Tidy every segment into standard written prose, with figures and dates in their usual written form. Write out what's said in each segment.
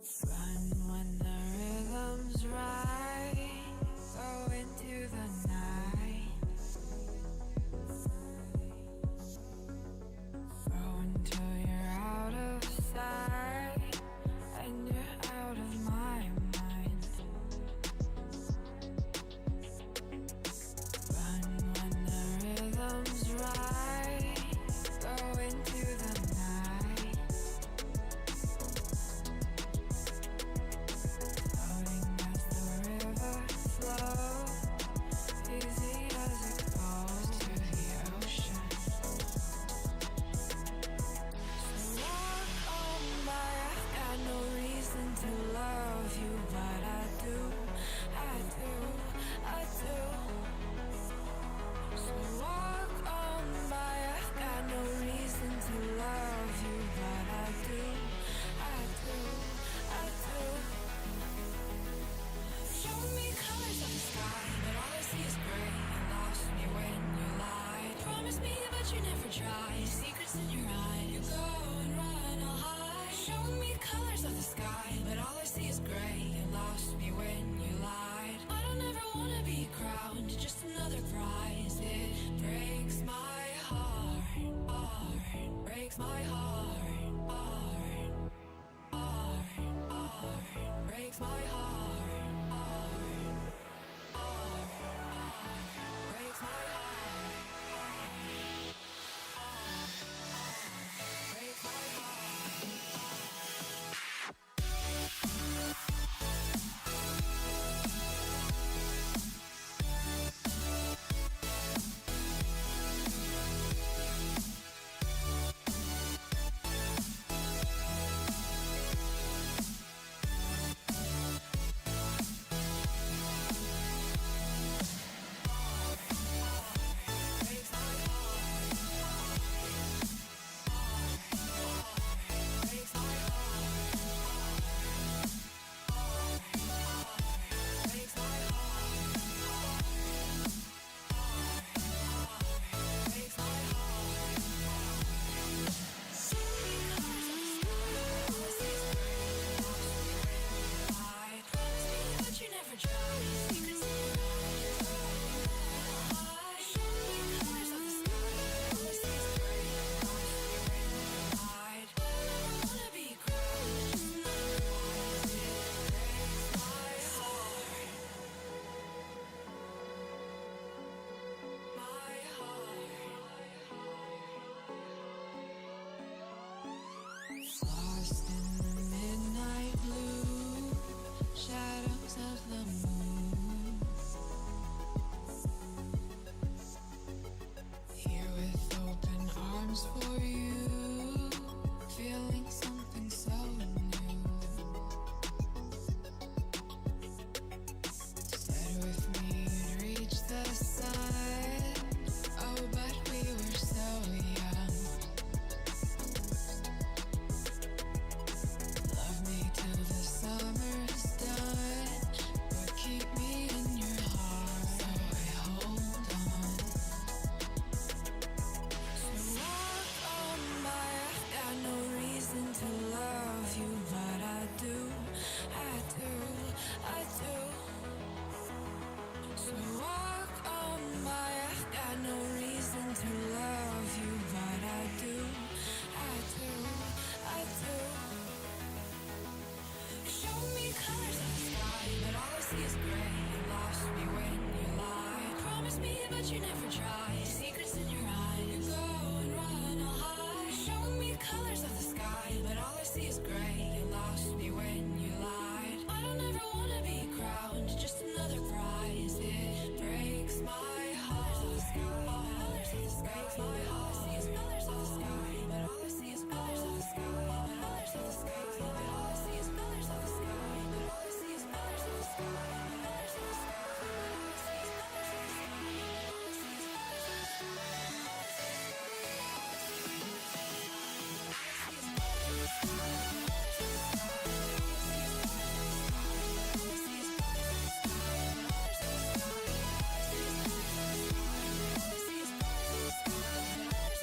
Run when the rhythm's right. Go into the night. Go until you're out of sight and you're out of my mind. Run when the rhythm's right. Go into the night. Floating as the river flows, easy as it goes to the ocean. So walk on by, I've got no reason to love you, but I do, I do, I do. So walk on by, I've got no reason to love you, but I do, I do, I do. Show me colors of the sky, but all I see is gray. You lost me when you lied. Promise me, but you never try. Secrets in your eye, you go and run, I'll hide. Show me colors of the sky, but all I see is gray. You lost me when you lied. I don't ever wanna be crowned, just another prize. It breaks my heart, heart, breaks my heart, heart, heart, heart, breaks my heart, heart, heart, heart, breaks my heart, heart, heart, breaks my heart. Lost in the midnight blue, shadows of the moon. Here with open arms for you, feeling something so new. Said with me you'd reach the sun, oh but we were so young. Love me till the summer's done, but keep me in your heart, so I hold on. So walk on by, I've got no reason to love you, but I do, I do, I do. So walk on by, I've got no reason to love you, but I do, I do, I do. Show me colors of the sky, but all I see is gray. You lost me when you lied. Promise me, but you never try. Secrets in your eye, you go and run, I'll hide. Show me colors of the sky, but all I see is gray. You lost me when you lied. I don't ever wanna be crowned, just another prize. It breaks my heart. Colors of the sky, breaks my heart. All I see is colors of the sky, but all I see is colors of the sky. Colors of the sky, but all I see is colors of the sky. But all I see is colors of the sky. Colors of the sky, but all I see is colors of the sky. All I see is colors of the sky.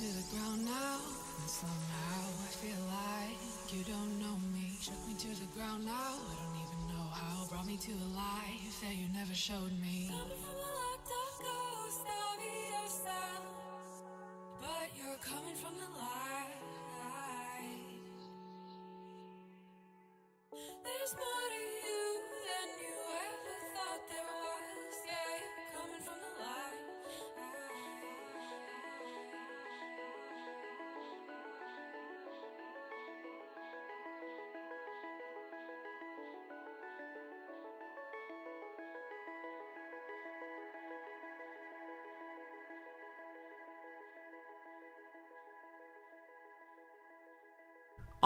to the ground now, and somehow I feel like you don't know me. Shook me to the ground now, I don't even know how. Brought me to a life that you never showed me. Coming from a locked up ghost, I'll be your sound. But you're coming from the light. There's more to you than you ever thought there was. Yeah, you're coming from the light.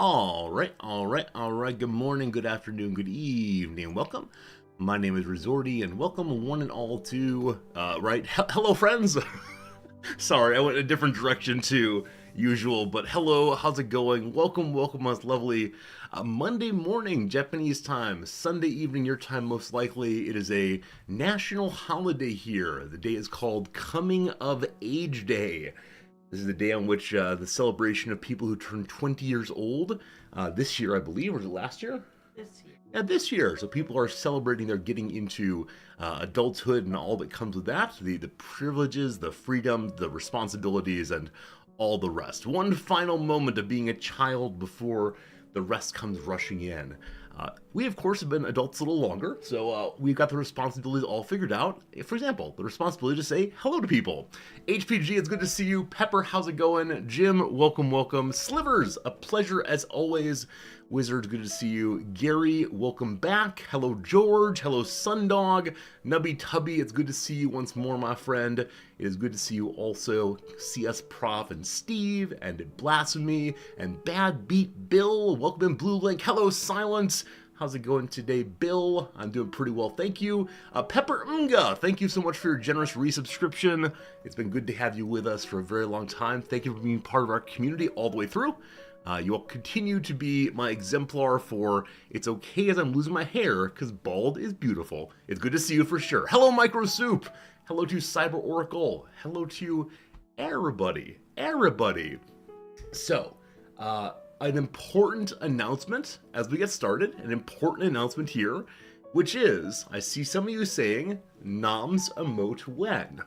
All right. Good morning, good afternoon, good evening. Welcome. My name is Resorty, and welcome one and all to, hello, friends. Sorry, I went a different direction to usual, but hello, how's it going? Welcome on this lovely Monday morning, Japanese time, Sunday evening, your time most likely. It is a national holiday here. The day is called Coming of Age Day. This is the day on which the celebration of people who turn 20 years old, this year, I believe, or was it last year? This year. Yeah, this year. So people are celebrating their getting into adulthood and all that comes with that, the privileges, the freedom, the responsibilities, and all the rest. One final moment of being a child before the rest comes rushing in. We, of course, have been adults a little longer, so we've got the responsibilities all figured out. For example, the responsibility to say hello to people. HPG, it's good to see you. Pepper, how's it going? Jim, welcome. Slivers, a pleasure as always. Wizards, good to see you. Gary, welcome back. Hello, George. Hello, Sundog. Nubby Tubby, it's good to see you once more, my friend. It is good to see you also. CS Prof and Steve and Blasphemy and Bad Beat Bill. Welcome in Blue Link. Hello, Silence. How's it going today, Bill? I'm doing pretty well, thank you. Pepper Unga, thank you so much for your generous resubscription. It's been good to have you with us for a very long time. Thank you for being part of our community all the way through. You will continue to be my exemplar for it's okay as I'm losing my hair, because bald is beautiful. It's good to see you for sure. Hello, Micro Soup. Hello to Cyber Oracle. Hello to everybody. So, an important announcement as we get started, an important announcement here, which is, I see some of you saying, Noms emote when?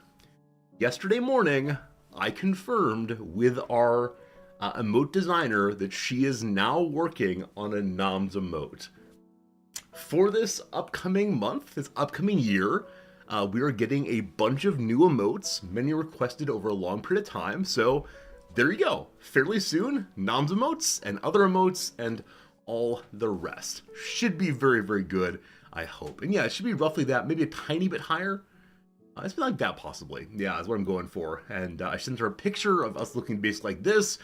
Yesterday morning, I confirmed with our emote designer that she is now working on a Noms emote. For this upcoming month, this upcoming year, we are getting a bunch of new emotes, many requested over a long period of time, so there you go. Fairly soon, Noms emotes and other emotes and all the rest. Should be very, very good, I hope. And yeah, it should be roughly that, maybe a tiny bit higher. It's like that, possibly. Yeah, that's what I'm going for. And I sent her a picture of us looking basically like this.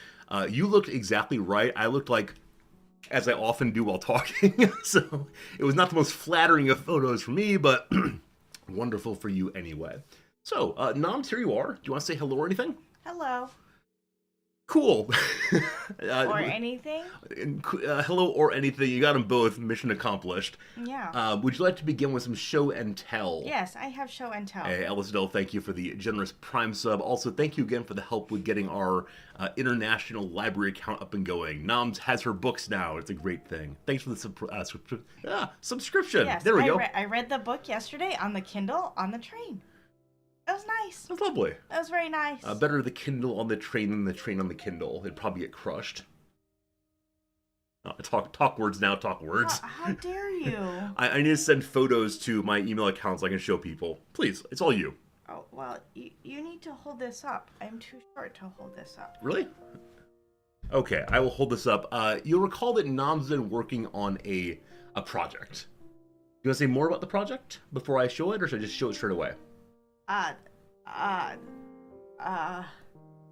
You looked exactly right. I looked like, as I often do while talking. So it was not the most flattering of photos for me, but wonderful for you anyway. So, Noms, here you are. Do you want to say hello or anything? Hello. Cool. Or anything? Hello or anything. You got them both. Mission accomplished. Yeah. Would you like to begin with some show and tell? Yes, I have show and tell. Hey, Alice Dell, thank you for the generous Prime sub. Also, thank you again for the help with getting our international library account up and going. Noms has her books now. It's a great thing. Thanks for the subscription. Yes, there we go. I read the book yesterday on the Kindle on the train. It was nice. That's lovely. It was very nice. Better the Kindle on the train than the train on the Kindle. It'd probably get crushed. Talk words now, talk words. How dare you? I need to send photos to my email account so I can show people. Please, it's all you. Oh, well, you need to hold this up. I'm too short to hold this up. Really? Okay, I will hold this up. You'll recall that Nom's been working on a project. You want to say more about the project before I show it, or should I just show it straight away?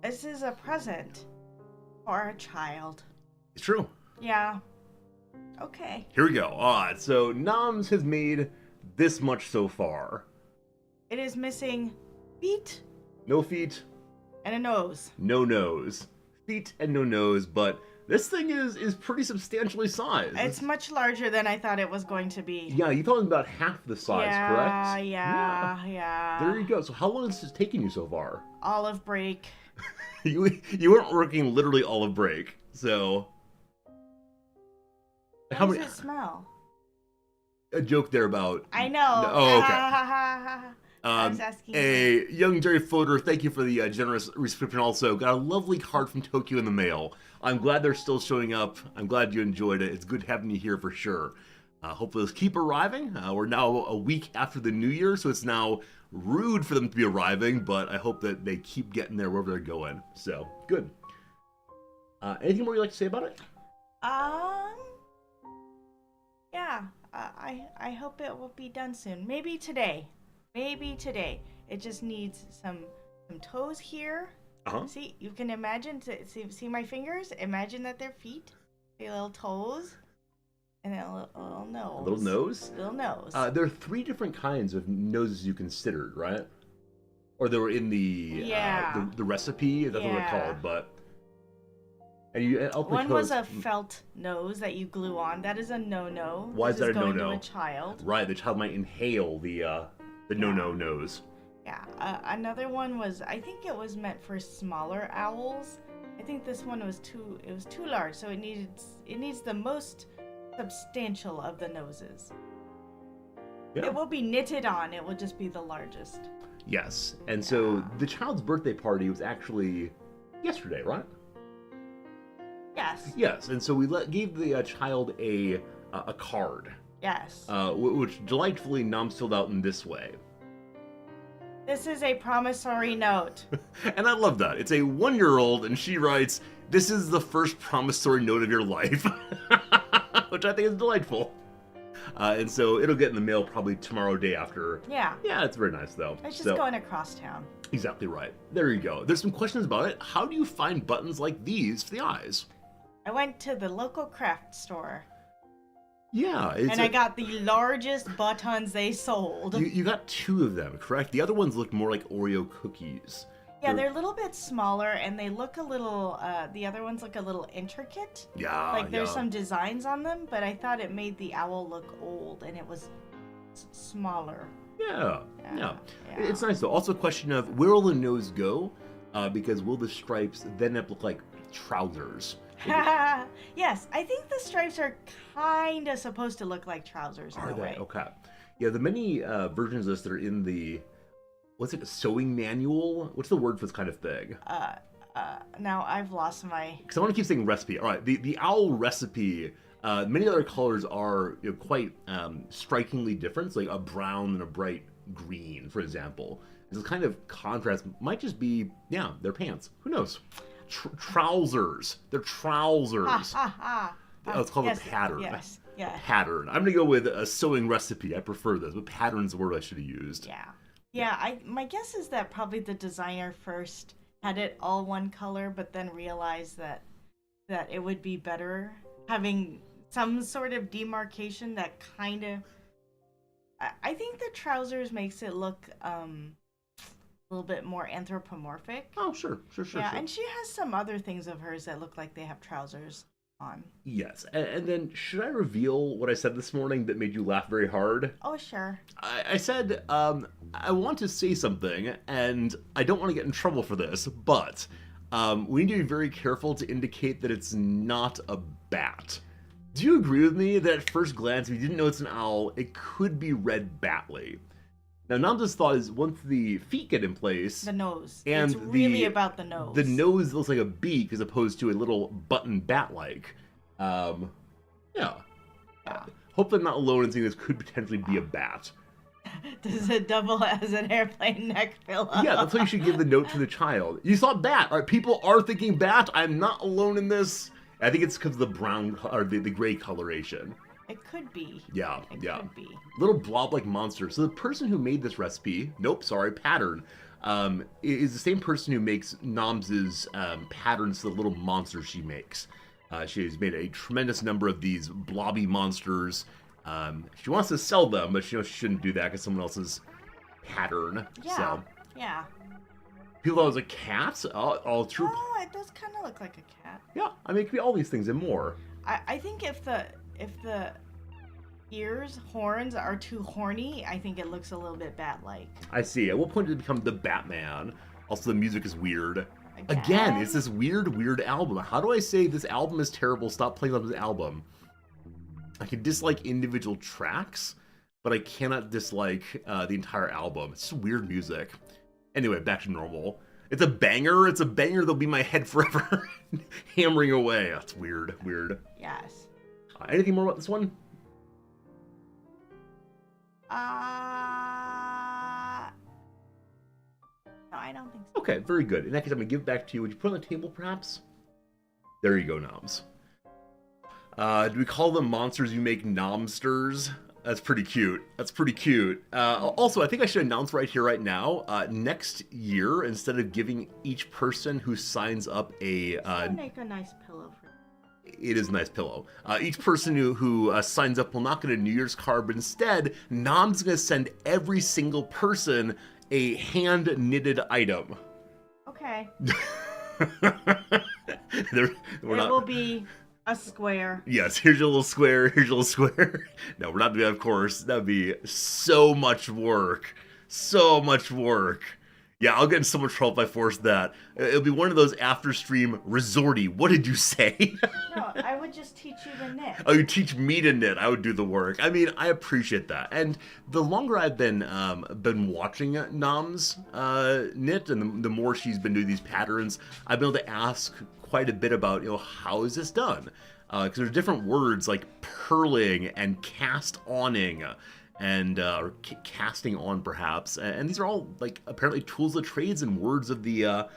This is a present for a child. It's true. Yeah. Okay. Here we go. Alright, so Noms has made this much so far. It is missing feet. No feet. And a nose. No nose. Feet and no nose, but This thing is pretty substantially sized. It's much larger than I thought it was going to be. Yeah, you thought it was about half the size, correct? Yeah. There you go. So how long has this taken you so far? Olive break. You weren't working literally all of break, so... How does it smell? A joke there about... I know. Oh, okay. I was asking. A young Jerry Floater, thank you for the generous subscription also. Got a lovely card from Tokyo in the mail. I'm glad they're still showing up. I'm glad you enjoyed it. It's good having you here for sure. Hopefully those keep arriving. We're now a week after the new year, so it's now rude for them to be arriving, but I hope that they keep getting there wherever they're going. So, good. Anything more you'd like to say about it? Yeah. I hope it will be done soon. Maybe today. It just needs some toes here. See, you can imagine. See my fingers? Imagine that they're feet, the little toes, and then a little nose. A little nose? Little nose. There are 3 different kinds of noses you considered, right? Or they were in the recipe. That's what they're called, but. And one was a felt nose that you glue on. That is a no-no. Why is that a no-no? Going to a child. Right, the child might inhale the no-no nose. Yeah. Another one was, I think it was meant for smaller owls. I think this one was too large, so it needs the most substantial of the noses. Yeah. It will be knitted on. It will just be the largest. Yes, and so the child's birthday party was actually yesterday, right? Yes. Yes, and so we gave the child a card. Yes. Which delightfully Nom's filled out in this way. This is a promissory note. And I love that. It's a 1-year-old, and she writes, "This is the first promissory note of your life," which I think is delightful. And so it'll get in the mail probably tomorrow, day after. Yeah. Yeah, it's very nice though. It's just going across town. Exactly right. There you go. There's some questions about it. How do you find buttons like these for the eyes? I went to the local craft store. Yeah. And I got the largest buttons they sold. You got 2 of them, correct? The other ones look more like Oreo cookies. Yeah, they're a little bit smaller, and they look a little, the other ones look a little intricate. Yeah, Like there's some designs on them, but I thought it made the owl look old, and it was smaller. Yeah. It's nice though. Also a question of, where will the nose go? Because will the stripes then look like trousers? Yes, I think the stripes are kind of supposed to look like trousers in a way. Okay. Yeah, the many versions of this that are in the, what's it, sewing manual? What's the word for this kind of thing? Now I've lost my... Because I want to keep saying recipe. All right, the owl recipe, many other colors are quite strikingly different. So like a brown and a bright green, for example. This kind of contrast might just be, their pants. Who knows? Trousers. They're trousers. It's called a pattern. Yes. Yeah. Pattern. I'm going to go with a sewing recipe. I prefer this, but pattern's the word I should have used. Yeah. My guess is that probably the designer first had it all one color, but then realized that it would be better having some sort of demarcation that kind of... I think the trousers makes it look... a little bit more anthropomorphic. Oh, sure. Yeah, and she has some other things of hers that look like they have trousers on. Yes, and then should I reveal what I said this morning that made you laugh very hard? Oh, sure. I said, I want to say something, and I don't want to get in trouble for this, but we need to be very careful to indicate that it's not a bat. Do you agree with me that at first glance, if you didn't know it's an owl, it could be red batley? Now, Namda's thought is once the feet get in place... The nose. And it's really about the nose. The nose looks like a beak as opposed to a little button bat-like. Yeah. Hope I'm not alone in saying this could potentially be a bat. Does it double as an airplane neck pillow? Yeah, that's why you should give the note to the child. You thought bat. All right, people are thinking bat. I'm not alone in this. I think it's because of the brown or the gray coloration. It could be. Yeah. Could be. Little blob-like monster. So the person who made this recipe, pattern, is the same person who makes Noms's patterns to the little monsters she makes. She's made a tremendous number of these blobby monsters. She wants to sell them, but she shouldn't do that because someone else's pattern. Yeah. So. Yeah. People thought it was a cat. All true. Oh, it does kind of look like a cat. Yeah, I mean, it could be all these things and more. I think if the horns are too horny, I think it looks a little bit bat-like. I see. At what point did it become the Batman? Also, the music is weird. Again, it's this weird album. How do I say this album is terrible? Stop playing on this album. I can dislike individual tracks, but I cannot dislike the entire album. It's just weird music. Anyway, back to normal. It's a banger. It's a banger that'll be in my head forever. Hammering away. That's weird. Yes. Anything more about this one? No, I don't think so. Okay, very good. In that case, I'm going to give it back to you. Would you put it on the table, perhaps? There you go, Noms. Do we call them monsters you make nomsters? That's pretty cute. Also, I think I should announce right here, right now, next year, instead of giving each person who signs up Make a nice pillow for you. it is a nice pillow. Each person who signs up will not get a New Year's card, but instead, Nom's going to send every single person a hand-knitted item. Okay. It will be a square. Yes, here's your little square, No, we're not doing that, of course. That would be so much work. Yeah, I'll get in so much trouble if I force that. It'll be one of those after-stream resorty. What did you say? No, I would just teach you to knit. Oh, you teach me to knit. I would do the work. I mean, I appreciate that. And the longer I've been watching Nom's knit, and the more she's been doing these patterns, I've been able to ask quite a bit about, how is this done? Because there's different words like purling and cast-oning, and or casting on perhaps, and these are all like apparently tools of trades and words of the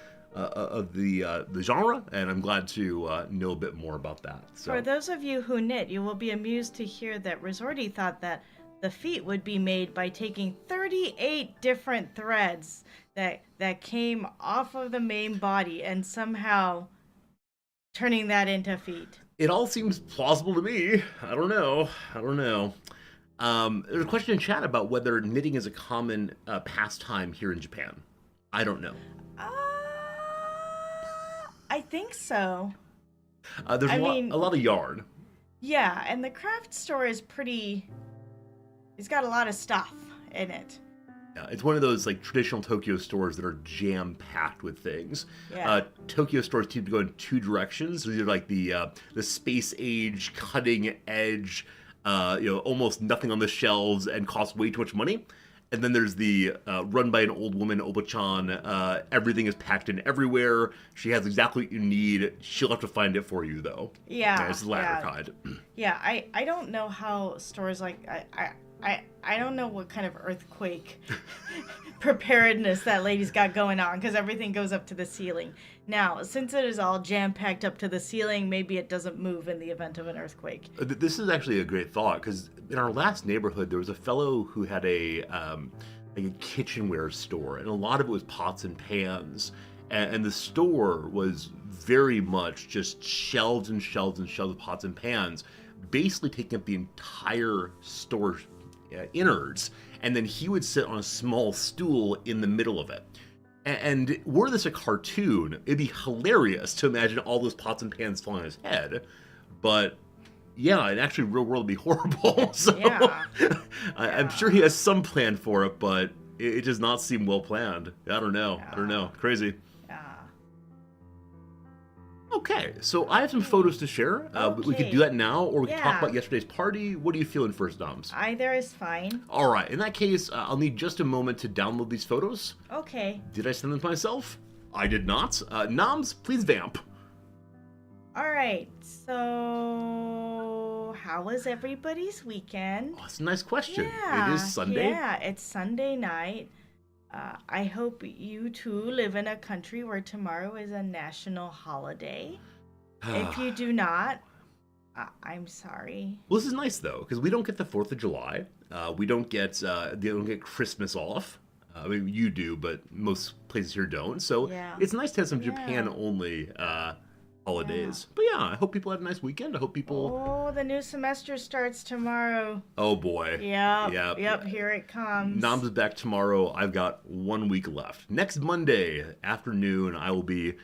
genre, and I'm glad to know a bit more about that. So. For those of you who knit, you will be amused to hear that Resorti thought that the feet would be made by taking 38 different threads that came off of the main body and somehow turning that into feet. It all seems plausible to me. I don't know. There's a question in chat about whether knitting is a common pastime here in Japan. I don't know. I think so. There's a lot of yarn. Yeah, and the craft store is pretty... It's got a lot of stuff in it. Yeah, it's one of those like traditional Tokyo stores that are jam-packed with things. Yeah. Tokyo stores tend to go in two directions. These are like the space age, cutting edge, almost nothing on the shelves and cost way too much money. And then there's the run by an old woman, Oba-chan. Everything is packed in everywhere. She has exactly what you need. She'll have to find it for you, though. Yeah. It's the latter kind. Yeah, I don't know how stores like... I don't know what kind of earthquake preparedness that lady's got going on, because everything goes up to the ceiling. Now, since it is all jam-packed up to the ceiling, maybe it doesn't move in the event of an earthquake. This is actually a great thought, because in our last neighborhood, there was a fellow who had a kitchenware store, and a lot of it was pots and pans. And the store was very much just shelves and shelves and shelves of pots and pans, basically taking up the entire store innards, and then he would sit on a small stool in the middle of it. And were this a cartoon, it'd be hilarious to imagine all those pots and pans falling on his head, but yeah, in actually real world it'd be horrible. So Yeah. I'm sure he has some plan for it, but it does not seem well planned. I don't know. Crazy. Okay, so I have some photos to share. We could do that now, or we can talk about yesterday's party. What are you feeling first, Noms? Either is fine. All right, in that case, I'll need just a moment to download these photos. Okay. Did I send them to myself? I did not. Noms, please vamp. All right, so how was everybody's weekend? Oh, that's a nice question. Yeah, it is Sunday. Yeah, it's Sunday night. I hope you too live in a country where tomorrow is a national holiday. If you do not, I'm sorry. Well, this is nice though, because we don't get the 4th of July. We don't get Christmas off. I mean, you do, but most places here don't. So it's nice to have some Japan-only holidays. But yeah, I hope people had a nice weekend. I hope people... Oh, the new semester starts tomorrow. Oh boy. Yep, here it comes. Nom's back tomorrow. I've got 1 week left. Next Monday afternoon, I will be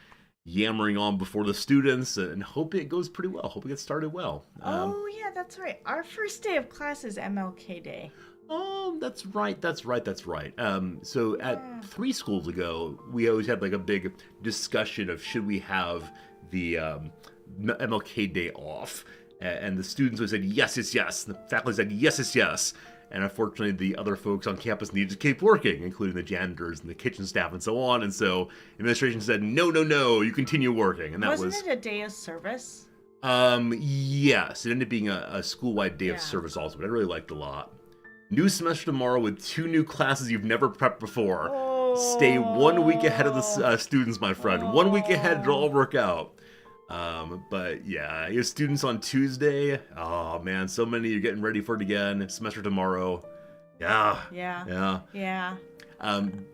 yammering on before the students and hope it goes pretty well. Hope it gets started well. Oh, yeah, that's right. Our first day of class is MLK Day. Oh, that's right. So at 3 schools ago, we always had like a big discussion of should we have the MLK Day off. And the students always said, yes. The faculty said, yes. And unfortunately, the other folks on campus needed to keep working, including the janitors and the kitchen staff and so on. And so administration said, no, you continue working. And that Wasn't it a day of service? Yes. It ended up being a school-wide day of service also, but I really liked it a lot. New semester tomorrow with 2 new classes you've never prepped before. Oh. Stay 1 week ahead of the students, my friend. 1 week ahead, it'll all work out. But yeah, your students on Tuesday. Oh man, so many. You're getting ready for it again. Semester tomorrow. Yeah.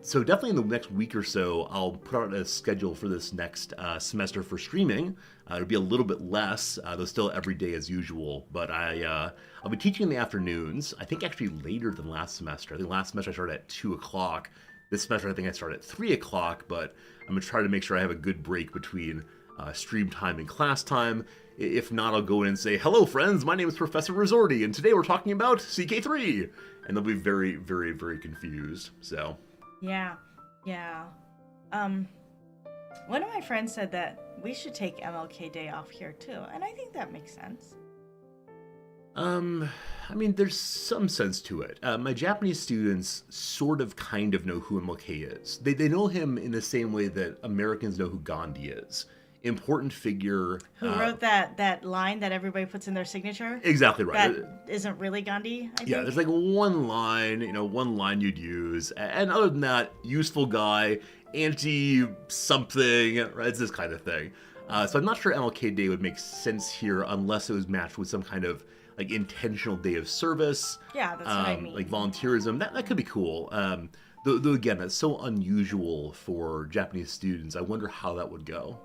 So definitely in the next week or so, I'll put out a schedule for this next semester for streaming. It'll be a little bit less, though still every day as usual. But I'll be teaching in the afternoons. I think actually later than last semester. I think last semester I started at 2 o'clock. This semester I think I started at 3 o'clock. But I'm gonna try to make sure I have a good break between stream time and class time. If not, I'll go in and say, hello friends, my name is Professor Resorti, and today we're talking about CK3. And they'll be very, very, very confused. So. Yeah. One of my friends said that we should take MLK Day off here too, and I think that makes sense. I mean, there's some sense to it. My Japanese students sort of kind of know who MLK is. They know him in the same way that Americans know who Gandhi is. Important figure. Who wrote that line that everybody puts in their signature? Exactly right. That isn't really Gandhi, I think. Yeah, there's like one line you'd use. And other than that, useful guy, anti-something, right? It's this kind of thing. So I'm not sure MLK Day would make sense here unless it was matched with some kind of like intentional day of service. Yeah, that's what I mean. Like volunteerism. That could be cool. Though again, that's so unusual for Japanese students. I wonder how that would go.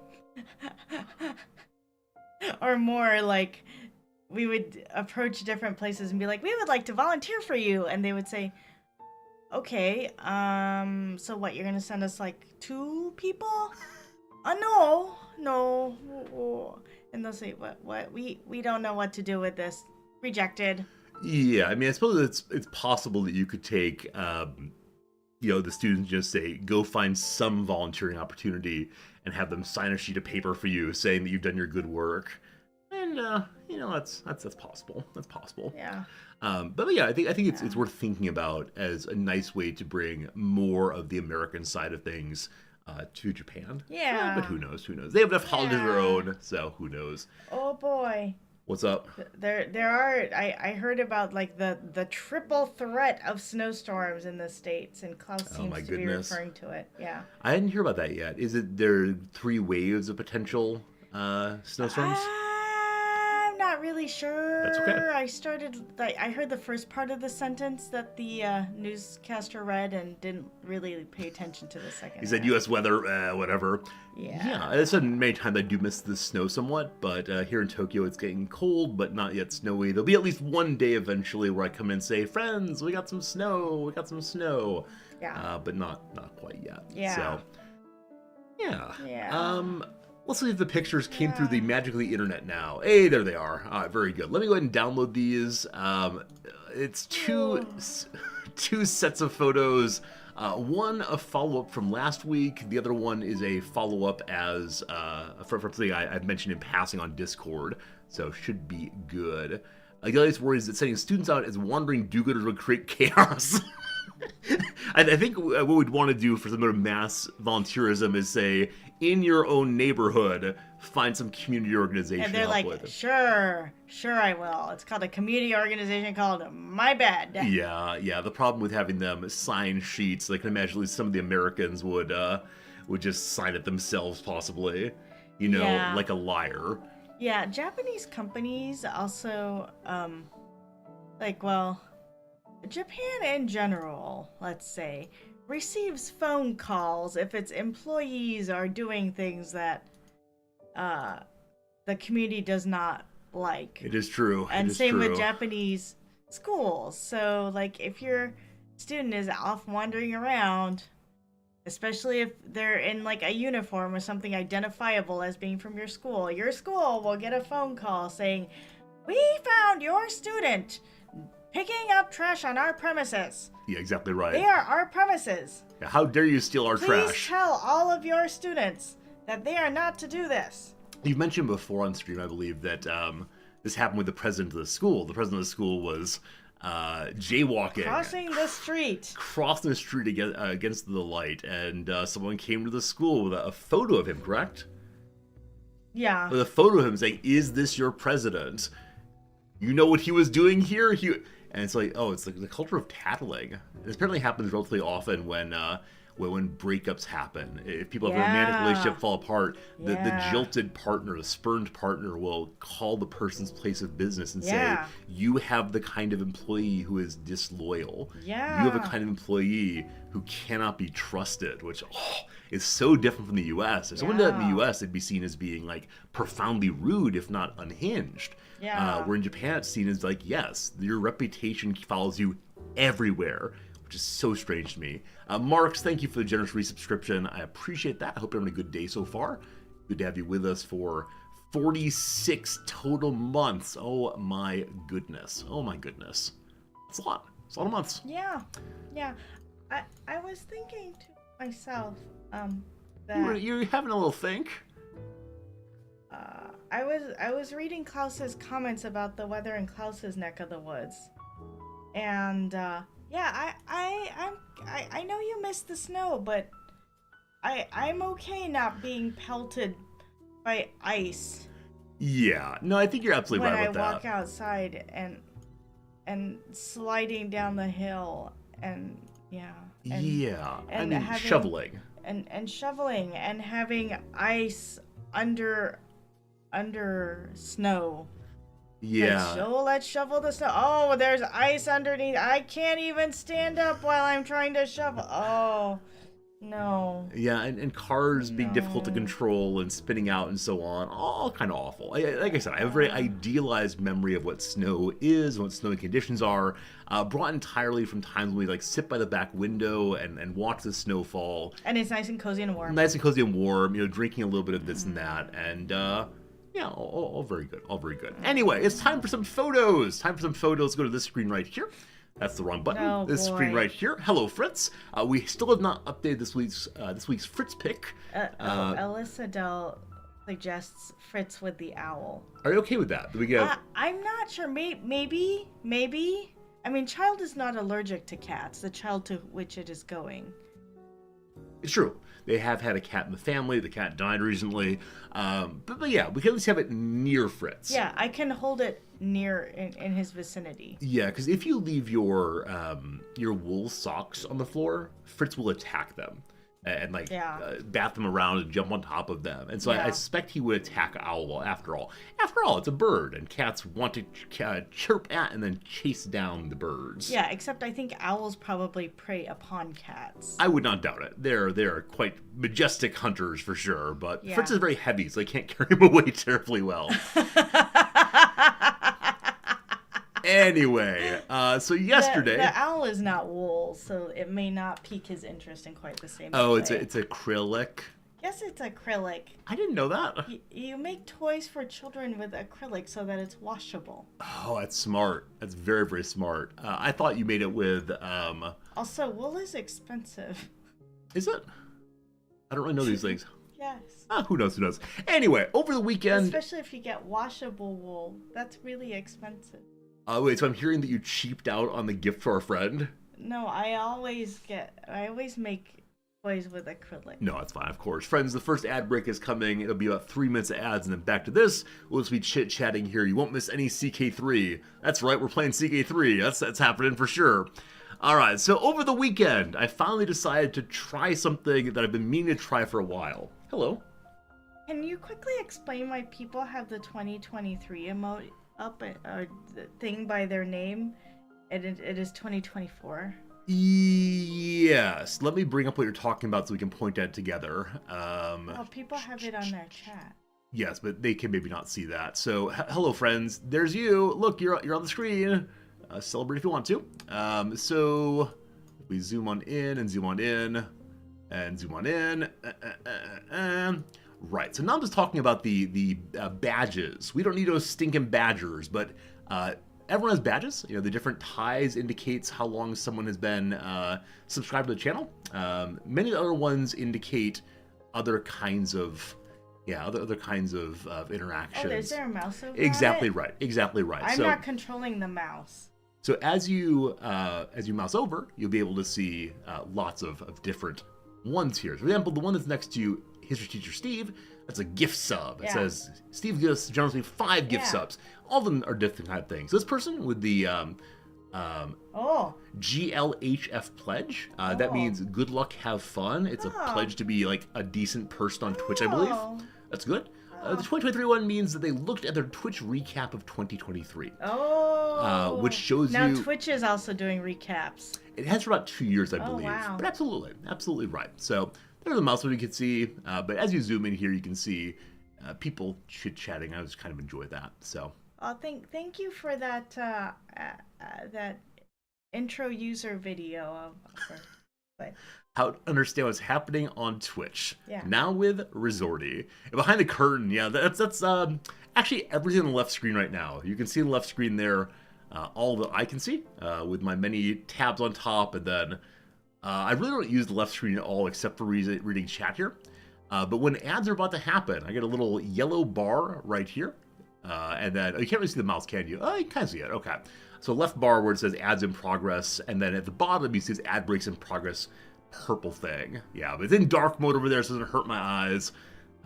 Or more like we would approach different places and be like, we would like to volunteer for you, and they would say, okay, so what, you're gonna send us like 2 people? No. And they'll say, what we don't know what to do with this. Rejected. Yeah, I mean, I suppose it's possible that you could take the students just say, go find some volunteering opportunity and have them sign a sheet of paper for you saying that you've done your good work. And, that's possible. That's possible. Yeah. But yeah, I think it's worth thinking about as a nice way to bring more of the American side of things to Japan. Yeah. But who knows? They have enough holidays of their own, so who knows? Oh, boy. What's up? There are. I heard about like the triple threat of snowstorms in the States, and Klaus seems to be referring to it. Yeah. I didn't hear about that yet. Is it there 3 waves of potential snowstorms? I'm not really sure. That's okay. I heard the first part of the sentence that the newscaster read and didn't really pay attention to the second. He said U.S. weather, whatever. Yeah. I said many times I do miss the snow somewhat, but here in Tokyo it's getting cold, but not yet snowy. There'll be at least one day eventually where I come in and say, friends, we got some snow. Yeah. But not quite yet. Yeah. So, yeah. Yeah. Let's see if the pictures came through the magically internet now. Hey, there they are. Very good. Let me go ahead and download these. It's two sets of photos. One a follow-up from last week. The other one is a follow-up as from something I've mentioned in passing on Discord. So should be good. The latest worry is that sending students out as wandering do-gooders would create chaos. I think what we'd want to do for some sort of mass volunteerism is say, in your own neighborhood, find some community organization. And they're like, sure I will. It's called a community organization called My Bed. Yeah. The problem with having them sign sheets, I can imagine at least some of the Americans would just sign it themselves, possibly. Like a liar. Yeah, Japanese companies also, Japan in general, let's say, receives phone calls if its employees are doing things that the community does not like. It is true. And it is same true. with Japanese schools. So, like, if your student is off wandering around, especially if they're in like a uniform or something identifiable as being from your school will get a phone call saying, "We found your student picking up trash on our premises. Yeah, exactly right. They are our premises. Yeah, how dare you steal our Please trash? tell all of your students that they are not to do this." You've mentioned before on stream, I believe, that this happened with the president of the school. The president of the school was jaywalking. Crossing the street. Crossing the street against the light, and someone came to the school with a photo of him, correct? Yeah. With a photo of him saying, "Is this your president? You know what he was doing here?" And it's like, oh, it's like the culture of tattling. This apparently happens relatively often when breakups happen. If people have a romantic relationship fall apart, the jilted partner, the spurned partner will call the person's place of business and say, "You have the kind of employee who is disloyal. Yeah. You have a kind of employee who cannot be trusted," which is so different from the U.S. If someone did that in the U.S., it'd be seen as being like profoundly rude, if not unhinged. Yeah. Where in Japan, it's seen as like, yes, your reputation follows you everywhere, which is so strange to me. Marks, thank you for the generous resubscription. I appreciate that. I hope you're having a good day so far. Good to have you with us for 46 total months. Oh my goodness. Oh my goodness. It's a lot. It's a lot of months. Yeah. Yeah. I was thinking to myself, that You're having a little think. I was reading Klaus's comments about the weather in Klaus's neck of the woods, and I know you missed the snow, but I'm okay not being pelted by ice. Yeah, no, I think you're absolutely right about When I that. walk outside and sliding down the hill and shoveling. And shoveling and having ice under snow. Yeah. So let's shovel the snow. Oh, there's ice underneath. I can't even stand up while I'm trying to shovel. Oh, no. Yeah, and cars being difficult to control and spinning out and so on. All kind of awful. Like I said, I have a very idealized memory of what snow is, what snowy conditions are, brought entirely from times when we like sit by the back window and watch the snow fall. And it's nice and cozy and warm. Nice and cozy and warm, drinking a little bit of this and that. And, all very good. All very good. Anyway, it's time for some photos. Go to this screen right here. That's the wrong button. Oh, this boy. screen right here. Hello, Fritz. We still have not updated this week's Fritz pick. Alyssa Dell suggests Fritz with the owl. Are you okay with that? Do we get? I'm not sure. Maybe. I mean, child is not allergic to cats. The child to which it is going. It's true. They have had a cat in the family. The cat died recently. But yeah, we can at least have it near Fritz. Yeah, I can hold it near in his vicinity. Yeah, because if you leave your wool socks on the floor, Fritz will attack them and bat them around and jump on top of them. And so I suspect he would attack Owl after all. After all, it's a bird, and cats want to chirp at and then chase down the birds. Yeah, except I think owls probably prey upon cats. I would not doubt it. They're quite majestic hunters for sure, but Fritz is very heavy, so they can't carry him away terribly well. Anyway, so yesterday... The owl is not wool, so it may not pique his interest in quite the same way. It's acrylic? Yes, it's acrylic. I didn't know that. You make toys for children with acrylic so that it's washable. Oh, that's smart. That's very, very smart. I thought you made it with... Also, wool is expensive. Is it? I don't really know these things. Yes. Who knows? Anyway, over the weekend... Especially if you get washable wool. That's really expensive. Wait, so I'm hearing that you cheaped out on the gift for our friend? No, I always make toys with acrylic. No, that's fine, of course. Friends, the first ad break is coming. It'll be about 3 minutes of ads, and then back to this. We'll just be chit-chatting here. You won't miss any CK3. That's right, we're playing CK3. That's happening for sure. Alright, so over the weekend, I finally decided to try something that I've been meaning to try for a while. Hello. Can you quickly explain why people have the 2023 emote up or the thing by their name? It is 2024. Yes. Let me bring up what you're talking about so we can point at it together. People have it on their chat. Yes, but they can maybe not see that. So, hello, friends. There's you. Look, you're on the screen. Celebrate if you want to. So, if we zoom on in and zoom on in and zoom on in. Right. So now I'm just talking about the badges. We don't need those stinking badgers, but everyone has badges. You know, the different ties indicates how long someone has been subscribed to the channel. Many other ones indicate other kinds of other kinds of interactions. Oh, is there a mouse over Exactly on it? right. Exactly right. I'm not controlling the mouse. So as you mouse over, you'll be able to see lots of different ones here. For example, the one that's next to History Teacher Steve, that's a gift sub. It says Steve gives us generously 5 gift subs. All of them are different kind of things. So this person with the GLHF pledge, that means good luck, have fun. It's a pledge to be like a decent person on Twitch, I believe. That's good. The 2023 one means that they looked at their Twitch recap of 2023. Which shows now you... Now Twitch is also doing recaps. It has for about 2 years, I believe. Wow. But absolutely right. So there's the mouse that you can see. But as you zoom in here, you can see people chit-chatting. I just kind of enjoy that. So. Thank you for that that intro user video. How to understand what's happening on Twitch. Yeah. Now with Resorty. And behind the curtain, that's actually everything on the left screen right now. You can see the left screen there, all that I can see, with my many tabs on top, and then I really don't use the left screen at all except for reading chat here. But when ads are about to happen, I get a little yellow bar right here. And then, you can't really see the mouse, can you? Oh, you can kind of see it, okay. So left bar where it says ads in progress, and then at the bottom you see this ad breaks in progress purple thing. Yeah, but it's in dark mode over there, so it doesn't hurt my eyes.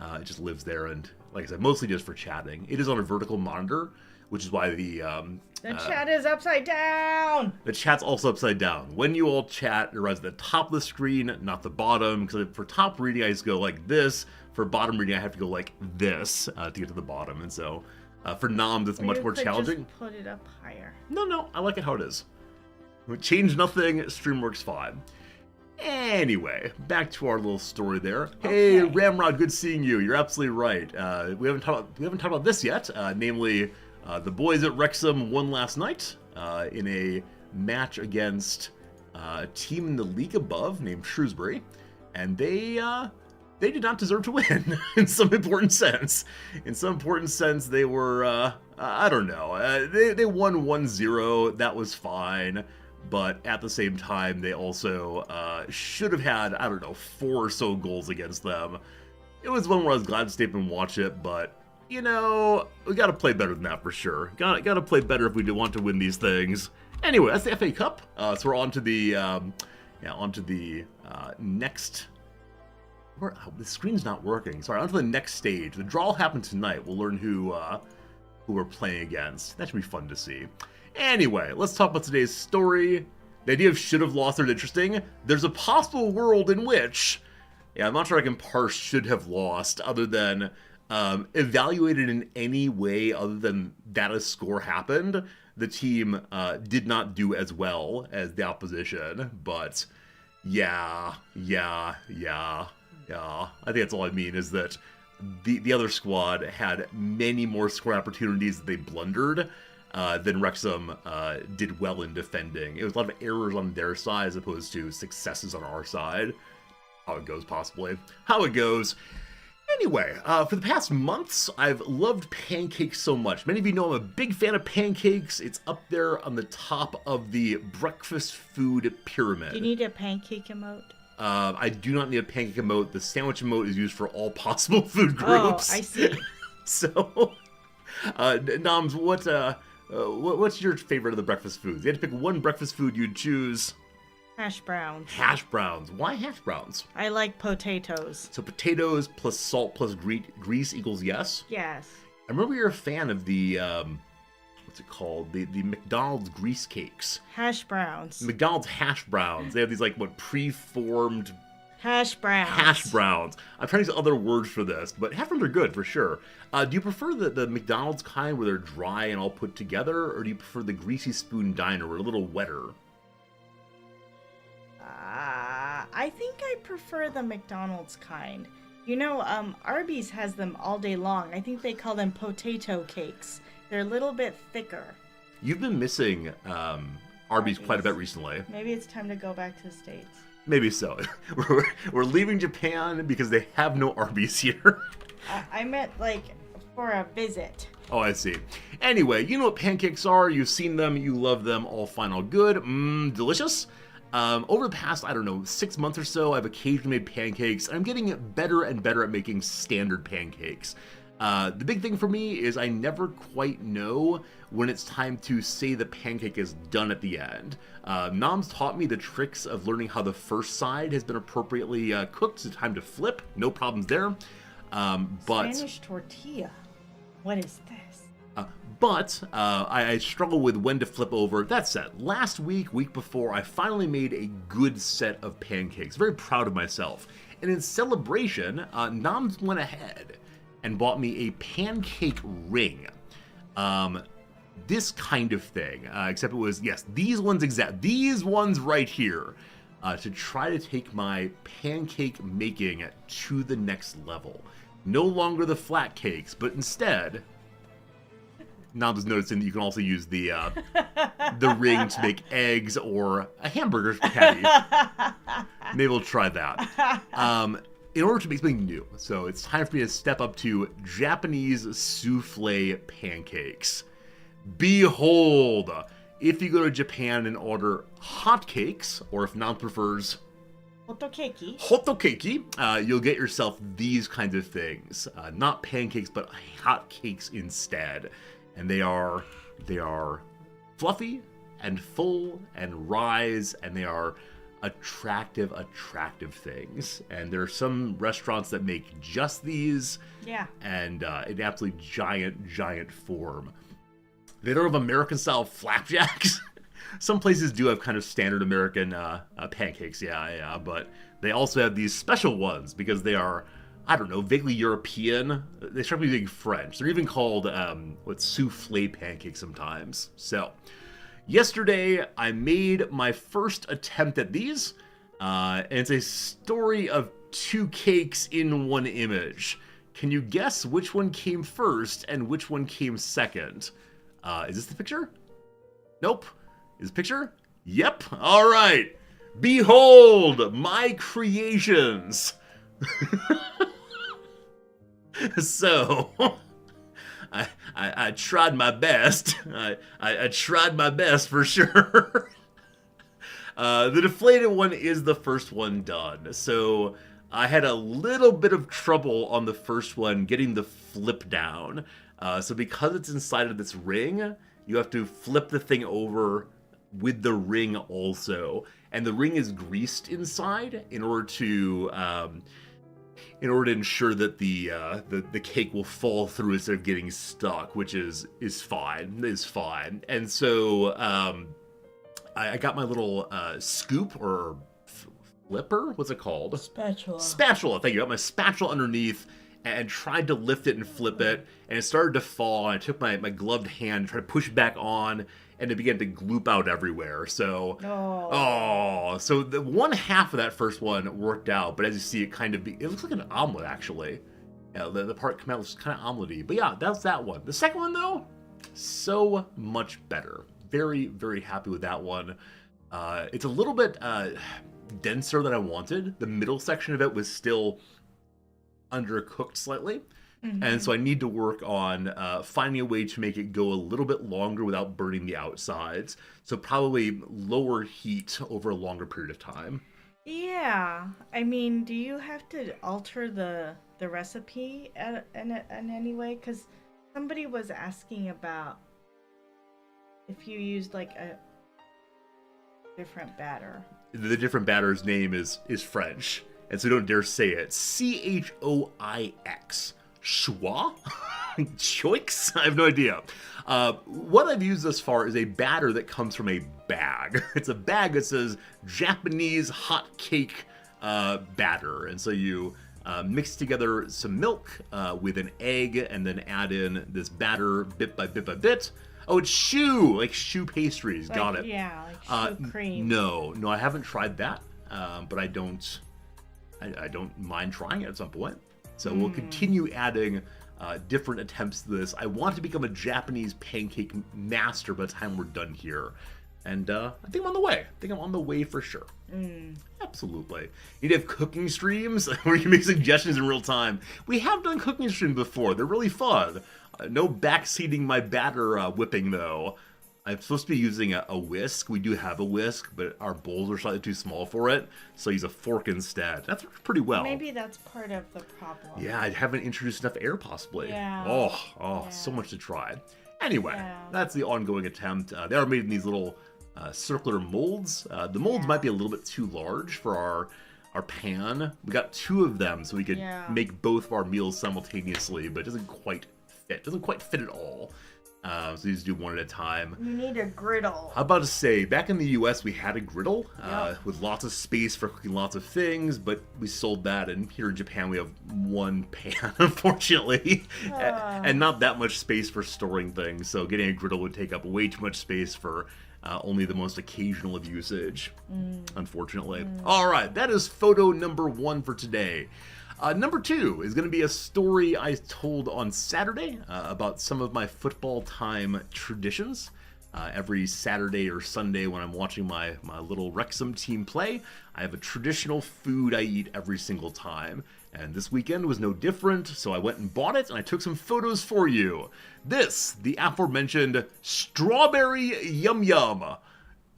It just lives there, and like I said, mostly just for chatting. It is on a vertical monitor, which is why the chat is upside down! The chat's also upside down. When you all chat, it runs at the top of the screen, not the bottom, because for top reading I just go like this. For bottom reading I have to go like this to get to the bottom, and so for noms it's much more challenging. Just put it up higher. No, I like it how it is. Change nothing, stream works fine. Anyway, back to our little story there. Okay. Hey, Ramrod, good seeing you. You're absolutely right. We haven't talked about this yet. Namely, the boys at Wrexham won last night in a match against a team in the league above named Shrewsbury, and they did not deserve to win in some important sense. In some important sense, they were I don't know. They won 1-0. That was fine. But at the same time, they also should have had, I don't know, 4 or so goals against them. It was one where I was glad to stay up and watch it, but, you know, we gotta play better than that for sure. Gotta play better if we do want to win these things. Anyway, that's the FA Cup. So we're on to the, next... the screen's not working. Sorry, on to the next stage. The draw will happen tonight. We'll learn who we're playing against. That should be fun to see. Anyway, let's talk about today's story. The idea of should have lost is interesting. There's a possible world in which, I'm not sure I can parse should have lost other than evaluated in any way other than that a score happened. The team did not do as well as the opposition, but yeah. I think that's all I mean is that the other squad had many more score opportunities that they blundered. Then Wrexham did well in defending. It was a lot of errors on their side as opposed to successes on our side. How it goes, possibly. How it goes. Anyway, for the past months, I've loved pancakes so much. Many of you know I'm a big fan of pancakes. It's up there on the top of the breakfast food pyramid. Do you need a pancake emote? I do not need a pancake emote. The sandwich emote is used for all possible food groups. Oh, I see. So, Noms, what's your favorite of the breakfast foods? You had to pick one breakfast food you'd choose. Hash browns. Hash browns. Why hash browns? I like potatoes. So potatoes plus salt plus grease equals yes? Yes. I remember you're a fan of the, what's it called? The McDonald's grease cakes. Hash browns. McDonald's hash browns. They have these, like, pre-formed... Hash browns. Hash browns. I'm trying to use other words for this, but hash browns are good, for sure. Do you prefer the McDonald's kind where they're dry and all put together, or do you prefer the greasy spoon diner where they're a little wetter? I think I prefer the McDonald's kind. You know, Arby's has them all day long. I think they call them potato cakes. They're a little bit thicker. You've been missing Arby's quite a bit recently. Maybe it's time to go back to the States. Maybe so. We're leaving Japan because they have no Arby's here. I meant, like, for a visit. Oh, I see. Anyway, you know what pancakes are. You've seen them. You love them. All fine, all good. Delicious. Over the past, I don't know, 6 months or so, I've occasionally made pancakes. And I'm getting better and better at making standard pancakes. The big thing for me is I never quite know when it's time to say the pancake is done at the end. Nom's taught me the tricks of learning how the first side has been appropriately cooked. It's time to flip. No problems there. But Spanish tortilla. What is this? I struggle with when to flip over. That said, last week before, I finally made a good set of pancakes. Very proud of myself. And in celebration, Noms went ahead and bought me a pancake ring. This kind of thing, except it was, yes, these ones right here, to try to take my pancake making to the next level. No longer the flat cakes, but instead, Nom is noticing that you can also use the ring to make eggs or a hamburger patty. Maybe we'll try that. In order to make something new. So it's time for me to step up to Japanese souffle pancakes. Behold! If you go to Japan and order hotcakes, or if Nom prefers hotokeki, you'll get yourself these kinds of things. Not pancakes, but hotcakes instead. And they are fluffy and full and rise, and they are attractive things. And there are some restaurants that make just these. Yeah. And in absolutely giant form. They don't have American-style flapjacks. Some places do have kind of standard American pancakes, yeah, but they also have these special ones because they are, I don't know, vaguely European. They strike me as being French. They're even called souffle pancakes sometimes. So, yesterday I made my first attempt at these, and it's a story of two cakes in one image. Can you guess which one came first and which one came second? Is this the picture? Nope. Is the picture? Yep. All right. Behold my creations. So, I tried my best. I tried my best for sure. The deflated one is the first one done. So I had a little bit of trouble on the first one getting the flip down. So because it's inside of this ring, you have to flip the thing over with the ring also. And the ring is greased inside in order to ensure that the cake will fall through instead of getting stuck, which is fine. And so I got my little scoop or flipper. What's it called? Spatula. Thank you. I got my spatula underneath and tried to lift it and flip it, and it started to fall, and I took my gloved hand, tried to push it back on, and it began to gloop out everywhere. So, so the one half of that first one worked out, but as you see, it looks like an omelet, actually. Yeah, the part come out looks kind of omelette-y. But yeah, that's that one. The second one, though, so much better. Very, very happy with that one. It's a little bit denser than I wanted. The middle section of it was still undercooked slightly. Mm-hmm. And so I need to work on finding a way to make it go a little bit longer without burning the outsides. So probably lower heat over a longer period of time. Yeah. I mean, do you have to alter the recipe in any way? Because somebody was asking about if you used like a different batter. The different batter's name is French. And so don't dare say it. Choix. Schwa? Choix? I have no idea. What I've used thus far is a batter that comes from a bag. It's a bag that says Japanese hot cake batter. And so you mix together some milk with an egg and then add in this batter bit by bit by bit. Oh, it's choux, like choux pastries. Got it. Yeah, like choux cream. No, I haven't tried that, but I don't mind trying it at some point. So we'll continue adding different attempts to this. I want to become a Japanese pancake master by the time we're done here. And I think I'm on the way. I think I'm on the way for sure. Absolutely. You need to have cooking streams where you make suggestions in real time. We have done cooking streams before. They're really fun. No backseating my batter whipping, though. I'm supposed to be using a whisk. We do have a whisk, but our bowls are slightly too small for it, so I use a fork instead. That's worked pretty well. Maybe that's part of the problem. Yeah, I haven't introduced enough air, possibly. Yeah. Oh, so much to try. Anyway, that's the ongoing attempt. They are made in these little circular molds. The molds might be a little bit too large for our pan. We got 2 of them, so we could make both of our meals simultaneously, but it doesn't quite fit. It doesn't quite fit at all. So you just do one at a time. You need a griddle. How about to say, back in the US, we had a griddle with lots of space for cooking lots of things, but we sold that, and here in Japan we have one pan, unfortunately, and not that much space for storing things, so getting a griddle would take up way too much space for only the most occasional of usage, unfortunately. All right, that is photo number 1 for today. Number 2 is going to be a story I told on Saturday about some of my football time traditions. Every Saturday or Sunday when I'm watching my little Wrexham team play, I have a traditional food I eat every single time. And this weekend was no different, so I went and bought it, and I took some photos for you. This, the aforementioned strawberry yum yum.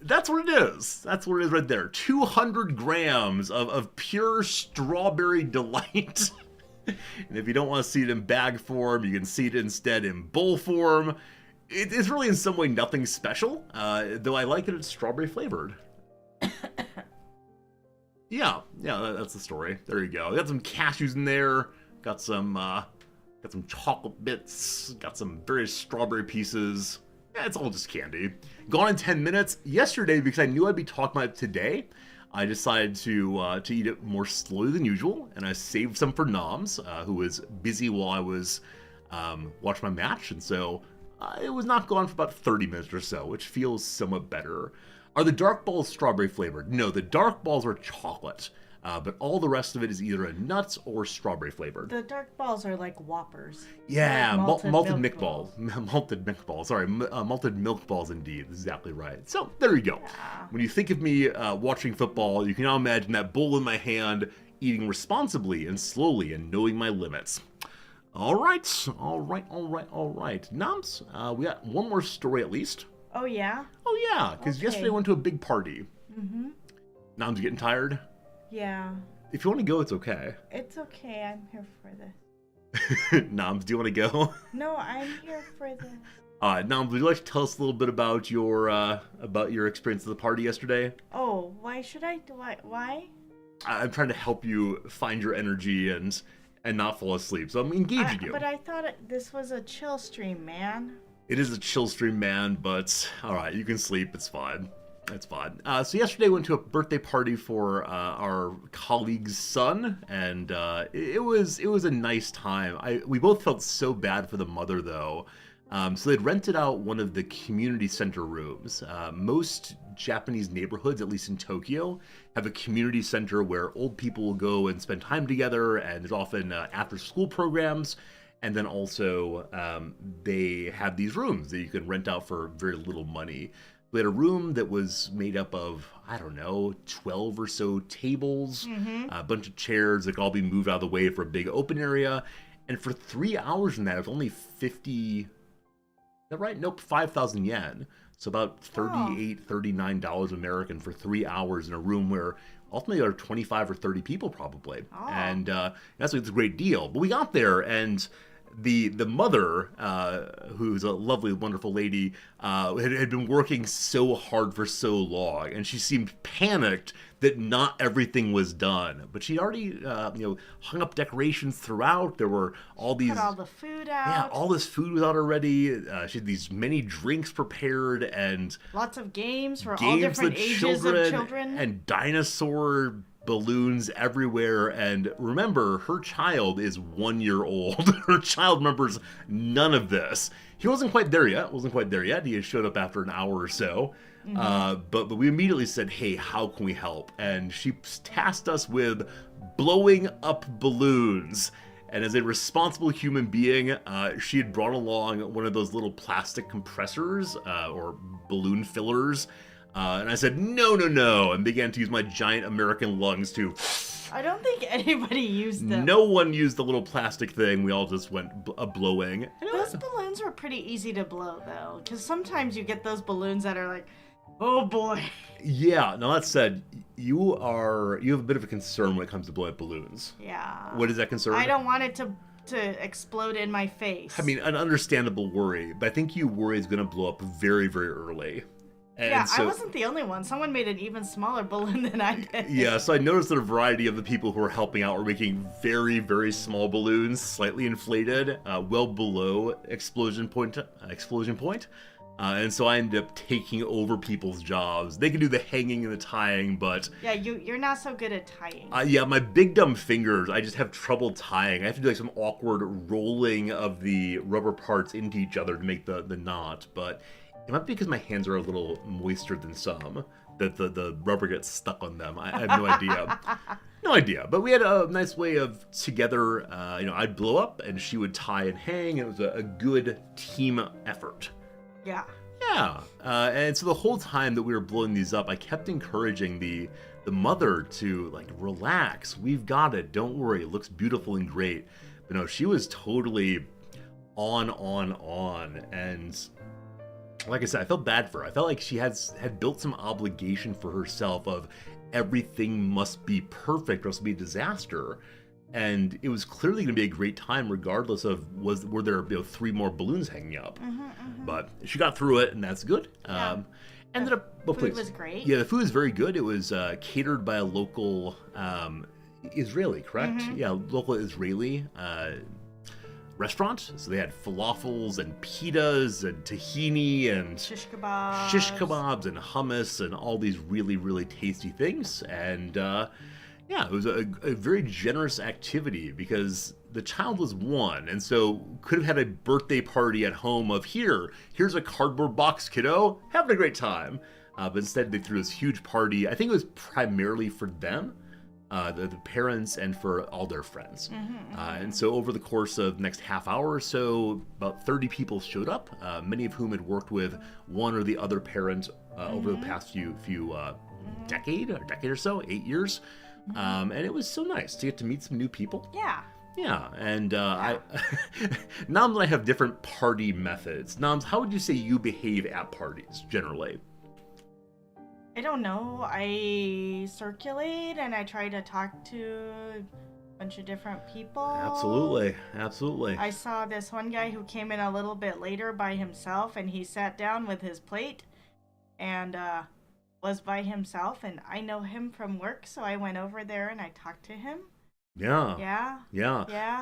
That's what it is. That's what it is right there. 200 grams of pure strawberry delight. And if you don't want to see it in bag form, you can see it instead in bowl form. It's really in some way nothing special, though I like that it's strawberry flavored. Yeah, that's the story. There you go. Got some cashews in there. Got some chocolate bits. Got some various strawberry pieces. Yeah, it's all just candy. Gone in 10 minutes. Yesterday, because I knew I'd be talking about it today, I decided to eat it more slowly than usual, and I saved some for Noms, who was busy while I was watching my match, and so it was not gone for about 30 minutes or so, which feels somewhat better. Are the dark balls strawberry flavored? No, the dark balls are chocolate, but all the rest of it is either a nuts or strawberry flavored. The dark balls are like Whoppers. Yeah, like malted milk balls. Malted milk balls. Sorry, malted milk balls indeed. Exactly right. So there you go. Yeah. When you think of me watching football, you can now imagine that bowl in my hand, eating responsibly and slowly and knowing my limits. All right. Noms, we got one more story at least. Oh, yeah? Oh, yeah, because yesterday I went to a big party. Mm-hmm. Noms, you getting tired? Yeah. If you want to go, it's okay. It's okay. I'm here for this. Noms, do you want to go? No, I'm here for this. Noms, would you like to tell us a little bit about your experience at the party yesterday? Oh, why should I? Why? I'm trying to help you find your energy and not fall asleep, so I'm engaging you. But I thought this was a chill stream, man. It is a chill stream, man, but alright, you can sleep, it's fine. It's fine. So yesterday I went to a birthday party for our colleague's son, and it was a nice time. We both felt so bad for the mother, though. So they'd rented out one of the community center rooms. Most Japanese neighborhoods, at least in Tokyo, have a community center where old people will go and spend time together, and there's often after-school programs. And then also, they have these rooms that you can rent out for very little money. We had a room that was made up of, 12 or so tables, a bunch of chairs that could all be moved out of the way for a big open area. And for 3 hours in that, it was only 50... Is that right? Nope, 5,000 yen. So about $38, $39 American for 3 hours in a room where ultimately there are 25 or 30 people probably. Oh. And that's a great deal. But we got there, and the mother, who's a lovely, wonderful lady, had been working so hard for so long, and she seemed panicked that not everything was done. But she already, hung up decorations throughout. There were all these... Put all the food out. Yeah, all this food was out already. She had these many drinks prepared, and... Lots of games for all different ages of children. And dinosaur balloons everywhere. And remember, her child is 1 year old. Her child remembers none of this. He wasn't quite there yet. He had showed up after an hour or so. But we immediately said, hey, how can we help? And she tasked us with blowing up balloons. And as a responsible human being, she had brought along one of those little plastic compressors or balloon fillers. And I said, no, no, no, and began to use my giant American lungs to... I don't think anybody used them. No one used the little plastic thing. We all just went blowing. Those balloons were pretty easy to blow, though, because sometimes you get those balloons that are like, oh boy. Yeah, now that said, you have a bit of a concern when it comes to blowing up balloons. Yeah. What is that concern? I don't want it to explode in my face. I mean, an understandable worry, but I think you worry it's going to blow up very, very early. And yeah, so, I wasn't the only one. Someone made an even smaller balloon than I did. Yeah, so I noticed that a variety of the people who were helping out were making very, very small balloons, slightly inflated, well below explosion point. And so I ended up taking over people's jobs. They can do the hanging and the tying, but... Yeah, you're not so good at tying. Yeah, my big dumb fingers, I just have trouble tying. I have to do like some awkward rolling of the rubber parts into each other to make the knot, but... It might be because my hands are a little moister than some, that the rubber gets stuck on them. I have no idea. No idea. But we had a nice way of together, I'd blow up and she would tie and hang. It was a good team effort. Yeah. Yeah. And so the whole time that we were blowing these up, I kept encouraging the mother to, like, relax. We've got it. Don't worry. It looks beautiful and great. But no, she was totally on. And... like I said, I felt bad for her. I felt like she had built some obligation for herself of everything must be perfect or else it'll be a disaster. And it was clearly going to be a great time regardless of were there 3 more balloons hanging up. But she got through it, and that's good. Yeah. Ended up... Food was great. Yeah, the food was very good. It was catered by a local Israeli, correct? Yeah, local Israeli restaurant. So they had falafels and pitas and tahini and shish kebabs and hummus and all these really, really tasty things. And it was a very generous activity because the child was 1, and so could have had a birthday party at home of here's a cardboard box, kiddo, having a great time. But instead they threw this huge party. I think it was primarily for them. The parents and for all their friends. And so over the course of the next half hour or so, about 30 people showed up, many of whom had worked with one or the other parent over the past few decade or so, 8 years. And it was so nice to get to meet some new people. Yeah. Yeah, and Noms and I have different party methods. Noms, how would you say you behave at parties, generally? I don't know. I circulate and I try to talk to a bunch of different people. Absolutely. I saw this one guy who came in a little bit later by himself, and he sat down with his plate and was by himself, and I know him from work, so I went over there and I talked to him. Yeah.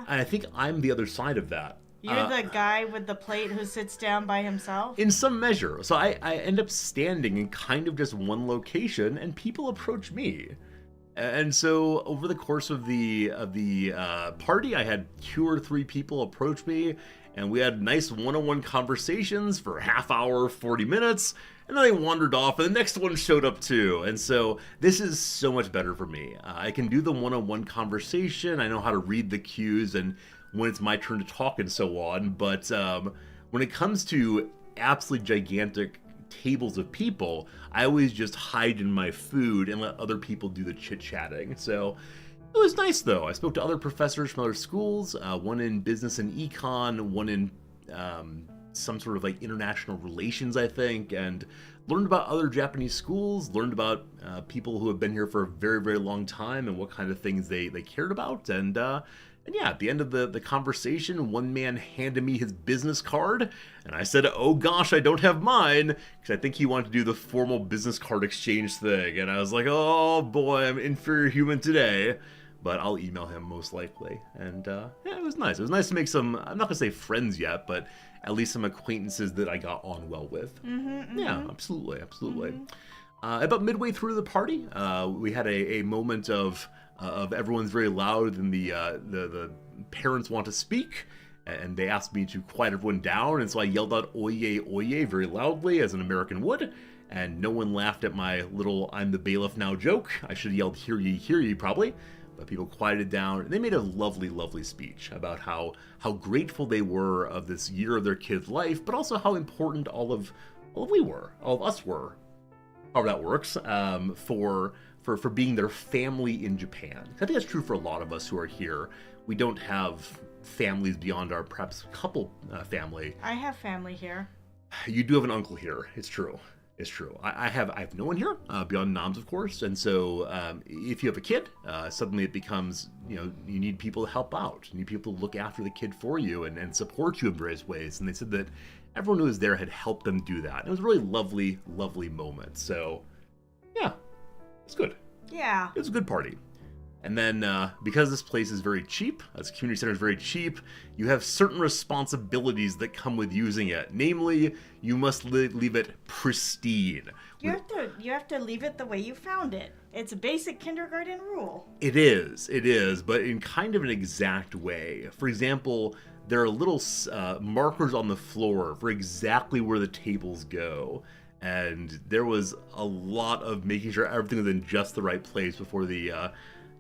I think I'm the other side of that. You're the guy with the plate who sits down by himself? In some measure. So I end up standing in kind of just one location, and people approach me. And so over the course of the party, I had 2 or 3 people approach me, and we had nice one-on-one conversations for a half hour, 40 minutes, and then they wandered off, and the next one showed up too. And so this is so much better for me. I can do the one-on-one conversation. I know how to read the cues and when it's my turn to talk and so on. But when it comes to absolutely gigantic tables of people, I always just hide in my food and let other people do the chit-chatting. So it was nice, though. I spoke to other professors from other schools, one in business and econ, one in some sort of like international relations, I think, and learned about other Japanese schools, learned about people who have been here for a very, very long time and what kind of things they cared about. And yeah, at the end of the conversation, one man handed me his business card, and I said, oh gosh, I don't have mine, because I think he wanted to do the formal business card exchange thing. And I was like, oh boy, I'm inferior human today. But I'll email him most likely. And yeah, it was nice. It was nice to make some, I'm not going to say friends yet, but at least some acquaintances that I got on well with. Yeah, absolutely. About midway through the party, we had a moment of everyone's very loud and the parents want to speak, and they asked me to quiet everyone down, and so I yelled out oye oye very loudly as an American would, and no one laughed at my little I'm the bailiff now joke. I should have yelled hear ye probably, people quieted down, and they made a lovely, lovely speech about how grateful they were of this year of their kid's life, but also how important all of us were, however that works, for being their family in Japan. I think that's true for a lot of us who are here. We don't have families beyond our perhaps couple family. I have family here. You do have an uncle here. It's true. It's true. I have no one here beyond Noms, of course. And so if you have a kid, suddenly it becomes, you need people to help out. You need people to look after the kid for you and support you in various ways. And they said that everyone who was there had helped them do that. And it was a really lovely, lovely moment. So, yeah, it's good. Yeah. It was a good party. And then, because this place is very cheap, this community center is very cheap, you have certain responsibilities that come with using it. Namely, you must leave it pristine. You have to leave it the way you found it. It's a basic kindergarten rule. It is, but in kind of an exact way. For example, there are little markers on the floor for exactly where the tables go. And there was a lot of making sure everything was in just the right place before the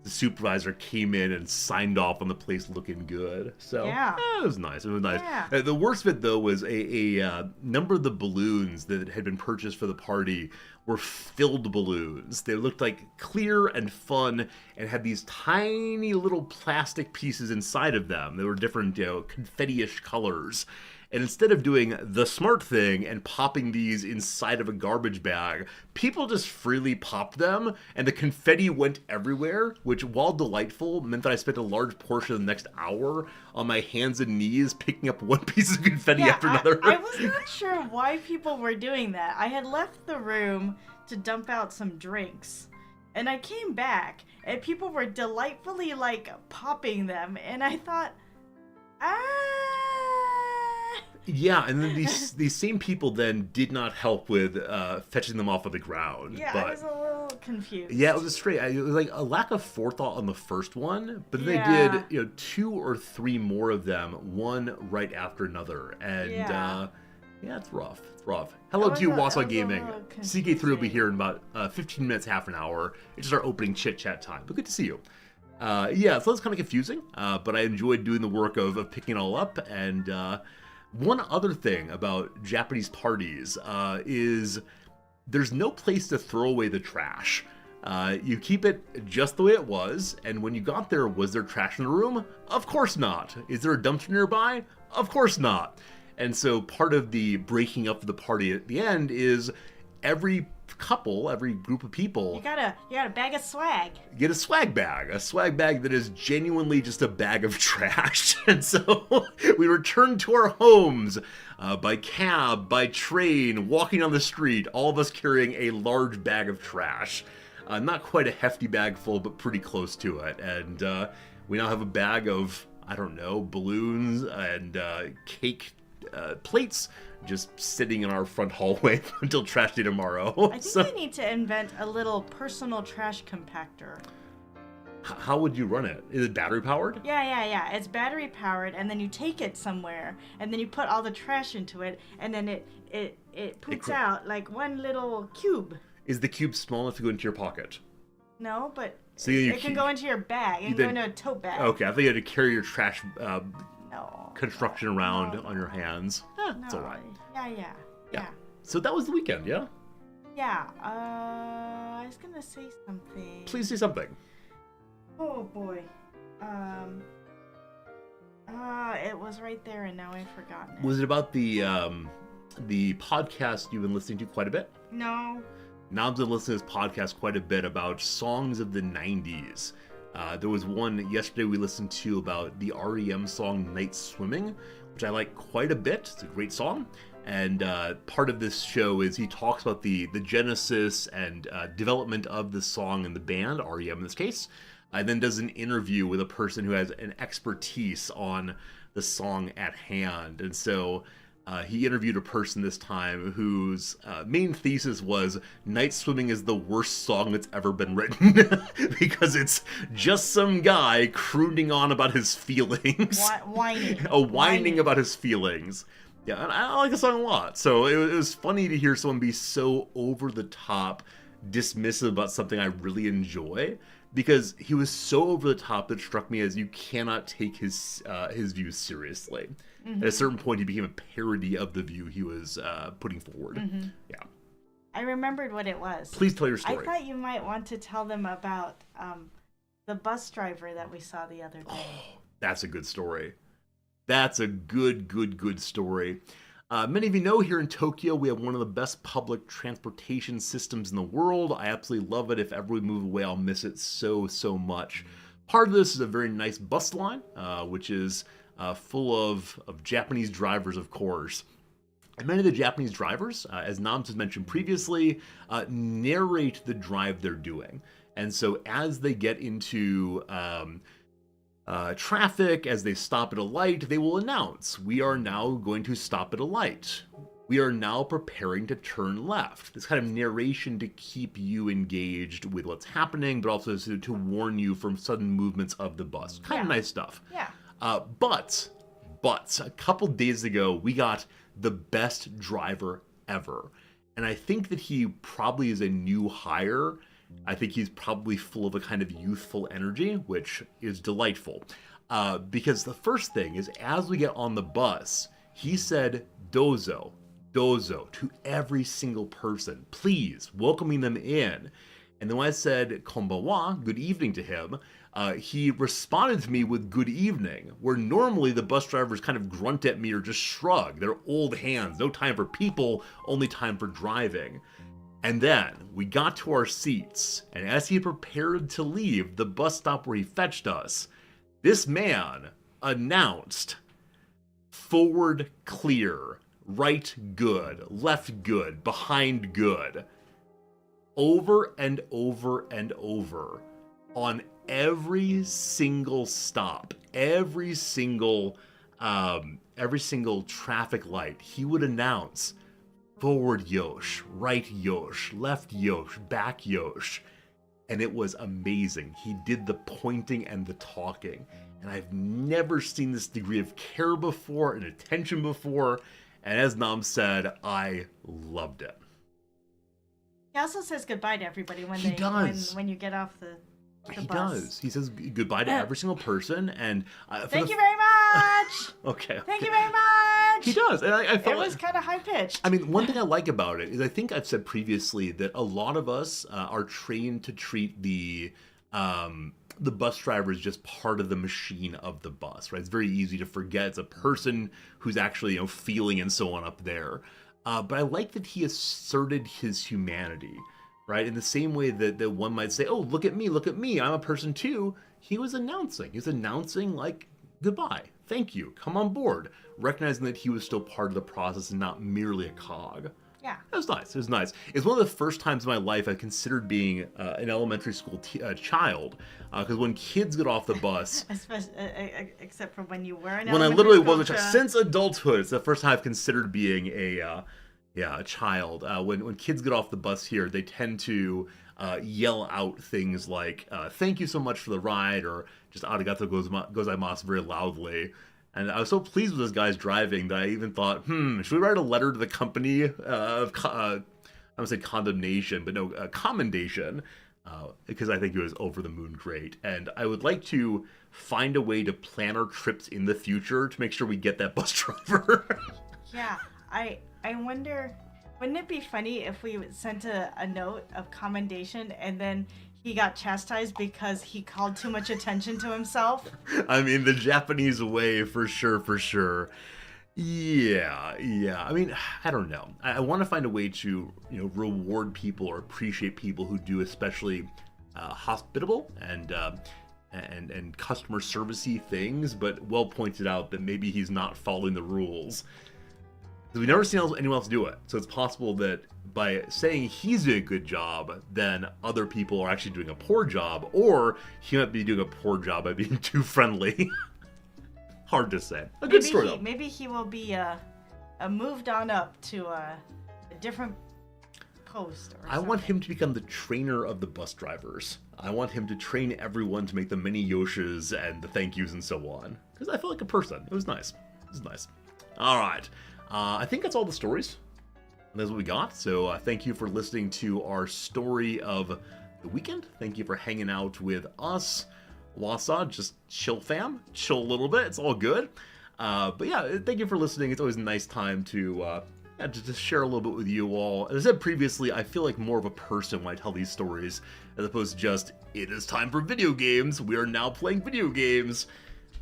supervisor came in and signed off on the place looking good. So yeah. It was nice. It was nice. Yeah. The worst of it, though, was a number of the balloons that had been purchased for the party were filled balloons. They looked like clear and fun and had these tiny little plastic pieces inside of them. They were different, confetti-ish colors. And instead of doing the smart thing and popping these inside of a garbage bag, people just freely popped them, and the confetti went everywhere, which, while delightful, meant that I spent a large portion of the next hour on my hands and knees picking up one piece of confetti after another. I was not sure why people were doing that. I had left the room to dump out some drinks, and I came back, and people were delightfully, popping them, and I thought, Yeah, and then these same people then did not help with fetching them off of the ground. Yeah, but, I was a little confused. Yeah, it was it was like a lack of forethought on the first one, but then Yeah. they did 2 or 3 more of them, one right after another, and Yeah. It's rough. It's rough. Hello to you, Wausau Gaming. CK3 will be confusing. here in about 15 minutes, half an hour. It's just our opening chit chat time, but good to see you. So it's kind of confusing, but I enjoyed doing the work of picking it all up. And one other thing about Japanese parties is there's no place to throw away the trash. You keep it just the way it was, and when you got there, was there trash in the room? Of course not. Is there a dumpster nearby? Of course not. And so part of the breaking up of the party at the end is every couple, every group of people, You got a bag of swag. get a swag bag that is genuinely just a bag of trash. And so we returned to our homes by cab, by train, walking on the street, all of us carrying a large bag of trash. Not quite a hefty bag full, but pretty close to it. And we now have a bag of, I don't know, balloons and cake plates just sitting in our front hallway until trash day tomorrow. I think they need to invent a little personal trash compactor. How would you run it? Is it battery powered? Yeah. It's battery powered, and then you take it somewhere, and then you put all the trash into it, and then it poops out like one little cube. Is the cube small enough to go into your pocket? No, but So it can go into your bag. It can go into a tote bag. Okay, I thought you had to carry your trash No. construction around on your hands. It's No. all right. Yeah. So that was the weekend, yeah? Yeah. I was gonna say something. Please say something. Oh boy. It was right there, and now I've forgotten it. Was it about the podcast you've been listening to quite a bit? No. Nob's been listening to this podcast quite a bit about songs of the 90s. There was one yesterday we listened to about the REM song Night Swimming, which I like quite a bit. It's a great song. And part of this show is he talks about the genesis and development of the song and the band, REM in this case, and then does an interview with a person who has an expertise on the song at hand. And so he interviewed a person this time whose main thesis was Night Swimming is the worst song that's ever been written because it's just some guy crooning on about his feelings. Whining. Whining about his feelings. Yeah, and I like the song a lot. So it was funny to hear someone be so over the top dismissive about something I really enjoy, because he was so over the top that it struck me as you cannot take his views seriously. At a certain point, he became a parody of the view he was putting forward. Yeah. I remembered what it was. Please tell your story. I thought you might want to tell them about the bus driver that we saw the other day. Oh, that's a good story. That's a good story. Many of you know here in Tokyo, we have one of the best public transportation systems in the world. I absolutely love it. If ever we move away, I'll miss it so much. Part of this is a very nice bus line, which is full of Japanese drivers, of course. And many of the Japanese drivers, as Nams has mentioned previously, narrate the drive they're doing. And so as they get into traffic, as they stop at a light, they will announce, we are now going to stop at a light. We are now preparing to turn left. This kind of narration to keep you engaged with what's happening, but also to warn you from sudden movements of the bus. Kind of nice stuff. Yeah. But a couple days ago, we got the best driver ever. And I think that he probably is a new hire. I think he's probably full of a kind of youthful energy, which is delightful. Because the first thing is, as we get on the bus, he said, dozo to every single person, please, welcoming them in. And then when I said konbanwa, good evening, to him, he responded to me with good evening, where normally the bus drivers kind of grunt at me or just shrug. They're old hands, no time for people, only time for driving. And then we got to our seats, and as he prepared to leave the bus stop where he fetched us, this man announced, forward clear, right good, left good, behind good. Over and over and over, on every single stop, every single traffic light, he would announce, forward yosh, right yosh, left yosh, back yosh. And it was amazing. He did the pointing and the talking. And I've never seen this degree of care before and attention before. And as Nam said, I loved it. He also says goodbye to everybody when when you get off the He bus. does. He says goodbye to every single person, and thank you very much. Okay. Thank you very much. He does, and I felt it was kind of high pitched. I mean, one thing I like about it is I think I've said previously that a lot of us are trained to treat the bus driver as just part of the machine of the bus, right? It's very easy to forget it's a person who's actually feeling and so on up there. But I like that he asserted his humanity. Right? In the same way that one might say, oh, look at me, I'm a person too. He was announcing. He was announcing, like, goodbye, thank you, come on board. Recognizing that he was still part of the process and not merely a cog. Yeah. It was nice. It was nice. It's one of the first times in my life I considered being an elementary school child. Because when kids get off the bus... Except for when you were an when I elementary literally school was a child. Since adulthood, it's the first time I've considered being a child. When kids get off the bus here, they tend to yell out things like, thank you so much for the ride, or just arigato gozaimasu very loudly. And I was so pleased with this guy's driving that I even thought, should we write a letter to the company of, I would say condemnation, but no, commendation, because I think it was over the moon great. And I would like to find a way to plan our trips in the future to make sure we get that bus driver. Yeah, I wonder, wouldn't it be funny if we sent a note of commendation and then he got chastised because he called too much attention to himself? I mean, the Japanese way, for sure. Yeah. I mean, I don't know. I want to find a way to, reward people or appreciate people who do especially hospitable and customer servicey things, but well pointed out that maybe he's not following the rules. We've never seen anyone else do it, so it's possible that by saying he's doing a good job, then other people are actually doing a poor job, or he might be doing a poor job by being too friendly. Hard to say. Good story, though. Maybe he will be moved on up to a different post. Or I want him to become the trainer of the bus drivers. I want him to train everyone to make the many yoshis and the thank yous and so on. Because I felt like a person. It was nice. All right. I think that's all the stories. that's what we got. So thank you for listening to our story of the weekend. Thank you for hanging out with us. Wasa, just chill fam. Chill a little bit. It's all good. But yeah, thank you for listening. It's always a nice time to just share a little bit with you all. As I said previously, I feel like more of a person when I tell these stories, as opposed to just, it is time for video games. We are now playing video games.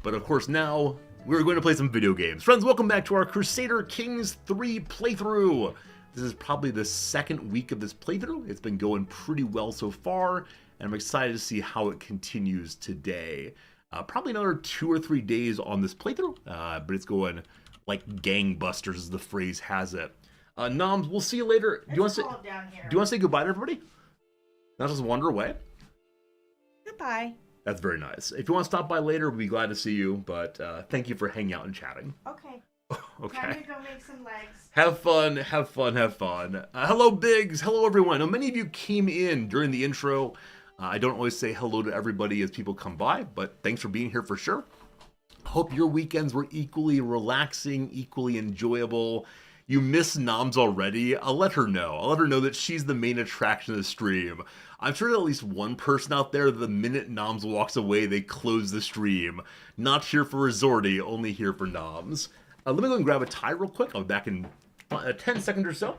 But of course now, we're going to play some video games. Friends, welcome back to our Crusader Kings III playthrough. This is probably the second week of this playthrough. It's been going pretty well so far, and I'm excited to see how it continues today. Probably another 2 or 3 days on this playthrough, but it's going like gangbusters, as the phrase has it. Noms, we'll see you later. Do you want to say goodbye to everybody? Not just wander away? Goodbye. That's very nice. If you want to stop by later, we'll be glad to see you, but thank you for hanging out and chatting. Okay. Okay. Time to go make some legs. Have fun, have fun, have fun. Hello, Biggs. Hello, everyone. Now, many of you came in during the intro. I don't always say hello to everybody as people come by, but thanks for being here for sure. Hope your weekends were equally relaxing, equally enjoyable. You miss Noms already. I'll let her know. I'll let her know that she's the main attraction of the stream. I'm sure at least one person out there, the minute Noms walks away, they close the stream. Not here for Resorty, only here for Noms. Let me go and grab a tie real quick. I'll be back in 10 seconds or so.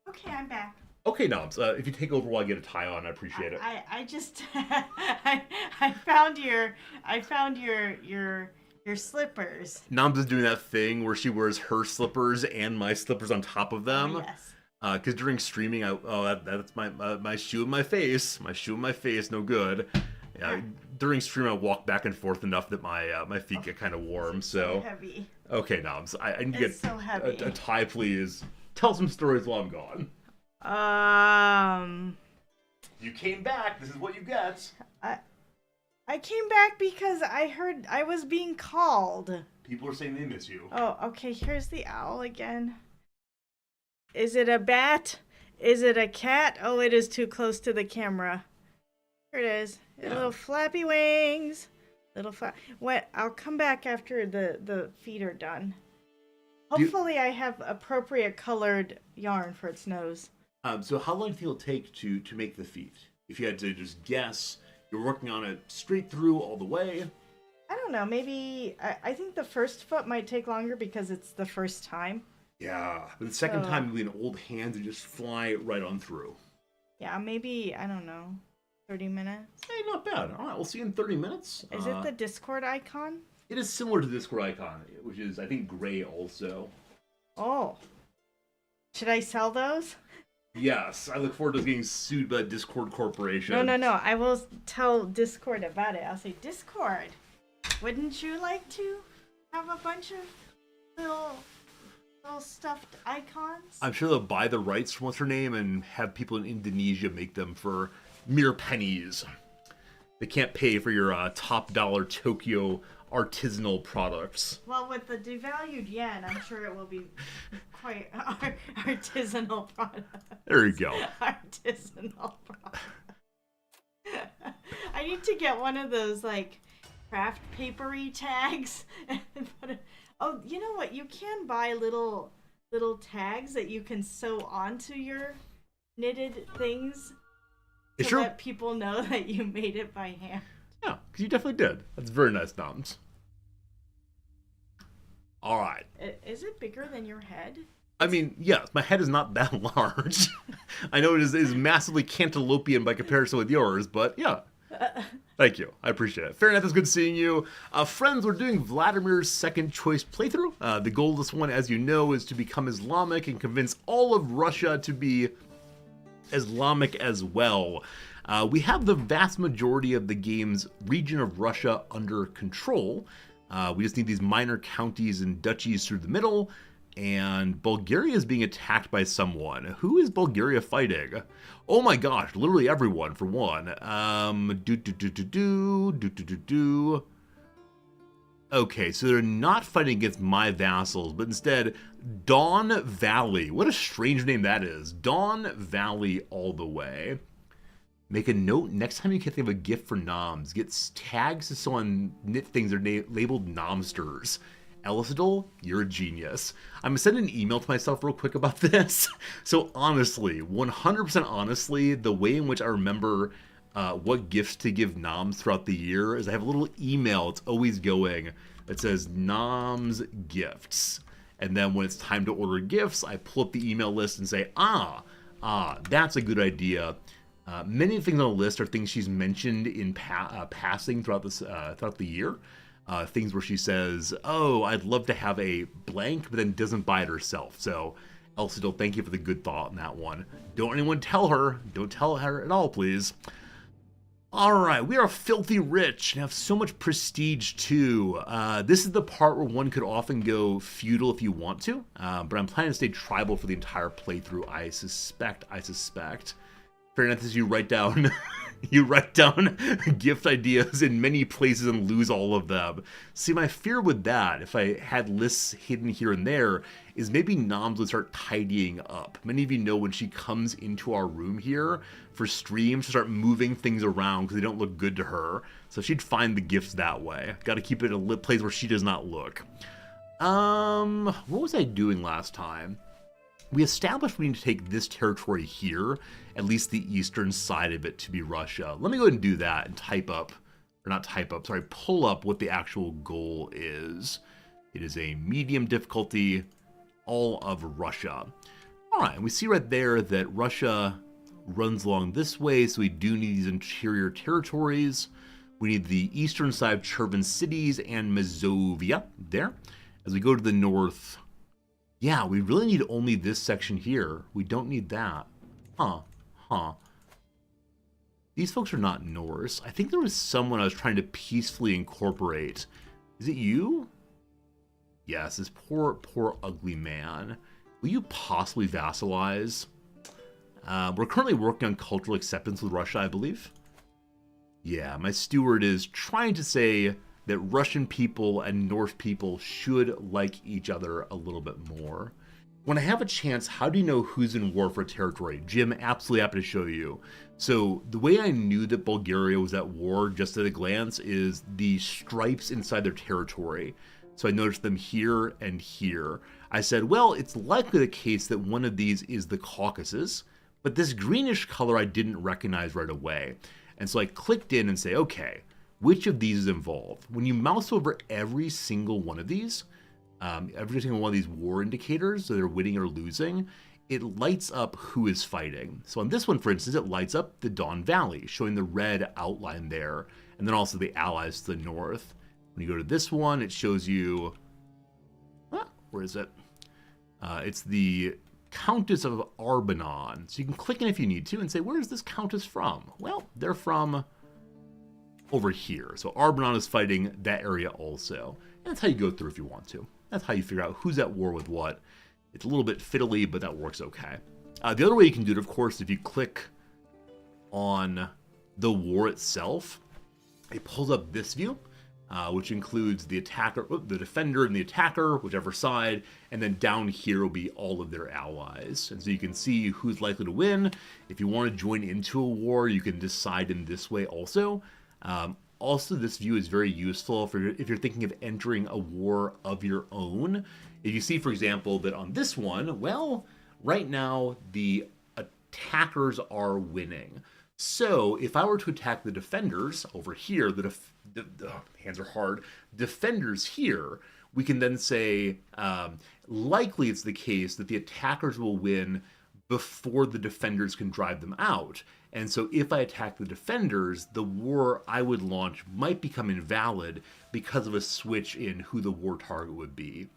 Okay, I'm back. Okay, Noms. If you take over while I get a tie on, I appreciate it. I just I found your slippers. Noms is doing that thing where she wears her slippers and my slippers on top of them. Yes. Because during streaming, that's my shoe in my face. My shoe in my face, no good. Yeah. During stream, I walk back and forth enough that my feet get kind of warm. So heavy. Okay, Noms. I need to get so heavy. a tie, please. Tell some stories while I'm gone. You came back. This is what you get. I came back because I heard I was being called. People are saying they miss you. Oh, okay. Here's the owl again. Is it a bat? Is it a cat? Oh, it is too close to the camera. Here it is. Yeah. Little flappy wings. I'll come back after the feet are done. Hopefully I have appropriate colored yarn for its nose. So how long do you think it'll take to make the feet? If you had to just guess, you're working on it straight through all the way. I don't know. Maybe I think the first foot might take longer because it's the first time. Yeah, but the second time you'll be in old hands and just fly right on through. Yeah, maybe, I don't know, 30 minutes? Hey, not bad. All right, we'll see you in 30 minutes. Is it the Discord icon? It is similar to the Discord icon, which is, I think, gray also. Oh. Should I sell those? Yes, I look forward to getting sued by the Discord Corporation. No. I will tell Discord about it. I'll say, Discord, wouldn't you like to have a bunch of little stuffed icons? I'm sure they'll buy the rights from what's her name and have people in Indonesia make them for mere pennies. They can't pay for your top dollar Tokyo artisanal products. Well, with the devalued yen, I'm sure it will be quite artisanal products. There you go. Artisanal products. I need to get one of those, like, craft papery tags. Oh, you know what? You can buy little tags that you can sew onto your knitted things to let people know that you made it by hand. Yeah, because you definitely did. That's very nice, Noms. All right. Is it bigger than your head? I mean, yes, my head is not that large. I know it is massively cantaloupian by comparison with yours, but yeah. Thank you. I appreciate it. Fair enough. It's good seeing you. Friends, we're doing Vladimir's second choice playthrough. The goal of this one, as you know, is to become Islamic and convince all of Russia to be Islamic as well. We have the vast majority of the game's region of Russia under control. We just need these minor counties and duchies through the middle, and Bulgaria is being attacked by someone. Who is Bulgaria fighting? Oh my gosh, literally everyone, for one. Okay, so they're not fighting against my vassals, but instead Don Valley. What a strange name that is. Don Valley all the way. Make a note next time you can think of a gift for Noms. Get tags to sew on knit things that are labeled Nomsters. Elisadol, you're a genius. I'm gonna send an email to myself real quick about this. So honestly, 100% honestly, the way in which I remember what gifts to give noms throughout the year is I have a little email, it's always going, that says noms gifts. And then when it's time to order gifts, I pull up the email list and say, that's a good idea. Many of the things on the list are things she's mentioned in passing throughout the year. Things where she says, oh, I'd love to have a blank, but then doesn't buy it herself. So, Elsidel, thank you for the good thought on that one. Don't anyone tell her. Don't tell her at all, please. Alright, we are filthy rich and have so much prestige too. This is the part where one could often go feudal if you want to, but I'm planning to stay tribal for the entire playthrough, I suspect. Fair enough, as you write down gift ideas in many places and lose all of them. See, my fear with that, if I had lists hidden here and there, is maybe Noms would start tidying up. Many of you know when she comes into our room here for stream, she'll start moving things around because they don't look good to her. So she'd find the gifts that way. Got to keep it in a place where she does not look. What was I doing last time? We established we need to take this territory here, at least the eastern side of it, to be Russia. Let me go ahead and do that and pull up what the actual goal is. It is a medium difficulty, all of Russia. All right, and we see right there that Russia runs along this way, so we do need these interior territories. We need the eastern side of Chervin cities and Mazovia there. As we go to the north, yeah, we really need only this section here. We don't need that. Huh. These folks are not Norse. I think there was someone I was trying to peacefully incorporate. Is it you? Yes, this poor ugly man. Will you possibly vassalize? We're currently working on cultural acceptance with Russia, I believe. Yeah, my steward is trying to say that Russian people and Norse people should like each other a little bit more. When I have a chance, how do you know who's in war for a territory? Jim, absolutely happy to show you. So the way I knew that Bulgaria was at war just at a glance is the stripes inside their territory. So I noticed them here and here. I said, well, it's likely the case that one of these is the Caucasus, but this greenish color I didn't recognize right away. And so I clicked in and say, okay, which of these is involved? When you mouse over every single one of these war indicators, so they're winning or losing, it lights up who is fighting. So on this one, for instance, it lights up the Don Valley, showing the red outline there, and then also the allies to the north. When you go to this one, it shows you, where is it? It's the Countess of Arbanon. So you can click in if you need to and say, where is this Countess from? Well, they're from over here. So Arbanon is fighting that area also. And that's how you go through if you want to. That's how you figure out who's at war with what. It's a little bit fiddly, but that works okay. The other way you can do it, of course, if you click on the war itself, it pulls up this view, which includes the attacker, the defender and the attacker, whichever side, and then down here will be all of their allies. And so you can see who's likely to win. If you want to join into a war, you can decide in this way also. Also, this view is very useful if you're thinking of entering a war of your own. If you see, for example, that on this one, well, right now the attackers are winning. So if I were to attack the defenders over here, the hands are hard, defenders here, we can then say, likely it's the case that the attackers will win before the defenders can drive them out. And so if I attack the defenders, the war I would launch might become invalid because of a switch in who the war target would be.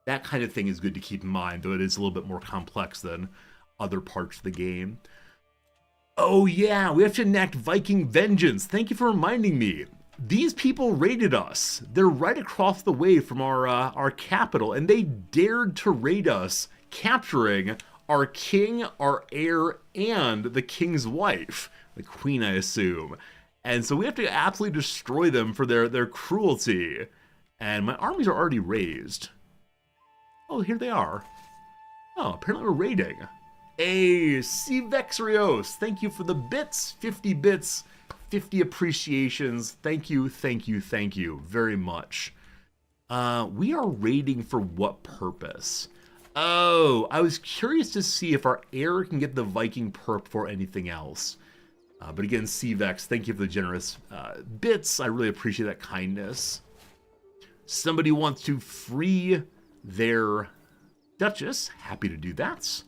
That kind of thing is good to keep in mind, though it is a little bit more complex than other parts of the game. Oh yeah, we have to enact Viking vengeance. Thank you for reminding me. These people raided us. They're right across the way from our capital, and they dared to raid us, capturing our king, our heir, and the king's wife, the queen, I assume. And so we have to absolutely destroy them for their cruelty. And my armies are already raised. Oh, here they are. Oh, apparently we're raiding. Hey, Sivexrios, thank you for the bits. 50 bits, 50 appreciations. Thank you very much. We are raiding for what purpose? Oh, I was curious to see if our heir can get the Viking perk for anything else. But again, CVEX, thank you for the generous bits. I really appreciate that kindness. Somebody wants to free their Duchess. Happy to do that.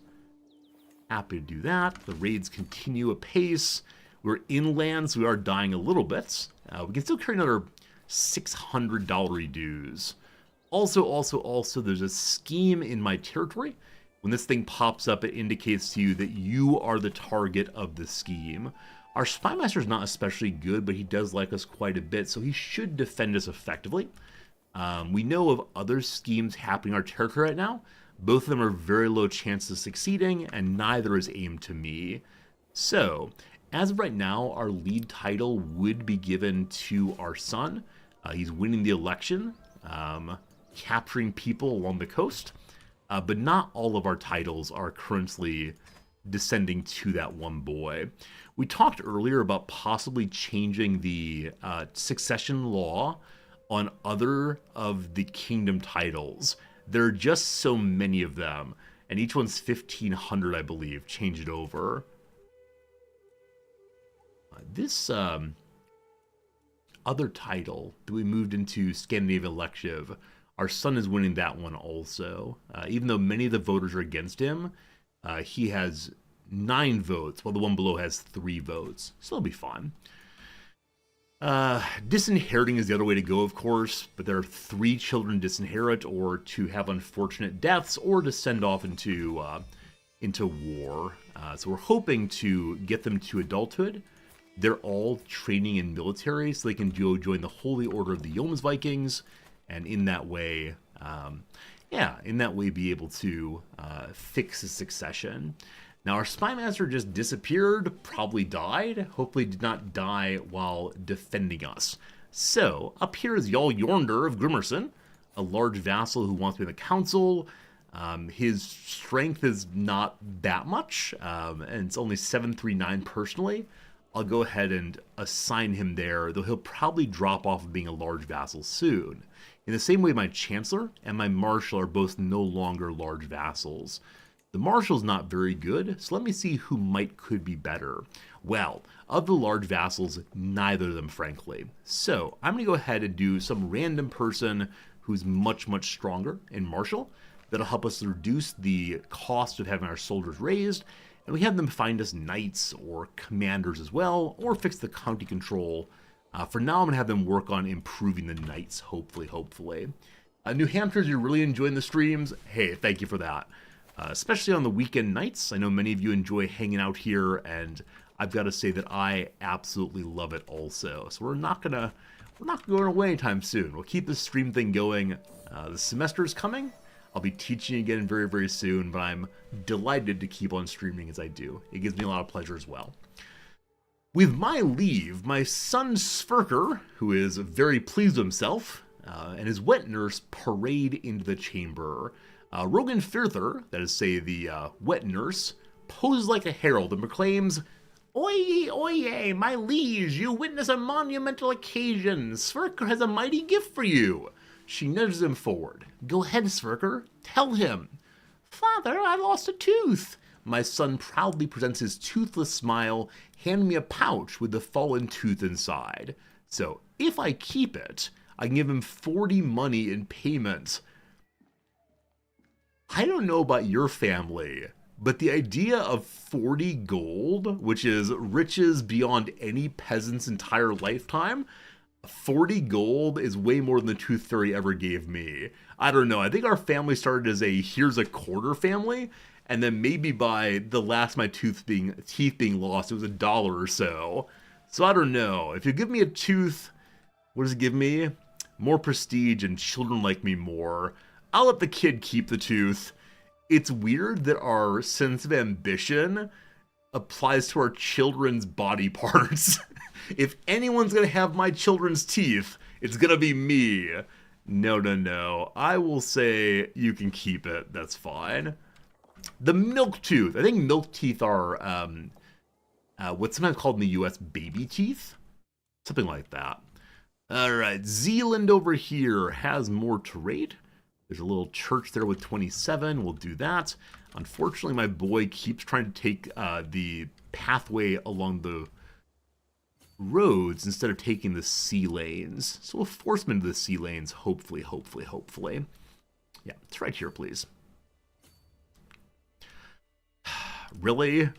Happy to do that. The raids continue apace. We're inland, so we are dying a little bit. We can still carry another $600 dues. Also, there's a scheme in my territory. When this thing pops up, it indicates to you that you are the target of the scheme. Our Spymaster is not especially good, but he does like us quite a bit, so he should defend us effectively. We know of other schemes happening in our territory right now. Both of them are very low chances of succeeding, and neither is aimed to me. So, as of right now, our lead title would be given to our son. He's winning the election, capturing people along the coast, but not all of our titles are currently descending to that one boy. We talked earlier about possibly changing the succession law on other of the kingdom titles. There are just so many of them, and each one's 1,500, I believe. Change it over. This other title that we moved into Scandinavia Elective, our son is winning that one also. Even though many of the voters are against him, he has 9 votes, while the one below has 3 votes. So it'll be fun. Disinheriting is the other way to go, of course, but there are 3 children to disinherit, or to have unfortunate deaths, or to send off into war. So we're hoping to get them to adulthood. They're all training in military, so they can join the Holy Order of the Yeoman's Vikings, and in that way, be able to fix the succession. Now, our Spymaster just disappeared, probably died, hopefully did not die while defending us. So, up here is Jarl Jornder of Grimmerson, a large vassal who wants to be in the council. His strength is not that much, and it's only 739 personally. I'll go ahead and assign him there, though he'll probably drop off of being a large vassal soon. In the same way, my Chancellor and my Marshal are both no longer large vassals. The Marshal's not very good, so let me see who could be better. Well, of the large vassals, neither of them, frankly. So, I'm going to go ahead and do some random person who's much, much stronger in Marshal. That'll help us reduce the cost of having our soldiers raised, and we have them find us knights or commanders as well, or fix the county control. For now, I'm going to have them work on improving the knights, hopefully. New Hampshires, you're really enjoying the streams? Hey, thank you for that. Especially on the weekend nights. I know many of you enjoy hanging out here, and I've got to say that I absolutely love it also. So we're not going away anytime soon. We'll keep this stream thing going. The semester is coming. I'll be teaching again very, very soon, but I'm delighted to keep on streaming as I do. It gives me a lot of pleasure as well. With my leave, my son Sverker, who is very pleased with himself, and his wet nurse parade into the chamber. Rogan Firther, that is, say, the wet nurse, poses like a herald and proclaims, "Oyez, oyez, my liege, you witness a monumental occasion. Sverker has a mighty gift for you." She nudges him forward. "Go ahead, Sverker. Tell him." "Father, I lost a tooth." My son proudly presents his toothless smile, handing me a pouch with the fallen tooth inside. So, if I keep it, I can give him 40 money in payment. I don't know about your family, but the idea of 40 gold, which is riches beyond any peasant's entire lifetime, 40 gold is way more than the Tooth Fairy ever gave me. I don't know. I think our family started as a here's a quarter family, and then maybe by the last of my teeth being lost, it was $1 or so. So I don't know. If you give me a tooth, what does it give me? More prestige and children like me more. I'll let the kid keep the tooth. It's weird that our sense of ambition applies to our children's body parts. If anyone's gonna have my children's teeth, it's gonna be me. No. I will say you can keep it. That's fine. The milk tooth. I think milk teeth are what's sometimes called in the US baby teeth. Something like that. Alright, Zealand over here has more to raid. There's a little church there with 27. We'll do that. Unfortunately, my boy keeps trying to take the pathway along the roads instead of taking the sea lanes. So we'll force him into the sea lanes, hopefully. Yeah, it's right here, please. Really?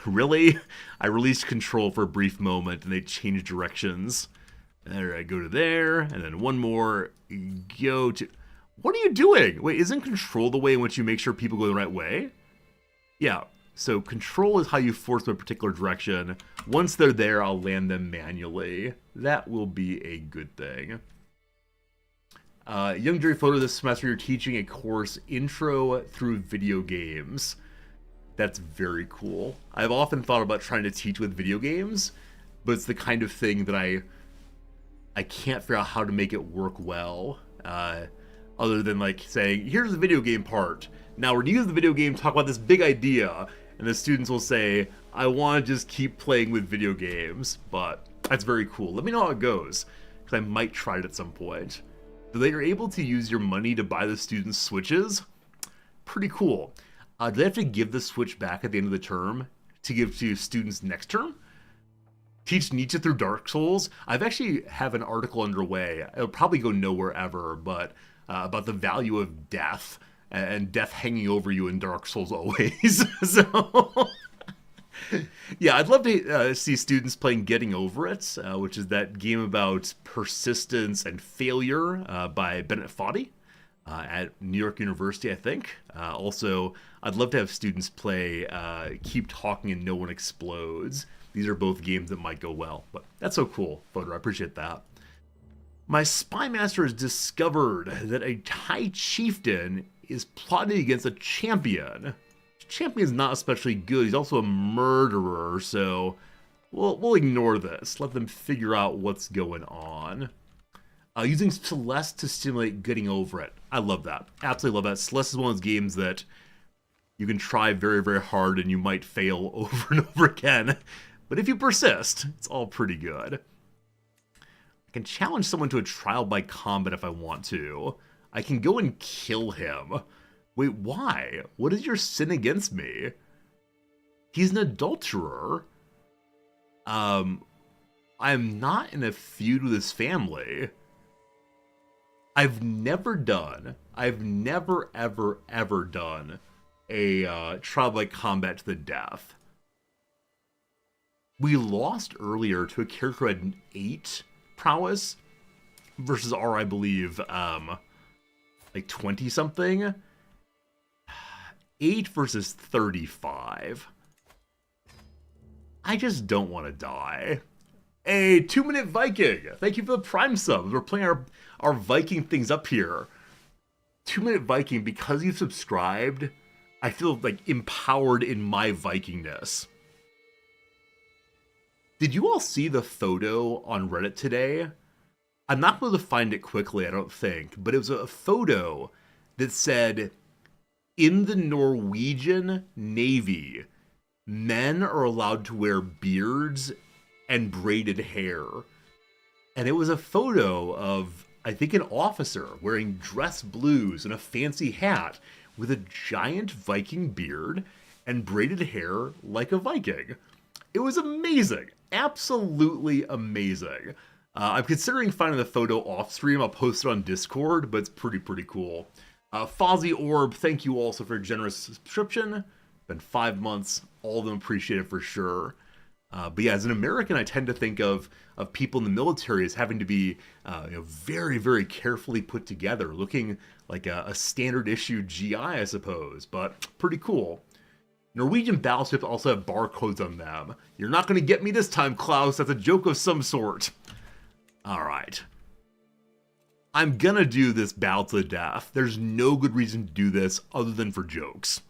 Really? I released control for a brief moment and they changed directions. Alright, go to there, and then one more. Go to... What are you doing? Wait, isn't control the way in which you make sure people go the right way? Yeah, so control is how you force them a particular direction. Once they're there, I'll land them manually. That will be a good thing. Young Jerry Photo, this semester you're teaching a course, Intro Through Video Games. That's very cool. I've often thought about trying to teach with video games, but it's the kind of thing that I can't figure out how to make it work well. Other than like saying, here's the video game part. Now we're gonna use the video game to talk about this big idea. And the students will say, I want to just keep playing with video games. But that's very cool. Let me know how it goes, because I might try it at some point. So they are able to use your money to buy the students Switches. Pretty cool. Do they have to give the Switch back at the end of the term to give to students next term? Teach Nietzsche through Dark Souls. I've actually have an article underway. It'll probably go nowhere ever, but about the value of death and death hanging over you in Dark Souls always. So, yeah, I'd love to see students playing Getting Over It, which is that game about persistence and failure by Bennett Foddy at New York University, I think. Also, I'd love to have students play Keep Talking and No One Explodes. These are both games that might go well, but that's so cool, Photo. I appreciate that. My spy master has discovered that a Thai chieftain is plotting against a champion. The champion's not especially good. He's also a murderer, so we'll ignore this. Let them figure out what's going on. Using Celeste to stimulate Getting Over It. I love that. Absolutely love that. Celeste is one of those games that you can try very, very hard and you might fail over and over again. But if you persist, it's all pretty good. I can challenge someone to a trial by combat if I want to. I can go and kill him. Wait, why? What is your sin against me? He's an adulterer. I'm not in a feud with his family. I've never, ever done a trial by combat to the death. We lost earlier to a character who had an 8 prowess versus our, I believe, like 20 something. 8 versus 35. I just don't want to die. A 2-minute Viking. Thank you for the Prime subs. We're playing our Viking things up here. 2-minute Viking, because you've subscribed, I feel like empowered in my Vikingness. Did you all see the photo on Reddit today? I'm not able to find it quickly, I don't think, but it was a photo that said, in the Norwegian Navy, men are allowed to wear beards and braided hair. And it was a photo of, I think, an officer wearing dress blues and a fancy hat with a giant Viking beard and braided hair like a Viking. It was amazing. Absolutely amazing. I'm considering finding the photo off stream. I'll post it on Discord, but it's pretty cool. Fozzie Orb, thank you also for a generous subscription. Been 5 months. All of them appreciate it for sure. But yeah, as an American, I tend to think of people in the military as having to be very, very carefully put together, looking like a standard issue GI, I suppose, but pretty cool. Norwegian battleships also have barcodes on them. You're not going to get me this time, Klaus. That's a joke of some sort. Alright. I'm gonna do this battle to the death. There's no good reason to do this other than for jokes.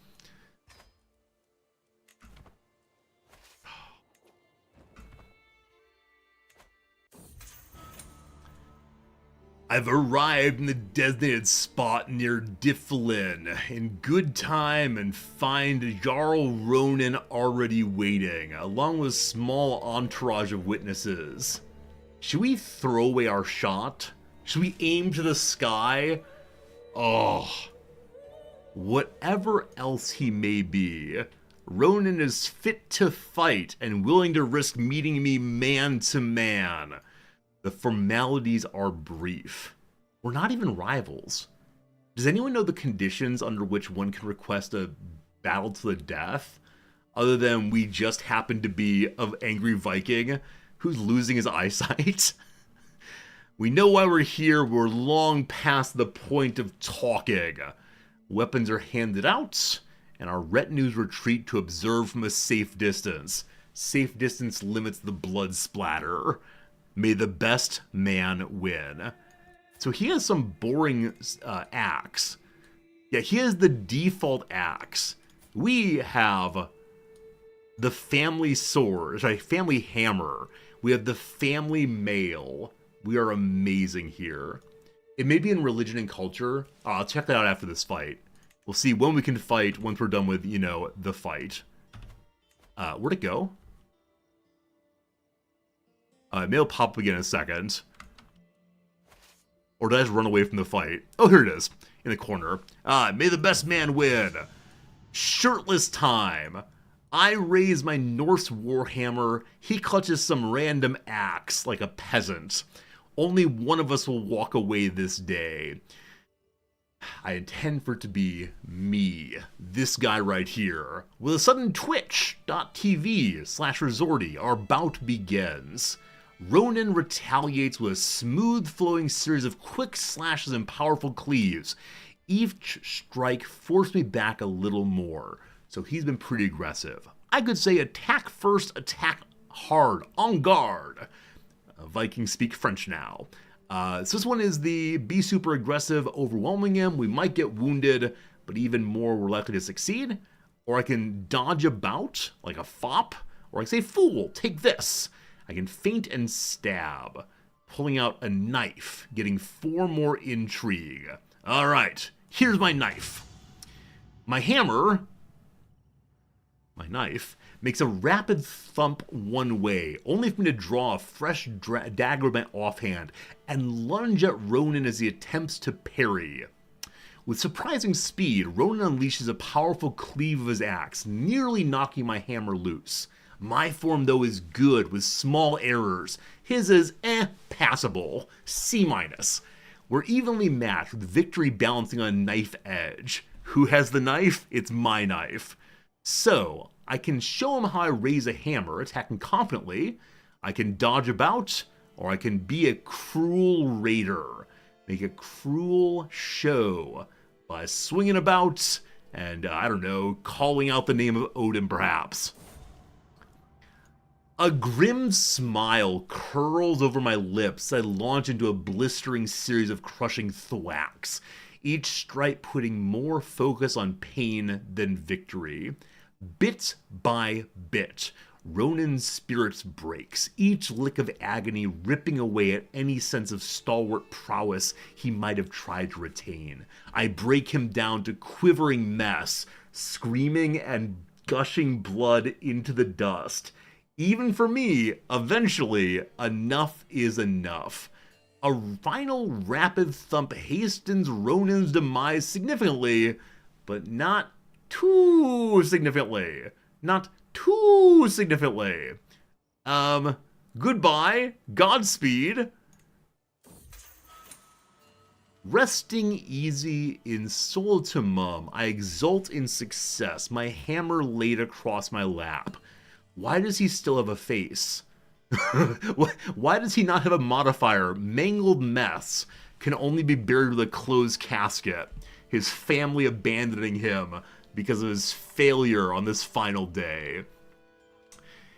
I've arrived in the designated spot near Difflin in good time and find Jarl Ronan already waiting, along with a small entourage of witnesses. Should we throw away our shot? Should we aim to the sky? Oh, whatever else he may be, Ronan is fit to fight and willing to risk meeting me man to man. The formalities are brief. We're not even rivals. Does anyone know the conditions under which one can request a battle to the death? Other than we just happen to be of angry Viking who's losing his eyesight? We know why we're here. We're long past the point of talking. Weapons are handed out, and our retinues retreat to observe from a safe distance. Safe distance limits the blood splatter. May the best man win. So he has some boring axe. Yeah, he has the default axe. We have the family sword, sorry, family hammer. We have the family mail. We are amazing here. It may be in religion and culture. I'll check that out after this fight. We'll see when we can fight once we're done with, the fight. Where'd it go? Maybe it'll pop up again in a second. Or did I just run away from the fight? Oh, here it is. In the corner. May the best man win. Shirtless time. I raise my Norse warhammer. He clutches some random axe like a peasant. Only one of us will walk away this day. I intend for it to be me, this guy right here. With a sudden twitch.tv/resorty, our bout begins. Ronan retaliates with a smooth-flowing series of quick slashes and powerful cleaves. Each strike forced me back a little more, so he's been pretty aggressive. I could say attack first, attack hard, en garde. Vikings speak French now. So this one is the be super aggressive, overwhelming him. We might get wounded, but even more we're likely to succeed. Or I can dodge about like a fop, or I can say, fool, take this. I can feint and stab, pulling out a knife, getting 4 more intrigue. All right, here's my knife. My hammer, my knife, makes a rapid thump one way, only for me to draw a fresh dagger with my offhand and lunge at Ronan as he attempts to parry. With surprising speed, Ronan unleashes a powerful cleave of his axe, nearly knocking my hammer loose. My form, though, is good, with small errors. His is, passable. C-. We're evenly matched, with victory balancing on a knife edge. Who has the knife? It's my knife. So, I can show him how I raise a hammer, attacking confidently. I can dodge about, or I can be a cruel raider. Make a cruel show by swinging about and, calling out the name of Odin, perhaps. A grim smile curls over my lips as I launch into a blistering series of crushing thwacks, each strike putting more focus on pain than victory. Bit by bit, Ronan's spirits breaks, each lick of agony ripping away at any sense of stalwart prowess he might have tried to retain. I break him down to quivering mess, screaming and gushing blood into the dust. Even for me, eventually, enough is enough. A final rapid thump hastens Ronan's demise significantly, but not too significantly. Not too significantly. Goodbye. Godspeed. Resting easy in solitude, I exult in success, my hammer laid across my lap. Why does he still have a face? Why does he not have a modifier? Mangled mess can only be buried with a closed casket. His family abandoning him because of his failure on this final day.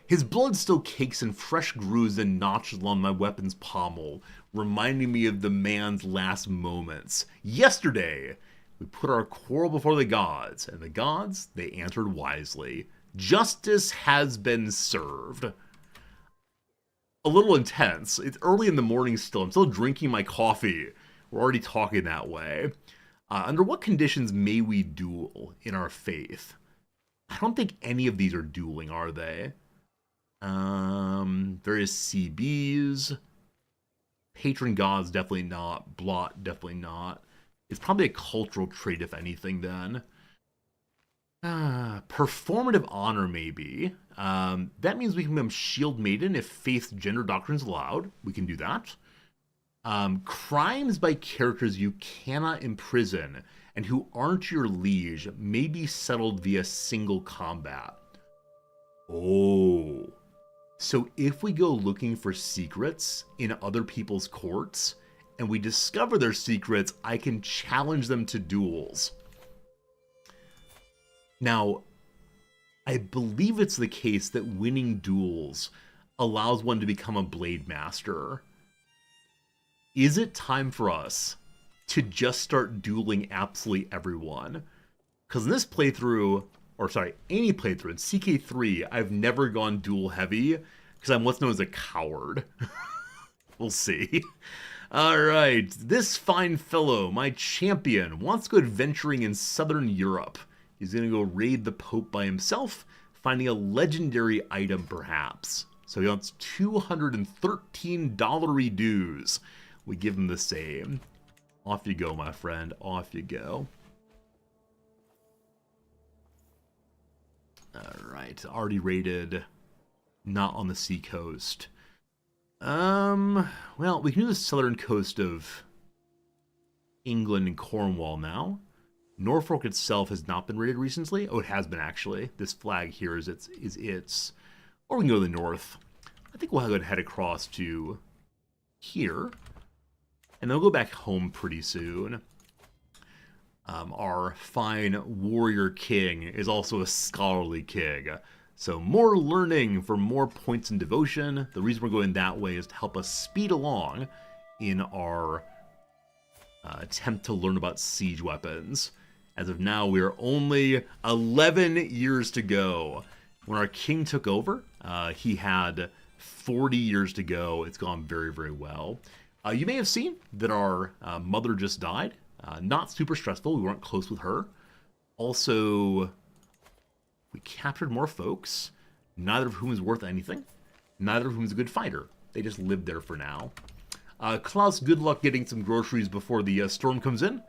His blood still cakes in fresh grooves and notches along my weapon's pommel, reminding me of the man's last moments. Yesterday, we put our quarrel before the gods, and the gods, they answered wisely. Justice has been served. A little intense. It's early in the morning still. I'm still drinking my coffee. We're already talking that way. Under what conditions may we duel in our faith? I don't think any of these are dueling, are they? Various CBs. patron gods, definitely not. Blot, definitely not. It's probably a cultural trait, if anything, then. Performative honor, maybe. That means we can become shield maiden if faith's gender doctrine is allowed. We can do that. Crimes by characters you cannot imprison and who aren't your liege may be settled via single combat. Oh. So if we go looking for secrets in other people's courts and we discover their secrets, I can challenge them to duels. Now, I believe it's the case that winning duels allows one to become a blade master. Is it time for us to just start dueling absolutely everyone? Because in this playthrough, or sorry, any playthrough in CK3, I've never gone duel heavy because I'm what's known as a coward. We'll see. Alright, this fine fellow, my champion, wants to go adventuring in southern Europe. He's going to go raid the Pope by himself, finding a legendary item perhaps. So he wants 213 dollary dues. We give him the same. Off you go, my friend. Off you go. Alright, already raided. Not on the sea coast. Well, we can do the southern coast of England and Cornwall now. Norfolk itself has not been raided recently. Oh, it has been actually. This flag here is its. Or we can go to the north. I think we'll head across to here. And then we'll go back home pretty soon. Our fine warrior king is also a scholarly king. So more learning for more points in devotion. The reason we're going that way is to help us speed along in our attempt to learn about siege weapons. As of now, we are only 11 years to go. When our king took over, he had 40 years to go. It's gone very, very well. You may have seen that our mother just died. Not super stressful. We weren't close with her. Also, we captured more folks, neither of whom is worth anything. Neither of whom is a good fighter. They just lived there for now. Klaus, good luck getting some groceries before the storm comes in.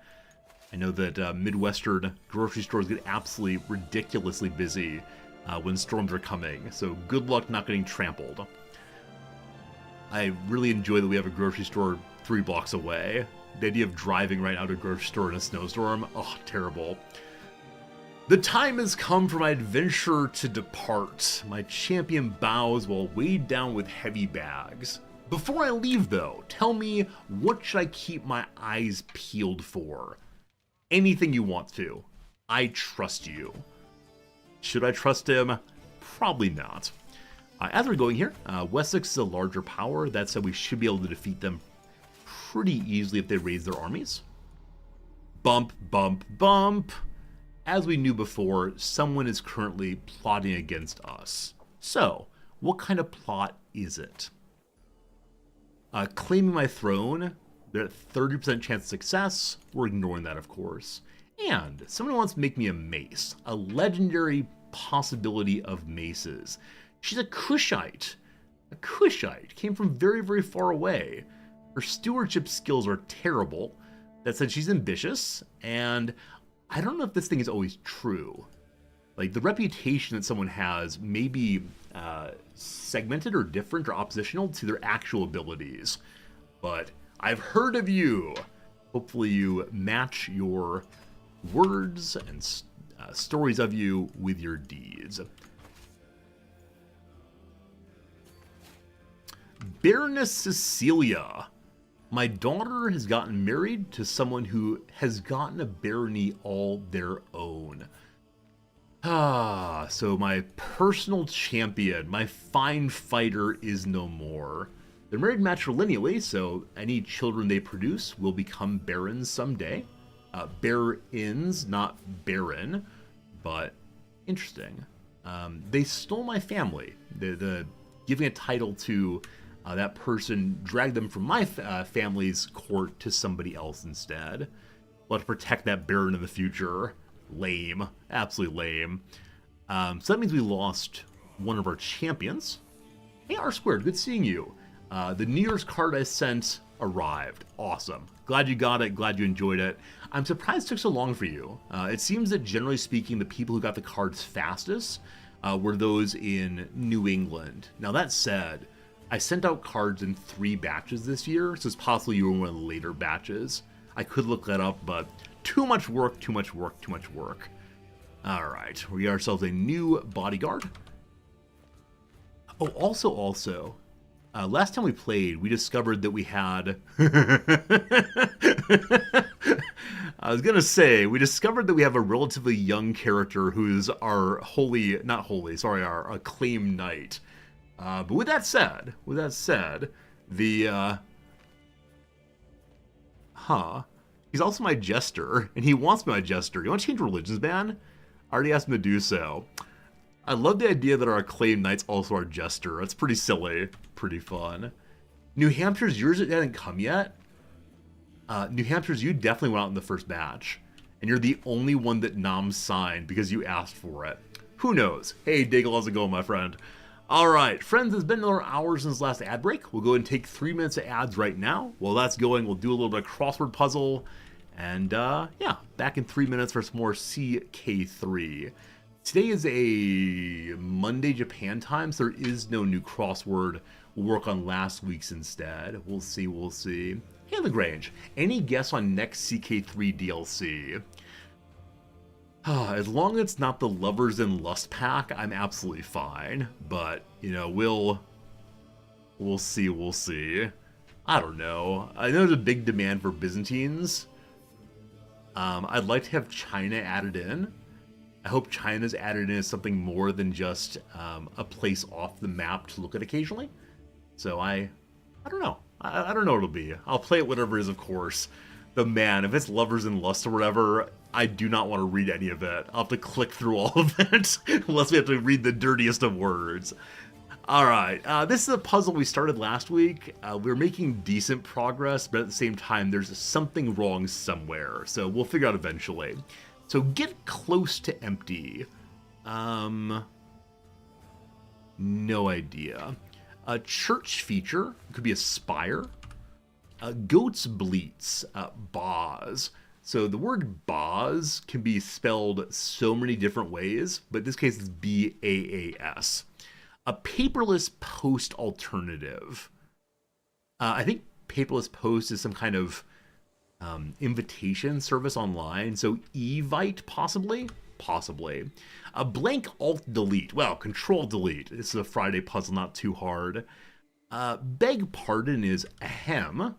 I know that Midwestern grocery stores get absolutely ridiculously busy when storms are coming, so good luck not getting trampled. I really enjoy that we have a grocery store 3 blocks away. The idea of driving right out of a grocery store in a snowstorm, oh, terrible. The time has come for my adventure to depart. My champion bows while weighed down with heavy bags. Before I leave, though, tell me, what should I keep my eyes peeled for? Anything you want to. I trust you. Should I trust him? Probably not. As we're going here, Wessex is a larger power. That said, we should be able to defeat them pretty easily if they raise their armies. Bump, bump, bump. As we knew before, someone is currently plotting against us. So, what kind of plot is it? Claiming my throne, they're at 30% chance of success. We're ignoring that, of course. And someone wants to make me a mace, a legendary possibility of maces. She's a Cushite. A Cushite came from very, very far away. Her stewardship skills are terrible. That said, she's ambitious, and I don't know if this thing is always true. Like, the reputation that someone has may be segmented or different or oppositional to their actual abilities. But I've heard of you. Hopefully you match your words and stories of you with your deeds. Baroness Cecilia. My daughter has gotten married to someone who has gotten a barony all their own. So my personal champion, my fine fighter, is no more. They're married matrilineally, so any children they produce will become barons someday. Barons, not baron, but interesting. They stole my family. The giving a title to that person dragged them from my family's court to somebody else instead. We'll have to protect that baron in the future. Lame. Absolutely lame. So that means we lost one of our champions. Hey, R Squared, good seeing you. The New Year's card I sent arrived. Awesome. Glad you got it. Glad you enjoyed it. I'm surprised it took so long for you. It seems that generally speaking, the people who got the cards fastest were those in New England. Now that said, I sent out cards in 3 batches this year, so it's possible you were one of the later batches. I could look that up, but too much work, too much work, too much work. All right, we got ourselves a new bodyguard. Oh, also, last time we played, we discovered that we had... I was gonna say, we discovered that we have a relatively young character who's our our acclaimed knight. But with that said, he's also my jester, and he wants to be my jester. You want to change religions, man? I already asked him to do so. I love the idea that our acclaimed knight's also our jester. That's pretty silly, pretty fun. New Hampshire's yours hasn't come yet. New Hampshire's, you definitely went out in the first batch, and you're the only one that Nam signed because you asked for it. Who knows? Hey, Diggle, how's it going, my friend? All right, friends, it's been another hour since last ad break. We'll go ahead and take 3 minutes of ads right now. While that's going, we'll do a little bit of crossword puzzle, and yeah, back in 3 minutes for some more CK3. Today is a Monday Japan time, so there is no new crossword. We'll work on last week's instead. We'll see. Hey, Lagrange, any guess on next CK3 DLC? As long as it's not the Lovers in Lust pack, I'm absolutely fine. But, you know, we'll see. I don't know. I know there's a big demand for Byzantines. I'd like to have China added in. I hope China's added in as something more than just a place off the map to look at occasionally. So I don't know. I don't know what it'll be. I'll play it whatever it is, of course. But man, if it's Lovers in Lust or whatever, I do not want to read any of it. I'll have to click through all of it, unless we have to read the dirtiest of words. Alright, this is a puzzle we started last week. We're making decent progress, but at the same time, there's something wrong somewhere. So we'll figure out eventually. So get close to empty. No idea. A church feature, could be a spire. Goats bleats, Boz. So the word Boz can be spelled so many different ways, but in this case it's B-A-A-S. A paperless post alternative. I think paperless post is some kind of invitation service online, so Evite possibly? Possibly. A blank alt delete. Well, control delete. This is a Friday puzzle, not too hard. Beg pardon is ahem.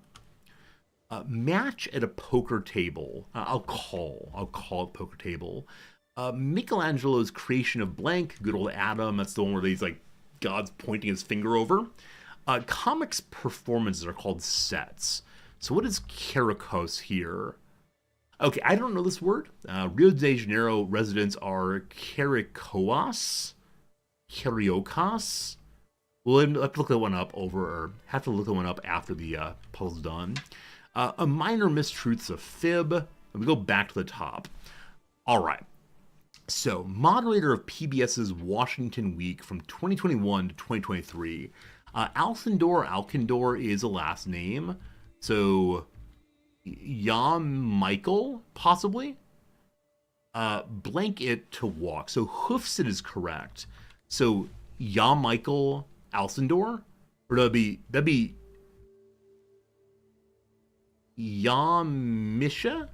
Match at a poker table. I'll call it poker table. Michelangelo's creation of blank. Good old Adam. That's the one where he's like God's pointing his finger over. Comics performances are called sets. So what is Caricos here? Okay, I don't know this word. Rio de Janeiro residents are Caricos. We'll have to look that one up after the puzzle's done. A minor mistruth's a fib. And we go back to the top. All right. So, moderator of PBS's Washington Week from 2021 to 2023. Alkindor is a last name. So, Michael, possibly? Blank it to walk. So, Hoofsit is correct. So, Michael Alcindor? Or that'd be Misha?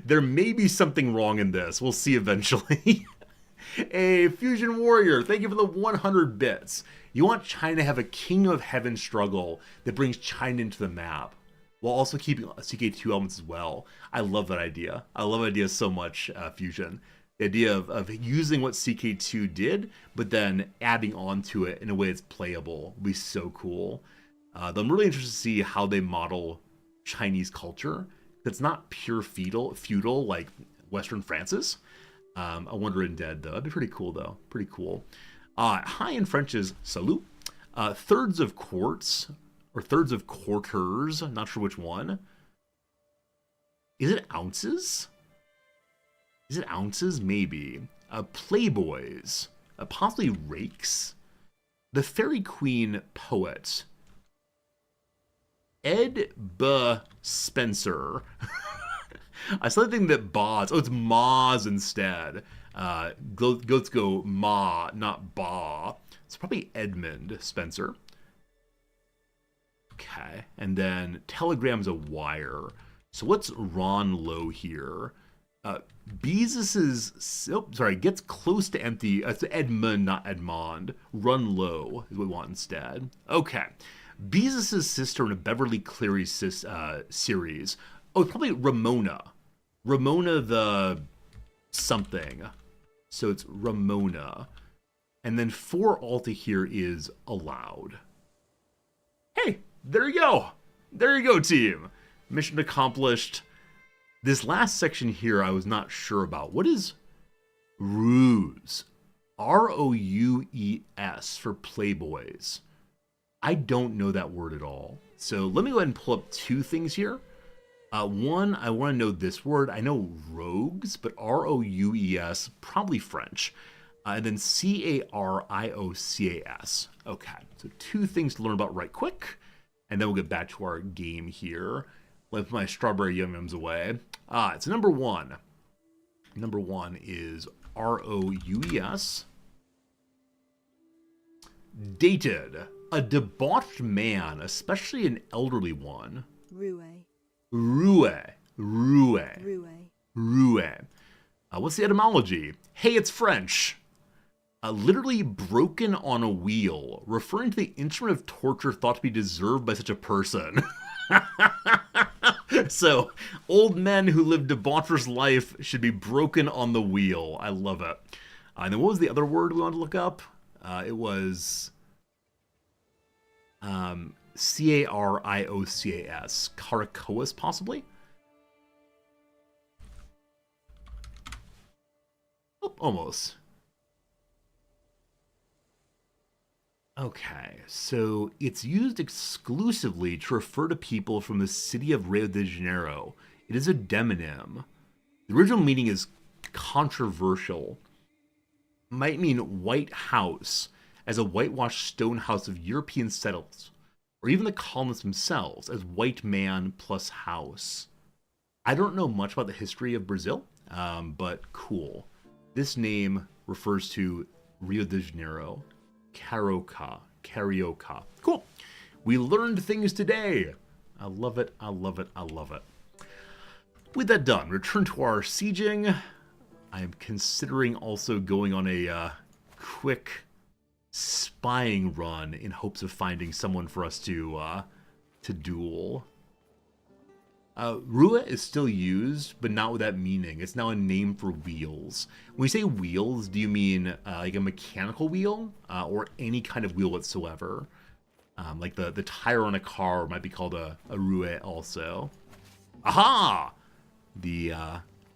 There may be something wrong in this. We'll see eventually. Hey, Fusion Warrior, thank you for the 100 bits. You want China to have a King of Heaven struggle that brings China into the map, while also keeping CK2 elements as well. I love that idea. I love that idea so much, Fusion. The idea of using what CK2 did, but then adding on to it in a way that's playable would be so cool. I'm really interested to see how they model Chinese culture. It's not pure feudal like Western France's. I Wonder in Dead, though. That'd be pretty cool, though. Pretty cool. Hi in French is salut. Thirds of quarts, or thirds of quarters. I'm not sure which one. Is it ounces? Is it ounces? Maybe. Playboys. Possibly rakes. The Fairy Queen poet, Ed B. Spencer. I saw the thing that Boz. Oh, it's Moz instead. Goats go Ma, not Ba. It's probably Edmund Spencer. Okay, and then Telegram's a wire. So what's Ron Low here? Gets close to empty. It's Edmund, not Edmond. Run low is what we want instead. Okay. Beezus' sister in a Beverly Cleary series. Oh, it's probably Ramona. Ramona the something. So it's Ramona. And then 4 Alta here is allowed. Hey, there you go. There you go, team. Mission accomplished. This last section here I was not sure about. What is ruse? R-O-U-E-S for Playboys. I don't know that word at all. So let me go ahead and pull up 2 things here. One, I want to know this word. I know rogues, but R-O-U-E-S, probably French. And then C-A-R-I-O-C-A-S. Okay, so 2 things to learn about right quick. And then we'll get back to our game here. Let me put my strawberry yum-yums away. It's number 1. Number 1 is R-O-U-E-S. Dated. A debauched man, especially an elderly one. Roué. Roué. Roué. Roué. Roué. What's the etymology? Hey, it's French. Literally broken on a wheel, referring to the instrument of torture thought to be deserved by such a person. So, old men who live debaucherous life should be broken on the wheel. I love it. And then what was the other word we wanted to look up? It was C-A-R-I-O-C-A-S. Caracoas, possibly? Oh, almost. Okay, so it's used exclusively to refer to people from the city of Rio de Janeiro. It is a demonym. The original meaning is controversial. Might mean white house, as a whitewashed stone house of European settlers, or even the colonists themselves as white man plus house. I don't know much about the history of Brazil, but cool. This name refers to Rio de Janeiro. Carioca. Cool. We learned things today. I love it. I love it. I love it. With that done, return to our sieging. I am considering also going on a quick spying run in hopes of finding someone for us to duel. Rua is still used, but not with that meaning. It's now a name for wheels. When you say wheels, do you mean like a mechanical wheel or any kind of wheel whatsoever? Like the tire on a car might be called a roue also. Aha! The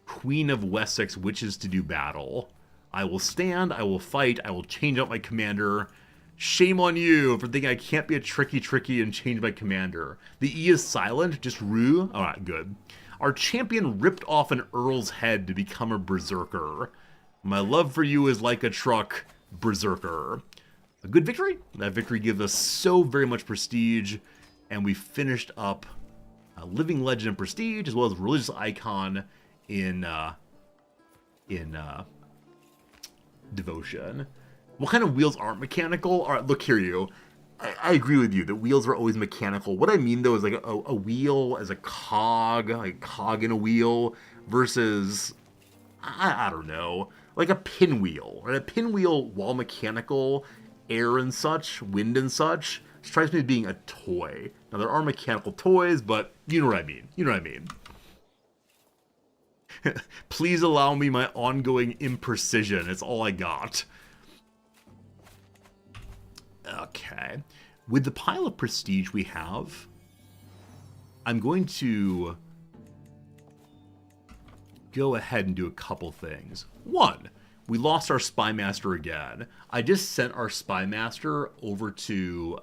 Queen of Wessex wishes to do battle. I will stand, I will fight, I will change out my commander. Shame on you for thinking I can't be a tricky and change my commander. The E is silent, just Rue. Alright, good. Our champion ripped off an earl's head to become a berserker. My love for you is like a truck, berserker. A good victory. That victory gives us so very much prestige, and we finished up a living legend and prestige, as well as religious icon in devotion. What kind of wheels aren't mechanical? All right, look here, you. I agree with you that wheels are always mechanical. What I mean, though, is like a wheel as a cog, like a cog in a wheel, versus, I don't know, like a pinwheel. Right? A pinwheel, while mechanical, air and such, wind and such, strikes me as being a toy. Now, there are mechanical toys, but you know what I mean. You know what I mean. Please allow me my ongoing imprecision. It's all I got. Okay. With the pile of prestige we have, I'm going to go ahead and do a couple things. One, we lost our spy master again. I just sent our spy master over to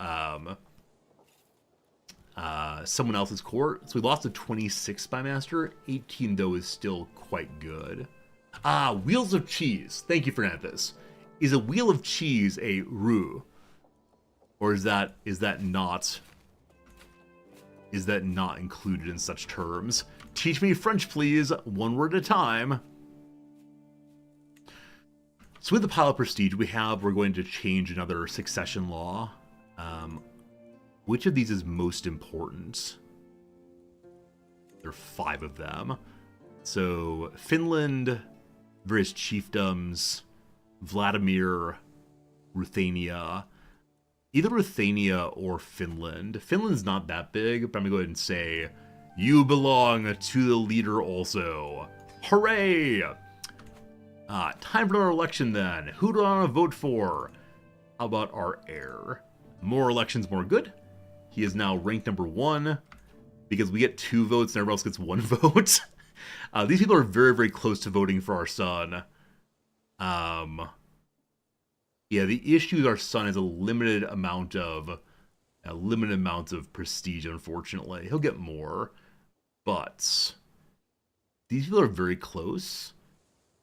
someone else's court. So we lost a 26 spy master. 18, though, is still quite good. Wheels of cheese. Thank you, Fernandez. Is a wheel of cheese a roue? Or is that not included in such terms? Teach me French, please. One word at a time. So with the pile of prestige we're going to change another succession law. Which of these is most important? There are 5 of them. So Finland, various chiefdoms, Vladimir, Ruthenia. Either Ruthenia or Finland. Finland's not that big, but I'm going to go ahead and say, you belong to the leader also. Hooray! Time for another election then. Who do I want to vote for? How about our heir? More elections, more good. He is now ranked number 1 because we get 2 votes and everyone else gets 1 vote. These people are very, very close to voting for our son. Yeah, the issue is our son has a limited amount of prestige, unfortunately. He'll get more, but these people are very close.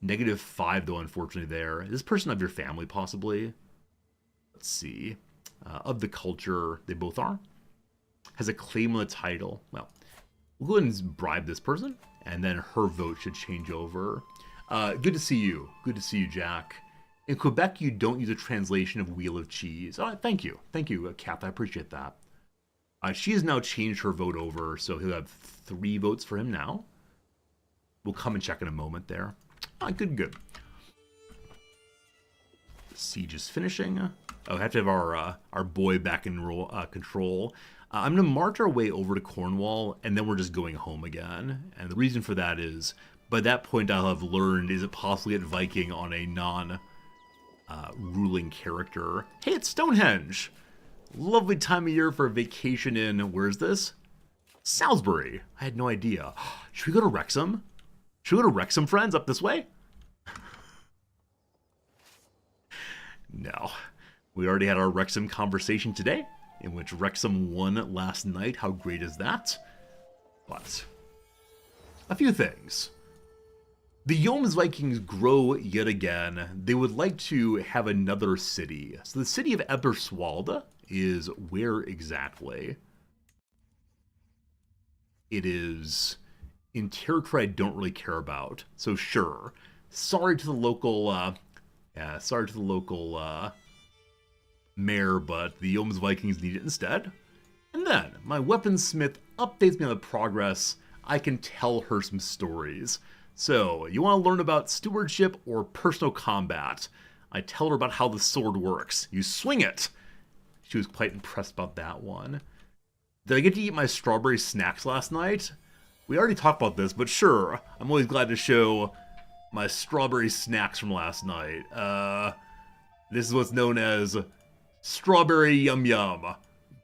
-5, though, unfortunately, there. Is this person of your family, possibly? Let's see. Of the culture, they both are. Has a claim on the title. Well, we'll go ahead and bribe this person, and then her vote should change over. Good to see you. Good to see you, Jack. In Quebec, you don't use a translation of Wheel of Cheese. Thank you. Thank you, Kath. I appreciate that. She has now changed her vote over, so he'll have 3 votes for him now. We'll come and check in a moment there. Good. The siege is finishing. Oh, we have to have our boy back in control. I'm going to march our way over to Cornwall, and then we're just going home again. And the reason for that is, by that point I'll have learned, is it possible to get Viking on a non-ruling character? Hey, it's Stonehenge! Lovely time of year for a vacation in, where's this? Salisbury. I had no idea. Should we go to Wrexham? Should we go to Wrexham, friends, up this way? No. We already had our Wrexham conversation today, in which Wrexham won last night. How great is that? But a few things. The Jomsvikings Vikings grow yet again. They would like to have another city. So the city of Eberswalde is where exactly? It is in territory I don't really care about. So sure. Sorry to the local mayor, but the Jomsvikings Vikings need it instead. And then my weaponsmith updates me on the progress. I can tell her some stories. So, you want to learn about stewardship or personal combat? I tell her about how the sword works. You swing it! She was quite impressed about that one. Did I get to eat my strawberry snacks last night? We already talked about this, but sure. I'm always glad to show my strawberry snacks from last night. This is what's known as strawberry yum yum.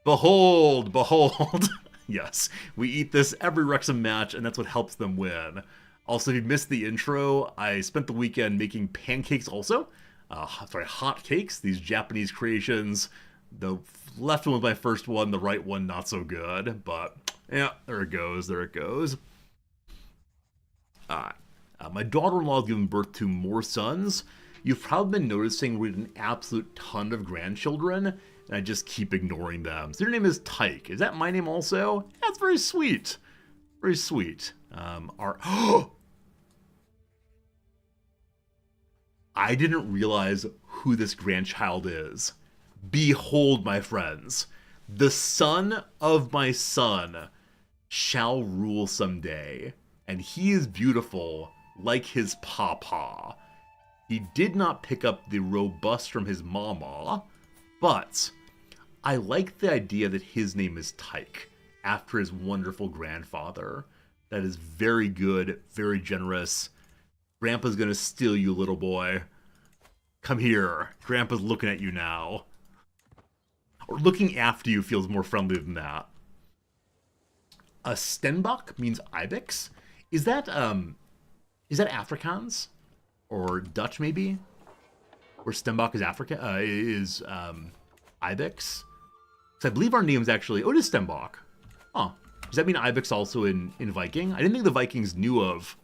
Behold, behold. Yes, we eat this every Wrexham match, and that's what helps them win. Also, if you missed the intro, I spent the weekend making pancakes also. Hot cakes, these Japanese creations. The left one was my first one, the right one not so good. But, yeah, there it goes, there it goes. My daughter-in-law has given birth to more sons. You've probably been noticing we had an absolute ton of grandchildren, and I just keep ignoring them. So your name is Tyke. Is that my name also? That's very sweet. Very sweet. I didn't realize who this grandchild is. Behold, my friends, the son of my son shall rule someday, and he is beautiful like his papa. He did not pick up the robust from his mama, but I like the idea that his name is Tyke, after his wonderful grandfather. That is very good, very generous. Grandpa's gonna steal you, little boy. Come here. Grandpa's looking at you now. Or looking after you feels more friendly than that. A Stenbok means ibex. Is that Afrikaans? Or Dutch, maybe? Or Stenbok is ibex? Because I believe our name's actually... Oh, it is Stenbok. Huh. Does that mean ibex also in Viking? I didn't think the Vikings knew of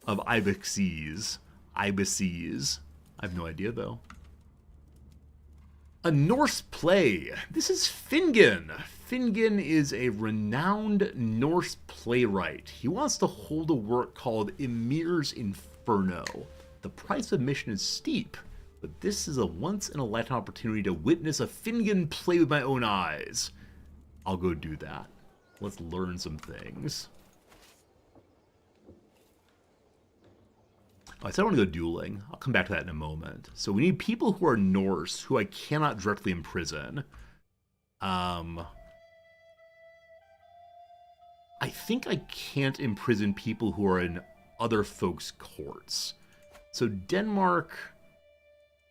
ibexes. Ibises. I have no idea, though. A Norse play. This is Fingon. Fingon is a renowned Norse playwright. He wants to hold a work called Ymir's Inferno. The price of admission is steep, but this is a once-in-a-lifetime opportunity to witness a Fingon play with my own eyes. I'll go do that. Let's learn some things. I said I want to go dueling. I'll come back to that in a moment. So we need people who are Norse, who I cannot directly imprison. I think I can't imprison people who are in other folks' courts. So Denmark...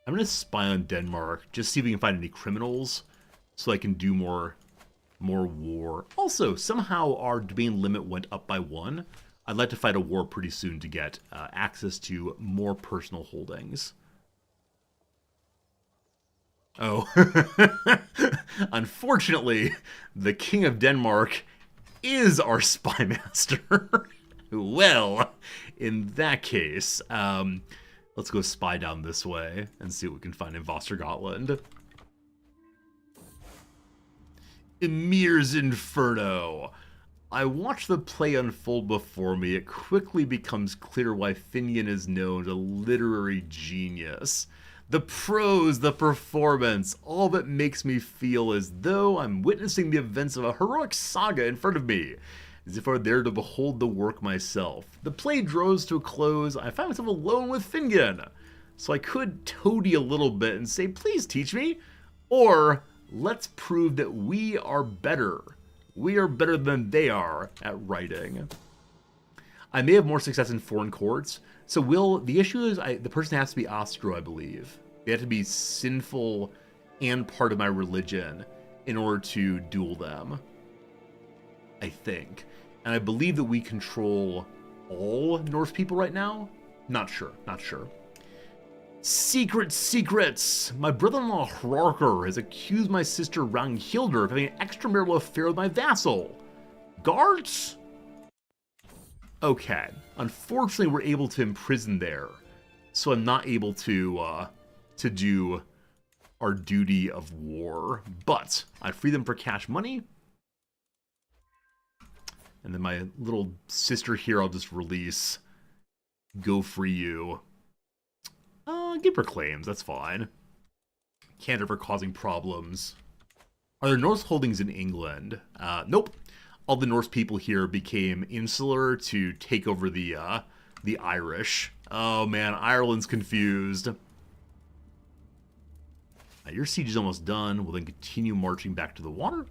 I'm going to spy on Denmark, just see if we can find any criminals, so I can do more war. Also, somehow our domain limit went up by 1. I'd like to fight a war pretty soon to get access to more personal holdings. Oh. Unfortunately, the King of Denmark is our spy master. Well, in that case, let's go spy down this way and see what we can find in Västergötland. Ymir's Inferno. I watch the play unfold before me. It quickly becomes clear why Fingon is known as a literary genius. The prose, the performance, all of it makes me feel as though I'm witnessing the events of a heroic saga in front of me, as if I were there to behold the work myself. The play draws to a close. I find myself alone with Fingon, so I could toady a little bit and say, please teach me, or let's prove that we are better. We are better than they are at writing. I may have more success in foreign courts. So the issue is the person has to be Austro, I believe. They have to be sinful and part of my religion in order to duel them, I think. And I believe that we control all Norse people right now. Not sure. Secrets! My brother-in-law Hrarkr has accused my sister Ragnhildr of having an extramarital affair with my vassal. Guards? Okay. Unfortunately, we're able to imprison there, so I'm not able to do our duty of war. But I free them for cash money, and then my little sister here I'll just release. Go free you. Give her claims, that's fine. Can't ever causing problems. Are there Norse holdings in England? Nope. All the Norse people here became insular to take over the Irish. Oh man, Ireland's confused. Your siege is almost done. We'll then continue marching back to the water.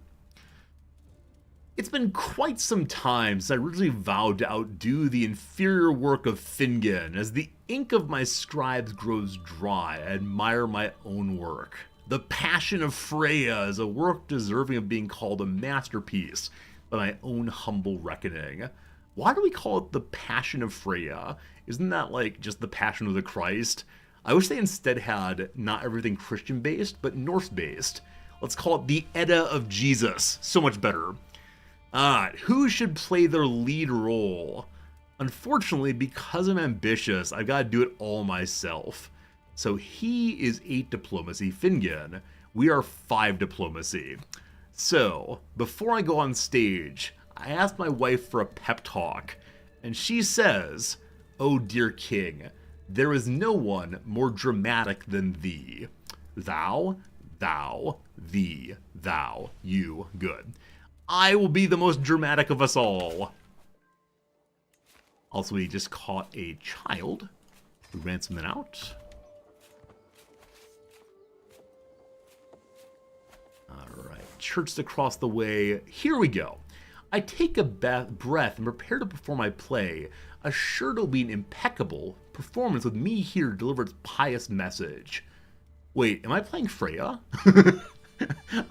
It's been quite some time since I originally vowed to outdo the inferior work of Fingon. As the ink of my scribes grows dry, I admire my own work. The Passion of Freya is a work deserving of being called a masterpiece by my own humble reckoning. Why do we call it the Passion of Freya? Isn't that like just the Passion of the Christ? I wish they instead had not everything Christian-based, but Norse-based. Let's call it the Edda of Jesus. So much better. Who should play their lead role? Unfortunately, because I'm ambitious, I've got to do it all myself. So he is 8 diplomacy, Fingon. We are 5 diplomacy. So, before I go on stage, I asked my wife for a pep talk, and she says, "Oh dear king, there is no one more dramatic than thee. Thou, thee, thou, you, good. I will be the most dramatic of us all." Also, we just caught a child. We ransom it out. Alright, church across the way. Here we go. I take a breath and prepare to perform my play, assured it'll be an impeccable performance with me here to deliver its pious message. Wait, am I playing Freya?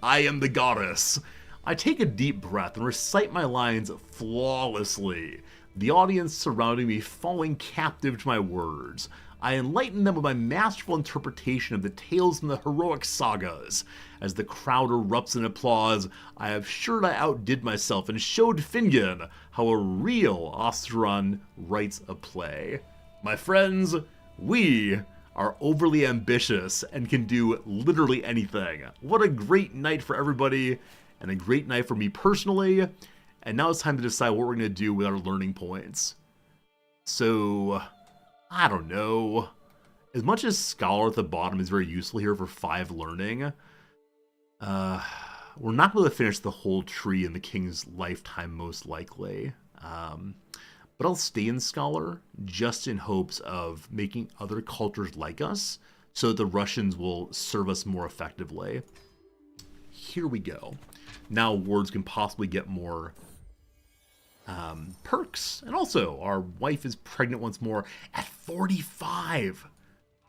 I am the goddess. I take a deep breath and recite my lines flawlessly, the audience surrounding me falling captive to my words. I enlighten them with my masterful interpretation of the tales from the heroic sagas. As the crowd erupts in applause, I have assured I outdid myself and showed Fingon how a real Osteron writes a play. My friends, we are overly ambitious and can do literally anything. What a great night for everybody, and a great night for me personally. And now it's time to decide what we're going to do with our learning points. So, I don't know. As much as Scholar at the bottom is very useful here for 5 learning, we're not going to finish the whole tree in the king's lifetime, most likely. But I'll stay in Scholar just in hopes of making other cultures like us so that the Russians will serve us more effectively. Here we go. Now wards can possibly get more perks. And also, our wife is pregnant once more at 45.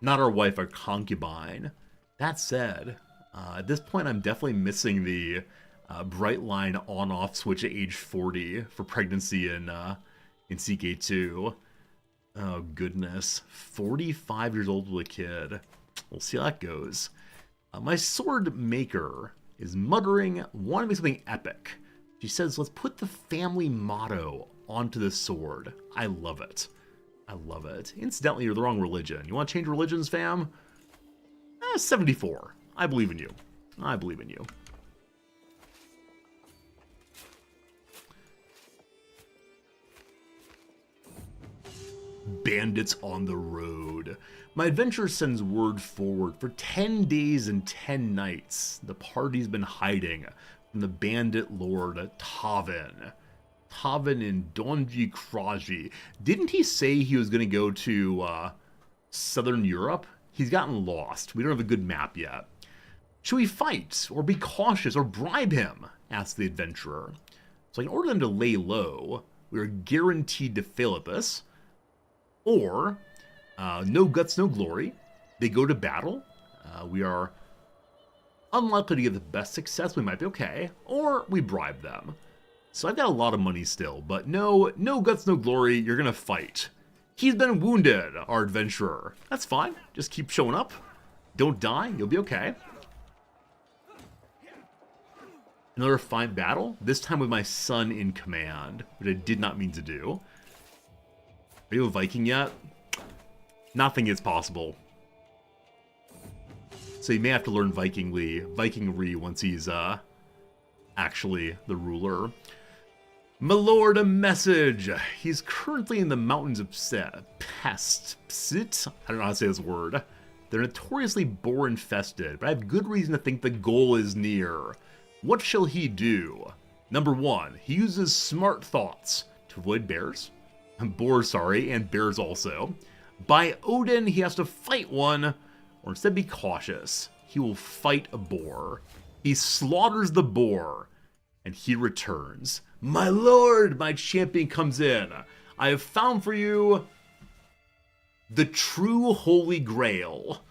Not our wife, our concubine. That said, at this point, I'm definitely missing the bright line on-off switch at age 40 for pregnancy in CK2. Oh, goodness. 45 years old with a kid. We'll see how that goes. My sword maker is muttering, want to make something epic. She says, let's put the family motto onto the sword. I love it. I love it. Incidentally, you're the wrong religion. You want to change religions, fam? 74. I believe in you. I believe in you. Bandits on the road. My adventure sends word forward. For 10 days and 10 nights, the party's been hiding from the bandit lord Tavin. Tavin in Donji Kraji. Didn't he say he was going to go to Southern Europe? He's gotten lost. We don't have a good map yet. Should we fight, or be cautious, or bribe him? Asked the adventurer. So in order for them to lay low, we are guaranteed to fail at this. Or, no guts, no glory. They go to battle. We are unlikely to get the best success. We might be okay. Or we bribe them. So I've got a lot of money still, but no guts, no glory. You're going to fight. He's been wounded, our adventurer. That's fine. Just keep showing up. Don't die. You'll be okay. Another fine battle. This time with my son in command, which I did not mean to do. Are you a Viking yet? Nothing is possible. So you may have to learn Vikingry once he's actually the ruler. My lord, a message. He's currently in the mountains of Pest. I don't know how to say this word. They're notoriously boar infested, but I have good reason to think the goal is near. What shall he do? Number 1, he uses smart thoughts to avoid bears. Boars, sorry, and bears also. By Odin, he has to fight one, or instead be cautious. He will fight a boar. He slaughters the boar, and he returns. My lord, my champion comes in. I have found for you the true holy grail.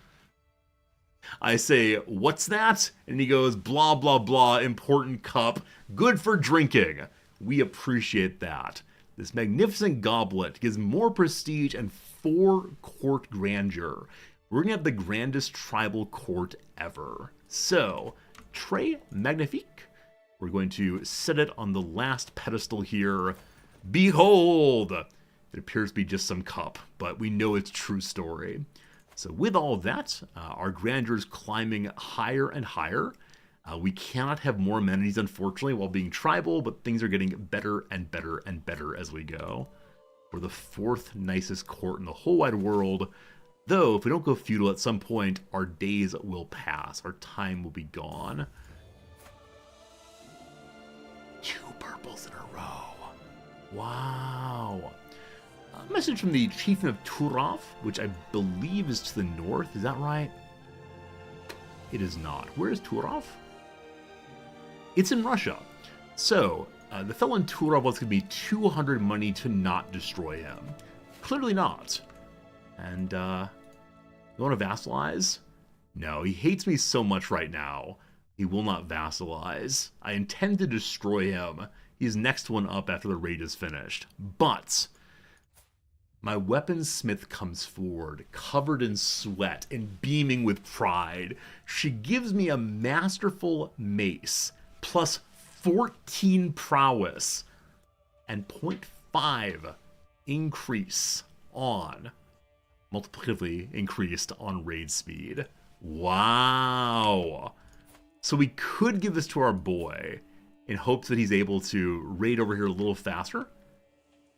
I say, what's that? And he goes, blah, blah, blah, important cup, good for drinking. We appreciate that. This magnificent goblet gives more prestige and 4 court grandeur. We're going to have the grandest tribal court ever. So, Très Magnifique. We're going to set it on the last pedestal here. Behold! It appears to be just some cup, but we know it's true story. So with all of that, our grandeur is climbing higher and higher. We cannot have more amenities, unfortunately, while being tribal, but things are getting better and better and better as we go. We're the 4th nicest court in the whole wide world, though if we don't go feudal at some point, our days will pass, our time will be gone. 2 purples in a row. Wow. A message from the Chieftain of Turov, which I believe is to the north, is that right? It is not. Where is Turov? It's in Russia. So, the fellow in Turov wants to be 200 money to not destroy him. Clearly not. And, you want to vassalize? No, he hates me so much right now. He will not vassalize. I intend to destroy him. He's next one up after the raid is finished. But my weaponsmith comes forward, covered in sweat and beaming with pride. She gives me a masterful mace, plus 14 prowess, and 0.5 increase on multiplicatively increased on raid speed. Wow. So we could give this to our boy in hopes that he's able to raid over here a little faster.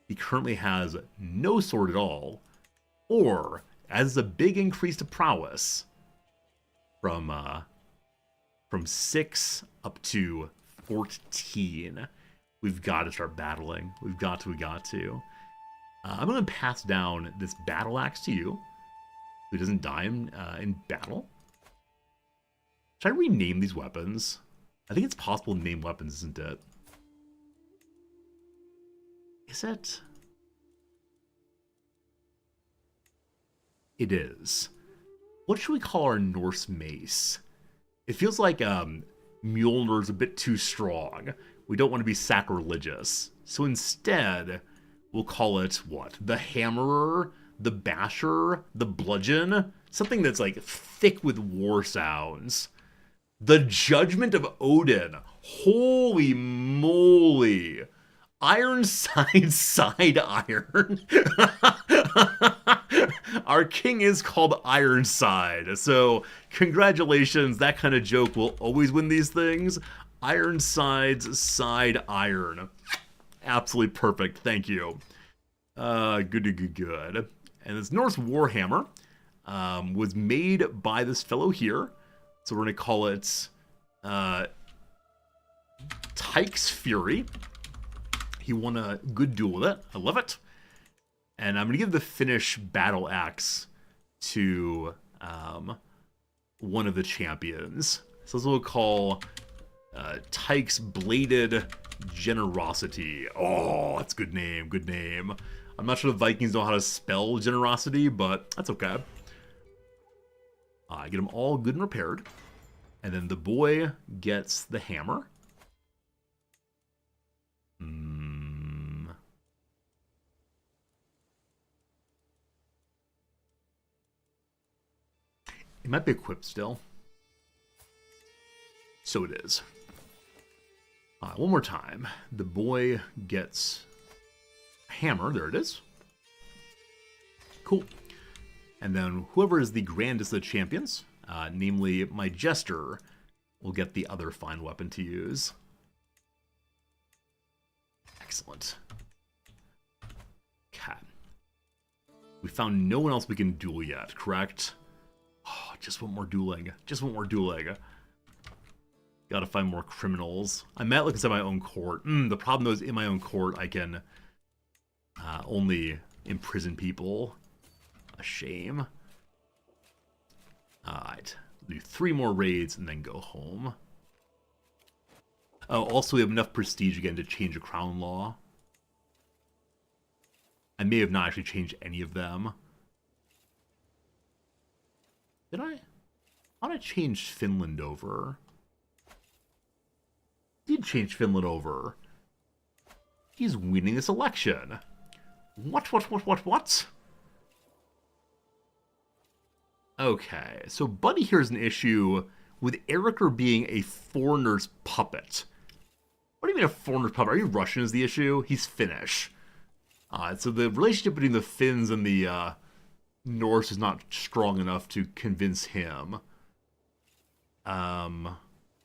He currently has no sword at all. Or, as a big increase to prowess, from 6 up to 14. We've got to start battling. We got to. I'm going to pass down this battle axe to you, so he doesn't die in battle. Should I rename these weapons? I think it's possible to name weapons, isn't it? Is it? It is. What should we call our Norse mace? It feels like Mjolnir's a bit too strong. We don't want to be sacrilegious. So instead, we'll call it what? The Hammerer, the Basher, the Bludgeon? Something that's like thick with war sounds. The Judgment of Odin. Holy moly. Ironside side iron. Our king is called Ironside. So congratulations. That kind of joke will always win these things. Ironside's side iron. Absolutely perfect. Thank you. Good. And this Norse Warhammer was made by this fellow here. So we're going to call it Tyke's Fury. He won a good duel with it. I love it. And I'm going to give the Finnish battle axe to one of the champions. So this we'll call Tyke's Bladed Generosity. Oh, that's a good name. Good name. I'm not sure the Vikings know how to spell generosity, but that's okay. Get them all good and repaired. And then the boy gets the hammer. It might be equipped still. So it is. One more time. The boy gets a hammer. There it is. Cool. And then whoever is the grandest of the champions, namely my jester, will get the other fine weapon to use. Excellent. Okay. We found no one else we can duel yet, correct? Oh, just one more dueling. Gotta find more criminals. I might look inside my own court. The problem though is in my own court I can only imprison people. A shame. Alright. Do 3 more raids and then go home. Oh, also we have enough prestige again to change a crown law. I may have not actually changed any of them. Did I? How did I change Finland over? Did change Finland over. He's winning this election. What? Okay, so Buddy here is an issue with Eriker being a foreigner's puppet. What do you mean a foreigner's puppet? Are you Russian is the issue? He's Finnish. So the relationship between the Finns and the Norse is not strong enough to convince him. Yeah,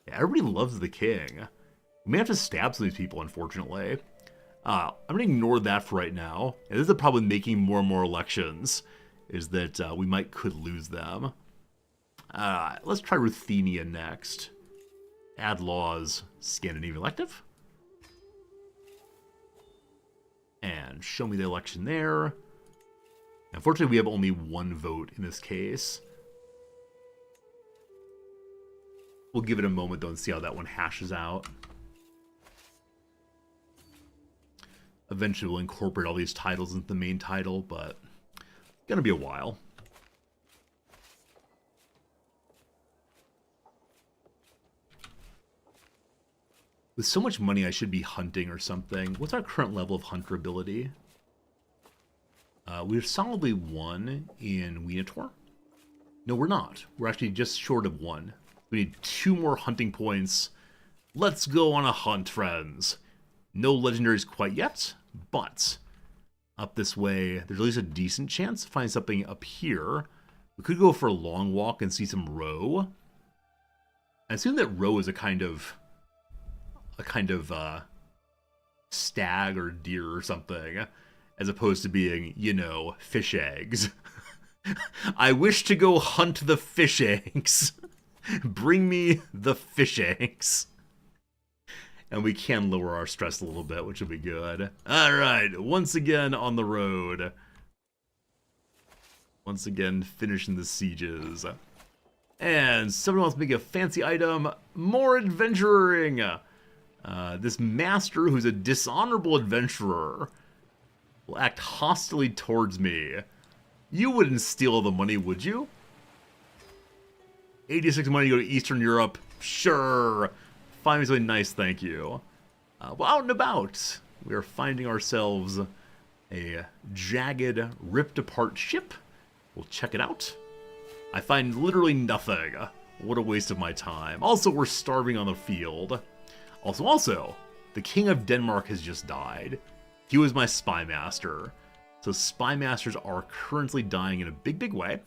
everybody loves the king. We may have to stab some of these people, unfortunately. I'm going to ignore that for right now. And this is the problem with making more and more elections, is that we could lose them. Let's try Ruthenia next. Add laws, Scandinavian elective. And show me the election there. Unfortunately, we have only 1 vote in this case. We'll give it a moment, though, and see how that one hashes out. Eventually, we'll incorporate all these titles into the main title, but it's going to be a while. With so much money, I should be hunting or something. What's our current level of hunter ability? We're solidly 1 in Wenator. No, we're not. We're actually just short of 1. We need 2 more hunting points. Let's go on a hunt, friends. No legendaries quite yet, but up this way. There's at least a decent chance to find something up here. We could go for a long walk and see some roe. I assume that roe is a kind of stag or deer or something, as opposed to being, you know, fish eggs. I wish to go hunt the fish eggs. Bring me the fish eggs. And we can lower our stress a little bit, which will be good. Alright, once again on the road. Once again, finishing the sieges. And someone wants to make a fancy item. More adventuring! This master, who's a dishonorable adventurer, will act hostilely towards me. You wouldn't steal the money, would you? 86 money to go to Eastern Europe. Sure. Find me something nice, thank you. Well, out and about, we are finding ourselves a jagged, ripped-apart ship. We'll check it out. I find literally nothing. What a waste of my time. Also, we're starving on the field. Also, the King of Denmark has just died. He was my spy master. So spy masters are currently dying in a big way.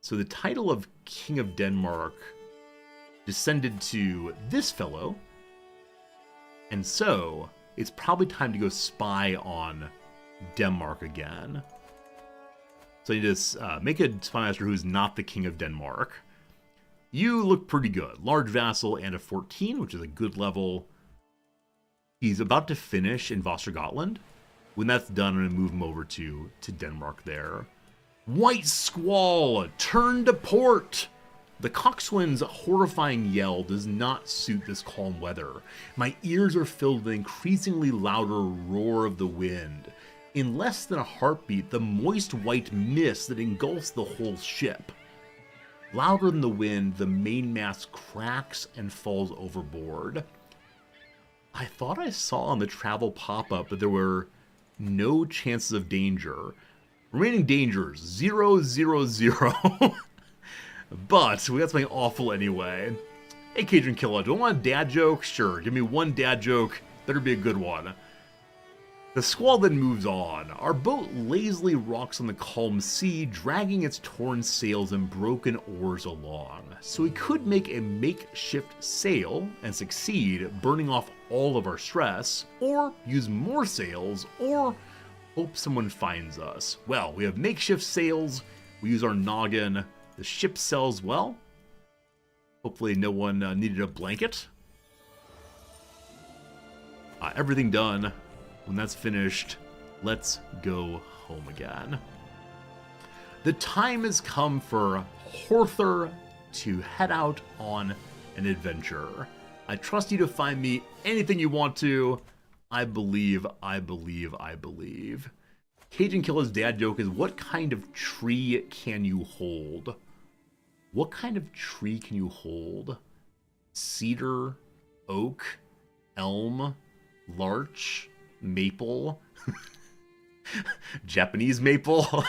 So the title of King of Denmark descended to this fellow. And so it's probably time to go spy on Denmark again. So you just make a spy master who's not the King of Denmark. You look pretty good. Large vassal and a 14, which is a good level. He's about to finish in Västergötland. When that's done, I'm going to move him over to Denmark there. White Squall, turn to port! The coxswain's horrifying yell does not suit this calm weather. My ears are filled with an increasingly louder roar of the wind. In less than a heartbeat, the moist white mist that engulfs the whole ship. Louder than the wind, the mainmast cracks and falls overboard. I thought I saw on the travel pop-up that there were no chances of danger. Remaining dangers, 0, 0, 0. But we got something awful anyway. Hey, Cajun Killer, do I want a dad joke? Sure, give me one dad joke. Better be a good one. The squall then moves on. Our boat lazily rocks on the calm sea, dragging its torn sails and broken oars along. So we could make a makeshift sail and succeed, burning off all of our stress, or use more sails, or hope someone finds us. Well, we have makeshift sails, we use our noggin, the ship sells well. Hopefully no one needed a blanket. Everything done. When that's finished, let's go home again. The time has come for Horther to head out on an adventure. I trust you to find me anything you want to. I believe. Cajun Killer's dad joke is, what kind of tree can you hold? What kind of tree can you hold? Cedar, oak, elm, larch, maple, Japanese maple.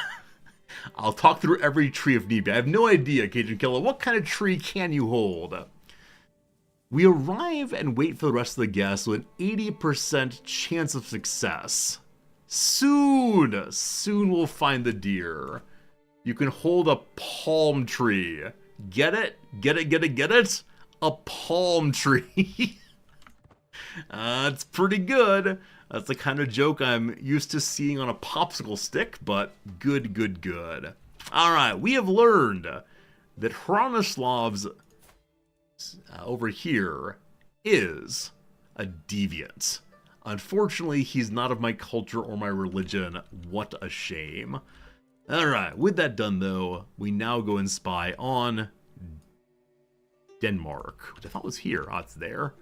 I'll talk through every tree if need be. I have no idea, Cajun Killer. What kind of tree can you hold? We arrive and wait for the rest of the guests with an 80% chance of success. Soon we'll find the deer. You can hold a palm tree. Get it? Get it? A palm tree. It's pretty good. That's the kind of joke I'm used to seeing on a popsicle stick, but good. Alright, we have learned that Hronislav's over here is a deviant. Unfortunately, he's not of my culture or my religion. What a shame. Alright, with that done though, we now go and spy on Denmark, which I thought was here. Oh, it's there.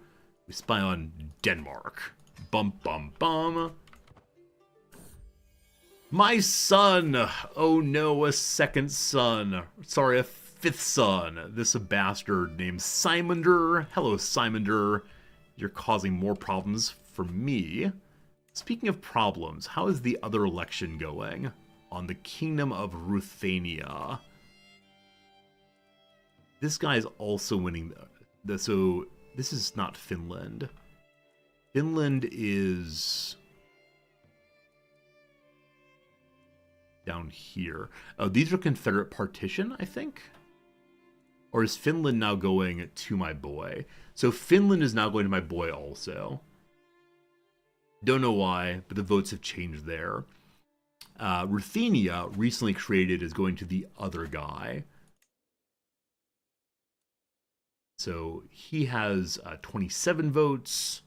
We spy on Denmark. Bum. My son! Oh no, a second son. Sorry, a fifth son. This a bastard named Simander. Hello, Simander. You're causing more problems for me. Speaking of problems, how is the other election going? On the Kingdom of Ruthenia. This guy is also winning. So, this is not Finland. Finland is... down here. Oh, these are Confederate partition, I think? Or is Finland now going to my boy? So Finland is now going to my boy also. Don't know why, but the votes have changed there. Ruthenia, recently created, is going to the other guy. So he has 27 votes,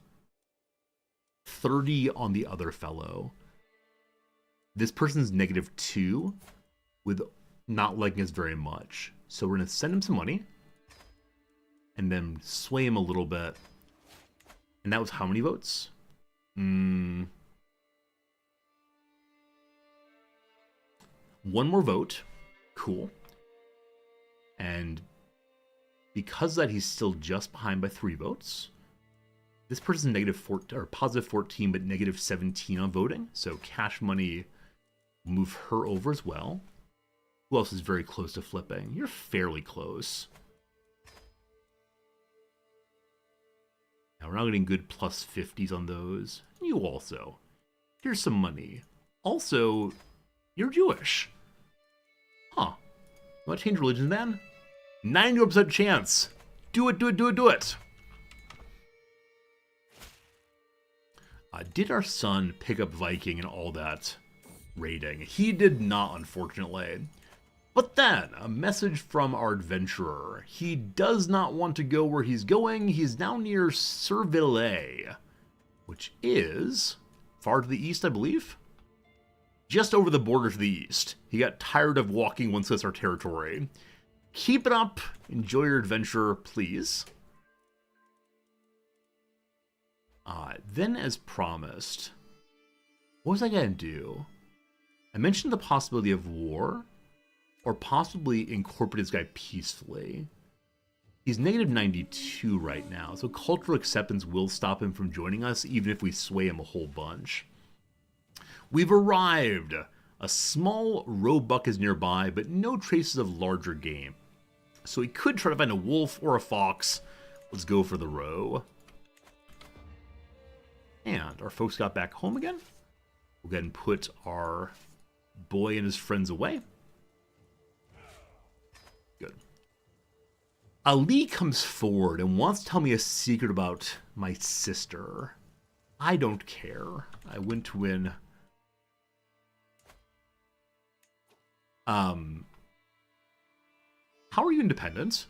30 on the other fellow. This person's -2 with not liking us very much. So we're going to send him some money and then sway him a little bit. And that was how many votes? One more vote. Cool. And because of that, he's still just behind by 3 votes. This person's -14 or +14, but -17 on voting. So cash money, move her over as well. Who else is very close to flipping? You're fairly close. Now we're not getting good +50s on those. You also. Here's some money. Also, you're Jewish. Huh. Want to change religion then? 90% chance. Do it, do it, do it, do it. Did our son pick up Viking and all that raiding? He did not, unfortunately. But then, a message from our adventurer. He does not want to go where he's going. He's now near Serville, which is far to the east, I believe. Just over the border to the east. He got tired of walking once that's our territory. Keep it up. Enjoy your adventure, please. Then, as promised, what was I going to do? I mentioned the possibility of war, or possibly incorporate this guy peacefully. He's -92 right now, so cultural acceptance will stop him from joining us, even if we sway him a whole bunch. We've arrived! A small roebuck is nearby, but no traces of larger game. So we could try to find a wolf or a fox. Let's go for the roe. And our folks got back home again. We'll go ahead and put our boy and his friends away. Good. Ali comes forward and wants to tell me a secret about my sister. I don't care. I went to win. How are you independent?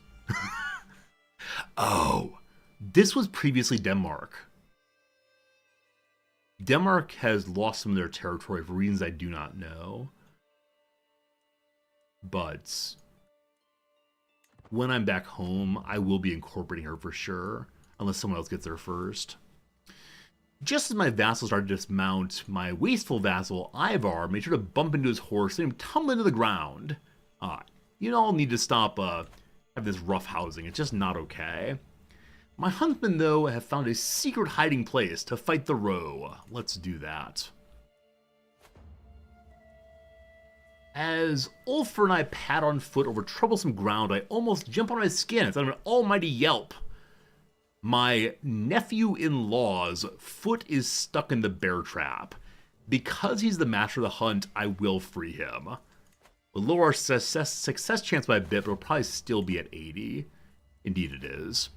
Oh, this was previously Denmark. Denmark has lost some of their territory for reasons I do not know. But when I'm back home, I will be incorporating her for sure, unless someone else gets there first. Just as my vassal started to dismount, my wasteful vassal, Ivar, made sure to bump into his horse and him tumble into the ground. You all need to stop have this rough housing. It's just not okay. My huntsmen, though, have found a secret hiding place to fight the roe. Let's do that. As Ulfr and I pad on foot over troublesome ground, I almost jump on my skin as I'm an almighty yelp. My nephew-in-law's foot is stuck in the bear trap. Because he's the master of the hunt, I will free him. We'll lower our success chance by a bit, but it'll probably still be at 80. Indeed it is.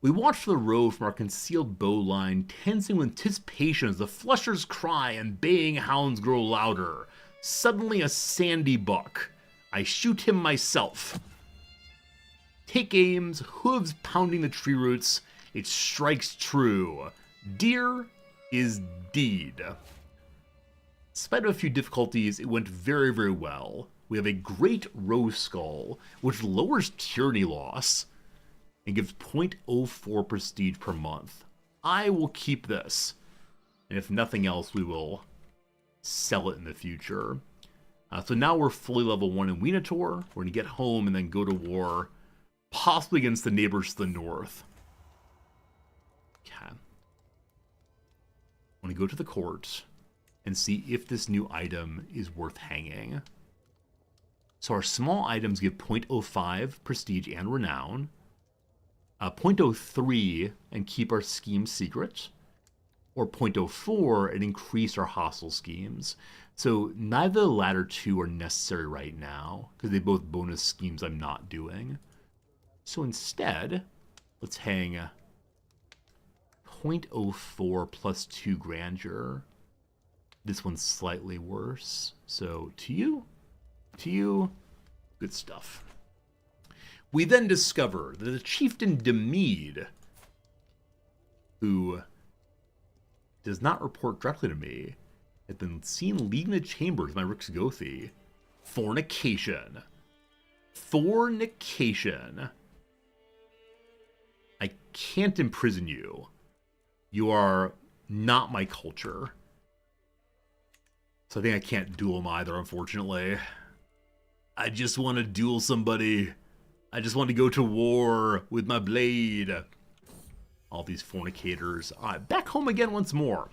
We watch for the roe from our concealed bow line, tensing with anticipation as the flushers cry and baying hounds grow louder. Suddenly a sandy buck. I shoot him myself. Take aims, hooves pounding the tree roots. It strikes true. Deer is deed. Despite a few difficulties, it went very, very well. We have a great roe skull, which lowers tyranny loss and gives 0.04 prestige per month. I will keep this, and if nothing else, we will sell it in the future. So now we're fully level 1 in Wenator. We're going to get home and then go to war, possibly against the neighbors to the north. Okay. I want to go to the court and see if this new item is worth hanging. So our small items give 0.05 prestige and renown. 0.03 and keep our scheme secret, or 0.04 and increase our hostile schemes. So neither of the latter two are necessary right now, because they both bonus schemes I'm not doing. So instead, let's hang 0.04 plus 2 grandeur. This one's slightly worse. So to you, good stuff. We then discover that the chieftain Demede, who does not report directly to me, had been seen leaving the chamber with my Rixgothi. Fornication. Fornication. I can't imprison you. You are not my culture. So I think I can't duel him either, unfortunately. I just want to duel somebody. I just want to go to war with my blade. All these fornicators. All right, back home again once more.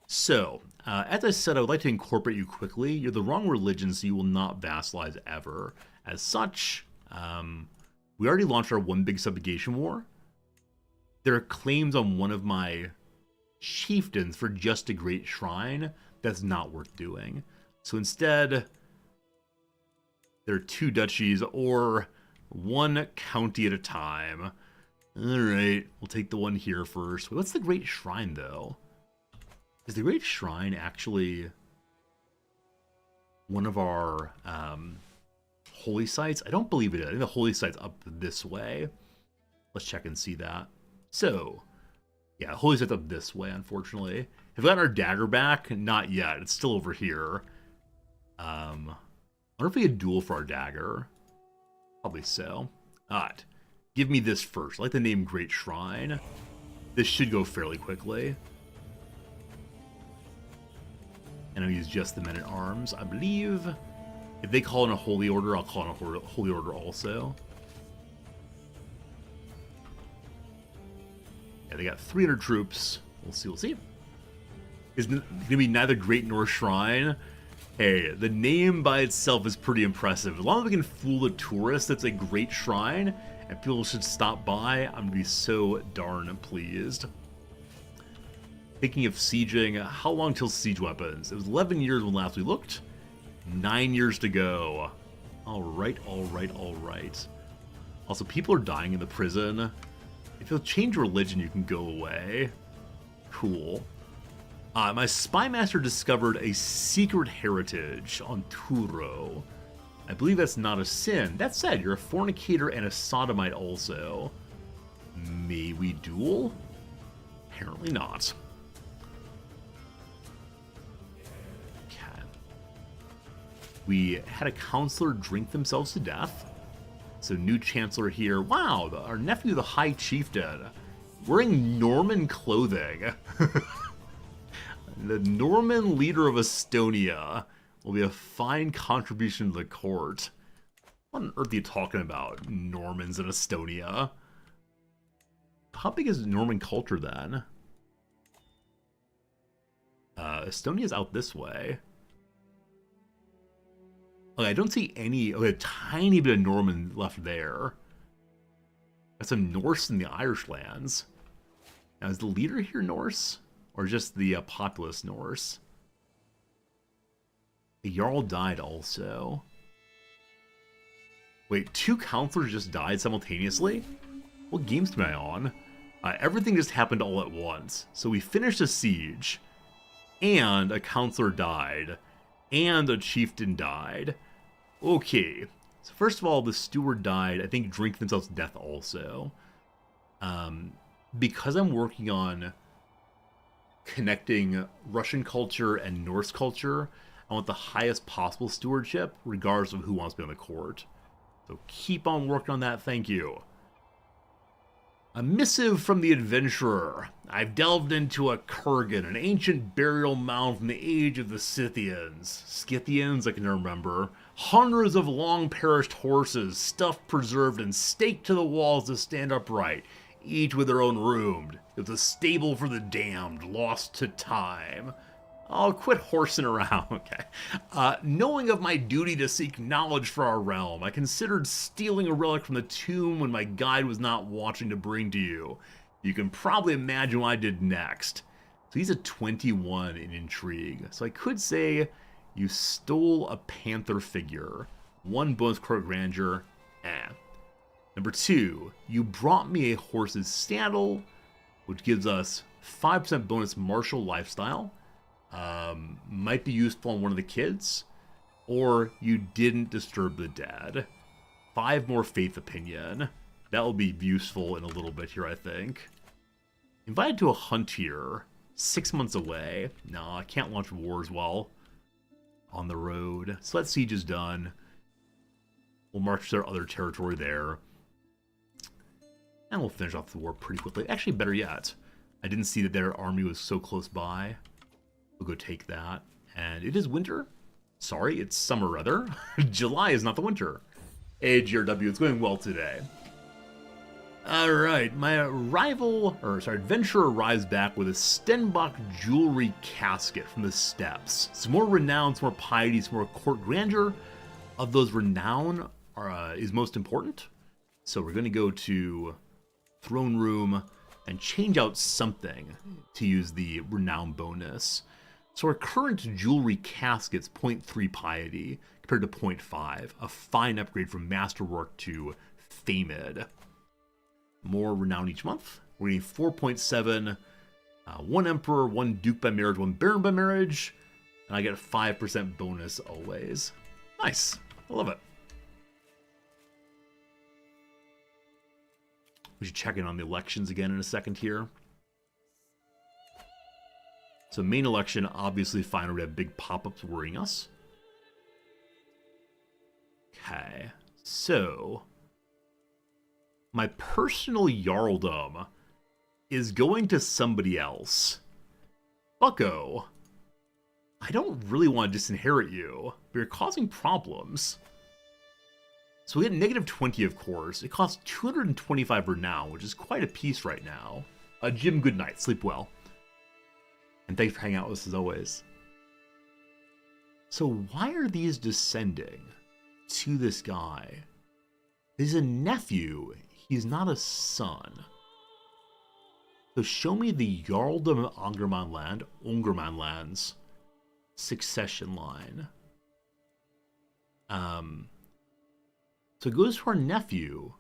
So, as I said, I would like to incorporate you quickly. You're the wrong religion, so you will not vassalize ever. As such, we already launched our one big subjugation war. There are claims on one of my chieftains for just a great shrine. That's not worth doing. So instead, there are 2 duchies or 1 county at a time. Alright, we'll take the one here first. What's the Great Shrine, though? Is the Great Shrine actually one of our holy sites? I don't believe it is. I think the holy site's up this way. Let's check and see that. So, yeah, holy site's up this way, unfortunately. Have we gotten our dagger back? Not yet. It's still over here. I wonder if we could duel for our dagger. Probably so. Alright. Give me this first. I like the name Great Shrine. This should go fairly quickly. And I'll use just the men-at-arms, I believe. If they call in a holy order, I'll call in a holy order also. Yeah, they got 300 troops. We'll see. It's going to be neither Great nor Shrine. Hey, the name by itself is pretty impressive. As long as we can fool the tourists, that's a Great Shrine, and people should stop by, I'm going to be so darn pleased. Thinking of sieging, how long till siege weapons? It was 11 years when last we looked. 9 years to go. Alright. Also, people are dying in the prison. If you'll change religion, you can go away. Cool. My spy master discovered a secret heritage on Turo. I believe that's not a sin. That said, you're a fornicator and a sodomite also. May we duel? Apparently not. Okay. We had a counselor drink themselves to death. So new chancellor here. Wow, our nephew, the High Chieftain, wearing Norman clothing. The Norman leader of Estonia will be a fine contribution to the court. What on earth are you talking about, Normans in Estonia? How big is Norman culture then? Estonia's out this way. Okay, I don't see any. Okay, a tiny bit of Norman left there. Got some Norse in the Irish lands. Now, is the leader here Norse? Or just the populous Norse? The Jarl died also. Wait, 2 counselors just died simultaneously? What games am I on? Everything just happened all at once. So we finished a siege, and a counselor died, and a chieftain died. Okay, so first of all, the steward died, I think drinking themselves to death also. Because I'm working on connecting Russian culture and Norse culture, I want the highest possible stewardship, regardless of who wants to be on the court. So keep on working on that, thank you. A missive from the adventurer. I've delved into a kurgan, an ancient burial mound from the age of the Scythians. Scythians, I can remember. Hundreds of long-perished horses, stuffed, preserved, and staked to the walls to stand upright, each with their own room. It was a stable for the damned, lost to time. I'll quit horsing around, okay. Knowing of my duty to seek knowledge for our realm, I considered stealing a relic from the tomb when my guide was not watching to bring to you. You can probably imagine what I did next. So he's a 21 in intrigue. So I could say You stole a panther figure. 1 bonus court grandeur. Number 2, you brought me a horse's saddle, which gives us 5% bonus martial lifestyle. Might be useful on one of the kids. Or you didn't disturb the dead. 5 more faith opinion. That will be useful in a little bit here, I think. Invited to a hunt here. 6 months away. No, I can't launch wars while on the road. So that siege is done. We'll march to their other territory there. And we'll finish off the war pretty quickly. Actually, better yet, I didn't see that their army was so close by. We'll go take that. And it is winter. Sorry, it's summer rather. July is not the winter. Hey, GRW, it's going well today. Alright, my adventurer arrives back with a Stenbock jewelry casket from the steppes. Some more renown, some more piety, some more court grandeur. Of those, renown is most important. So we're going to go to throne room and change out something to use the renown bonus. So our current jewelry casket's 0.3 piety compared to 0.5. A fine upgrade from masterwork to famed. More renown each month. We're getting 4.7, 1 emperor, 1 duke by marriage, 1 baron by marriage, and I get a 5% bonus always. Nice. I love it. We should check in on the elections again in a second here. So main election, obviously fine. We have big pop-ups worrying us. Okay. So my personal jarldom is going to somebody else. Bucko, I don't really want to disinherit you, but you're causing problems. So we get negative 20, of course. It costs 225 renown, which is quite a piece right now. Jim, good night. Sleep well. And thanks for hanging out with us as always. So why are these descending to this guy? He's a nephew. He's not a son. So show me the Jarldom of Ungerman lands succession line. So it goes to our nephew,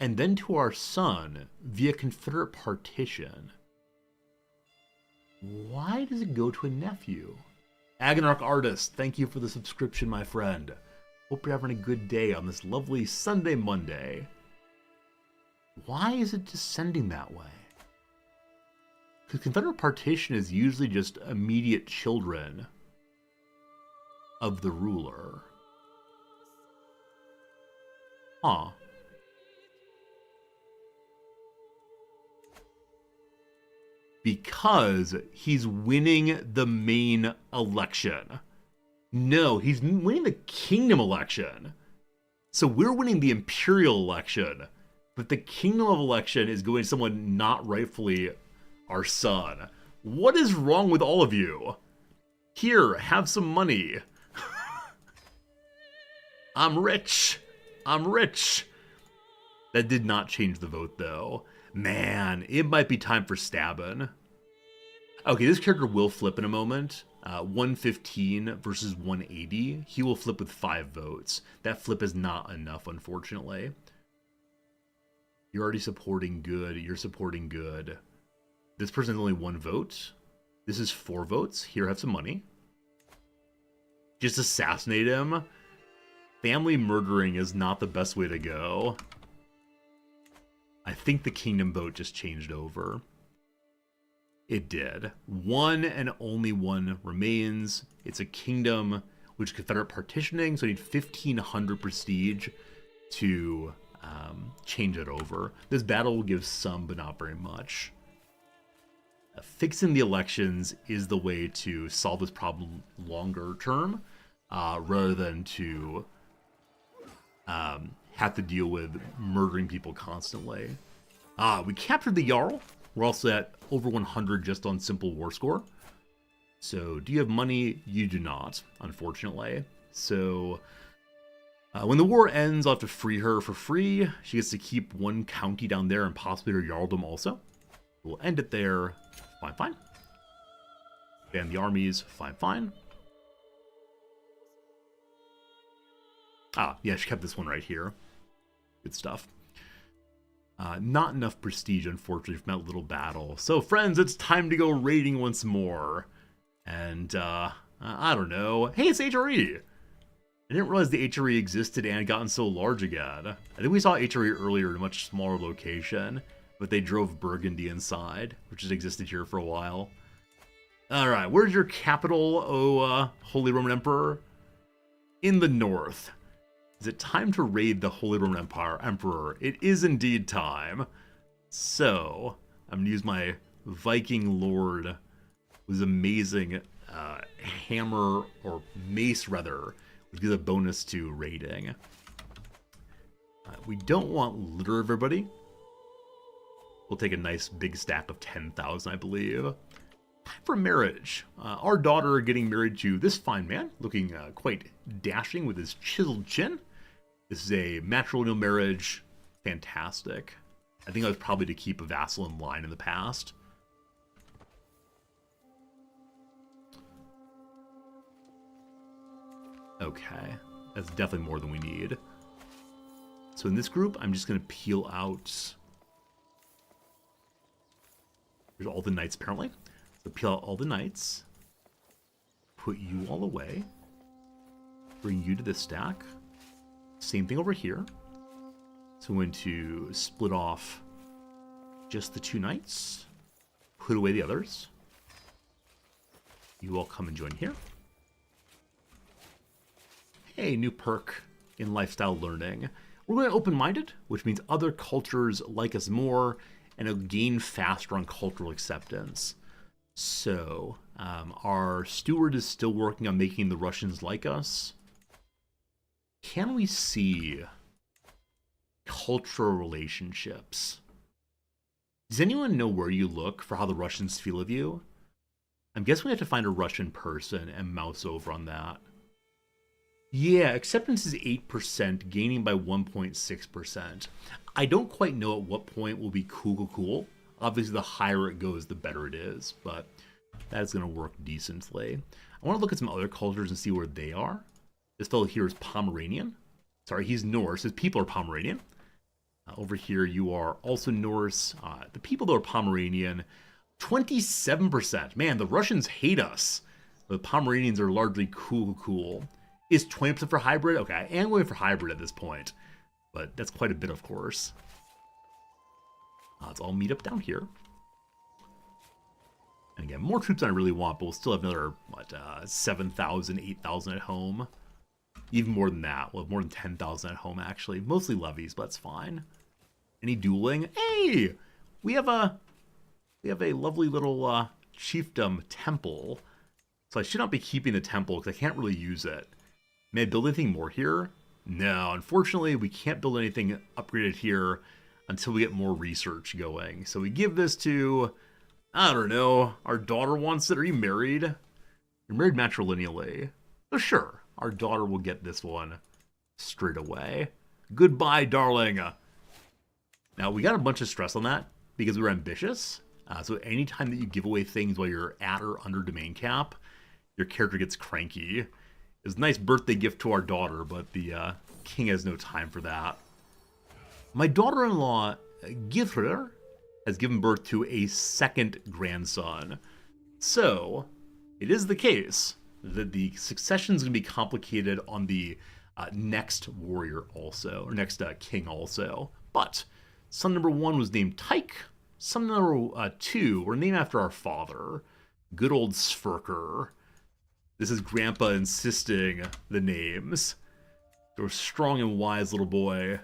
and then to our son via Confederate partition. Why does it go to a nephew? Agonarch Artist, thank you for the subscription, my friend. Hope you're having a good day on this lovely Sunday Monday. Why is it descending that way? Because Confederate partition is usually just immediate children of the ruler. Huh. Because he's winning the main election. No, he's winning the kingdom election. So we're winning the imperial election, but the kingdom of election is going to someone not rightfully our son. What is wrong with all of you? Here, have some money. I'm rich. I'm rich. That did not change the vote, though. Man, it might be time for stabbing. Okay, this character will flip in a moment. 115 versus 180. He will flip with 5 votes. That flip is not enough, unfortunately. You're already supporting good. You're supporting good. This person has only 1 vote. This is 4 votes. Here, have some money. Just assassinate him. Family murdering is not the best way to go. I think the kingdom vote just changed over. It did. 1 and only 1 remains. It's a kingdom which is Confederate partitioning, so I need 1,500 prestige to change it over. This battle will give some, but not very much. Fixing the elections is the way to solve this problem longer term, rather than to have to deal with murdering people constantly. We captured the Jarl. We're also at over 100 just on simple war score. So, do you have money? You do not, unfortunately. So, when the war ends, I'll have to free her for free. She gets to keep 1 county down there and possibly her Jarldom also. We'll end it there. Fine, fine. Ban the armies. Fine, fine. Ah, yeah, she kept this one right here. Good stuff. Not enough prestige, unfortunately, from that little battle. So, friends, it's time to go raiding once more. And, I don't know. Hey, it's HRE! I didn't realize the HRE existed and had gotten so large again. I think we saw HRE earlier in a much smaller location, but they drove Burgundy inside, which has existed here for a while. Alright, where's your capital, Holy Roman Emperor? In the north. Is it time to raid the Holy Roman Emperor? It is indeed time. So, I'm going to use my Viking Lord, who's amazing hammer, or mace rather, which gives a bonus to raiding. We don't want litter everybody. We'll take a nice big stack of 10,000, I believe. Time for marriage. Our daughter getting married to this fine man, looking quite dashing with his chiseled chin. This is a matrilineal marriage. Fantastic. I think I was probably to keep a vassal in line in the past. Okay, that's definitely more than we need. So in this group, I'm just going to peel out... There's all the knights, apparently. So peel out all the knights. Put you all away. Bring you to this stack. Same thing over here. So I'm going to split off just the 2 knights. Put away the others. You all come and join here. Hey, new perk in lifestyle learning. We're going open-minded, which means other cultures like us more, and it'll gain faster on cultural acceptance. So, our steward is still working on making the Russians like us. Can we see cultural relationships? Does anyone know where you look for how the Russians feel of you? I'm guessing we have to find a Russian person and mouse over on that. Yeah, acceptance is 8%, gaining by 1.6%. I don't quite know at what point will be cool. Obviously, the higher it goes, the better it is, but that's going to work decently. I want to look at some other cultures and see where they are. This fellow here is Pomeranian. Sorry, he's Norse. His people are Pomeranian. Over here, you are also Norse. The people that are Pomeranian, 27%. Man, the Russians hate us. The Pomeranians are largely cool. Is 20% for hybrid? Okay, I am going for hybrid at this point. But that's quite a bit, of course. Let's all meet up down here. And again, more troops than I really want, but we'll still have another, 7,000, 8,000 at home. Even more than that. We'll have more than 10,000 at home, actually. Mostly levies, but that's fine. Any dueling? Hey! We have a lovely little chiefdom temple. So I should not be keeping the temple, because I can't really use it. May I build anything more here? No, unfortunately, we can't build anything upgraded here until we get more research going. So we give this to, I don't know, our daughter wants it. Are you married? You're married matrilineally. Oh, sure. Our daughter will get this one straight away. Goodbye, darling. Now, we got a bunch of stress on that because we're ambitious. So anytime that you give away things while you're at or under domain cap, your character gets cranky. It's a nice birthday gift to our daughter, but the king has no time for that. My daughter-in-law, Githrer, has given birth to a second grandson. So, it is the case that the succession is going to be complicated on the next warrior also, or next king also. But son number 1 was named Tyke. Son number 2 were named after our father, good old Sverker. This is Grandpa insisting the names. You're a strong and wise little boy.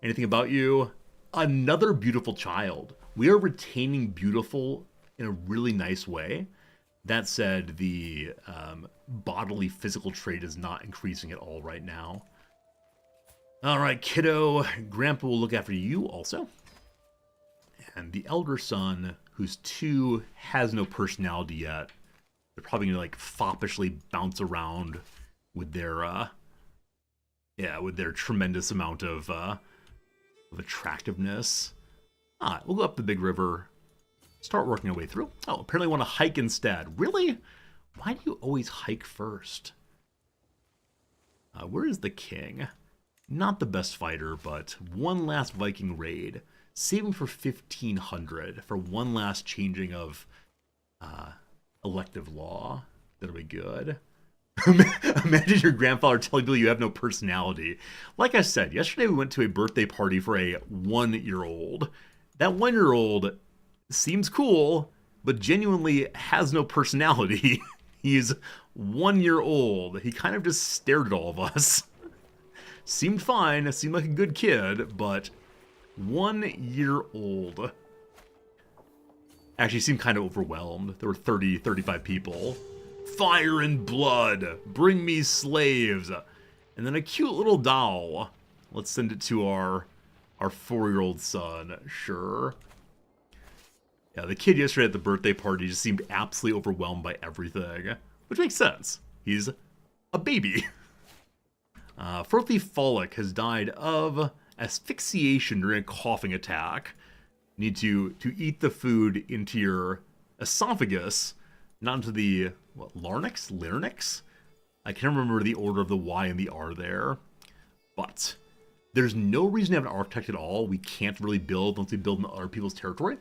Anything about you? Another beautiful child. We are retaining beautiful in a really nice way. That said, the bodily physical trait is not increasing at all right now. All right, kiddo. Grandpa will look after you also. And the elder son, who's 2, has no personality yet. They're probably gonna like foppishly bounce around with their with their tremendous amount of attractiveness. We'll go up the big river, start working our way through. Oh, apparently want to hike instead. Really? Why do you always hike first? Where is the king? Not the best fighter, but one last Viking raid. Saving for 1,500 for one last changing of elective law. That'll be good. Imagine your grandfather telling people you have no personality. Like I said, yesterday we went to a birthday party for a 1-year-old. That 1-year-old seems cool, but genuinely has no personality. He's 1 year old. He kind of just stared at all of us. Seemed fine, seemed like a good kid, but 1 year old. Actually seemed kind of overwhelmed. There were 30, 35 people. Fire and blood, bring me slaves. And then a cute little doll. Let's send it to our 4-year-old son, sure. Yeah, the kid yesterday at the birthday party just seemed absolutely overwhelmed by everything, which makes sense. He's a baby. Frothy Follick has died of asphyxiation during a coughing attack. You need to eat the food into your esophagus, not into the, larynx? Larynx? I can't remember the order of the Y and the R there. But there's no reason to have an architect at all. We can't really build once we build in other people's territory.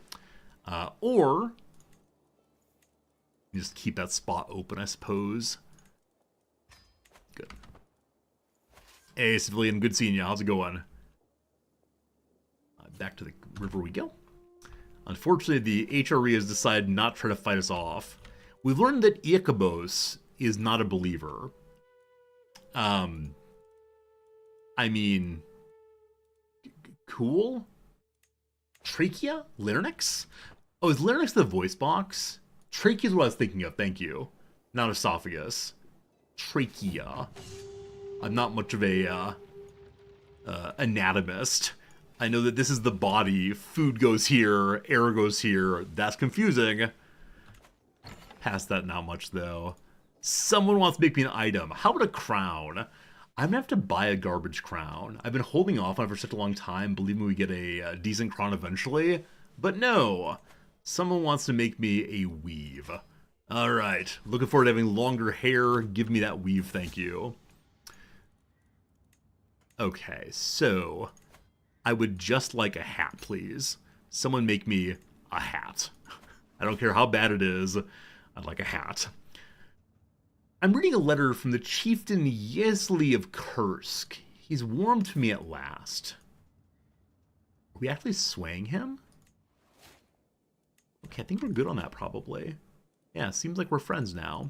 Or just keep that spot open, I suppose. Good. Hey, civilian, good seeing you. How's it going? Back to the river we go. Unfortunately, the HRE has decided not to try to fight us off. We've learned that Iacobos is not a believer. I mean, cool. Trachea? Larynx? Oh, is larynx the voice box? Trachea is what I was thinking of, thank you. Not esophagus. Trachea. I'm not much of a anatomist. I know that this is the body. Food goes here, air goes here. That's confusing. Past that, not much though. Someone wants to make me an item. How about a crown? I'm gonna have to buy a garbage crown. I've been holding off on it for such a long time, believing we get a decent crown eventually. But no, someone wants to make me a weave. All right, looking forward to having longer hair. Give me that weave, thank you. Okay, so I would just like a hat, please. Someone make me a hat. I don't care how bad it is. I'd like a hat. I'm reading a letter from the chieftain Yesli of Kursk. He's warmed to me at last. Are we actually swaying him? Okay, I think we're good on that probably. Yeah, seems like we're friends now.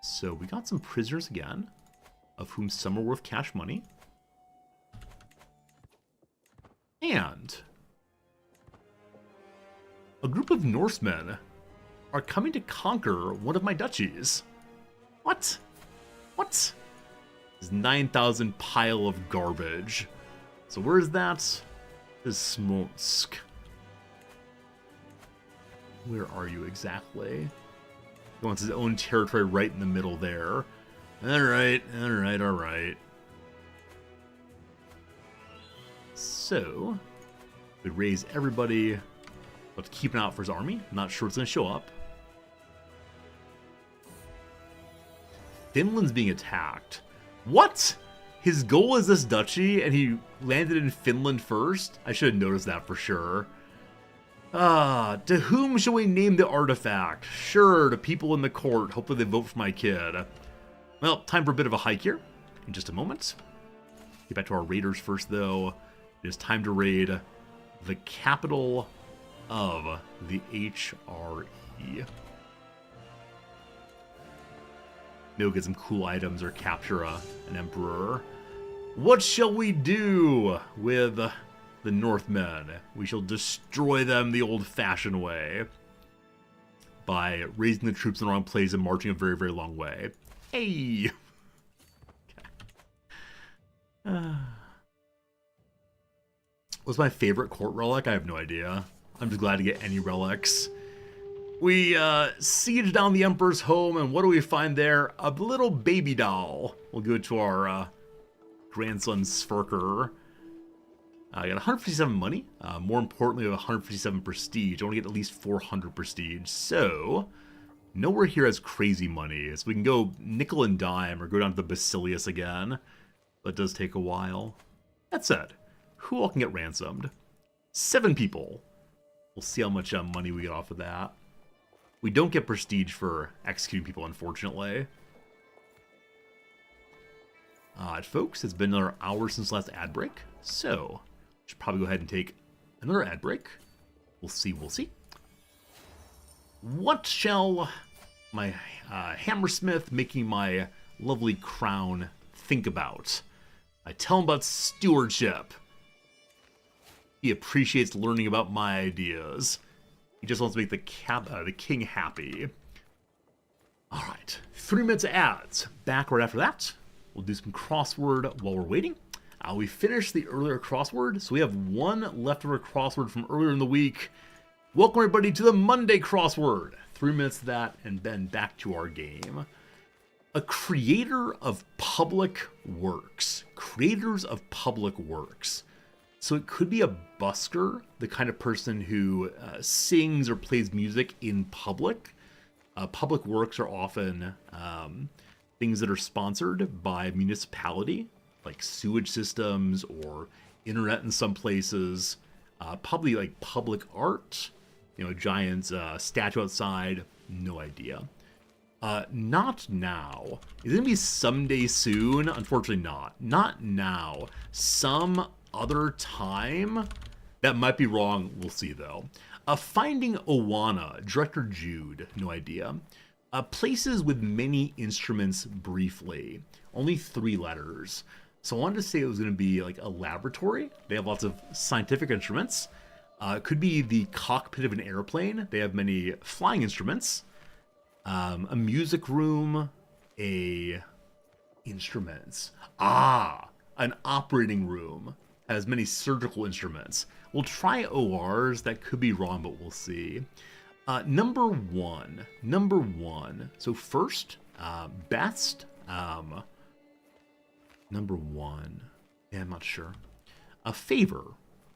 So we got some prisoners again, of whom some are worth cash money. And a group of Norsemen are coming to conquer one of my duchies. What? What? This 9,000 pile of garbage. So where is that? This is Smolensk. Where are you exactly? He wants his own territory right in the middle there. Alright, alright, alright. So, we raise everybody, but keep an eye out for his army. Not sure it's going to show up. Finland's being attacked. What? His goal is this duchy, and he landed in Finland first? I should have noticed that for sure. To whom shall we name the artifact? Sure, to people in the court. Hopefully they vote for my kid. Well, time for a bit of a hike here in just a moment. Get back to our raiders first, though. It is time to raid the capital of the HRE. Maybe we'll get some cool items or capture an emperor. What shall we do with the Northmen? We shall destroy them the old-fashioned way by raising the troops in the wrong place and marching a very, very long way. Hey! Okay. What's my favorite court relic? I have no idea. I'm just glad to get any relics. We siege down the Emperor's home, and what do we find there? A little baby doll. We'll go to our grandson Sverker. I got 157 money. More importantly, we have 157 prestige. I want to get at least 400 prestige. So, Nowhere here has crazy money, so we can go nickel and dime or go down to the Basilius again. But it does take a while. That said, who all can get ransomed? 7 people. We'll see how much money we get off of that. We don't get prestige for executing people, unfortunately. Alright, folks, it's been another hour since last ad break, so should probably go ahead and take another ad break. We'll see, we'll see. What shall my hammersmith making my lovely crown think about? I tell him about stewardship. He appreciates learning about my ideas. He just wants to make the king happy. Alright, 3 minutes of ads. Back right after that. We'll do some crossword while we're waiting. We finished the earlier crossword, so we have one leftover crossword from earlier in the week. Welcome everybody to the Monday crossword. 3 minutes of that, and then back to our game. A creator of public works. Creators of public works. So it could be a busker, the kind of person who sings or plays music in public. Public works are often things that are sponsored by municipality, like sewage systems or internet in some places. Probably like public art, a giant statue outside, no idea. Not now. Is it gonna be someday soon? Unfortunately not. Not now. Some other time? That might be wrong, we'll see though. Finding Owana, Director Jude, no idea. Places with many instruments briefly. Only 3 letters. So I wanted to say it was going to be like a laboratory. They have lots of scientific instruments. It could be the cockpit of an airplane. They have many flying instruments. A music room. Instruments. An operating room. Has many surgical instruments. We'll try ORs. That could be wrong, but we'll see. Number one. So first, best. Number 1. Yeah, I'm not sure. A favor.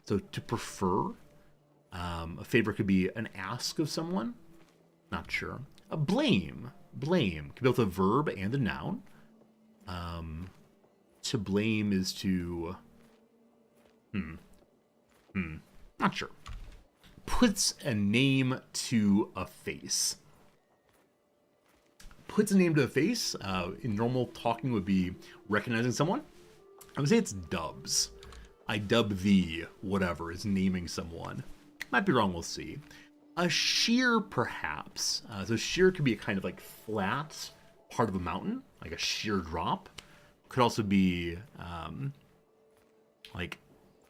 So to prefer. A favor could be an ask of someone. Not sure. A blame. Blame. Could be both a verb and a noun. To blame is to... Not sure. Puts a name to a face. Puts a name to a face, in normal talking would be recognizing someone. I would say it's dubs. I dub thee, whatever, is naming someone. Might be wrong, we'll see. A sheer, perhaps. So sheer could be a kind of like flat part of a mountain, like a sheer drop. Could also be like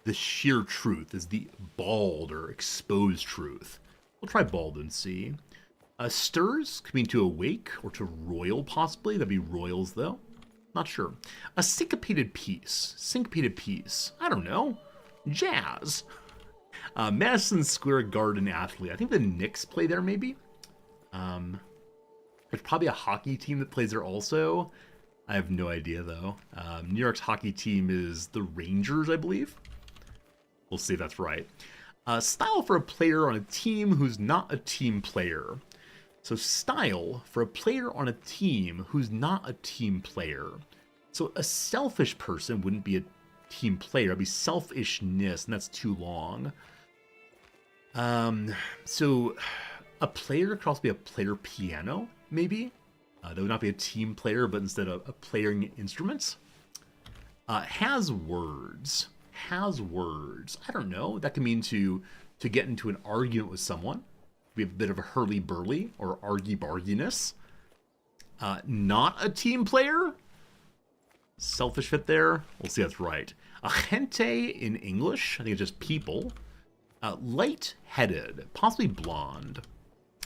the sheer truth is the bald or exposed truth. We'll try bald and see. Stirs could mean to awake or to royal, possibly. That'd be royals, though. Not sure. A syncopated piece. Syncopated piece. I don't know. Jazz. Madison Square Garden athlete. I think the Knicks play there, maybe. There's probably a hockey team that plays there also. I have no idea, though. New York's hockey team is the Rangers, I believe. We'll see if that's right. Style for a player on a team who's not a team player. So style for a player on a team who's not a team player. So a selfish person wouldn't be a team player. It'd be selfishness, and that's too long. So a player could also be a player piano, maybe. That would not be a team player, but instead a playing instruments. Has words. Has words. I don't know. That can mean to get into an argument with someone. Be a bit of a hurly-burly or argy-barginess. Not a team player? Selfish fit there? We'll see that's right. A gente in English. I think it's just people. Light-headed. Possibly blonde.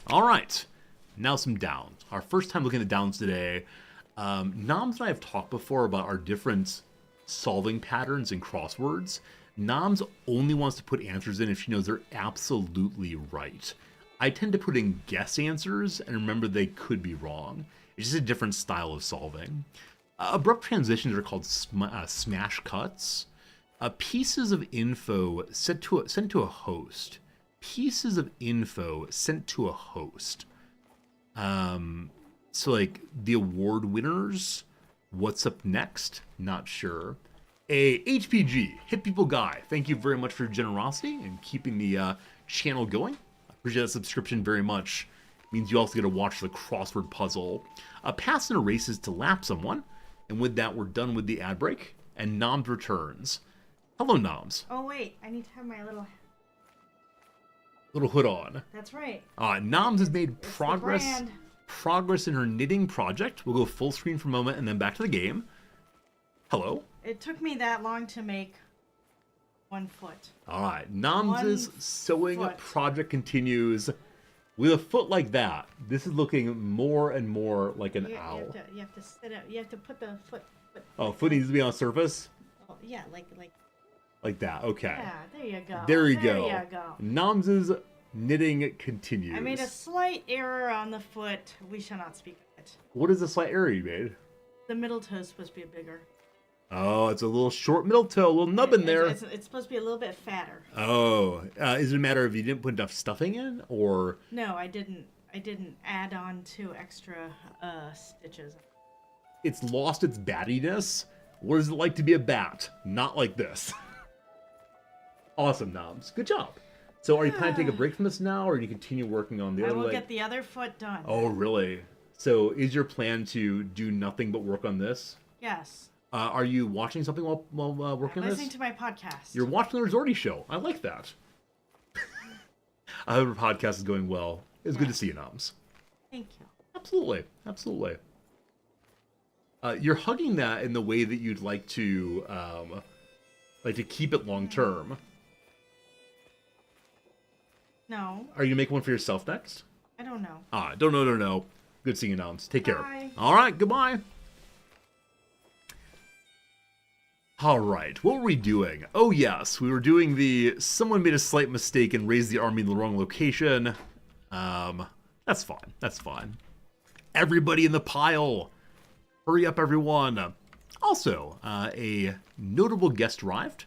All right. Now some downs. Our first time looking at downs today. Noms and I have talked before about our different solving patterns in crosswords. Noms only wants to put answers in if she knows they're absolutely right. I tend to put in guess answers and remember they could be wrong. It's just a different style of solving. Abrupt transitions are called smash cuts. Pieces of info sent to a host. Pieces of info sent to a host. So like the award winners, what's up next? Not sure. A HPG, Hit People Guy. Thank you very much for your generosity and keeping the channel going. I appreciate that subscription very much. It means you also get to watch the crossword puzzle. Pass and erases to lap someone. And with that, we're done with the ad break. And Noms returns. Hello, Noms. Oh wait, I need to have my little Hood on. That's right. Noms has made It's the progress in her knitting project. We'll go full screen for a moment and then back to the game. Hello. It took me that long to make 1 foot. All right, Noms' sewing foot. project continues. With a foot like that, this is looking more and more like an owl. You have to sit up. You have to put the foot. Foot needs to be on the surface? Oh, yeah, like that, okay. Yeah, there you go. There you go. There you go. Noms' knitting continues. I made a slight error on the foot. We shall not speak of it. What is the slight error you made? The middle toe is supposed to be bigger. Oh, it's a little short middle toe, a little nub in there. It's supposed to be a little bit fatter. Oh, is it a matter of you didn't put enough stuffing in, or? No, I didn't add on 2 extra stitches. It's lost its battiness. What is it like to be a bat? Not like this. Awesome, Noms. Good job. So are you planning to take a break from this now, or do you continue working on the other leg? I will get the other foot done. Oh, really? So is your plan to do nothing but work on this? Yes. Are you watching something while working on this? Listening to my podcast. You're watching the Resorty show. I like that. I hope your podcast is going well. It's good to see you, Noms. Thank you. Absolutely. Absolutely. You're hugging that in the way that you'd like to keep it long term. No. Are you gonna make one for yourself next? I don't know. Don't know. Good seeing you, Noms. Take care. Bye. All right, goodbye. All right, what were we doing? Oh yes, we were doing someone made a slight mistake and raised the army in the wrong location. That's fine. That's fine. Everybody in the pile. Hurry up, everyone. Also, a notable guest arrived.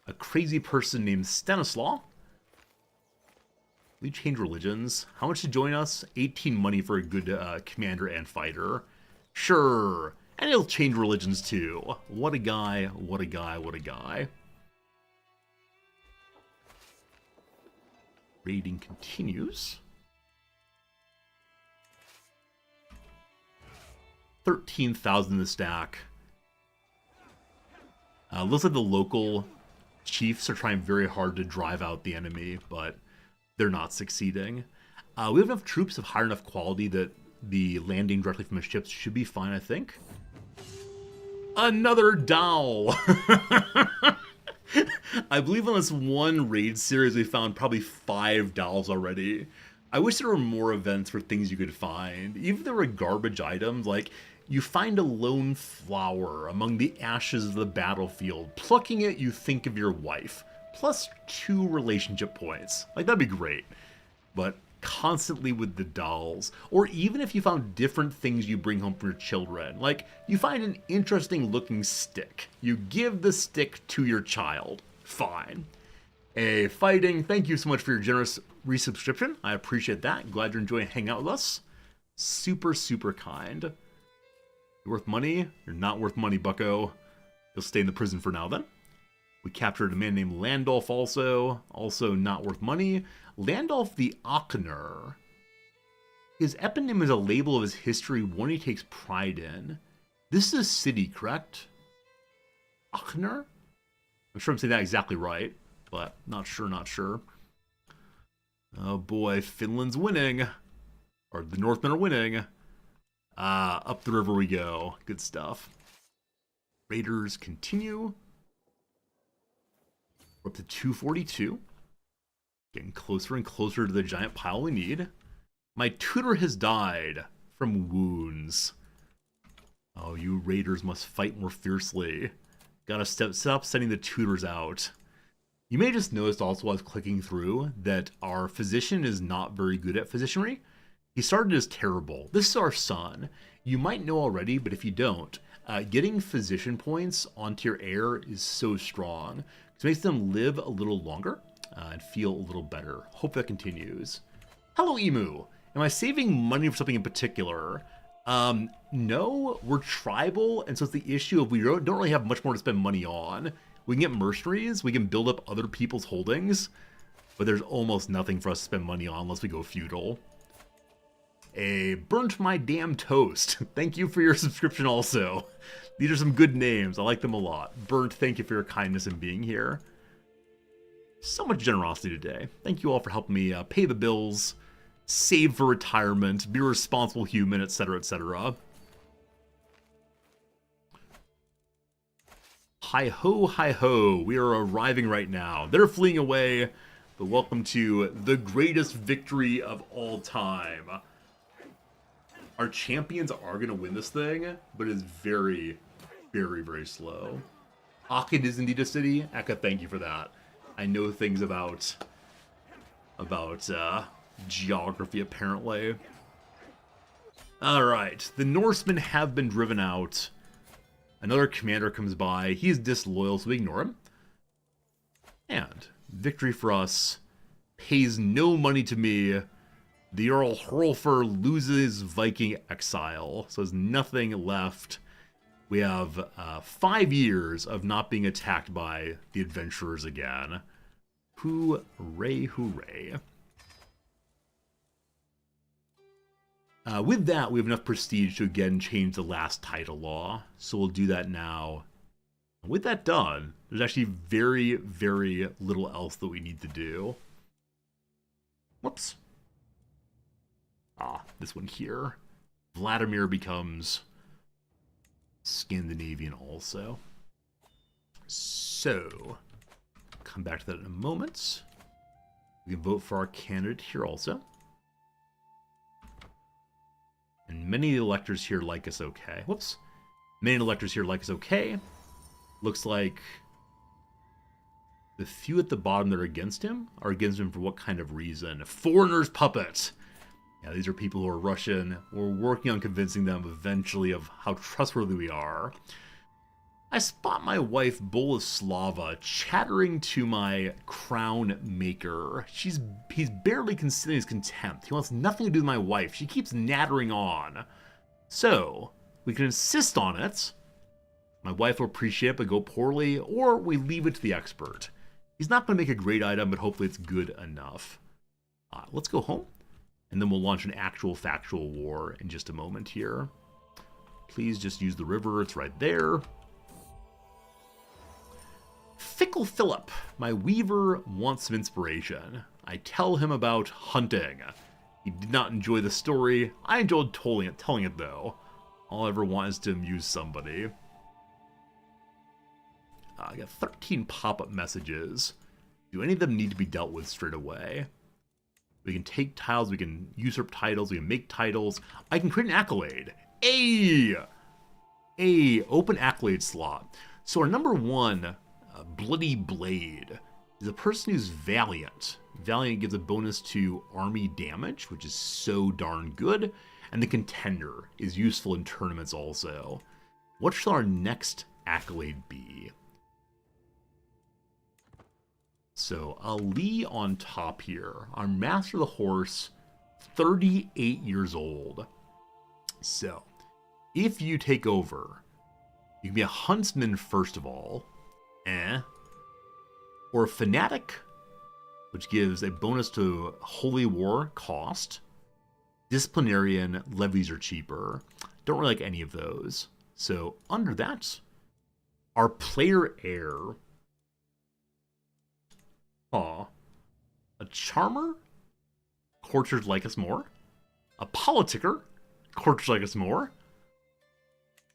A crazy person named Stanislaw. We change religions. How much to join us? 18 money for a good commander and fighter. Sure. And he'll change religions too. What a guy, what a guy, what a guy. Raiding continues. 13,000 in the stack. Looks like the local chiefs are trying very hard to drive out the enemy, but they're not succeeding. We have enough troops of high enough quality that the landing directly from the ships should be fine, I think. Another doll! I believe on this one raid series we found probably 5 dolls already. I wish there were more events for things you could find. Even if there were garbage items, like you find a lone flower among the ashes of the battlefield. Plucking it, you think of your wife. Plus 2 relationship points. Like, that'd be great. But constantly with the dolls. Or even if you found different things you bring home for your children. Like, you find an interesting looking stick. You give the stick to your child. Fine. Hey, Fighting, thank you so much for your generous resubscription. I appreciate that. Glad you're enjoying hanging out with us. Super, super kind. You're worth money? You're not worth money, bucko. You'll stay in the prison for now, then. We captured a man named Landolf also not worth money. Landolf the Ochner. His eponym is a label of his history, one he takes pride in. This is a city, correct? Ochner? I'm sure I'm saying that exactly right, but not sure. Oh boy, Finland's winning. Or the Northmen are winning. Up the river we go. Good stuff. Raiders continue. We're up to 242. Getting closer and closer to the giant pile we need. My tutor has died from wounds. Oh, you raiders must fight more fiercely. Gotta stop sending the tutors out. You may have just noticed also while I was clicking through that our physician is not very good at physicianry. He started as terrible. This is our son. You might know already, but if you don't, getting physician points onto your heir is so strong. It makes them live a little longer and feel a little better. Hope that continues. Hello, Emu. Am I saving money for something in particular? No, we're tribal, and so it's the issue of we don't really have much more to spend money on. We can get mercenaries, we can build up other people's holdings, but there's almost nothing for us to spend money on unless we go feudal. Burnt my damn toast. Thank you for your subscription also. These are some good names. I like them a lot. Burnt, thank you for your kindness in being here. So much generosity today. Thank you all for helping me pay the bills, save for retirement, be a responsible human, etc., etc. Hi-ho, hi-ho. We are arriving right now. They're fleeing away, but welcome to the greatest victory of all time. Our champions are going to win this thing, but it's very, very, very slow. Akkad is indeed a city. Eka, thank you for that. I know things about geography, apparently. Alright, the Norsemen have been driven out. Another commander comes by. He's disloyal, so we ignore him. And victory for us. Pays no money to me. The Earl Hrolfr loses Viking exile, so there's nothing left. We have 5 years of not being attacked by the adventurers again. Hooray, hooray. With that, we have enough prestige to again change the last title law, so we'll do that now. With that done, there's actually very, very little else that we need to do. Whoops. This one here. Vladimir becomes Scandinavian also. So, come back to that in a moment. We can vote for our candidate here also. And many electors here like us okay. Whoops. Many electors here like us okay. Looks like the few at the bottom that are against him for what kind of reason? Foreigner's puppet! Yeah, these are people who are Russian. We're working on convincing them eventually of how trustworthy we are. I spot my wife Boleslava chattering to my crown maker. He's barely considering his contempt. He wants nothing to do with my wife. She keeps nattering on. So, we can insist on it. My wife will appreciate it but go poorly, or we leave it to the expert. He's not going to make a great item, but hopefully it's good enough. Let's go home. And then we'll launch an actual factual war in just a moment here. Please just use the river. It's right there. Fickle Philip. My weaver wants some inspiration. I tell him about hunting. He did not enjoy the story. I enjoyed telling it though. All I ever want is to amuse somebody. I got 13 pop-up messages. Do any of them need to be dealt with straight away? We can take tiles, we can usurp titles, we can make titles. I can create an accolade. Open accolade slot. So our number one, Bloody Blade, is a person who's valiant. Valiant gives a bonus to army damage, which is so darn good. And the Contender is useful in tournaments also. What shall our next accolade be? So, Ali on top here. Our Master of the Horse, 38 years old. So, if you take over, you can be a Huntsman first of all. Or a Fanatic, which gives a bonus to Holy War cost. Disciplinarian, levies are cheaper. Don't really like any of those. So, under that, our Player Heir. A Charmer? Courtiers like us more. A Politicker? Courtiers like us more.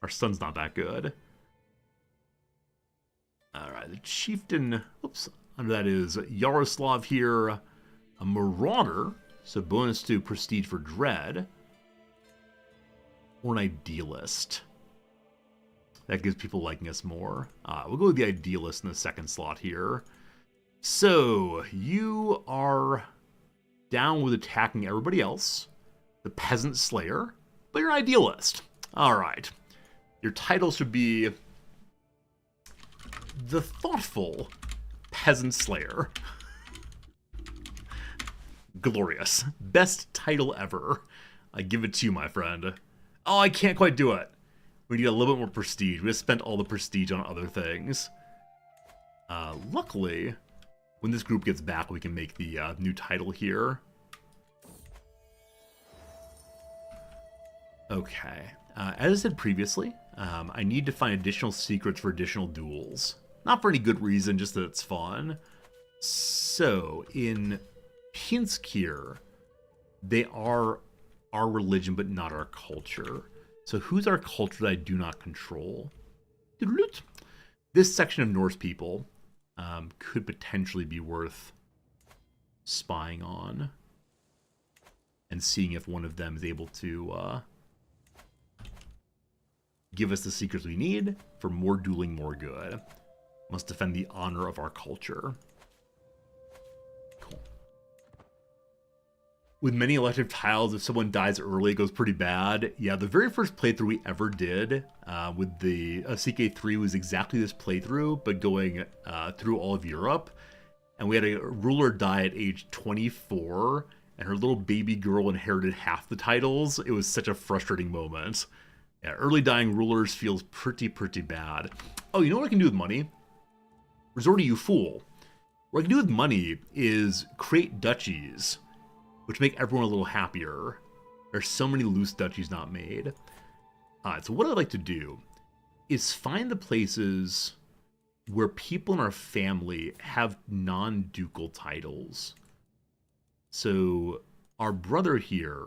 Our son's not that good. Alright, the Chieftain... Oops. Under that is Yaroslav here. A Marauder. So bonus to Prestige for Dread. Or an Idealist. That gives people liking us more. We'll go with the Idealist in the second slot here. So, you are down with attacking everybody else. The Peasant Slayer. But you're an Idealist. Alright. Your title should be... The Thoughtful Peasant Slayer. Glorious. Best title ever. I give it to you, my friend. Oh, I can't quite do it. We need a little bit more prestige. We just spent all the prestige on other things. Luckily, when this group gets back, we can make the new title here. Okay. As I said previously, I need to find additional secrets for additional duels. Not for any good reason, just that it's fun. So, in Pinsk here, they are our religion, but not our culture. So who's our culture that I do not control? This section of Norse people could potentially be worth spying on and seeing if one of them is able to give us the secrets we need for more dueling, more good. Must defend the honor of our culture. Cool. With many elective tiles, if someone dies early, it goes pretty bad. Yeah, the very first playthrough we ever did with the CK3 was exactly this playthrough, but going through all of Europe. And we had a ruler die at age 24, and her little baby girl inherited half the titles. It was such a frustrating moment. Yeah, early dying rulers feels pretty bad. Oh, you know what I can do with money? Resort to you fool. What I can do with money is create duchies, which make everyone a little happier. There's so many loose duchies not made. So what I'd like to do is find the places where people in our family have non-ducal titles. So our brother here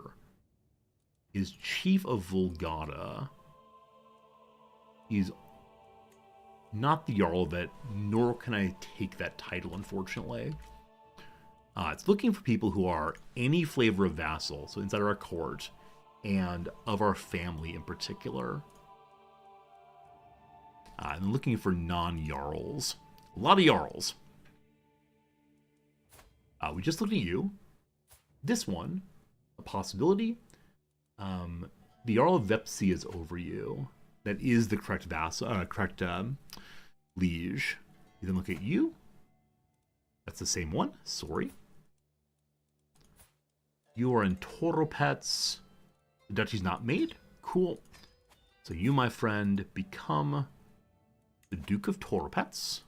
is Chief of Volgata. He's not the Jarl of it, nor can I take that title, unfortunately. It's looking for people who are any flavor of vassal, so inside our court, and of our family in particular. And looking for non-Jarls. A lot of Jarls. We just looked at you. This one, a possibility. The Jarl of Vepsi is over you. That is the correct vassal, correct liege. You then look at you. That's the same one. Sorry. You are in Toropets. The duchy's not made. Cool. So you, my friend, become the Duke of Toropets.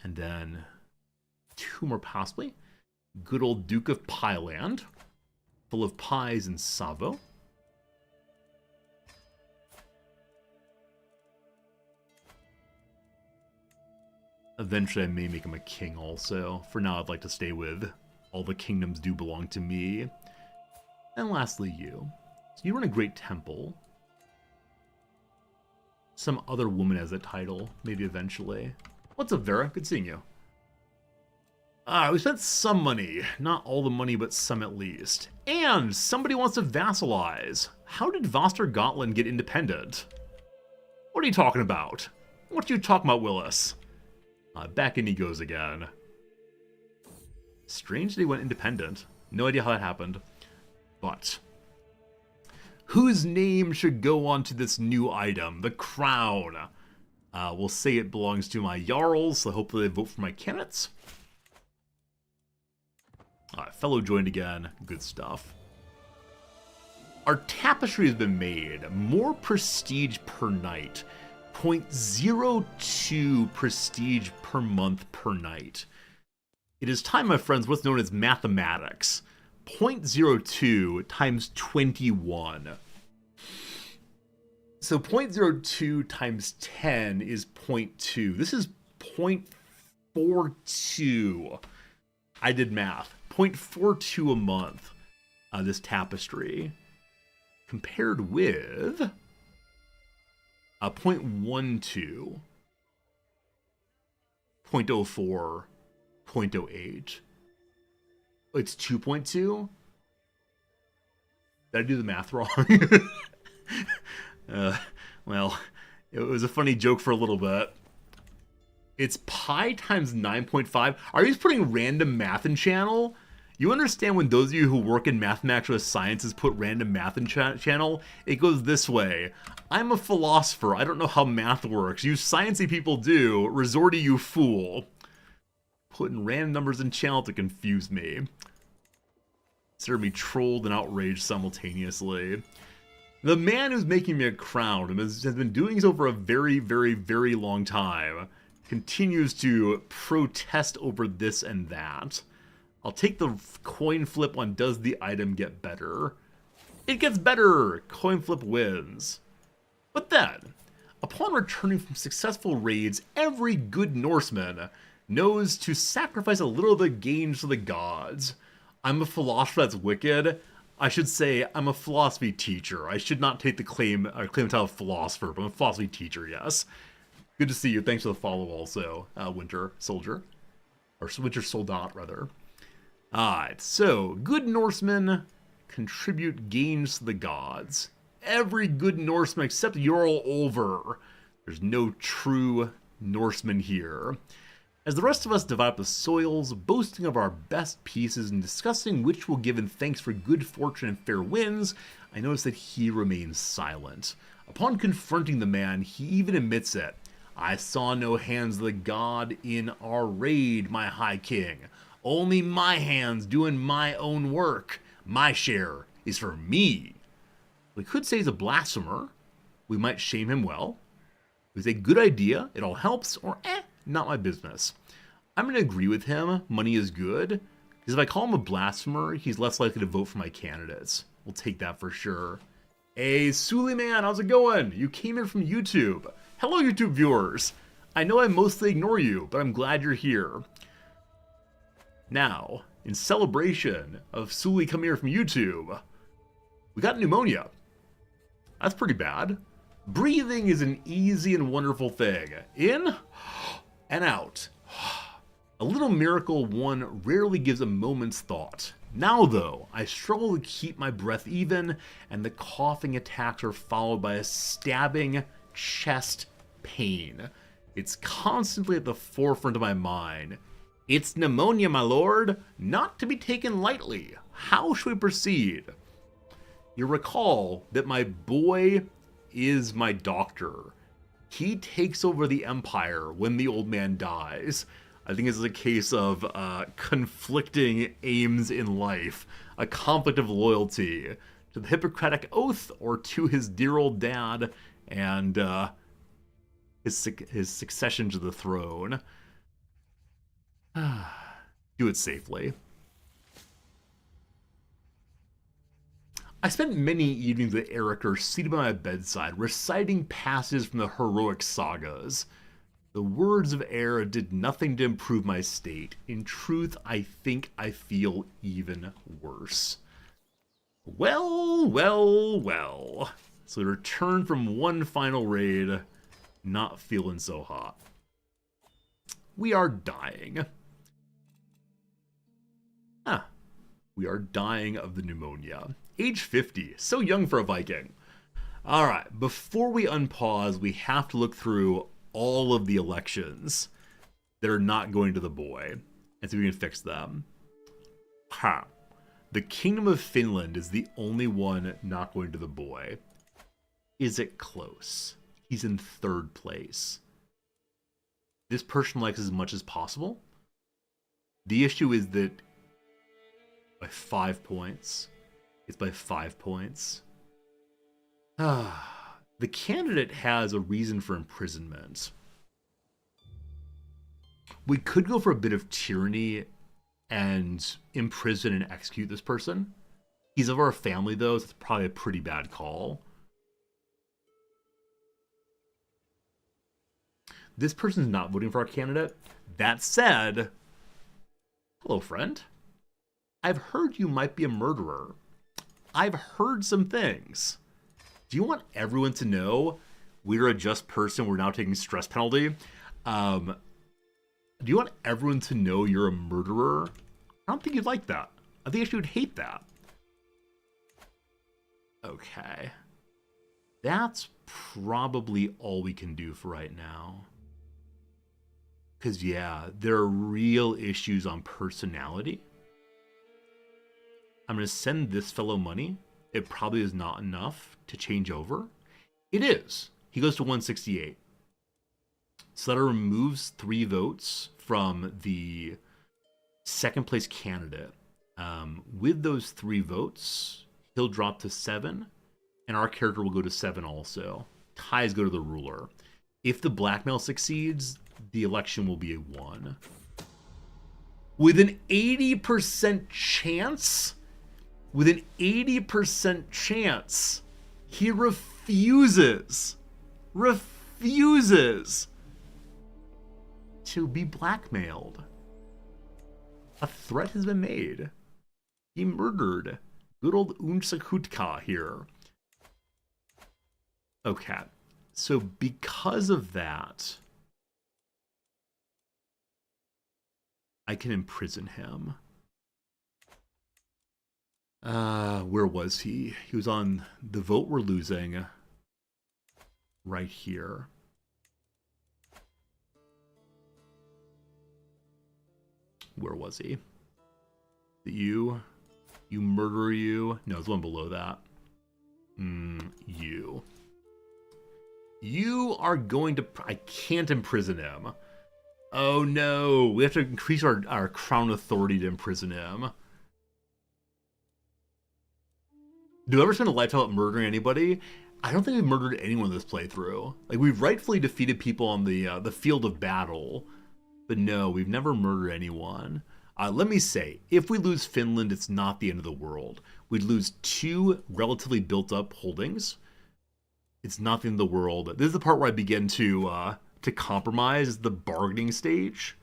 And then two more possibly. Good old Duke of Pieland. Full of pies and Savo. Eventually I may make him a king also. For now I'd like to stay with all the kingdoms do belong to me. And lastly you. So you run a great temple. Some other woman has a title, maybe eventually. What's up, Vera? Good seeing you. We spent some money. Not all the money, but some at least. And somebody wants to vassalize. How did Vostergotland get independent? What are you talking about? What are you talking about, Willis? Back in he goes again. Strange that he went independent. No idea how that happened. But whose name should go onto this new item? The crown. We'll say it belongs to my Jarls, so hopefully they vote for my candidates. Fellow joined again. Good stuff. Our tapestry has been made. More prestige per night. 0.02 prestige per month per night. It is time, my friends, what's known as mathematics. 0.02 times 21. So 0.02 times 10 is 0.2. This is 0.42. I did math. 0.42 a month, this tapestry. Compared with 0.12, 0.04, 0.08. It's 2.2? Did I do the math wrong? Well, it was a funny joke for a little bit. It's pi times 9.5. Are you just putting random math in channel? You understand when those of you who work in mathematics or sciences put random math in channel? It goes this way. I'm a philosopher. I don't know how math works. You sciencey people do. Resorty, you fool. Putting random numbers in channel to confuse me. Consider me trolled and outraged simultaneously. The man who's making me a crown and has been doing so for a very, very, very long time continues to protest over this and that. I'll take the coin flip on does the item get better. It gets better! Coin flip wins. But then, upon returning from successful raids, every good Norseman knows to sacrifice a little of the gains to the gods. I'm a philosopher that's wicked. I should say I'm a philosophy teacher. I should not take the claim title of philosopher, but I'm a philosophy teacher, yes. Good to see you. Thanks for the follow also, Winter Soldier. Or Winter Soldat, rather. Alright, so, good Norsemen contribute gains to the gods. Every good Norseman except Jarl Olver. There's no true Norseman here. As the rest of us divide up the soils, boasting of our best pieces and discussing which will give in thanks for good fortune and fair winds, I notice that he remains silent. Upon confronting the man, he even admits it. I saw no hands of the god in our raid, my high king. Only my hands doing my own work. My share is for me. We could say he's a blasphemer. We might shame him well. We say good idea, it all helps, or not my business. I'm going to agree with him, money is good, because if I call him a blasphemer, he's less likely to vote for my candidates. We'll take that for sure. Hey, Suleiman, how's it going? You came in from YouTube. Hello, YouTube viewers. I know I mostly ignore you, but I'm glad you're here. Now, in celebration of Suli coming here from YouTube, we got pneumonia. That's pretty bad. Breathing is an easy and wonderful thing. In and out. A little miracle one rarely gives a moment's thought. Now though, I struggle to keep my breath even, and the coughing attacks are followed by a stabbing chest pain. It's constantly at the forefront of my mind. It's pneumonia, my lord, not to be taken lightly. How should we proceed? You recall that my boy is my doctor. He takes over the empire when the old man dies. I think this is a case of conflicting aims in life, a conflict of loyalty to the Hippocratic Oath or to his dear old dad and his succession to the throne. Do it safely. I spent many evenings with Eriker seated by my bedside, reciting passages from the heroic sagas. The words of Era did nothing to improve my state. In truth, I think I feel even worse. Well, well, well. So we return from one final raid, not feeling so hot. We are dying. We are dying of the pneumonia. Age 50, so young for a Viking. Alright, before we unpause, we have to look through all of the elections that are not going to the boy, and see if we can fix them. The Kingdom of Finland is the only one not going to the boy. Is it close? He's in 3rd place. This person likes as much as possible. The issue is that by 5 points. It's by 5 points. The candidate has a reason for imprisonment. We could go for a bit of tyranny and imprison and execute this person. He's of our family, though, so it's probably a pretty bad call. This person's not voting for our candidate. That said, hello, friend. I've heard you might be a murderer. I've heard some things. Do you want everyone to know we're a just person, we're now taking stress penalty? Do you want everyone to know you're a murderer? I don't think you'd like that. I think actually would hate that. Okay. That's probably all we can do for right now. Because, yeah, there are real issues on personality. I'm going to send this fellow money. It probably is not enough to change over. It is. He goes to 168. So that removes 3 votes from the second place candidate. With those 3 votes, he'll drop to 7, and our character will go to 7 also. Ties go to the ruler. If the blackmail succeeds, the election will be a 1. With an 80% chance, he refuses to be blackmailed. A threat has been made. He murdered good old Unsakutka here. Okay, so because of that, I can imprison him. Where was he? He was on the vote we're losing. Right here. Where was he? You murderer, you. No, it's one below that. You. You are going to... I can't imprison him. Oh no, we have to increase our crown authority to imprison him. Do you ever spend a lifetime without murdering anybody? I don't think we've murdered anyone in this playthrough. Like, we've rightfully defeated people on the field of battle, but no, we've never murdered anyone. Let me say, if we lose Finland, it's not the end of the world. We'd lose 2 relatively built-up holdings. It's not the end of the world. This is the part where I begin to compromise, the bargaining stage.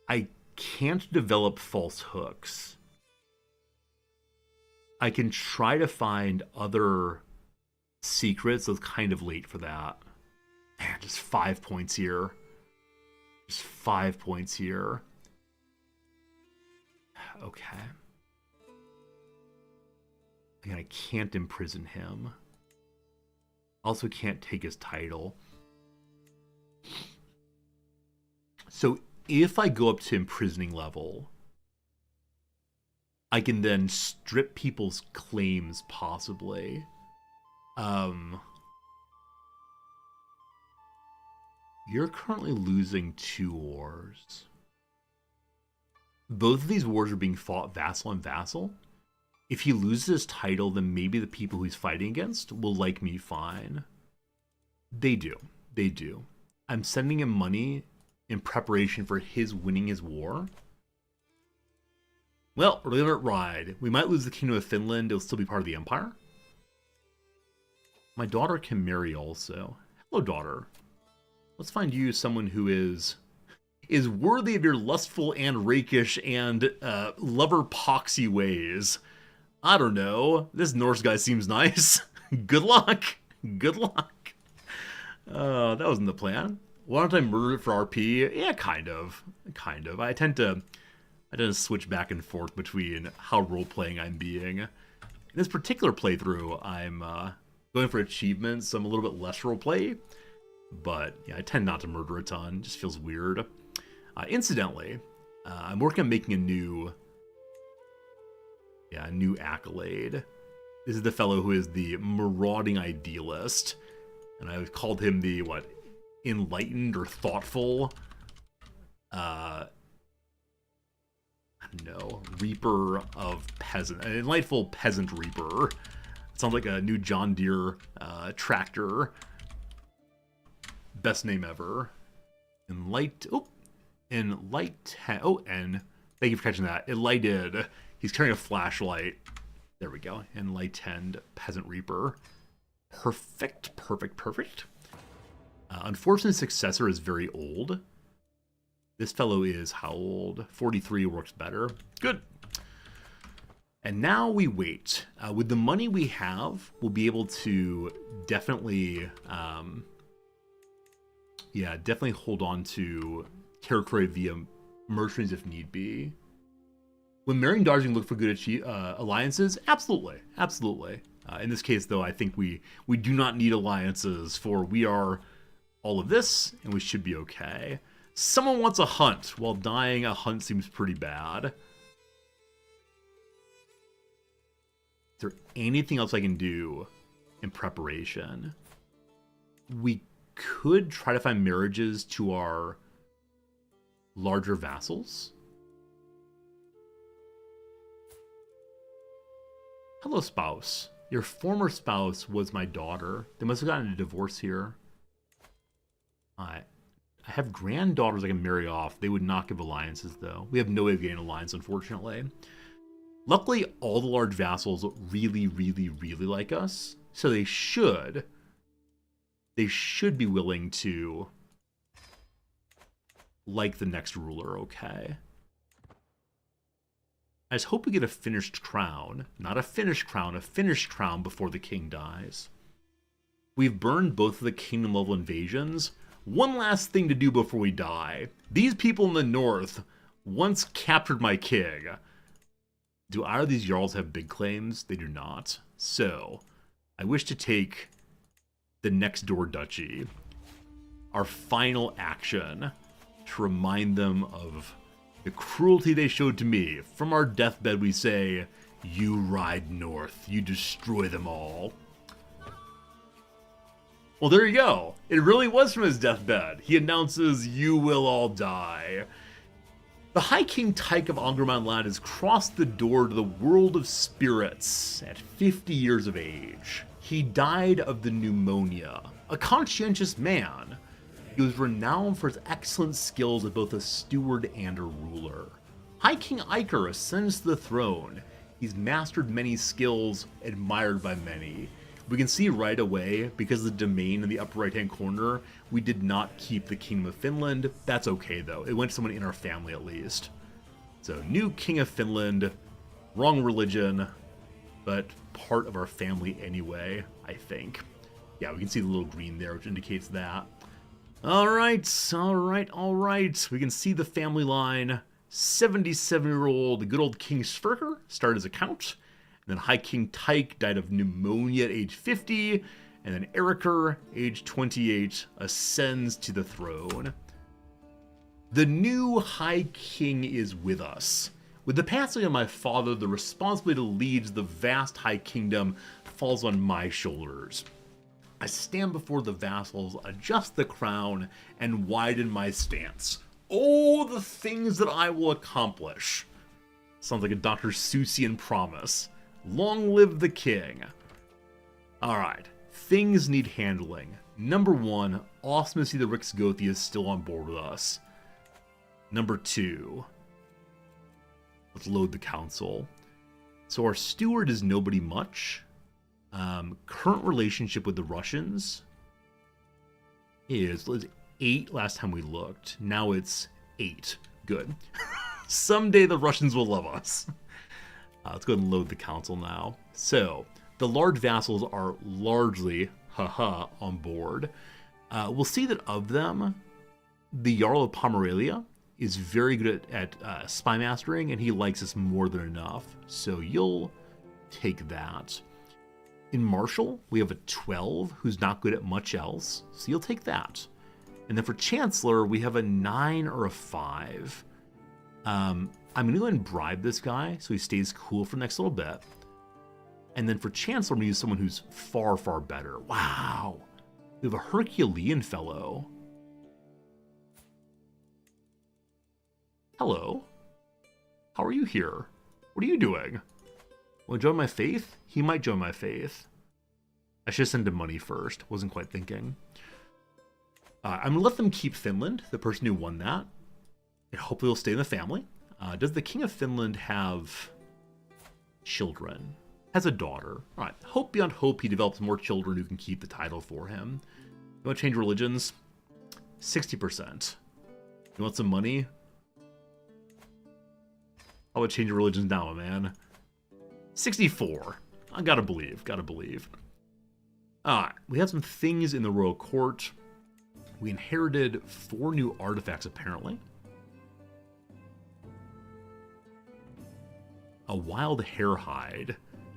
I can't develop false hooks. I can try to find other secrets. So it's kind of late for that. Man, just 5 points here. Just 5 points here. Okay. Again, I can't imprison him. Also can't take his title. So if I go up to imprisoning level, I can then strip people's claims, possibly. You're currently losing 2 wars. Both of these wars are being fought vassal and vassal. If he loses his title, then maybe the people he's fighting against will like me fine. They do. They do. I'm sending him money in preparation for his winning his war. Well, we're gonna let it ride. We might lose the Kingdom of Finland. It'll still be part of the Empire. My daughter can marry also. Hello, daughter. Let's find you someone who is worthy of your lustful and rakish and lover-poxy ways. I don't know. This Norse guy seems nice. Good luck. Good luck. That wasn't the plan. Why don't I murder it for RP? Yeah, kind of. Kind of. I tend to switch back and forth between how role-playing I'm being. In this particular playthrough, I'm going for achievements, so I'm a little bit less roleplay. But yeah, I tend not to murder a ton. It just feels weird. Incidentally, I'm working on making a new accolade. This is the fellow who is the marauding idealist. And I called him the, enlightened or thoughtful? I don't know. Reaper of Peasant. An enlightful peasant reaper. It sounds like a new John Deere tractor. Best name ever. Thank you for catching that. Enlighted. He's carrying a flashlight. There we go. Enlightened Peasant Reaper. Perfect. Unfortunately, successor is very old. This fellow is how old? 43 works better. Good. And now we wait. With the money we have, we'll be able to definitely, definitely hold on to territory via mercenaries if need be. When marrying daughters, you can look for good alliances. Absolutely. In this case, though, I think we do not need alliances, for we are all of this, and we should be okay. Someone wants a hunt. While dying, a hunt seems pretty bad. Is there anything else I can do in preparation? We could try to find marriages to our larger vassals. Hello, spouse. Your former spouse was my daughter. They must have gotten a divorce here. I have granddaughters I can marry off. They would not give alliances, though. We have no way of getting an alliance, unfortunately. Luckily, all the large vassals really, really, really like us. So they should be willing to like the next ruler, okay? I just hope we get a finished crown. Not a finished crown, a finished crown before the king dies. We've burned both of the kingdom level invasions. One last thing to do before we die. These people in the north once captured my king. Do either of these Jarls have big claims? They do not. So, I wish to take the next door duchy, our final action, to remind them of the cruelty they showed to me. From our deathbed we say, you ride north, you destroy them all. Well, there you go. It really was from his deathbed. He announces, you will all die. The High King Tyke of Angurman has crossed the door to the world of spirits at 50 years of age. He died of the pneumonia. A conscientious man, he was renowned for his excellent skills as both a steward and a ruler. High King Iker ascends to the throne. He's mastered many skills, admired by many. We can see right away, because of the domain in the upper right-hand corner, we did not keep the Kingdom of Finland. That's okay, though. It went to someone in our family, at least. So, new King of Finland, wrong religion, but part of our family anyway, I think. Yeah, we can see the little green there, which indicates that. Alright. We can see the family line. 77-year-old good old King Sverker started his account. And then High King Tyke died of pneumonia at age 50. And then Eriker, age 28, ascends to the throne. The new High King is with us. With the passing of my father, the responsibility to lead the vast High Kingdom falls on my shoulders. I stand before the vassals, adjust the crown, and widen my stance. Oh, the things that I will accomplish. Sounds like a Dr. Seussian promise. Long live the king. Alright, things need handling. Number 1, awesome to see the Rixgothi is still on board with us. Number 2, let's load the council. So our steward is nobody much. Current relationship with the Russians is 8 last time we looked. Now it's 8. Good. Someday the Russians will love us. Let's go ahead and load the council now. So, the large vassals are largely, on board. We'll see that of them, the Jarl of Pomerania is very good at spy mastering, and he likes us more than enough. So you'll take that. In Marshal, we have a 12 who's not good at much else, so you'll take that. And then for Chancellor, we have a 9 or a 5. I'm going to go ahead and bribe this guy so he stays cool for the next little bit. And then for Chancellor, I'm going to use someone who's far, far better. Wow. We have a Herculean fellow. Hello. How are you here? What are you doing? Want to join my faith? He might join my faith. I should send him money first. Wasn't quite thinking. I'm going to let them keep Finland, the person who won that. And hopefully he'll stay in the family. Does the King of Finland have children? Has a daughter. All right. Hope beyond hope he develops more children who can keep the title for him. You want to change religions? 60%. You want some money? How about change your religions now, man? 64. I gotta believe. Alright. We have some things in the royal court. We inherited 4 new artifacts, apparently. A wild hare hide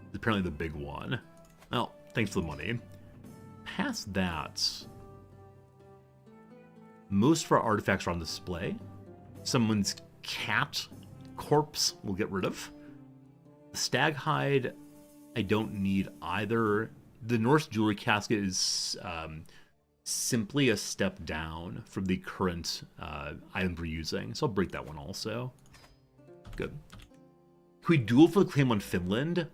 is apparently the big one. Well, thanks for the money. Past that, most of our artifacts are on display. Someone's cat corpse we'll get rid of. The stag hide, I don't need either. The Norse jewelry casket is simply a step down from the current item we're using, so I'll break that one also. Good. Can we duel for the claim on Finland?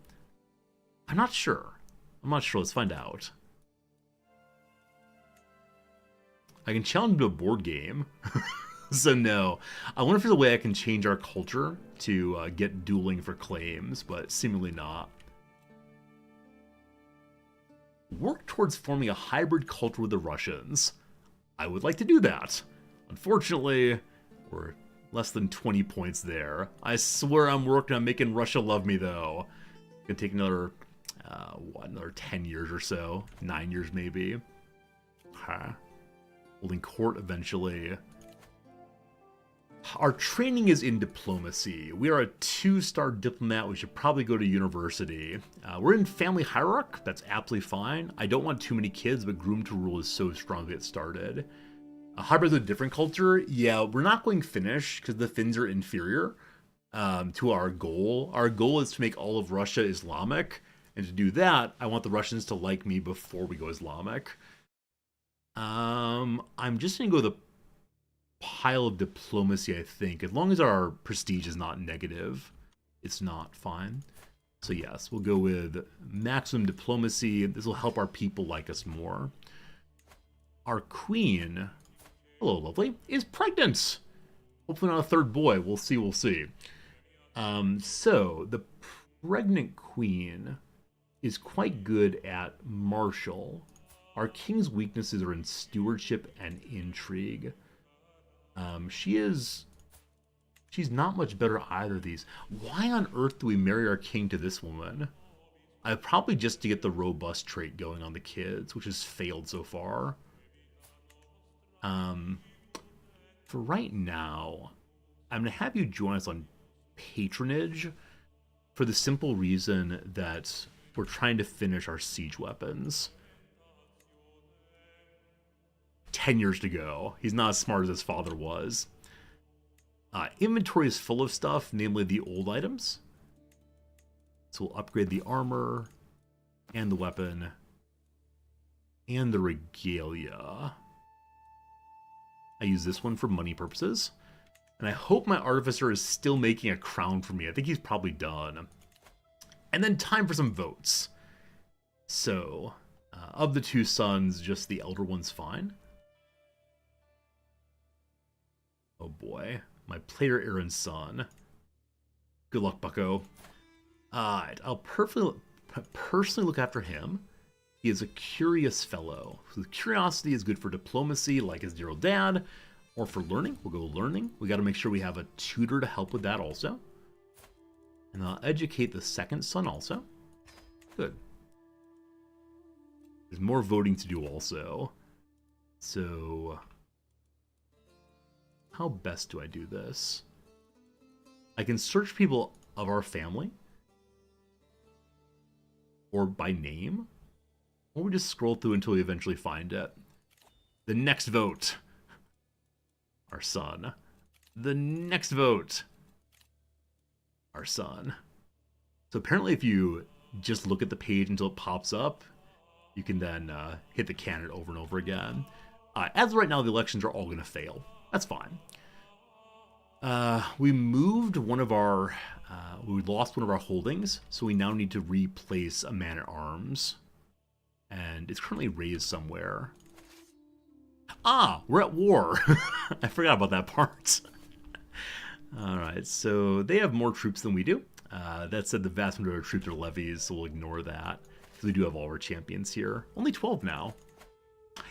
I'm not sure. Let's find out. I can challenge him to a board game. So no. I wonder if there's a way I can change our culture to get dueling for claims, but seemingly not. Work towards forming a hybrid culture with the Russians. I would like to do that. Unfortunately, we're less than 20 points there. I swear I'm working on making Russia love me, though. It's gonna take another, another 10 years or so. 9 years, maybe. Huh. Holding court eventually. Our training is in diplomacy. We are a 2-star diplomat. We should probably go to university. We're in family hierarchy. That's absolutely fine. I don't want too many kids, but groom to rule is so strong to get started. Hybrid with a different culture. Yeah, we're not going Finnish because the Finns are inferior to our goal. Our goal is to make all of Russia Islamic. And to do that, I want the Russians to like me before we go Islamic. I'm just going to go the pile of diplomacy, I think. As long as our prestige is not negative, it's not fine. So yes, we'll go with maximum diplomacy. This will help our people like us more. Our queen, hello lovely, is pregnant. Hopefully not a third boy. We'll see, we'll see. So the pregnant queen is quite good at martial. Our king's weaknesses are in stewardship and intrigue. She's not much better either of these. Why on earth do we marry our king to this woman? Probably just to get the robust trait going on the kids, which has failed so far. For right now, I'm going to have you join us on patronage for the simple reason that we're trying to finish our siege weapons. 10 years to go. He's not as smart as his father was. Inventory is full of stuff, namely the old items. So we'll upgrade the armor, and the weapon, and the regalia. I use this one for money purposes. And I hope my artificer is still making a crown for me. I think he's probably done. And then time for some votes. So, of the two sons, just the elder one's fine. Oh boy. My player Aaron's son. Good luck, bucko. Alright, I'll personally look after him. He is a curious fellow. So curiosity is good for diplomacy, like his dear old dad. Or for learning. We'll go learning. We got to make sure we have a tutor to help with that also. And I'll educate the second son also. Good. There's more voting to do also. So, how best do I do this? I can search people of our family. Or by name. Or we just scroll through until we eventually find it. The next vote. Our son. The next vote. Our son. So apparently if you just look at the page until it pops up, you can then hit the candidate over and over again. As of right now, the elections are all going to fail. That's fine. We moved one of our... we lost one of our holdings, so we now need to replace a man-at-arms. And it's currently raised somewhere. Ah, we're at war. I forgot about that part. Alright, so they have more troops than we do. That said, the vast majority of troops are levies, so we'll ignore that. Because we do have all our champions here. Only 12 now.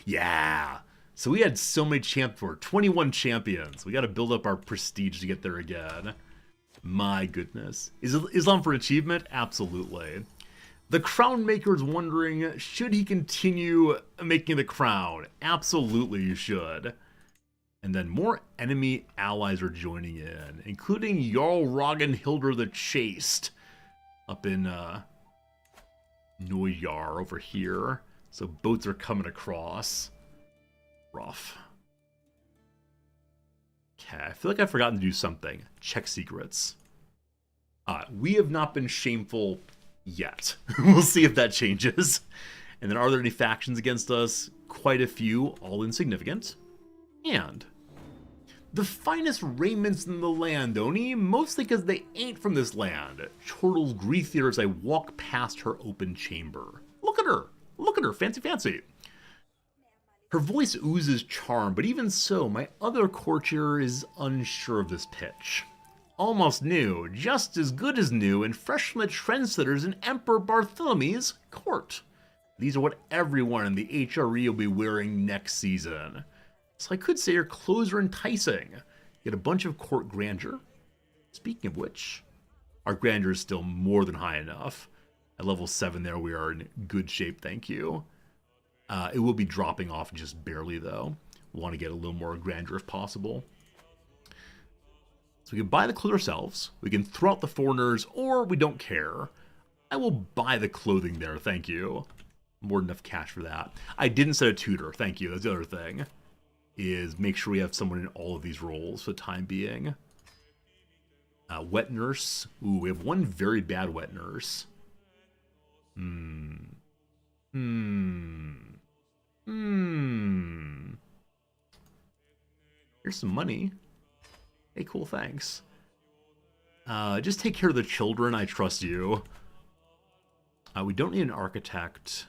Yeah! So we had so many champions for 21 champions. We got to build up our prestige to get there again. My goodness. Is Islam for achievement? Absolutely. The crown maker is wondering, should he continue making the crown? Absolutely you should. And then more enemy allies are joining in, including Jarl Ragnhildr the Chaste up in Neujar over here. So boats are coming across. Rough. Okay, I feel like I've forgotten to do something. Check secrets. We have not been shameful yet. We'll see if that changes. And then are there any factions against us? Quite a few, all insignificant. And the finest raiments in the land, Oni, mostly because they ain't from this land. Chortles grief here as I walk past her open chamber. Look at her! Look at her! Fancy, fancy! Her voice oozes charm, but even so, my other courtier is unsure of this pitch. Almost new, just as good as new, and fresh from the trendsetters in Emperor Bartholomew's court. These are what everyone in the HRE will be wearing next season. So I could say your clothes are enticing. Get a bunch of court grandeur. Speaking of which, our grandeur is still more than high enough. At level 7 there, we are in good shape, thank you. It will be dropping off just barely, though. We want to get a little more grandeur if possible. So we can buy the clothes ourselves, we can throw out the foreigners, or we don't care. I will buy the clothing there, thank you. More than enough cash for that. I didn't set a tutor, thank you. That's the other thing. Is make sure we have someone in all of these roles for the time being. Wet nurse. Ooh, we have one very bad wet nurse. Here's some money. Hey, cool, thanks. Just take care of the children, I trust you. We don't need an architect.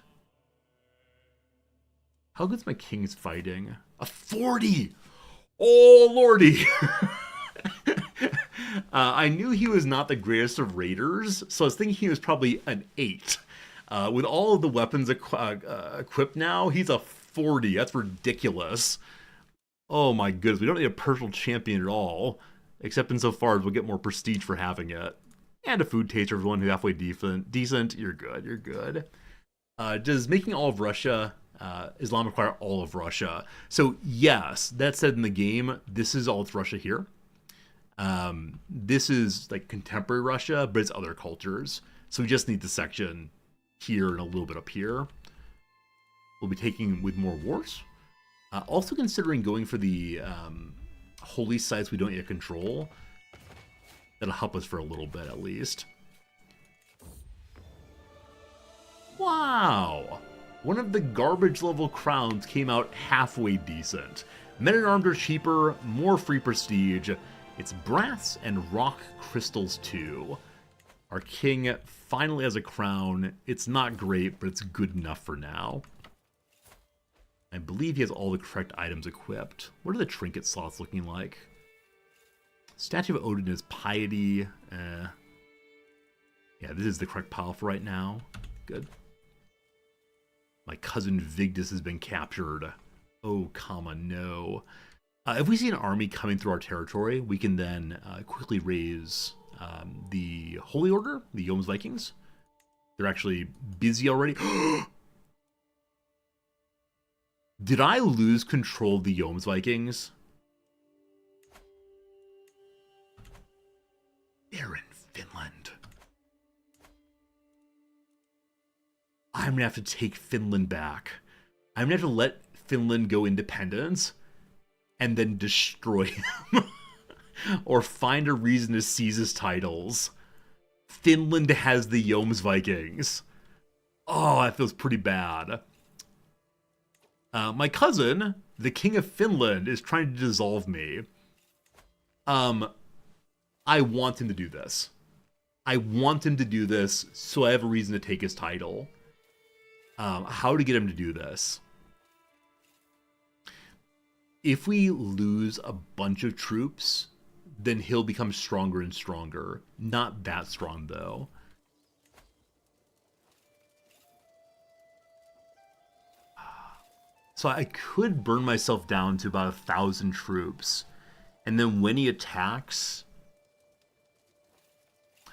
How good's my king's fighting? A 40! Oh, lordy! I knew he was not the greatest of raiders, so I was thinking he was probably an 8. With all of the weapons equipped now, he's a 40. That's ridiculous. Oh my goodness, we don't need a personal champion at all. Except insofar as we'll get more prestige for having it. And a food taster for one who's halfway decent. You're good, you're good. Does making all of Russia... Islam require all of Russia? So yes, that said in the game, this is all of Russia here. This is like contemporary Russia, but it's other cultures. So we just need the section here and a little bit up here. We'll be taking with more wars. Also considering going for the holy sites we don't yet control. That'll help us for a little bit at least. Wow! One of the garbage level crowns came out halfway decent. Men-at-arms are cheaper, more free prestige. It's brass and rock crystals too. Our king finally has a crown. It's not great, but it's good enough for now. I believe he has all the correct items equipped. What are the trinket slots looking like? Statue of Odin is piety. Yeah, this is the correct pile for right now. Good. My cousin Vigdis has been captured. Oh, comma, no. If we see an army coming through our territory, we can then quickly raise the Holy Order, the Yoms Vikings. They're actually busy already. Did I lose control of the Yoms Vikings? They're in Finland. I'm going to have to take Finland back. I'm going to have to let Finland go independent and then destroy him. Or find a reason to seize his titles. Finland has the Yoms Vikings. Oh, that feels pretty bad. My cousin, the King of Finland, is trying to dissolve me. I want him to do this. I want him to do this so I have a reason to take his title. How to get him to do this? If we lose a bunch of troops, then he'll become stronger and stronger. Not that strong, though. So I could burn myself down to about 1,000 troops. And then when he attacks,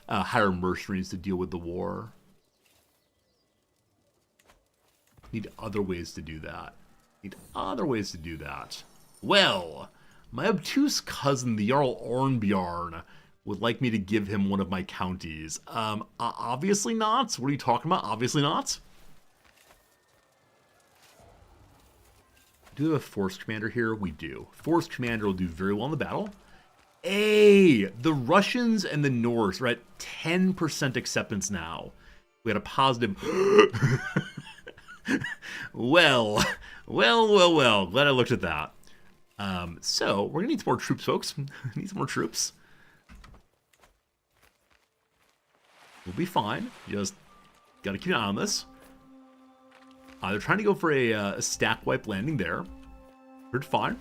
hire mercenaries to deal with the war. Need other ways to do that. Need other ways to do that. Well, my obtuse cousin, the Jarl Ornbjarn, would like me to give him one of my counties. Obviously not. What are you talking about? Obviously not. Do we have a force commander here? We do. Force commander will do very well in the battle. Hey, the Russians and the Norse are at 10% acceptance now. We had a positive... well. Glad I looked at that. So, we're going to need some more troops, folks. Need some more troops. We'll be fine. Just got to keep an eye on this. They're trying to go for a stack wipe landing there. We're fine.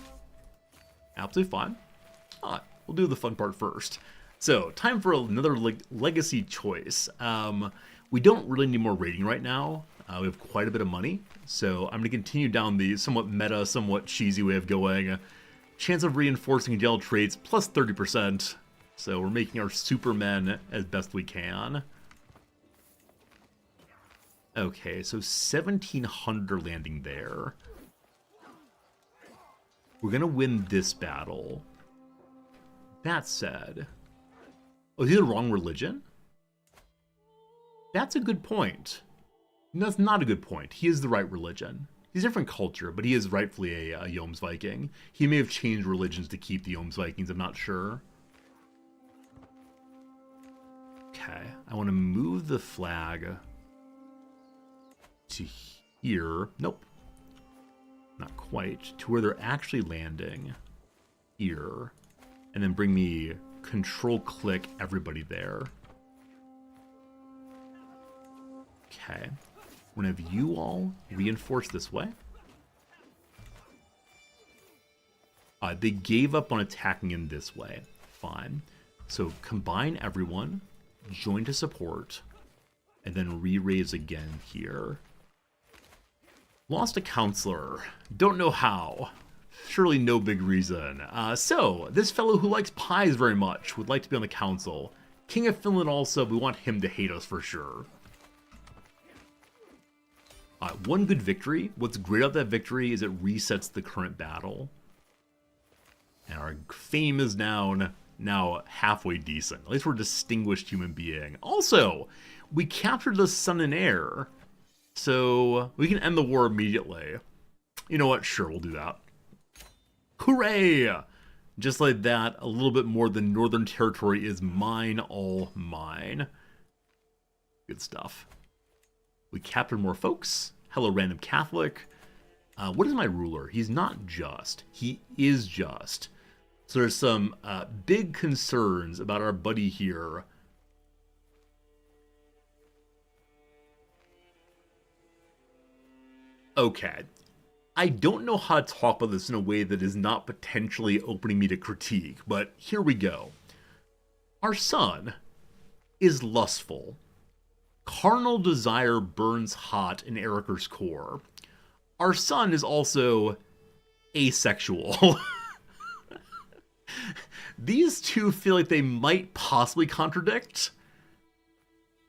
Absolutely fine. Alright, we'll do the fun part first. So, time for another legacy choice. We don't really need more rating right now. We have quite a bit of money. So, I'm going to continue down the somewhat meta, somewhat cheesy way of going. Chance of reinforcing general traits plus 30%. So, we're making our supermen as best we can. Okay, so 1,700 landing there. We're going to win this battle. That said... Oh, is he the wrong religion? That's a good point. No, that's not a good point. He is the right religion. He's a different culture, but he is rightfully a Yoms Viking. He may have changed religions to keep the Yoms Vikings, I'm not sure. Okay, I want to move the flag to here. Nope. Not quite. To where they're actually landing. Here. And then bring me control-click everybody there. Okay. We're going to have you all reinforce this way. They gave up on attacking in this way. Fine. So combine everyone, join to support, and then re-raise again here. Lost a counselor. Don't know how. Surely no big reason. So, this fellow who likes pies very much would like to be on the council. King of Finland also, we want him to hate us for sure. One good victory. What's great about that victory is it resets the current battle. And our fame is now halfway decent. At least we're a distinguished human being. Also, we captured the son and heir. So, we can end the war immediately. You know what? Sure, we'll do that. Hooray! Just like that, a little bit more than Northern Territory is mine, all mine. Good stuff. We captured more folks. Hello, random Catholic. What is my ruler? He's not just. He is just. So there's some big concerns about our buddy here. Okay. I don't know how to talk about this in a way that is not potentially opening me to critique, but here we go. Our son is lustful. Carnal desire burns hot in Eriker's core. Our son is also asexual. These two feel like they might possibly contradict.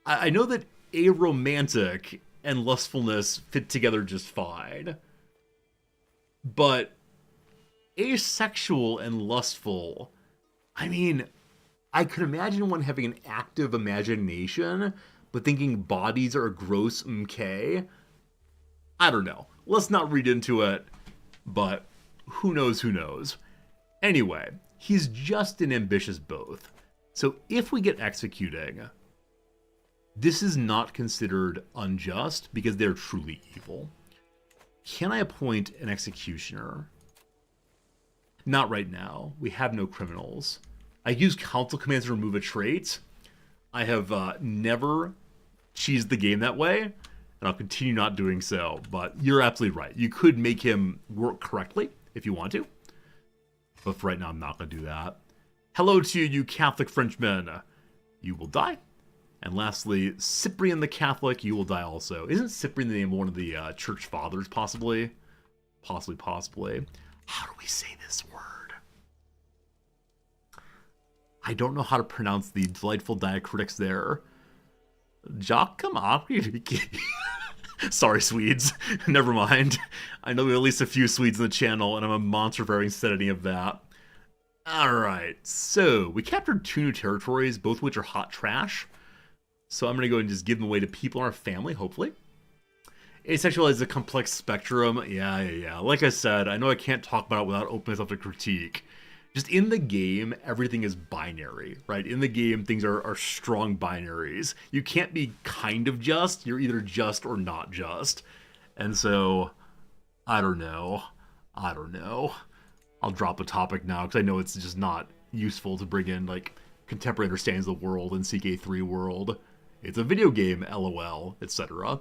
I know that aromantic and lustfulness fit together just fine. But asexual and lustful, I mean, I could imagine one having an active imagination, but thinking bodies are gross MK. I don't know. Let's not read into it, but who knows. Anyway, he's just an ambitious both. So if we get executing, this is not considered unjust because they're truly evil. Can I appoint an executioner? Not right now. We have no criminals. I use council commands to remove a trait. I have never cheesed the game that way, and I'll continue not doing so. But you're absolutely right. You could make him work correctly if you want to. But for right now, I'm not going to do that. Hello to you Catholic Frenchmen. You will die. And lastly, Cyprian the Catholic, you will die also. Isn't Cyprian the name of one of the church fathers, possibly? Possibly. How do we say this word? I don't know how to pronounce the delightful diacritics there. Giacomo? Sorry, Swedes. Never mind. I know we have at least a few Swedes in the channel, and I'm a monster for having said any of that. Alright, so we captured 2 new territories, both of which are hot trash. So I'm going to go and just give them away to people in our family, hopefully. Asexual is a complex spectrum. Yeah. Like I said, I know I can't talk about it without opening myself to critique. just in the game, everything is binary, right? In the game, things are strong binaries. You can't be kind of just. You're either just or not just. And so, I don't know. I'll drop a topic now because I know it's just not useful to bring in like contemporary understandings of the world and CK3 world. It's a video game, LOL, etc.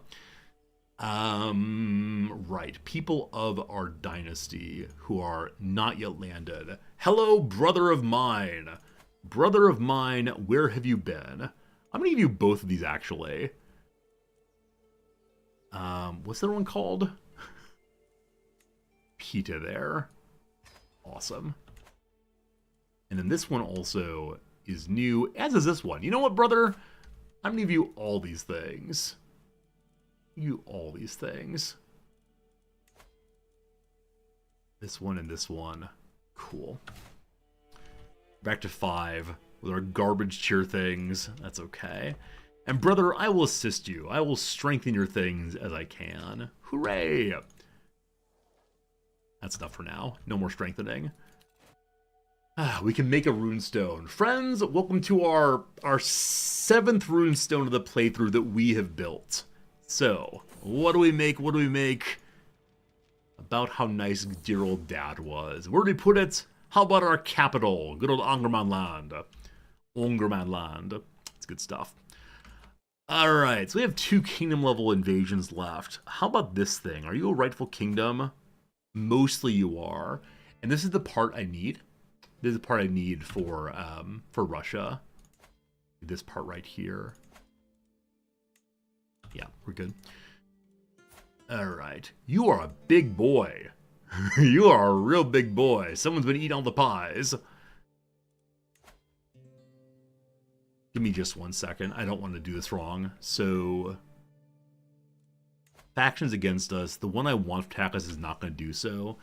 Right. People of our dynasty who are not yet landed. Hello, brother of mine. Brother of mine, where have you been? I'm gonna give you both of these actually. What's that one called? Pita there. Awesome. And then this one also is new, as is this one. You know what, brother? I'm gonna give you all these things. All these things. This one and this one. Cool. Back to 5 with our garbage tier things. That's okay. And brother, I will assist you. I will strengthen your things as I can. Hooray! That's enough for now. No more strengthening. We can make a runestone. Friends, welcome to our 7th runestone of the playthrough that we have built. So, what do we make? About how nice dear old dad was. Where do we put it? How about our capital? Good old Ongerman land. It's good stuff. Alright, so we have 2 kingdom level invasions left. How about this thing? Are you a rightful kingdom? Mostly you are. And this is the part I need. This is the part I need for Russia. This part right here. Yeah, we're good. Alright. You are a big boy. You are a real big boy. Someone's been eating all the pies. Give me just 1 second. I don't want to do this wrong. So, factions against us. The one I want to attack us is not going to do so.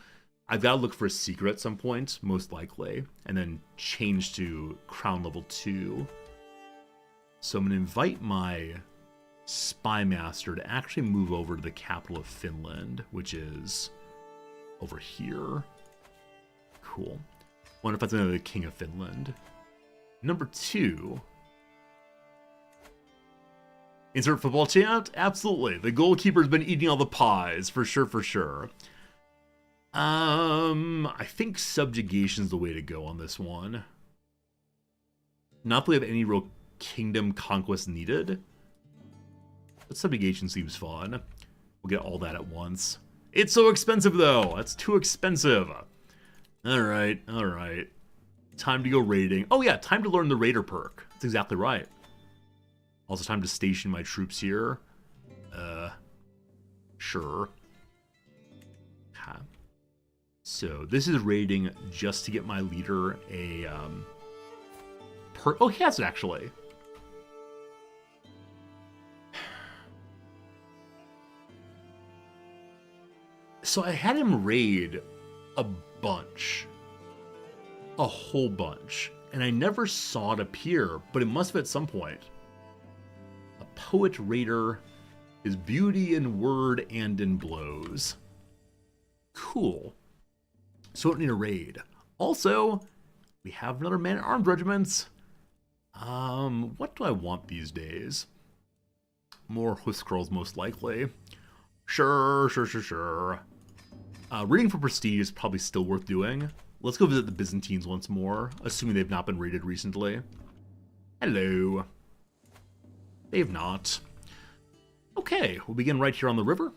I've got to look for a secret at some point, most likely. And then change to crown level 2. So I'm going to invite my spy master to actually move over to the capital of Finland, which is over here. Cool. Wonder if that's another king of Finland. Number 2. Insert football chant? Absolutely. The goalkeeper's been eating all the pies, for sure. I think subjugation's the way to go on this one. Not that we have any real kingdom conquest needed. But subjugation seems fun. We'll get all that at once. It's so expensive, though. That's too expensive. Alright. Time to go raiding. Oh, yeah, time to learn the raider perk. That's exactly right. Also time to station my troops here. Sure. Okay. So, this is raiding just to get my leader a, perk. Oh, he has it, actually. So I had him raid a bunch. A whole bunch. And I never saw it appear, but it must have at some point. A poet raider is beauty in word and in blows. Cool. So I don't need a raid. Also, we have another man-at-arms regiment. What do I want these days? More Huskarls, most likely. Sure. Raiding for prestige is probably still worth doing. Let's go visit the Byzantines once more, assuming they've not been raided recently. Hello. They've not. Okay, we'll begin right here on the river.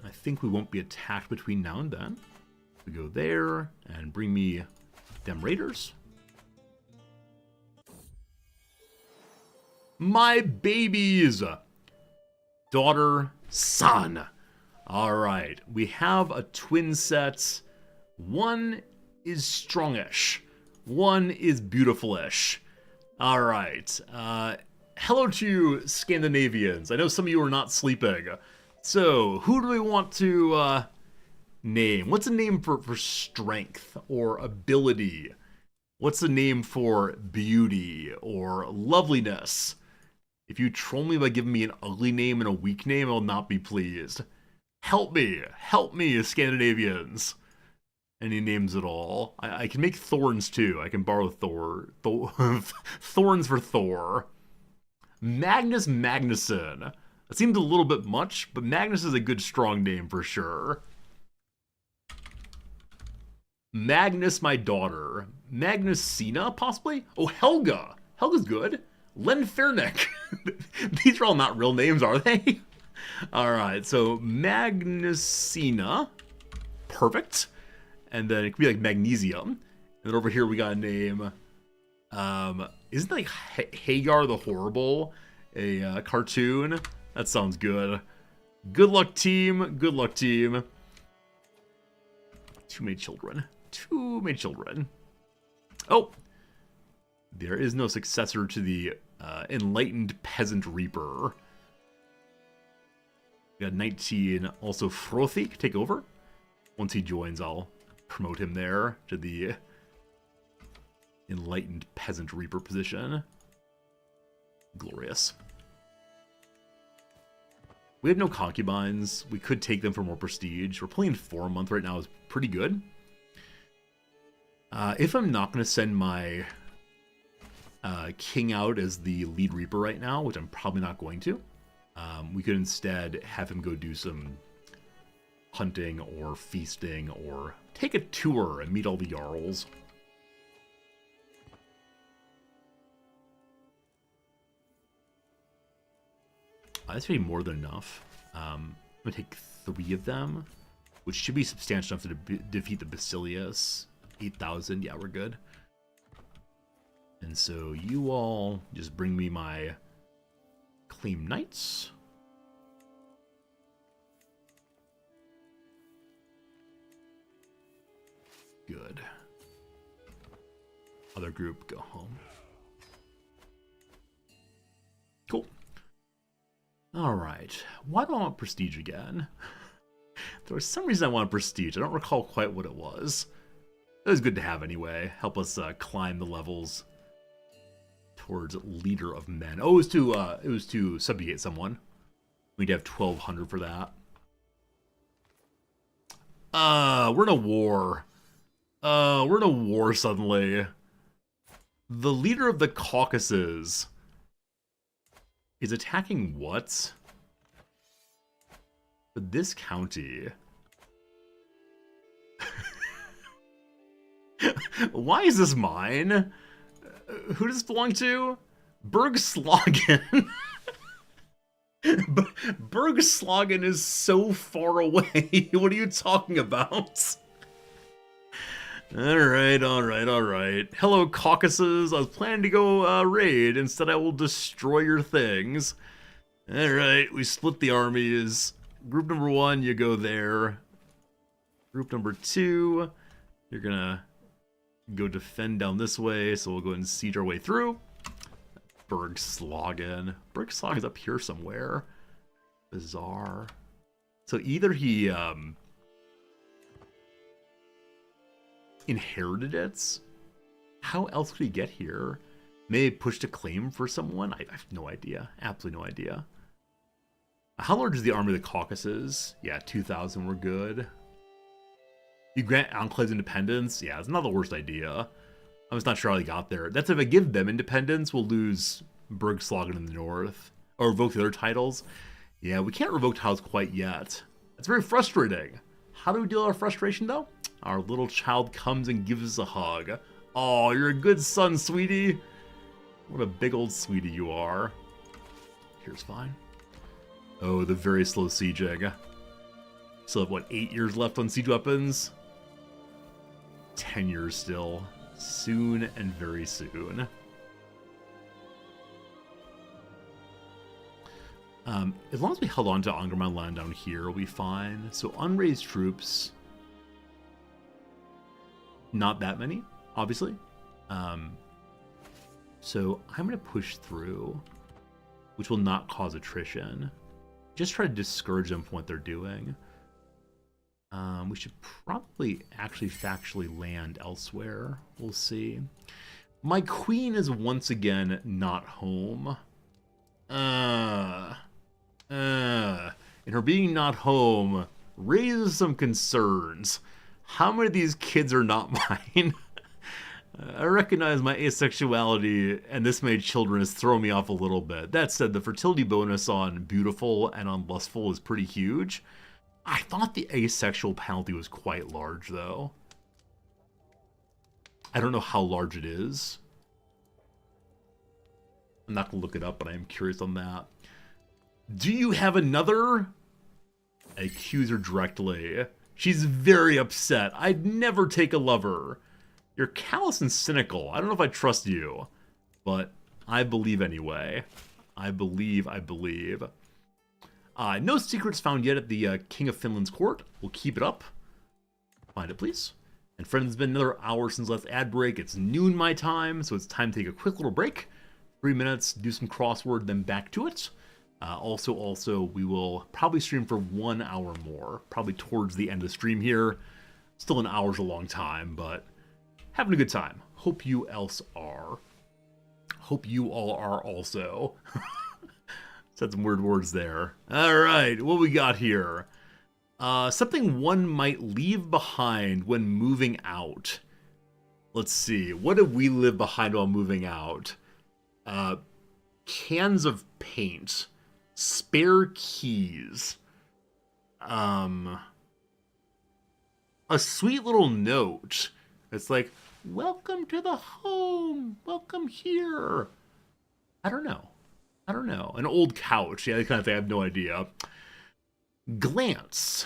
I think we won't be attacked between now and then. We go there and bring me them raiders. My babies! Daughter, son. Alright, we have a twin set. One is strongish. One is beautiful-ish. Alright, hello to you, Scandinavians. I know some of you are not sleeping. So, who do we want to, name? What's a name for strength or ability? What's the name for beauty or loveliness? If you troll me by giving me an ugly name and a weak name, I'll not be pleased. Help me, Scandinavians. Any names at all? I can make thorns too. I can borrow thorns for Thor. Magnus Magnusson. That seems a little bit much, but Magnus is a good strong name for sure. Magnus, my daughter. Magnus Sina, possibly? Oh, Helga. Helga's good. Len Fairneck. These are all not real names, are they? Alright, so Magnusina. Perfect. And then it could be like Magnesium. And then over here we got a name. Isn't like Hagar the Horrible a cartoon? That sounds good. Good luck, team. Good luck, team. Too many children. Too many children. Oh! There is no successor to the Enlightened Peasant Reaper. We got 19. Also, Frothy, take over. Once he joins, I'll promote him there to the Enlightened Peasant Reaper position. Glorious. We have no concubines. We could take them for more prestige. We're playing 4 a month right now is pretty good. If I'm not going to send my king out as the lead reaper right now, which I'm probably not going to, we could instead have him go do some hunting or feasting or take a tour and meet all the Jarls. That's pretty more than enough. I'm going to take 3 of them, which should be substantial enough to defeat the Basilius. 8,000, yeah, we're good. And so you all just bring me my Claim Knights. Good. Other group, go home. Cool. Alright. Why do I want prestige again? There was some reason I wanted prestige. I don't recall quite what it was. It was good to have anyway. Help us climb the levels towards leader of men. Oh, it was to subjugate someone. We'd have 1,200 for that. We're in a war. We're in a war suddenly. The leader of the Caucasus is attacking what? But this county. Why is this mine? Who does this belong to? Bergslagen. Bergslagen is so far away. What are you talking about? Alright. Hello, Caucasus. I was planning to go raid. Instead, I will destroy your things. Alright, we split the armies. Group number 1, you go there. Group number 2, you're gonna go defend down this way, so we'll go ahead and siege our way through. Bergslagen. Bergslagen's up here somewhere. Bizarre. So either he inherited it. How else could he get here? Maybe pushed a claim for someone? I have no idea. Absolutely no idea. How large is the army of the Caucasus? Yeah, 2,000 were good. You grant enclaves independence? Yeah, it's not the worst idea. I'm just not sure how they got there. That's if I give them independence, we'll lose Bergslagen in the north. Or revoke the other titles. Yeah, we can't revoke titles quite yet. It's very frustrating. How do we deal with our frustration, though? Our little child comes and gives us a hug. Oh, you're a good son, sweetie. What a big old sweetie you are. Here's fine. Oh, the very slow sieging. Still have, what, 8 years left on siege weapons? 10 years still. Soon and very soon. As long as we held on to Angerman land down here, we'll be fine. So unraised troops. Not that many, obviously. So I'm going to push through, which will not cause attrition. Just try to discourage them from what they're doing. We should probably actually factually land elsewhere. We'll see. My queen is once again not home. And her being not home raises some concerns. How many of these kids are not mine? I recognize my asexuality, and this made children has thrown me off a little bit. That said, the fertility bonus on beautiful and on lustful is pretty huge. I thought the asexual penalty was quite large, though. I don't know how large it is. I'm not going to look it up, but I am curious on that. Do you have another? I accuse her directly. She's very upset. I'd never take a lover. You're callous and cynical. I don't know if I trust you, but I believe anyway. I believe. No secrets found yet at the King of Finland's court. We'll keep it up. Find it, please. And friends, it's been another hour since last ad break. It's noon my time, so it's time to take a quick little break. 3 minutes, do some crossword, then back to it. Also, we will probably stream for 1 hour more, probably towards the end of the stream here. Still an hour's a long time, but having a good time. Hope you else are. Hope you all are also. Said some weird words there. All right, what we got here? Something one might leave behind when moving out. Let's see. What did we leave behind while moving out? Cans of paint. Spare keys. A sweet little note. It's like, welcome to the home. Welcome here. I don't know. An old couch. Yeah, that kind of thing. I have no idea. Glance.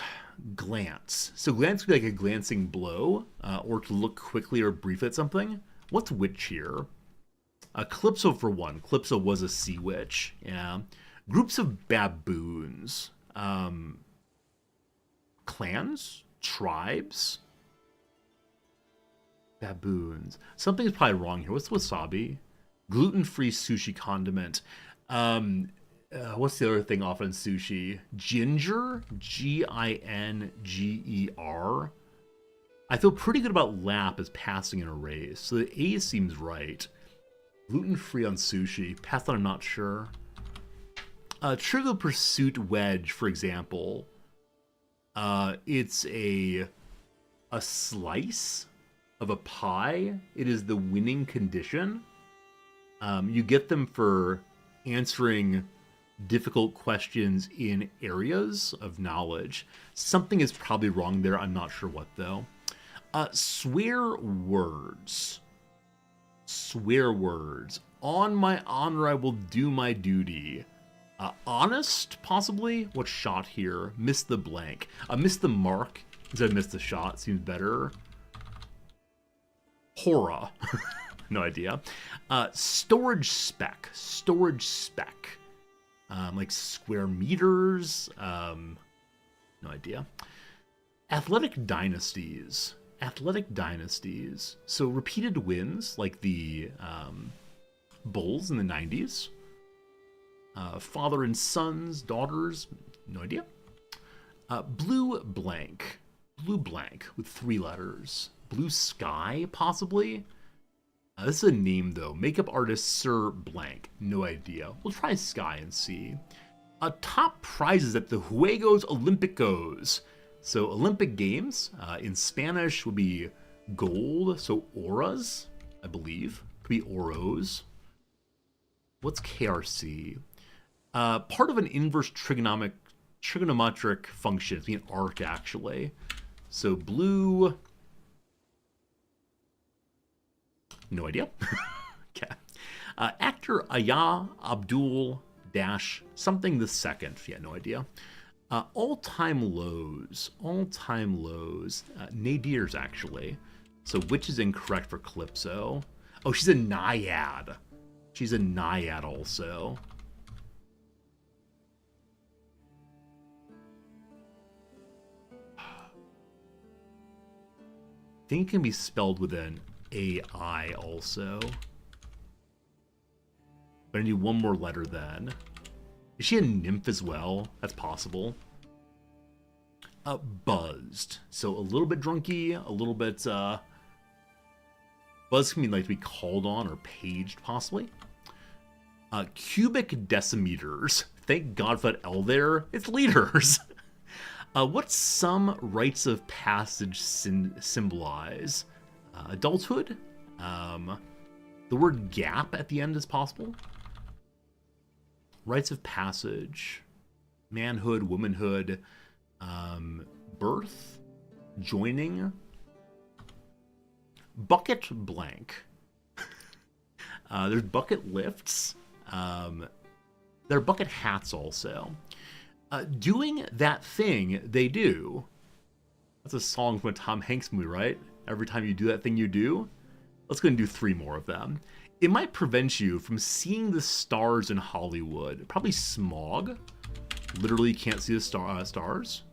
So glance could be like a glancing blow, or to look quickly or briefly at something. What's witch here? Calypso for one. Calypso was a sea witch. Yeah. Groups of baboons. Clans? Tribes? Baboons. Something's probably wrong here. What's wasabi? Gluten-free sushi condiment. What's the other thing often in sushi? Ginger? Ginger. I feel pretty good about lap as passing in a race. So the A seems right. Gluten-free on sushi. Past that, I'm not sure. Trivial Pursuit wedge, for example. It's a slice of a pie. It is the winning condition. You get them for answering difficult questions in areas of knowledge. Something is probably wrong there. I'm not sure what, though. Swear words. On my honor, I will do my duty. Honest, possibly? What's shot here? Miss the blank. Miss the mark instead of miss the shot. Seems better. Horror. No idea. Storage spec. Like square meters. No idea. Athletic dynasties. So repeated wins, like the Bulls in the 90s. Father and sons, daughters, no idea. Blue blank with 3 letters. Blue sky, possibly. This is a name, though. Makeup artist Sir Blank, no idea. We'll try sky and see. Top prizes at the Juegos Olímpicos. So Olympic Games, in Spanish would be gold, so auras, I believe. Could be oros. What's KRC? Part of an inverse trigonometric function. It's an arc, actually. So blue. No idea. Okay. Actor Aya Abdul Dash something the second. Yeah, no idea. All-time lows. Nadir's, actually. So which is incorrect for Calypso? Oh, she's a naiad. Also. I think it can be spelled with an AI also. But I need one more letter then. Is she a nymph as well? That's possible. Buzzed. So a little bit drunky, a little bit, Buzz can mean like to be called on or paged, possibly. Cubic decimeters. Thank God for that L there. It's liters. What some rites of passage symbolize? Adulthood? The word gap at the end is possible. Rites of passage, manhood, womanhood, birth, joining, bucket blank. There's bucket lifts. There are bucket hats also. Doing that thing they do. That's a song from a Tom Hanks movie, right? Every time you do that thing you do. Let's go and do 3 more of them. It might prevent you from seeing the stars in Hollywood. Probably smog. Literally you can't see the stars.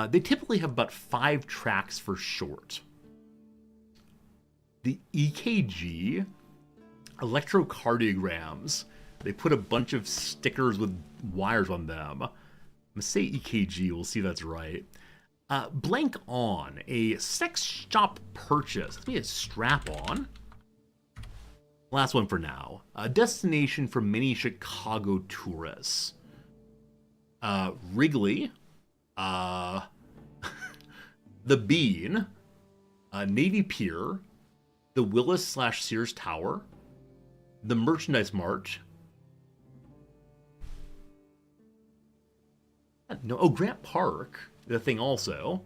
They typically have about 5 tracks for short. The EKG, electrocardiograms. They put a bunch of stickers with wires on them. I'm gonna say EKG, we'll see if that's right. Blank on, a sex shop purchase. Let's be a strap on. Last one for now. A destination for many Chicago tourists. Wrigley. The Bean. Navy Pier. The Willis/Sears Tower. The Merchandise Mart. No, oh, Grant Park. The thing also.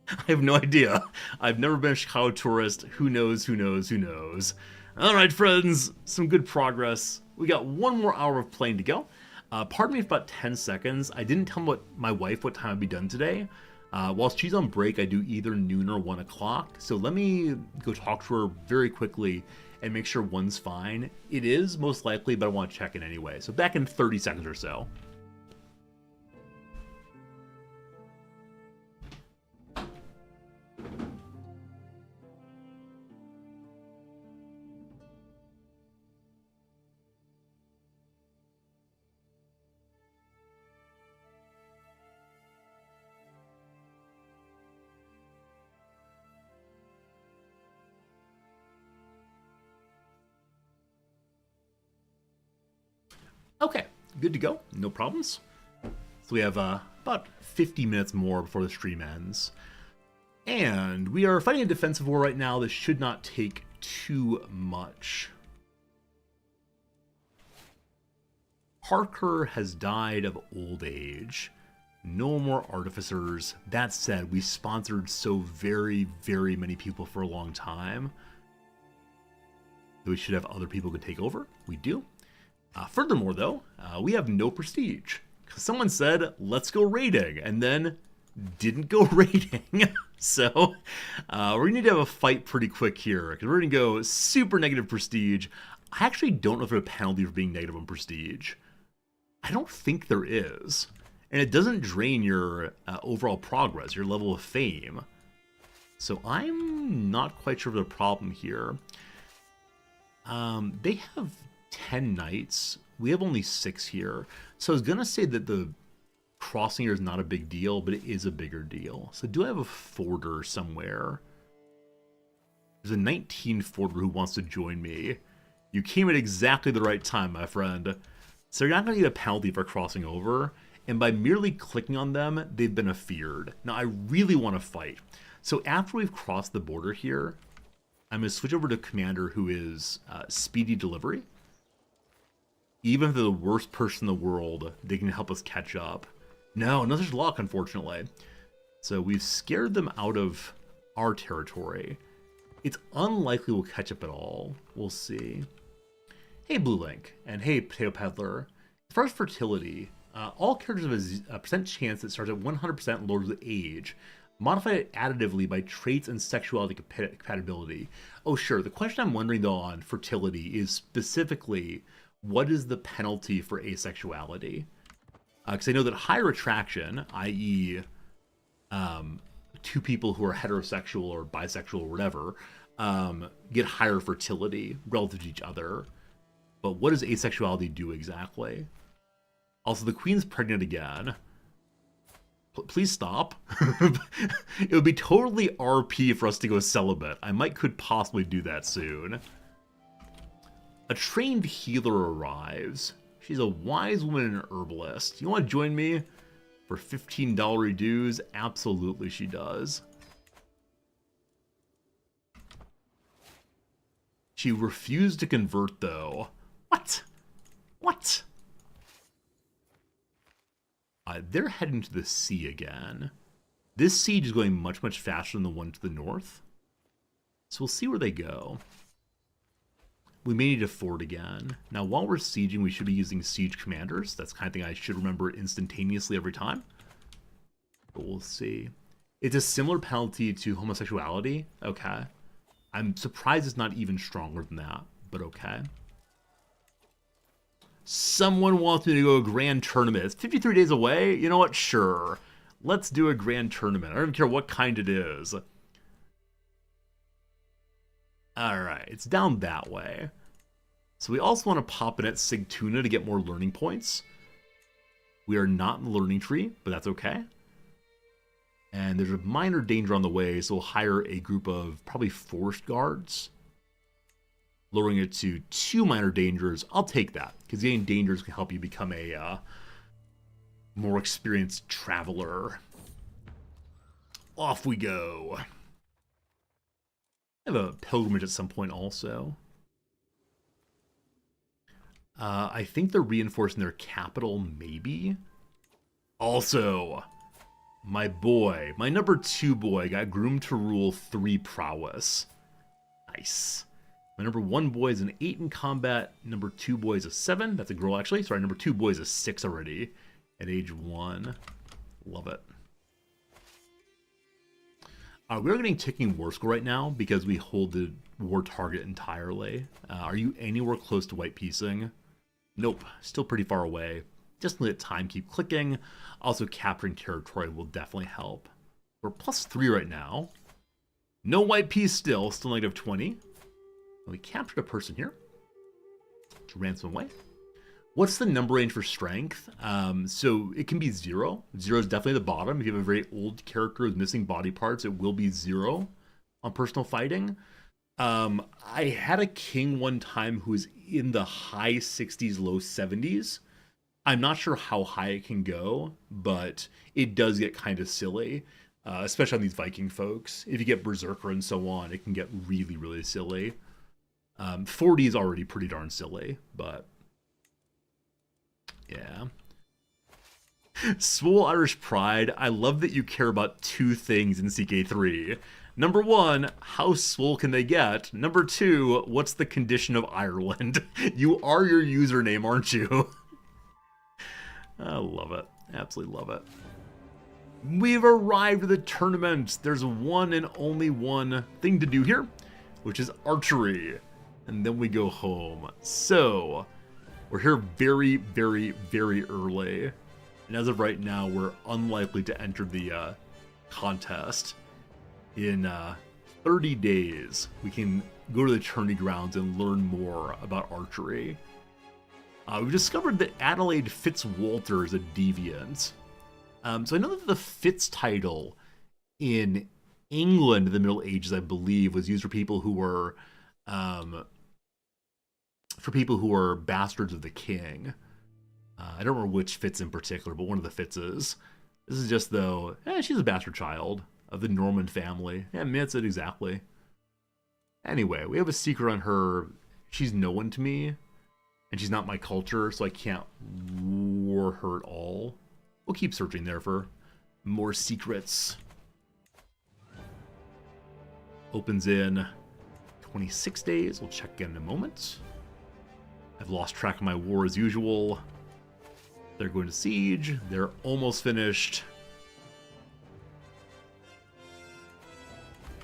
I have no idea. I've never been a Chicago tourist. Who knows, who knows, who knows. All right, friends, some good progress. We got 1 more hour of playing to go. Pardon me for about 10 seconds. I didn't tell my wife what time I'd be done today. Whilst she's on break, I do either noon or 1 o'clock. So let me go talk to her very quickly and make sure 1's fine. It is, most likely, but I want to check in anyway. So back in 30 seconds or so. Okay, good to go. No problems. So we have about 50 minutes more before the stream ends. And we are fighting a defensive war right now. This should not take too much. Parker has died of old age. No more artificers. That said, we sponsored so very, very many people for a long time. We should have other people who could take over. We do. Furthermore, though, we have no prestige. Because someone said, let's go raiding, and then didn't go raiding. So, we're going to need to have a fight pretty quick here, because we're going to go super negative prestige. I actually don't know if there's a penalty for being negative on prestige. I don't think there is. And it doesn't drain your overall progress, your level of fame. So I'm not quite sure of the problem here. They have 10 knights. We have only 6 here. So I was going to say that the crossing here is not a big deal, but it is a bigger deal. So do I have a forder somewhere? There's a 19 forder who wants to join me. You came at exactly the right time, my friend. So you're not going to get a penalty for crossing over. And by merely clicking on them, they've been afeared. Now, I really want to fight. So after we've crossed the border here, I'm going to switch over to commander who is speedy delivery. Even if they're the worst person in the world, they can help us catch up. No, there's luck, unfortunately. So we've scared them out of our territory. It's unlikely we'll catch up at all. We'll see. Hey, Blue Link, and hey, Potato Peddler. As far as fertility, all characters have a percent chance that starts at 100% lowered with age. Modify it additively by traits and sexuality compatibility. Oh, sure. The question I'm wondering, though, on fertility is specifically, what is the penalty for asexuality? Because I know that higher attraction, i.e., 2 people who are heterosexual or bisexual or whatever, get higher fertility relative to each other. But what does asexuality do exactly? Also, the queen's pregnant again. Please stop. It would be totally RP for us to go celibate. Could possibly do that soon. A trained healer arrives. She's a wise woman and an herbalist. You want to join me for $15 dues? Absolutely she does. She refused to convert, though. What? What? They're heading to the sea again. This siege is going much, much faster than the one to the north. So we'll see where they go. We may need a fort again. Now, while we're sieging, we should be using siege commanders. That's the kind of thing I should remember instantaneously every time. But we'll see. It's a similar penalty to homosexuality. Okay. I'm surprised it's not even stronger than that, but okay. Someone wants me to go to a grand tournament. It's 53 days away. You know what? Sure. Let's do a grand tournament. I don't even care what kind it is. Alright, it's down that way. So we also want to pop in at Sigtuna to get more learning points. We are not in the learning tree, but that's okay. And there's a minor danger on the way, so we'll hire a group of probably forest guards. Lowering it to 2 minor dangers. I'll take that, because getting dangers can help you become a more experienced traveler. Off we go. I have a pilgrimage at some point also. I think they're reinforcing their capital, maybe. Also, my boy, my number 2 boy got groomed to rule 3 prowess. Nice. My number 1 boy is an 8 in combat. Number 2 boy is a 7. That's a girl, actually. Sorry, number 2 boy is a 6 already at age 1. Love it. We're getting ticking war score right now because we hold the war target entirely. Are you anywhere close to white piecing? Nope, still pretty far away. Just let time keep clicking. Also, capturing territory will definitely help. We're +3 right now. No white piece still negative 20. We captured a person here. To ransom away. What's the number range for strength? So it can be 0. 0 is definitely the bottom. If you have a very old character with missing body parts, it will be 0 on personal fighting. I had a king one time who was in the high 60s, low 70s. I'm not sure how high it can go, but it does get kind of silly, especially on these Viking folks. If you get Berserker and so on, it can get really, really silly. 40 is already pretty darn silly, but yeah. Swole Irish Pride, I love that you care about 2 things in CK3. Number 1, how swole can they get? Number 2, what's the condition of Ireland? You are your username, aren't you? I love it. Absolutely love it. We've arrived at the tournament. There's one and only one thing to do here, which is archery. And then we go home. So, we're here very, very, very early. And as of right now, we're unlikely to enter the contest. In 30 days, we can go to the tourney grounds and learn more about archery. We've discovered that Adelaide Fitzwalter is a deviant. So I know that the Fitz title in England in the Middle Ages, I believe, was used for people who were bastards of the king. I don't remember which Fitz in particular, but one of the Fitzes. This is just, though, she's a bastard child of the Norman family. Yeah, that's it exactly. Anyway, we have a secret on her. She's no one to me, and she's not my culture, so I can't war her at all. We'll keep searching there for more secrets. Opens in 26 days. We'll check again in a moment. I've lost track of my war as usual. They're going to siege. They're almost finished.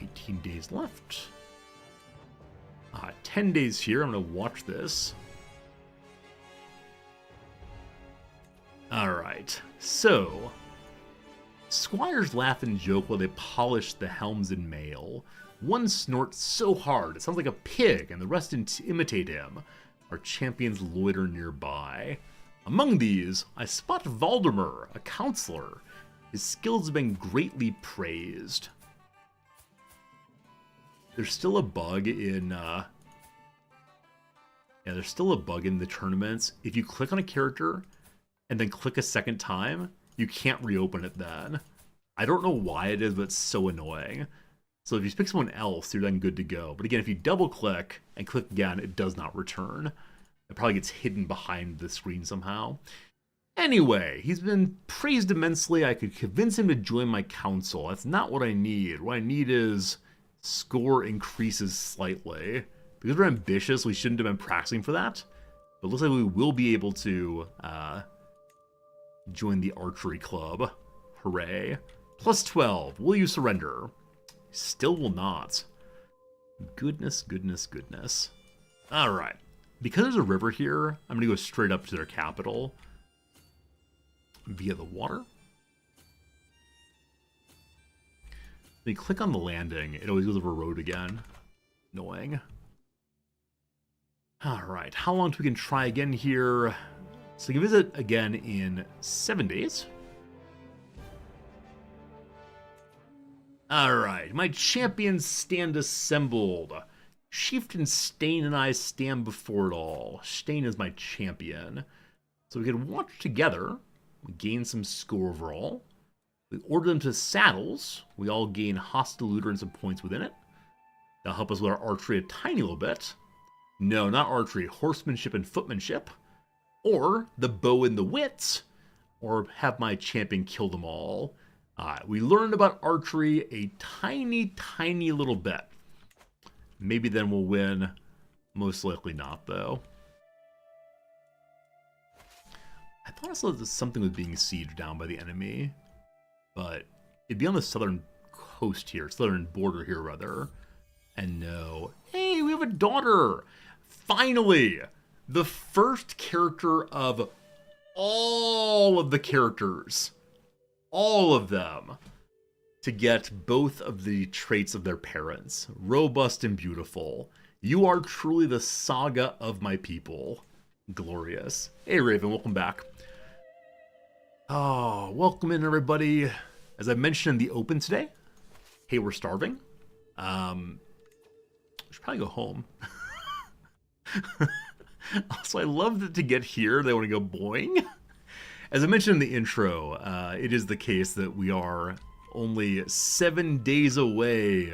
18 days left. 10 days here. I'm going to watch this. Alright, so squires laugh and joke while they polish the helms in mail. One snorts so hard it sounds like a pig, and the rest imitate him. Our champions loiter nearby. Among these, I spot Valdemar, a counselor. His skills have been greatly praised. There's still a bug in Yeah, there's still a bug in the tournaments. If you click on a character and then click a second time, you can't reopen it then. I don't know why it is, but it's so annoying. So if you pick someone else, you're then good to go. But again, if you double click and click again, it does not return. It probably gets hidden behind the screen somehow. Anyway, he's been praised immensely. I could convince him to join my council. That's not what I need. What I need is score increases slightly. Because we're ambitious, we shouldn't have been practicing for that. But it looks like we will be able to join the archery club. Hooray. Plus 12. Will you surrender? Still will not. Goodness, goodness, goodness. Alright. Because there's a river here, I'm going to go straight up to their capital. Via the water. When you click on the landing, it always goes over a road again. Annoying. Alright, how long till we can try again here? So we can visit again in 7 days. Alright, my champions stand assembled. Chieftain Stain and I stand before it all. Stain is my champion. So we can watch together. We gain some score overall. We order them to saddles. We all gain hostile looter and some points within it. That'll help us with our archery a tiny little bit. No, not archery. Horsemanship and footmanship. Or the bow and the wits. Or have my champion kill them all. We learned about archery a tiny, tiny little bit. Maybe then we'll win. Most likely not, though. I thought I saw that something was being sieged down by the enemy. But it'd be on the southern coast here. Southern border here, rather. And no. Hey, we have a daughter! Finally! The first character of all of the characters. All of them. To get both of the traits of their parents. Robust and beautiful. You are truly the saga of my people. Glorious. Hey, Raven, welcome back. Oh, welcome in, everybody. As I mentioned in the open today, hey, we're starving. We should probably go home. Also, I love that to get here, they want to go boing. As I mentioned in the intro, it is the case that we are only 7 days away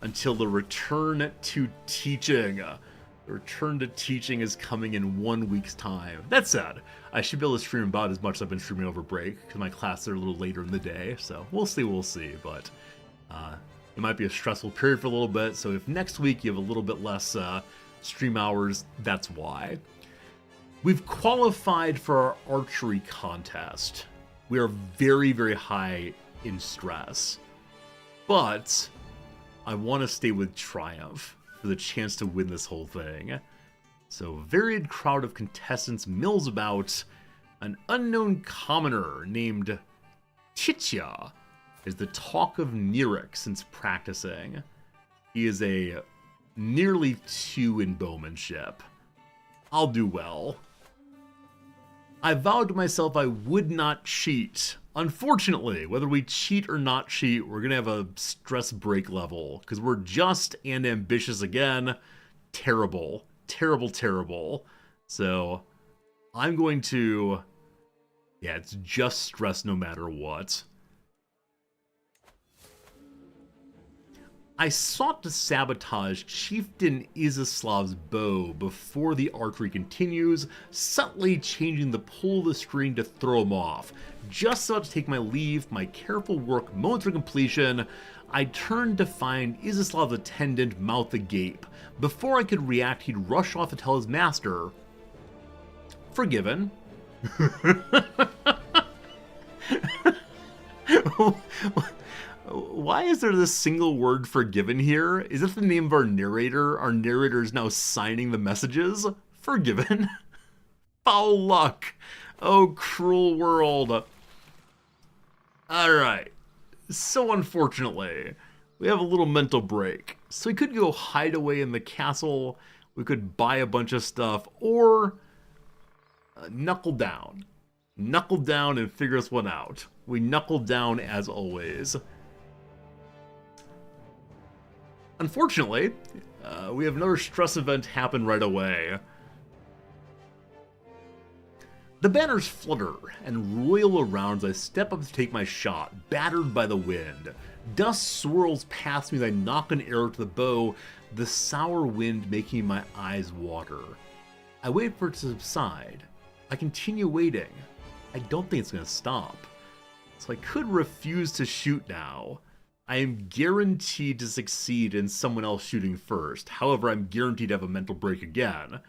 until the return to teaching. The return to teaching is coming in 1 week's time. That said, I should be able to stream about as much as I've been streaming over break, because my classes are a little later in the day, so we'll see, but it might be a stressful period for a little bit, so if next week you have a little bit less stream hours, that's why. We've qualified for our archery contest. We are very, very high in stress, but I want to stay with Triumph for the chance to win this whole thing. So, varied crowd of contestants mills about. An unknown commoner named Chicha is the talk of Neric since practicing. He is a nearly 2 in bowmanship. I'll do well. I vowed to myself I would not cheat. Unfortunately, whether we cheat or not cheat, we're going to have a stress break level, because we're just and ambitious again. Terrible. Terrible, terrible. So, I'm going to... yeah, it's just stress no matter what. I sought to sabotage Chieftain Izislav's bow before the archery continues, subtly changing the pull of the string to throw him off. Just about to take my leave, my careful work moments for completion, I turned to find Izislav's attendant mouth agape. Before I could react, he'd rush off to tell his master, "Forgiven." Why is there this single word "forgiven" here? Is that the name of our narrator? Our narrator is now signing the messages? Forgiven? Foul luck. Oh, cruel world. Alright. So unfortunately, we have a little mental break. So we could go hide away in the castle, we could buy a bunch of stuff, or knuckle down. Knuckle down and figure this one out. We knuckle down as always. Unfortunately, we have another stress event happen right away. The banners flutter and roil around as I step up to take my shot, battered by the wind. Dust swirls past me as I knock an arrow to the bow, the sour wind making my eyes water. I wait for it to subside. I continue waiting. I don't think it's going to stop. So I could refuse to shoot now. I am guaranteed to succeed in someone else shooting first. However, I'm guaranteed to have a mental break again.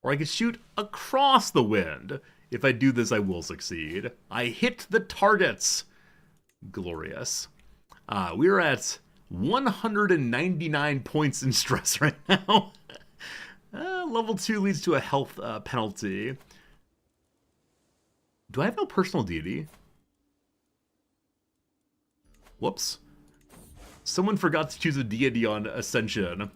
Or I could shoot across the wind. If I do this, I will succeed. I hit the targets. Glorious. We're at 199 points in stress right now. Level 2 leads to a health penalty. Do I have no personal deity? Whoops. Someone forgot to choose a deity on Ascension.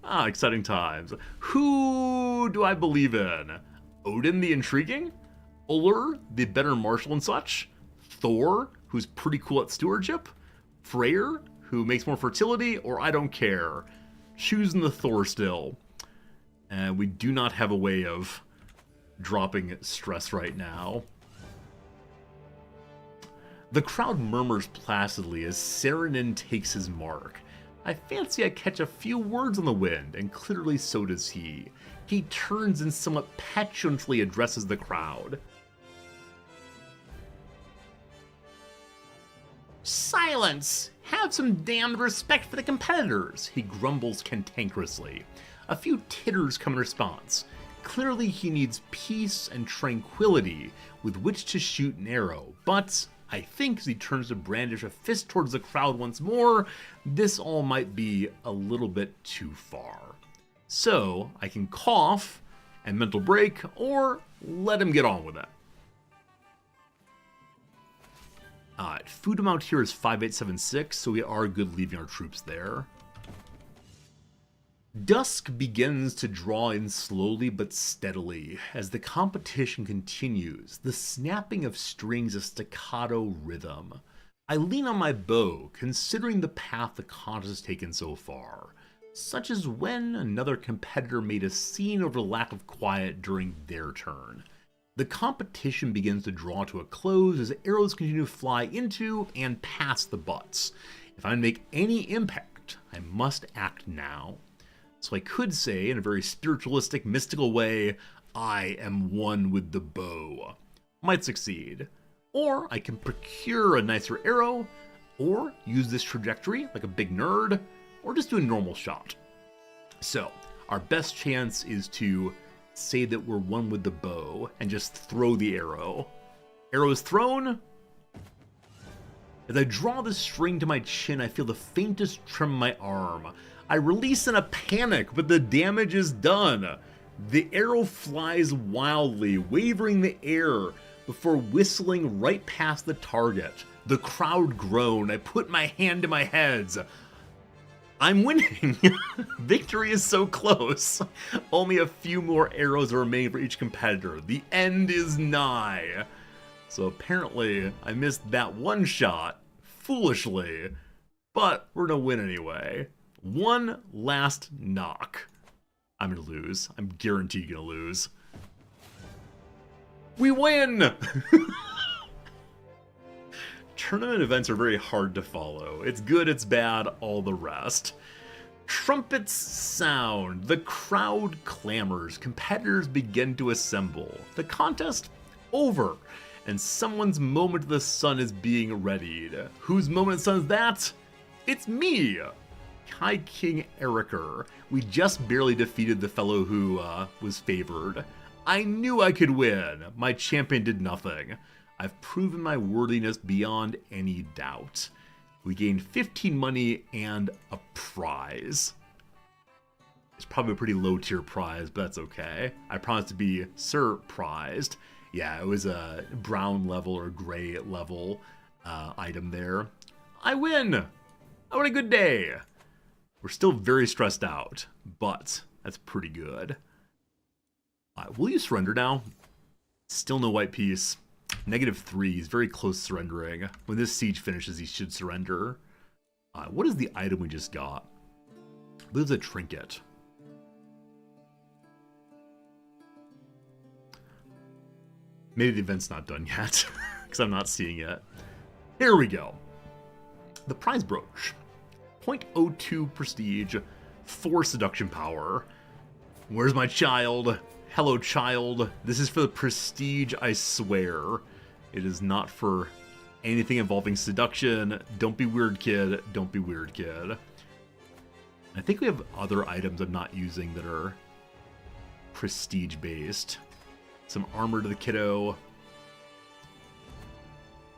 Exciting times. Who do I believe in? Odin the Intriguing? Ullr, the better martial and such? Thor, who's pretty cool at stewardship? Freyr, who makes more fertility? Or I don't care. Choosing the Thor still. And we do not have a way of dropping stress right now. The crowd murmurs placidly as Saarinen takes his mark. I fancy I catch a few words on the wind, and clearly so does he. He turns and somewhat petulantly addresses the crowd. Silence! Have some damned respect for the competitors, he grumbles cantankerously. A few titters come in response. Clearly he needs peace and tranquility with which to shoot an arrow, but I think as he turns to brandish a fist towards the crowd once more, this all might be a little bit too far. So I can cough and mental break, or let him get on with it. Food amount here is 5876, so we are good leaving our troops there. Dusk begins to draw in slowly but steadily as the competition continues, the snapping of strings a staccato rhythm. I lean on my bow, considering the path the contest has taken so far, such as when another competitor made a scene over lack of quiet during their turn. The competition begins to draw to a close as arrows continue to fly into and past the butts. If I make any impact, I must act now. So I could say, in a very spiritualistic, mystical way, I am one with the bow. Might succeed. Or I can procure a nicer arrow, or use this trajectory like a big nerd, or just do a normal shot. So, our best chance is to say that we're one with the bow and just throw the arrow. Arrow is thrown. As I draw the string to my chin, I feel the faintest tremor in my arm. I release in a panic, but the damage is done. The arrow flies wildly, wavering in the air before whistling right past the target. The crowd groan. I put my hand to my head. I'm winning! Victory is so close. Only a few more arrows are remaining for each competitor. The end is nigh. So apparently, I missed that one shot, foolishly, but we're gonna win anyway. One last knock. I'm gonna lose. I'm guaranteed gonna lose. We win! Tournament events are very hard to follow. It's good, it's bad, all the rest. Trumpets sound, the crowd clamors, competitors begin to assemble. The contest over, and someone's moment of the sun is being readied. Whose moment of the sun is that? It's me! High King Eriker. We just barely defeated the fellow who was favored. I knew I could win. My champion did nothing. I've proven my worthiness beyond any doubt. We gained 15 money and a prize. It's probably a pretty low tier prize, but that's okay. I promised to be surprised. Yeah, it was a brown level or gray level item there. I win! I had a good day! We're still very stressed out, but that's pretty good. Will you surrender now? Still no white piece. -3, he's very close to surrendering. When this siege finishes, he should surrender. What is the item we just got? I believe it's a trinket. Maybe the event's not done yet, because I'm not seeing it. Here we go. The prize brooch. 0.02 prestige, 4 seduction power. Where's my child? Hello, child. This is for the prestige, I swear. It is not for anything involving seduction. Don't be weird, kid. Don't be weird, kid. I think we have other items I'm not using that are prestige-based. Some armor to the kiddo.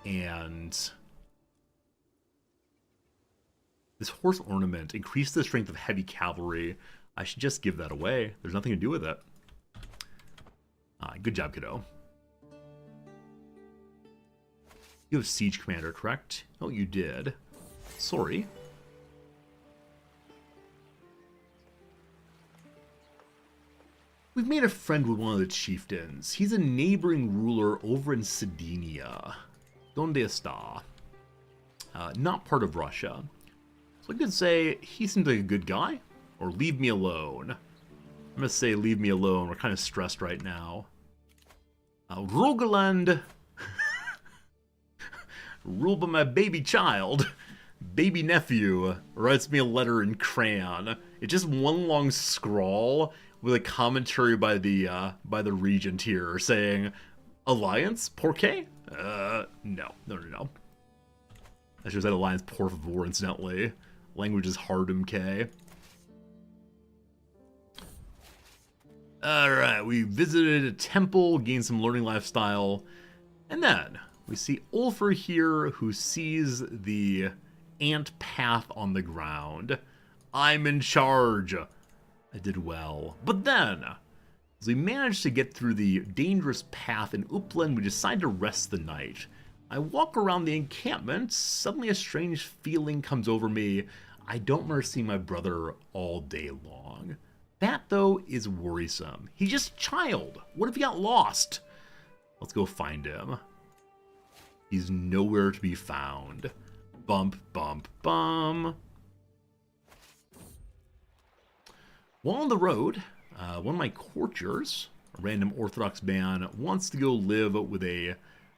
And this horse ornament. Increase the strength of heavy cavalry. I should just give that away. There's nothing to do with it. Good job, kiddo. You have Siege Commander, correct? Oh, you did. Sorry. We've made a friend with one of the chieftains. He's a neighboring ruler over in Sardinia. Donde está? Not part of Russia. So I could say he seems like a good guy, or leave me alone. I'm gonna say leave me alone. We're kind of stressed right now. Rogaland, ruled by my baby child, baby nephew, writes me a letter in crayon. It's just one long scrawl with a commentary by the regent here saying, "Alliance, por qué?" No. I should have said alliance, por favor, incidentally. Language is hard, MK. Alright, we visited a temple, gained some learning lifestyle, and then we see Ulfr here who sees the ant path on the ground. I'm in charge. I did well. But then, as we managed to get through the dangerous path in Uppland, we decide to rest the night. I walk around the encampment, suddenly a strange feeling comes over me. I don't remember seeing my brother all day long. That, though, is worrisome. He's just a child. What if he got lost? Let's go find him. He's nowhere to be found. Bump, bump, bum. While on the road, one of my courtiers, a random Orthodox man, wants to go live with a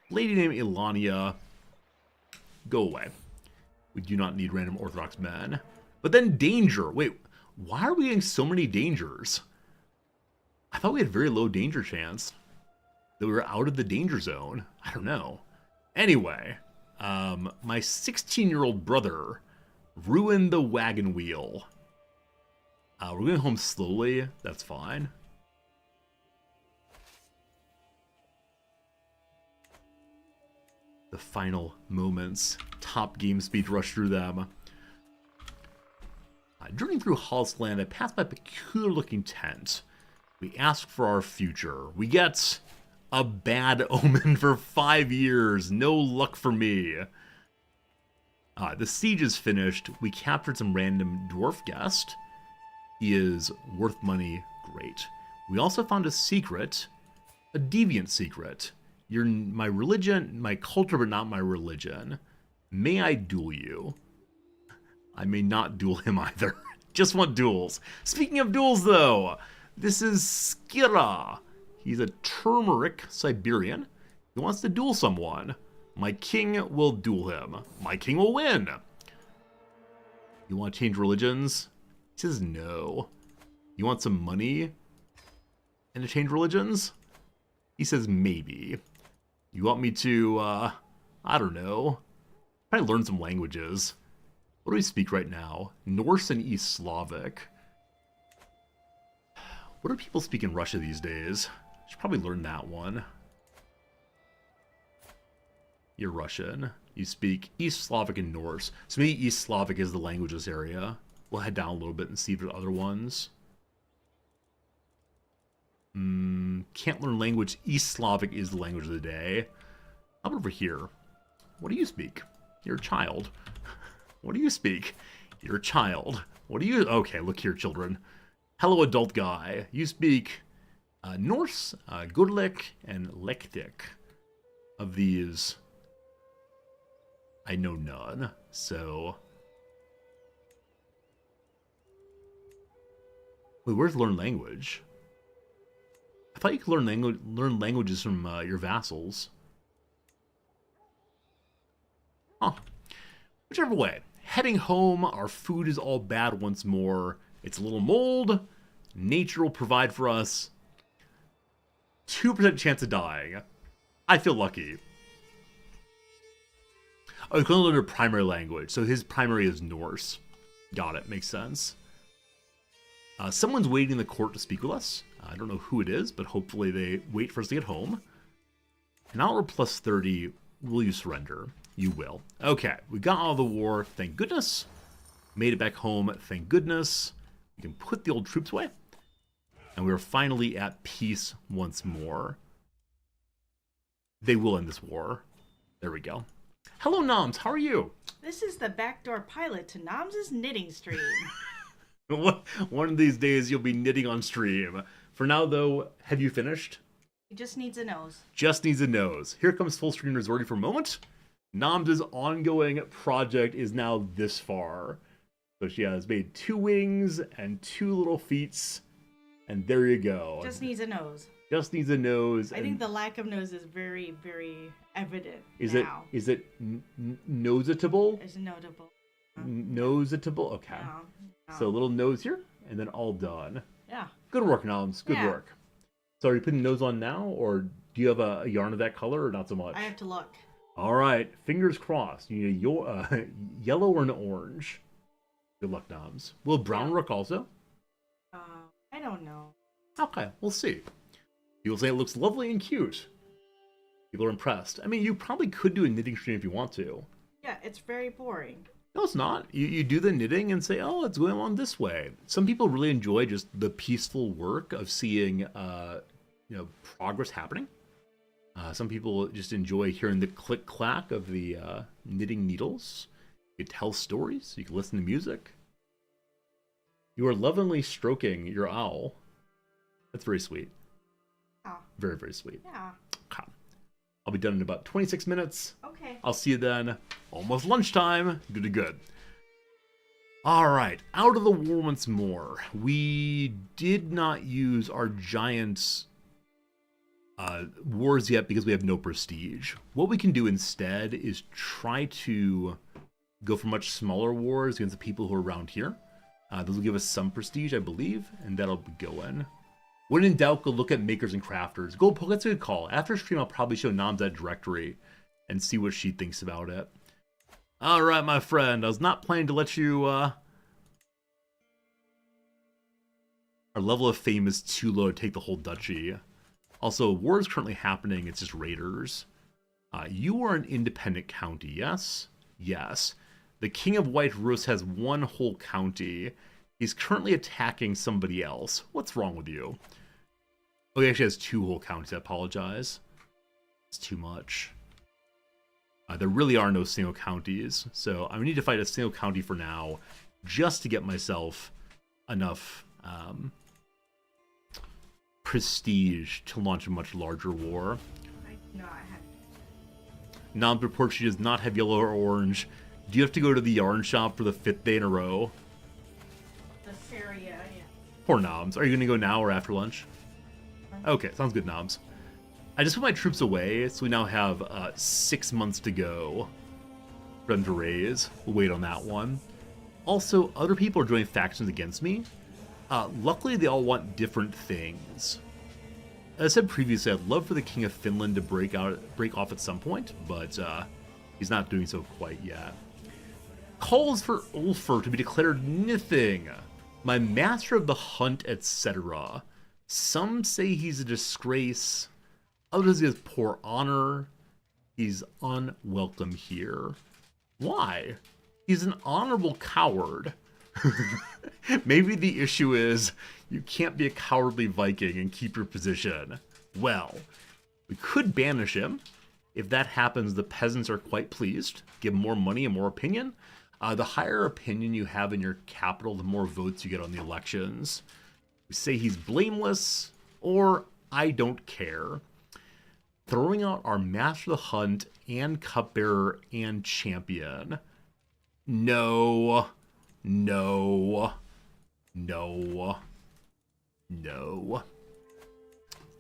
lady named Ilania. Go away. We do not need random Orthodox men. But then danger. Wait, why are we getting so many dangers? I thought we had very low danger chance. That we were out of the danger zone. I don't know. Anyway, my 16-year-old brother ruined the wagon wheel. We're going home slowly. That's fine. The final moments. Top game speed rush through them. Journeying through Hall's land, I pass by a peculiar-looking tent. We ask for our future. We get a bad omen for 5 years. No luck for me. The siege is finished. We captured some random dwarf guest. He is worth money. Great. We also found a secret. A deviant secret. You're my religion, my culture, but not my religion. May I duel you? I may not duel him either. Just want duels. Speaking of duels, though, this is Skira. He's a turmeric Siberian. He wants to duel someone. My king will duel him. My king will win. You want to change religions? He says no. You want some money and to change religions? He says maybe. You want me to, I don't know, probably learn some languages. What do we speak right now? Norse and East Slavic. What do people speak in Russia these days? I should probably learn that one. You're Russian. You speak East Slavic and Norse. So maybe East Slavic is the language of this area. We'll head down a little bit and see if there are other ones. Can't learn language. East Slavic is the language of the day. How about over here? What do you speak? You're a child. What do you speak? You're a child. What do you... Okay, look here, children. Hello, adult guy. You speak Norse, Gurlik, and Lektik. Of these, I know none, so... Wait, where's learn language? I thought you could learn languages from your vassals. Huh. Whichever way. Heading home, our food is all bad once more. It's a little mold. Nature will provide for us. 2% chance of dying. I feel lucky. Oh, he's going to learn a primary language. So his primary is Norse. Got it. Makes sense. Someone's waiting in the court to speak with us. I don't know who it is, but hopefully they wait for us to get home. An hour plus 30. Will you surrender? You will. Okay, we got out of the war, thank goodness. Made it back home, thank goodness. We can put the old troops away. And we are finally at peace once more. They will end this war. There we go. Hello, Noms, how are you? This is the backdoor pilot to Noms' knitting stream. One of these days you'll be knitting on stream. For now, though, have you finished? He just needs a nose. Just needs a nose. Here comes full screen resorting for a moment. Noms' ongoing project is now this far. So she has made 2 wings and 2 little feet. And there you go. Just needs a nose. Just needs a nose. I think the lack of nose is very, very evident now. Is it noticeable? It's notable. Noticeable? Okay. No. So a little nose here, and then all done. Yeah. Good work, Noms. Good work. So are you putting nose on now, or do you have a yarn of that color, or not so much? I have to look. All right, fingers crossed. You need a yellow or an orange. Good luck, Noms. Will brown work also? I don't know. Okay, we'll see. People say it looks lovely and cute. People are impressed. I mean, you probably could do a knitting stream if you want to. Yeah, it's very boring. No, it's not. You do the knitting and say, oh, it's going along this way. Some people really enjoy just the peaceful work of seeing, progress happening. Some people just enjoy hearing the click-clack of the knitting needles. You can tell stories. You can listen to music. You are lovingly stroking your owl. That's very sweet. Oh. Very, very sweet. Yeah. Okay. I'll be done in about 26 minutes. Okay. I'll see you then. Almost lunchtime. Good. All right. Out of the war once more. We did not use our giant wars yet because we have no prestige. What we can do instead is try to go for much smaller wars against the people who are around here. Those will give us some prestige, I believe, and that'll be going. When in doubt, go look at makers and crafters. That's a good call. After stream, I'll probably show Noms that directory and see what she thinks about it. All right, my friend. I was not planning to let you. Our level of fame is too low to take the whole duchy. Also, war is currently happening. It's just raiders. You are an independent county, yes? Yes. The King of White Rus has 1 whole county. He's currently attacking somebody else. What's wrong with you? Oh, he actually has 2 whole counties. I apologize. It's too much. There really are no single counties. So I need to fight a single county for now just to get myself enough prestige to launch a much larger war. I do not have. Noms reports she does not have yellow or orange. Do you have to go to the yarn shop for the 5th day in a row? The Syria, yeah. Poor Noms. Are you going to go now or after lunch? Okay, sounds good, Noms. I just put my troops away, so we now have 6 months to go for them to raise. We'll wait on that one. Also, other people are joining factions against me. Luckily, they all want different things. As I said previously, I'd love for the King of Finland to break off at some point, but he's not doing so quite yet. Calls for Ulfr to be declared nothing. My master of the hunt, etc. Some say he's a disgrace. Others he has poor honor. He's unwelcome here. Why? He's an honorable coward. Maybe the issue is you can't be a cowardly Viking and keep your position. Well, we could banish him. If that happens, the peasants are quite pleased. Give him more money and more opinion. The higher opinion you have in your capital, the more votes you get on the elections. We say he's blameless, or I don't care. Throwing out our Master of the Hunt and Cupbearer and Champion. No.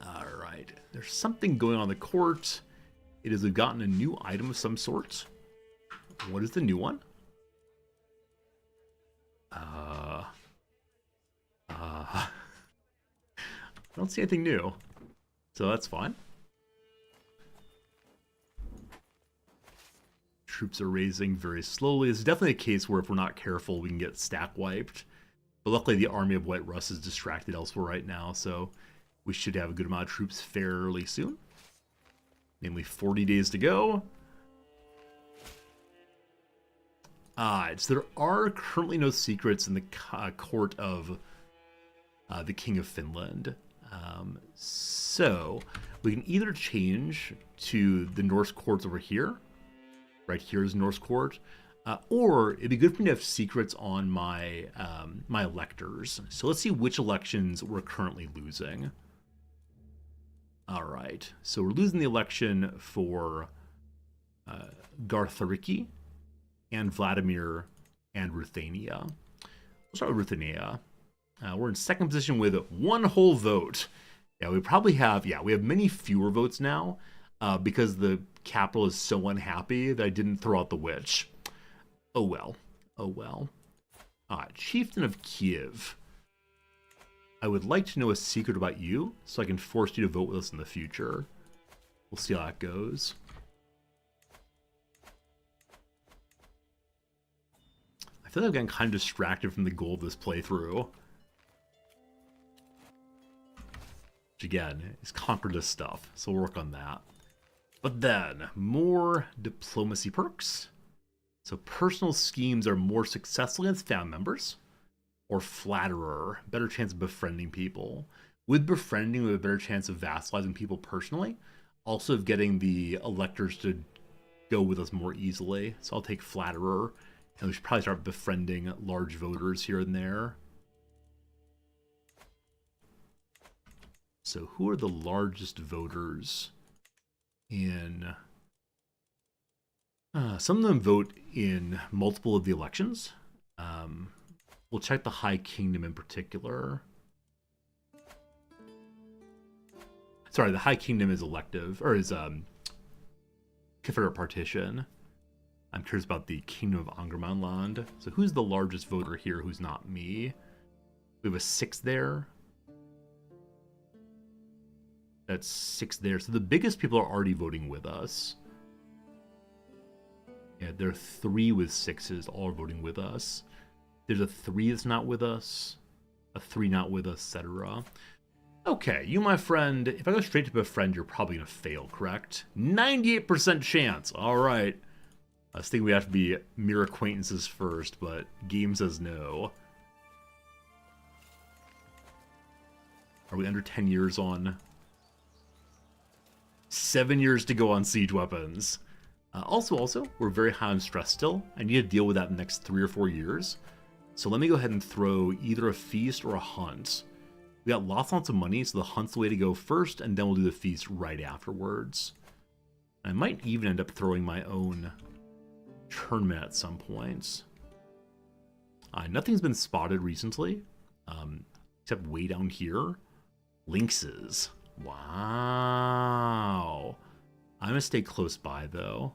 Alright, there's something going on in the court. It is we've gotten a new item of some sort. What is the new one? I don't see anything new, so that's fine. Troops are raising very slowly. It's definitely a case where if we're not careful, we can get stack wiped. But luckily, the army of White Rust is distracted elsewhere right now, so we should have a good amount of troops fairly soon. Namely, 40 days to go. So there are currently no secrets in the court of the King of Finland. So we can either change to the Norse courts over here. Right here is Norse court. Or it'd be good for me to have secrets on my my electors. So let's see which elections we're currently losing. All right, so we're losing the election for Garthariki and Vladimir and Ruthenia. We'll start with Ruthenia. We're in second position with one whole vote. Yeah, we probably have, we have many fewer votes now because the capital is so unhappy that I didn't throw out the witch. Oh well, oh well. Chieftain of Kiev. I would like to know a secret about you so I can force you to vote with us in the future. We'll see how that goes. I feel like I've gotten kind of distracted from the goal of this playthrough. Which again, is conquer this stuff, so we'll work on that. But then, more diplomacy perks. So personal schemes are more successful against family members. Or flatterer, better chance of befriending people. With befriending, we have a better chance of vassalizing people personally. Also of getting the electors to go with us more easily. So I'll take flatterer. And we should probably start befriending large voters here and there. So who are the largest voters in... some of them vote in multiple of the elections. We'll check the High Kingdom in particular. Sorry, the High Kingdom is elective, or is Confederate Partition. I'm curious about the Kingdom of Angermanland. So who's the largest voter here who's not me? We have a 6 there. That's 6 there. So the biggest people are already voting with us. Yeah, there are 3 with 6s, all are voting with us. There's a 3 that's not with us, a 3 not with us, etc. Okay, you, my friend, if I go straight to befriend, you're probably going to fail, correct? 98% chance. All right. I was thinking we have to be mere acquaintances first, but game says no. Are we under 10 years on? 7 years to go on siege weapons. Also, we're very high on stress still. I need to deal with that in the next 3 or 4 years. So let me go ahead and throw either a feast or a hunt. We got lots and lots of money, so the hunt's the way to go first, and then we'll do the feast right afterwards. I might even end up throwing my own tournament at some points. Nothing's been spotted recently, except way down here. Lynxes. Wow. I'm going to stay close by, though.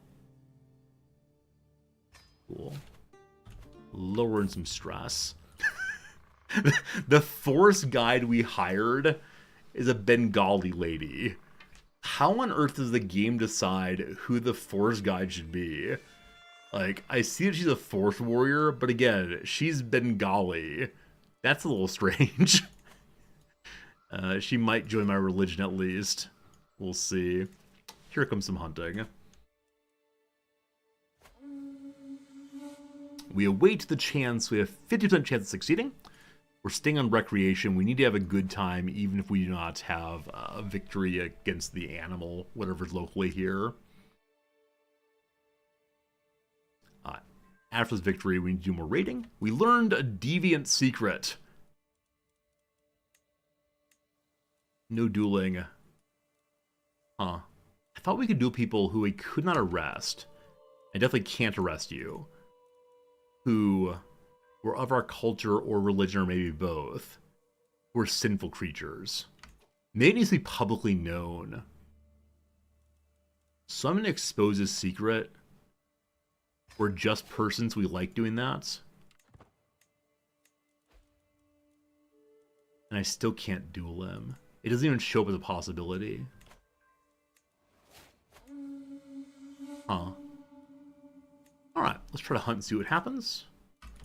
Cool. Lowering some stress. The forest guide we hired is a Bengali lady. How on earth does the game decide who the forest guide should be? Like, I see that she's a forest warrior, but again, she's Bengali. That's a little strange. She might join my religion at least. We'll see. Here comes some hunting. We await the chance. We have 50% chance of succeeding. We're staying on recreation. We need to have a good time, even if we do not have a victory against the animal, whatever's locally here. After this victory, we need to do more raiding. We learned a deviant secret. No dueling. Huh. I thought we could duel people who we could not arrest. I definitely can't arrest you. Who were of our culture or religion, or maybe both. Who are sinful creatures. Maybe it needs to be publicly known. So I'm going to expose his secret. We're just persons, we like doing that. And I still can't duel him. It doesn't even show up as a possibility. Huh. Alright, let's try to hunt and see what happens.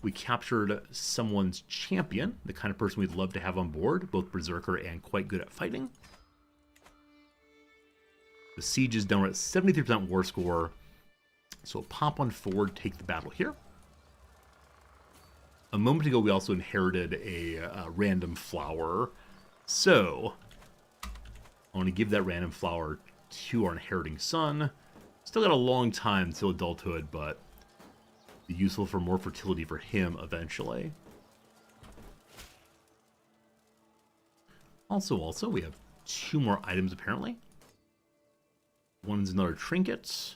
We captured someone's champion, the kind of person we'd love to have on board, both berserker and quite good at fighting. The siege is down at 73% war score, so pop on forward, take the battle here. A moment ago, we also inherited a random flower, so I want to give that random flower to our inheriting son. Still got a long time till adulthood, but be useful for more fertility for him eventually. Also, we have 2 more items apparently. One's another trinket.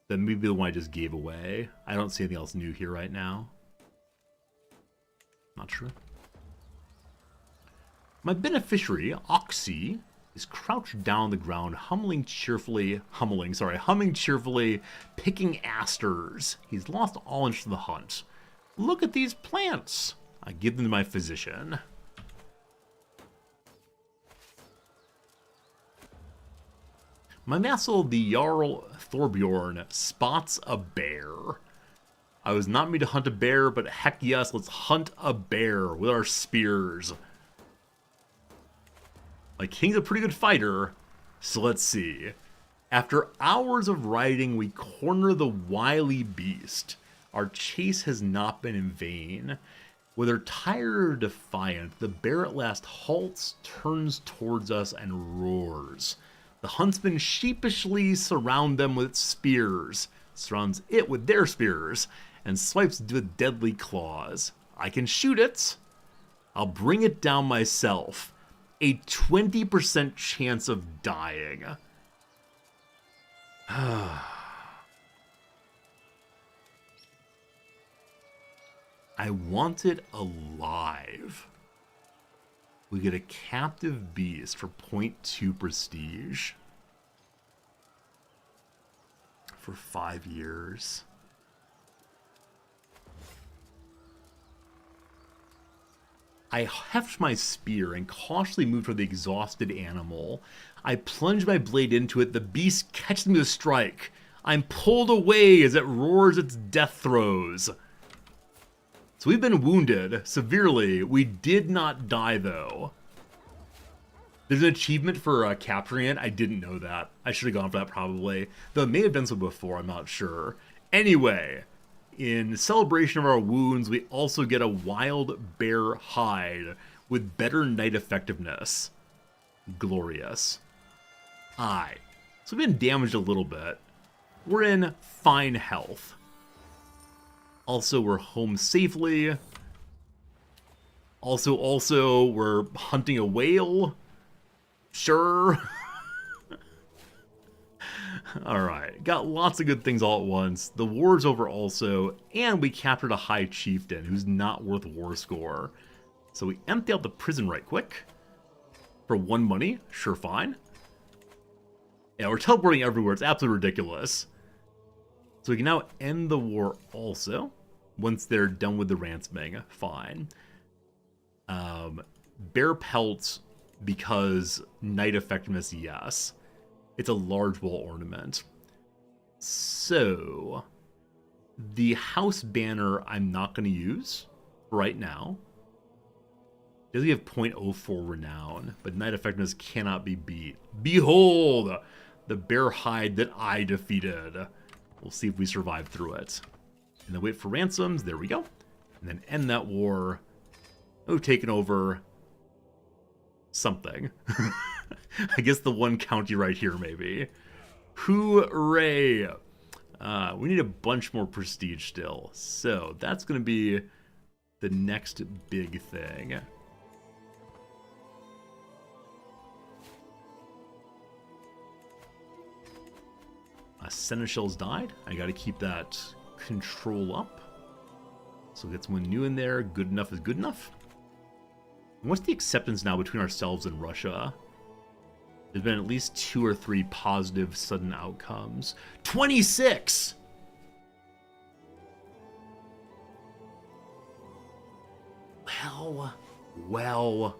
That may be the one I just gave away. I don't see anything else new here right now. Not sure. My beneficiary, Oxy, is crouched down on the ground, humming cheerfully, picking asters. He's lost all interest in the hunt. Look at these plants. I give them to my physician. My vassal, the Jarl Thorbjorn, spots a bear. I was not made to hunt a bear, but heck yes, let's hunt a bear with our spears. My king's a pretty good fighter, so let's see. After hours of riding, we corner the wily beast. Our chase has not been in vain. Whether tired or defiant, the bear at last halts, turns towards us, and roars. The huntsmen sheepishly surround them with spears, surrounds it with their spears, and swipes with deadly claws. I can shoot it. I'll bring it down myself. A 20% chance of dying. I want it alive. We get a captive beast for 0.2 prestige. For 5 years. I heft my spear and cautiously move toward the exhausted animal. I plunge my blade into it. The beast catches me with a strike. I'm pulled away as it roars its death throes. So we've been wounded severely. We did not die, though. There's an achievement for capturing it. I didn't know that. I should have gone for that probably. Though it may have done so before, I'm not sure. Anyway, in celebration of our wounds, we also get a wild bear hide with better night effectiveness. Glorious. Aye. So we've been damaged a little bit. We're in fine health. Also, we're home safely. Also, we're hunting a whale. Sure. Alright, got lots of good things all at once. The war's over also, and we captured a high chieftain who's not worth war score. So we empty out the prison right quick. For 1 money, sure fine. Yeah, we're teleporting everywhere, it's absolutely ridiculous. So we can now end the war also. Once they're done with the ransoming, fine. Bear pelts, because night effectiveness, yes. It's a large wall ornament. So, the house banner I'm not going to use right now. Does he have 0.04 renown, but night effectiveness cannot be beat. Behold, the bear hide that I defeated. We'll see if we survive through it. And then wait for ransoms. There we go. And then end that war. Oh, taken over something. I guess the one county right here, maybe. Hooray! We need a bunch more prestige still. So that's going to be the next big thing. Seneschal's died. I got to keep that control up. So get someone new in there. Good enough is good enough. What's the acceptance now between ourselves and Russia? There's been at least 2 or 3 positive sudden outcomes. 26! Well.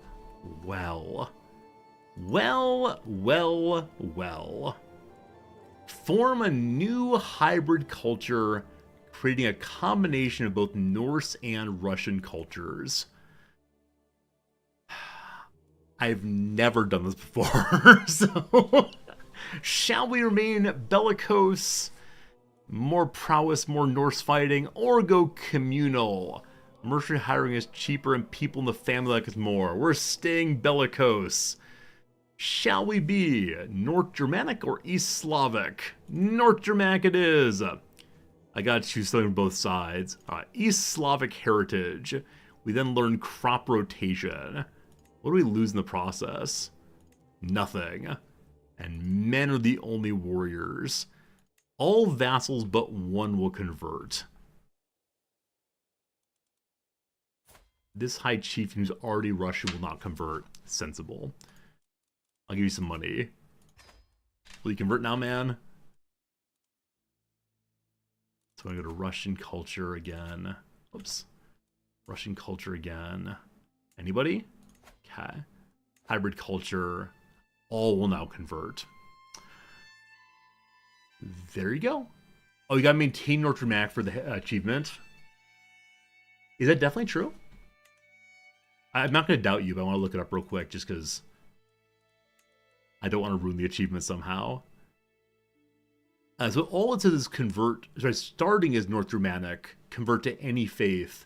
Form a new hybrid culture, creating a combination of both Norse and Russian cultures. I've never done this before, so shall we remain bellicose, more prowess, more Norse fighting, or go communal? Mercenary hiring is cheaper and people in the family like us more. We're staying bellicose. Shall we be North Germanic or East Slavic? North Germanic it is. I gotta choose something from both sides. East Slavic heritage. We then learn crop rotation. What do we lose in the process? Nothing. And men are the only warriors. All vassals but one will convert. This high chieftain who's already Russian will not convert. Sensible. I'll give you some money. Will you convert now, man? So I'm going to go to Russian culture again. Oops. Russian culture again. Anybody? Okay. Hybrid culture. All will now convert. There you go. Oh, you got to maintain North Germanic for the achievement. Is that definitely true? I'm not going to doubt you, but I want to look it up real quick just because I don't want to ruin the achievement somehow. So all it says is convert, sorry, starting as North Germanic, convert to any faith,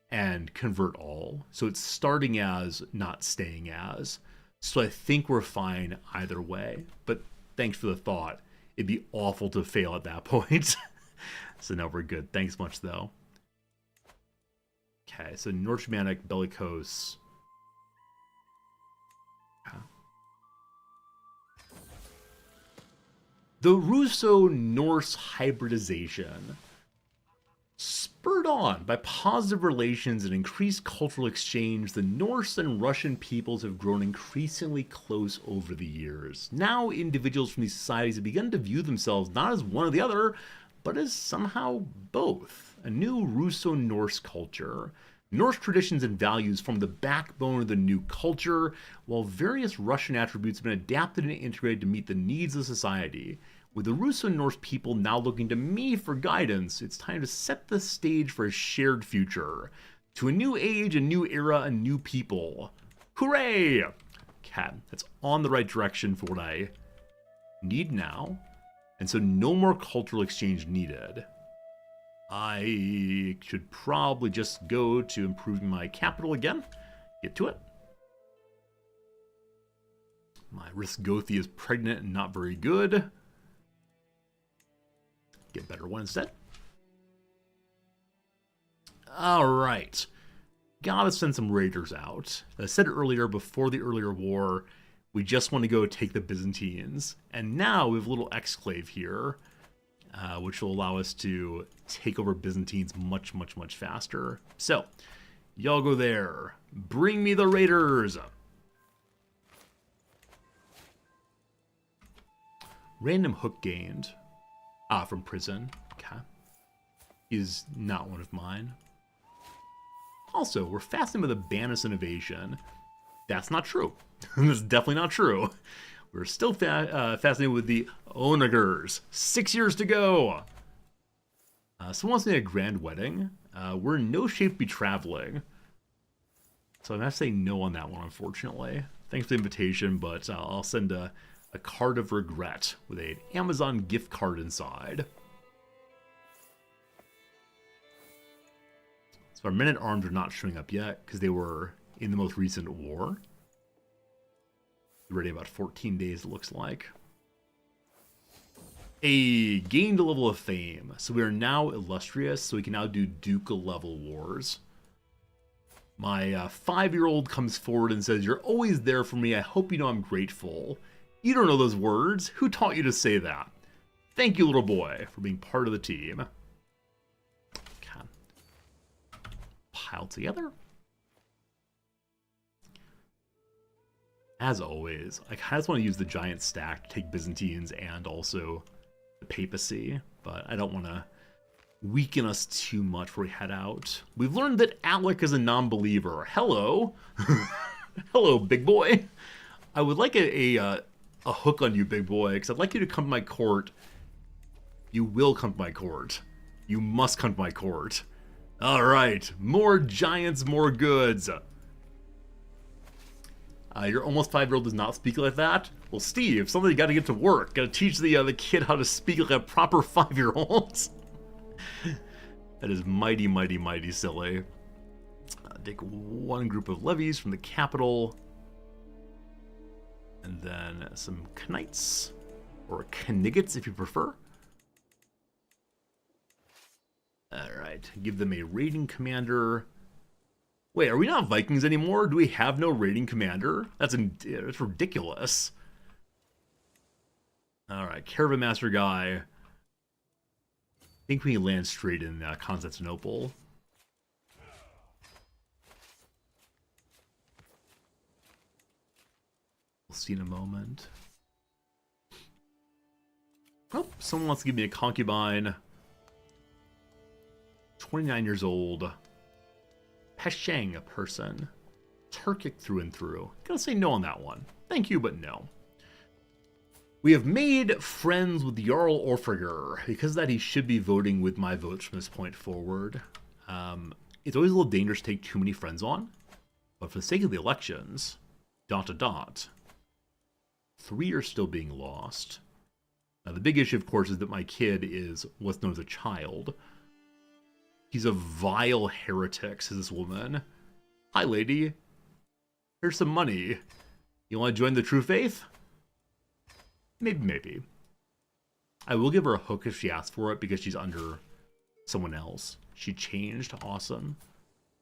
and convert all. So it's starting as, not staying as. So I think we're fine either way. But thanks for the thought. It'd be awful to fail at that point. So now we're good. Thanks much, though. Okay, so North Germanic, bellicose. The Russo-Norse hybridization, spurred on by positive relations and increased cultural exchange, the Norse and Russian peoples have grown increasingly close over the years. Now individuals from these societies have begun to view themselves not as one or the other, but as somehow both. A new Russo-Norse culture. Norse traditions and values form the backbone of the new culture, while various Russian attributes have been adapted and integrated to meet the needs of society. With the Russo-Norse people now looking to me for guidance, it's time to set the stage for a shared future. To a new age, a new era, a new people. Hooray! Okay, that's on the right direction for what I need now. And so no more cultural exchange needed. I should probably just go to improving my capital again. Get to it. My Rithgothi is pregnant and not very good. Get better one instead. Alright. Gotta send some raiders out. As I said earlier, before the earlier war, we just want to go take the Byzantines. And now we have a little exclave here, which will allow us to take over Byzantines much, much, much faster. So, y'all go there. Bring me the raiders! Random hook gained. From prison. Okay. Is not one of mine. Also, we're fascinated with the Banus innovation. That's not true. That's definitely not true. We're still fascinated with the Onagers. 6 years to go. Someone wants to make a grand wedding. We're in no shape to be traveling. So I'm going to say no on that one, unfortunately. Thanks for the invitation, but I'll send a card of regret with an Amazon gift card inside. So our men-at-arms are not showing up yet because they were in the most recent war. Ready about 14 days, it looks like. Gained a level of fame. So we are now illustrious, so we can now do ducal level wars. My 5-year-old comes forward and says, "You're always there for me. I hope you know I'm grateful." You don't know those words. Who taught you to say that? Thank you, little boy, for being part of the team. Okay. Pile together. As always, I kind of just want to use the giant stack to take Byzantines and also the papacy, but I don't want to weaken us too much before we head out. We've learned that Alec is a non-believer. Hello. Hello, big boy. I would like a hook on you, big boy, because I'd like you to come to my court. You will come to my court. You must come to my court. All right, more giants, more goods. Your almost 5-year-old does not speak like that? Well, Steve, somebody got to get to work. Got to teach the kid how to speak like a proper 5-year-old. That is mighty, mighty, mighty silly. Take one group of levies from the capital. And then some knights. Or knigets, if you prefer. Alright, give them a raiding commander. Wait, are we not Vikings anymore? Do we have no raiding commander? That's ridiculous. Alright, Caravan Master guy. I think we can land straight in Constantinople. We'll see in a moment. Oh, someone wants to give me a concubine. 29 years old. Peshang, a person. Turkic through and through. Gonna say no on that one. Thank you, but no. We have made friends with Jarl Orfriger. Because of that, he should be voting with my votes from this point forward. It's always a little dangerous to take too many friends on. But for the sake of the elections, ... 3 are still being lost. Now, the big issue, of course, is that my kid is what's known as a child. He's a vile heretic, says this woman. Hi, lady. Here's some money. You want to join the true faith? Maybe, maybe. I will give her a hook if she asks for it because she's under someone else. She changed. Awesome.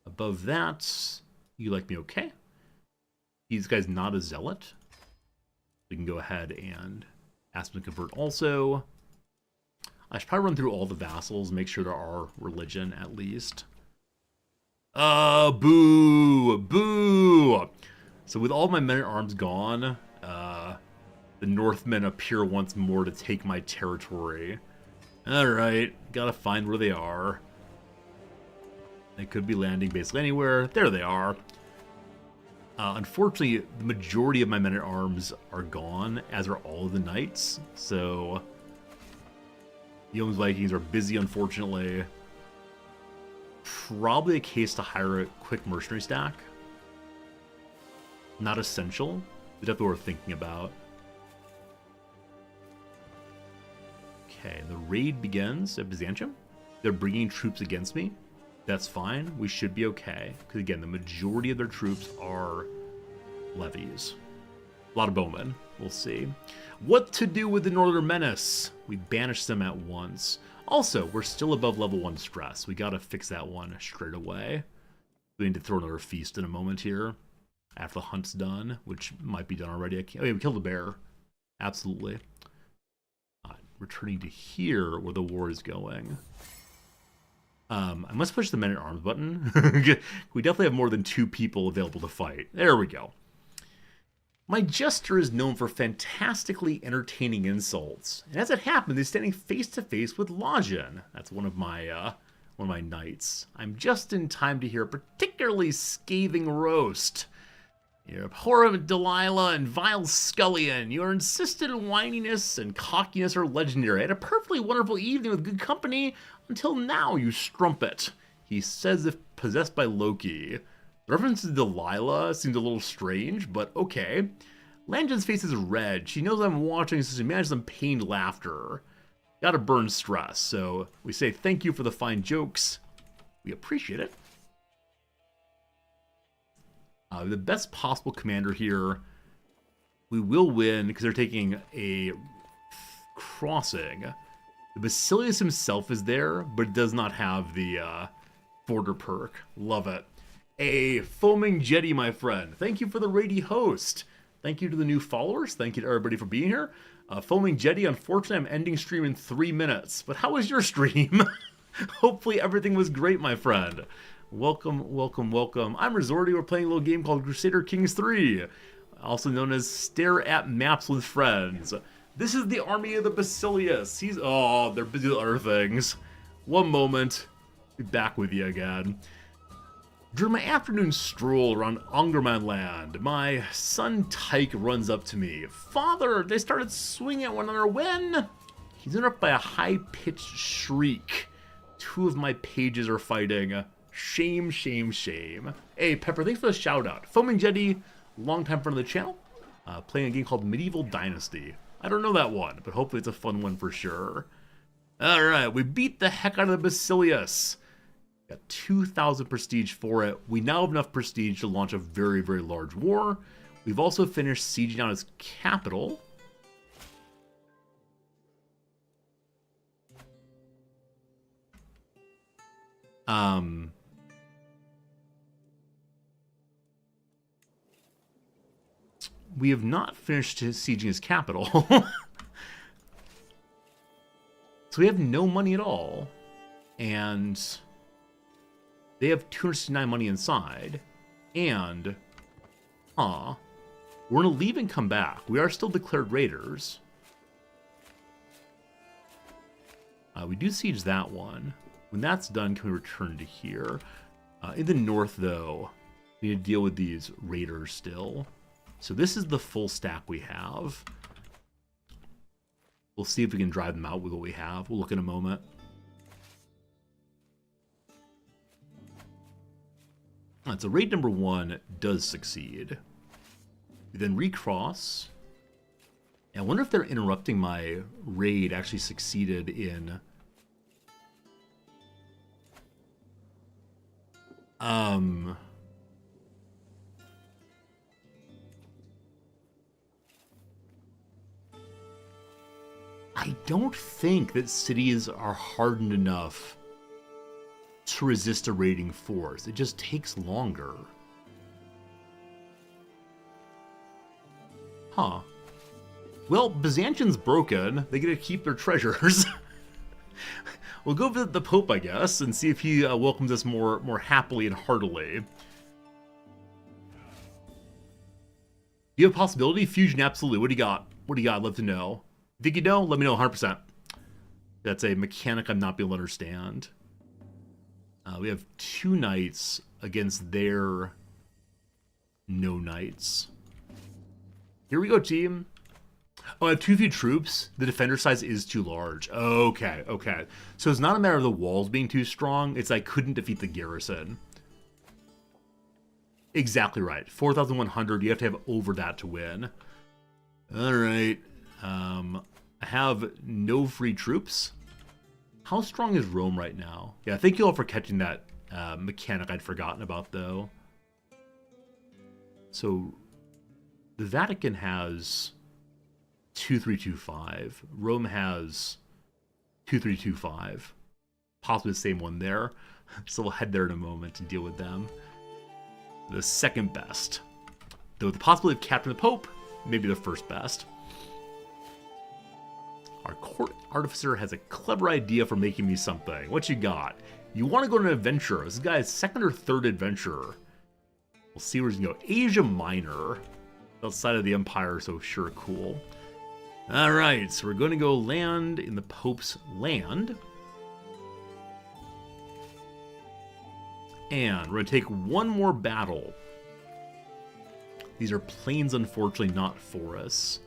Above that, you like me okay? These guys not a zealot. We can go ahead and ask them to convert also. I should probably run through all the vassals, make sure there are religion at least. Boo! Boo! So with all my men-at-arms gone, the Northmen appear once more to take my territory. Alright, gotta find where they are. They could be landing basically anywhere. There they are. Unfortunately, the majority of my men-at-arms are gone, as are all of the knights, so... The Young's Vikings are busy, unfortunately. Probably a case to hire a quick mercenary stack. Not essential, but definitely worth thinking about. Okay, the raid begins at Byzantium. They're bringing troops against me. That's fine. We should be okay. Because again, the majority of their troops are levies. A lot of bowmen. We'll see. What to do with the Northern Menace? We banish them at once. Also, we're still above level 1 stress. We gotta fix that one straight away. We need to throw another feast in a moment here. After the hunt's done, which might be done already. Oh yeah, we killed a bear. Absolutely. Returning to here where the war is going. I must push the men-at-arms button. We definitely have more than 2 people available to fight. There we go. My jester is known for fantastically entertaining insults, and as it happens, he's standing face to face with Lajin. That's one of my knights. I'm just in time to hear a particularly scathing roast. You're abhorrent Delilah and vile scullion. Your insistent whininess and cockiness are legendary. I had a perfectly wonderful evening with good company until now, you strumpet. He says if possessed by Loki. The reference to Delilah seems a little strange, but okay. Lanjan's face is red. She knows I'm watching, so she manages some pained laughter. Gotta burn stress, so we say thank you for the fine jokes. We appreciate it. The best possible commander here. We will win because they're taking a crossing. The Basilius himself is there, but does not have the border perk. Love it. A foaming jetty, my friend. Thank you for the raid host. Thank you to the new followers. Thank you to everybody for being here. Foaming jetty, unfortunately, I'm ending stream in 3 minutes. But how was your stream? Hopefully everything was great, my friend. Welcome, welcome, welcome. I'm Resorty. We're playing a little game called Crusader Kings III. also known as Stare at Maps with Friends. This is the army of the Basilius. They're busy with other things. One moment, be back with you again. During my afternoon stroll around Angerman land, my son Tyke runs up to me. Father, they started swinging at one another when? He's interrupted by a high-pitched shriek. Two of my pages are fighting. Shame, shame, shame. Hey, Pepper, thanks for the shout-out. Foaming Jetty, longtime friend of the channel, playing a game called Medieval Dynasty. I don't know that one, but hopefully it's a fun one for sure. Alright, we beat the heck out of the Basilius. Got 2,000 prestige for it. We now have enough prestige to launch a very, very large war. We've also finished sieging down its capital. We have not finished sieging his capital. So we have no money at all. And they have 269 money inside. And, we're going to leave and come back. We are still declared raiders. We do siege that one. When that's done, can we return to here? In the north, though, we need to deal with these raiders still. So this is the full stack we have. We'll see if we can drive them out with what we have. We'll look in a moment. Alright, so raid number 1 does succeed. We then recross. And I wonder if they're interrupting my raid actually succeeded in... I don't think that cities are hardened enough to resist a raiding force. It just takes longer. Huh. Well, Byzantion's broken. They get to keep their treasures. We'll go visit the Pope, I guess, and see if he welcomes us more happily and heartily. Do you have a possibility? Fusion, absolutely. What do you got? What do you got? I'd love to know. Think you know? Let me know 100%. That's a mechanic I'm not being able to understand. We have 2 knights against their no knights. Here we go, team. Oh, I have too few troops. The defender size is too large. Okay, okay. So it's not a matter of the walls being too strong. It's I couldn't defeat the garrison. Exactly right. 4,100. You have to have over that to win. All right. I have no free troops. How strong is Rome right now? Yeah, thank you all for catching that mechanic I'd forgotten about, though. So, the Vatican has 2325. Rome has 2325. Possibly the same one there. So we'll head there in a moment to deal with them. The second best. Though with the possibility of capturing the Pope, maybe the first best. Our court artificer has a clever idea for making me something. What you got? You want to go on an adventure. This guy's second or third adventure. We'll see where he's going to go. Asia Minor. Outside of the Empire, so sure, cool. Alright, so we're going to go land in the Pope's land. And we're going to take one more battle. These are plains, unfortunately, not forests.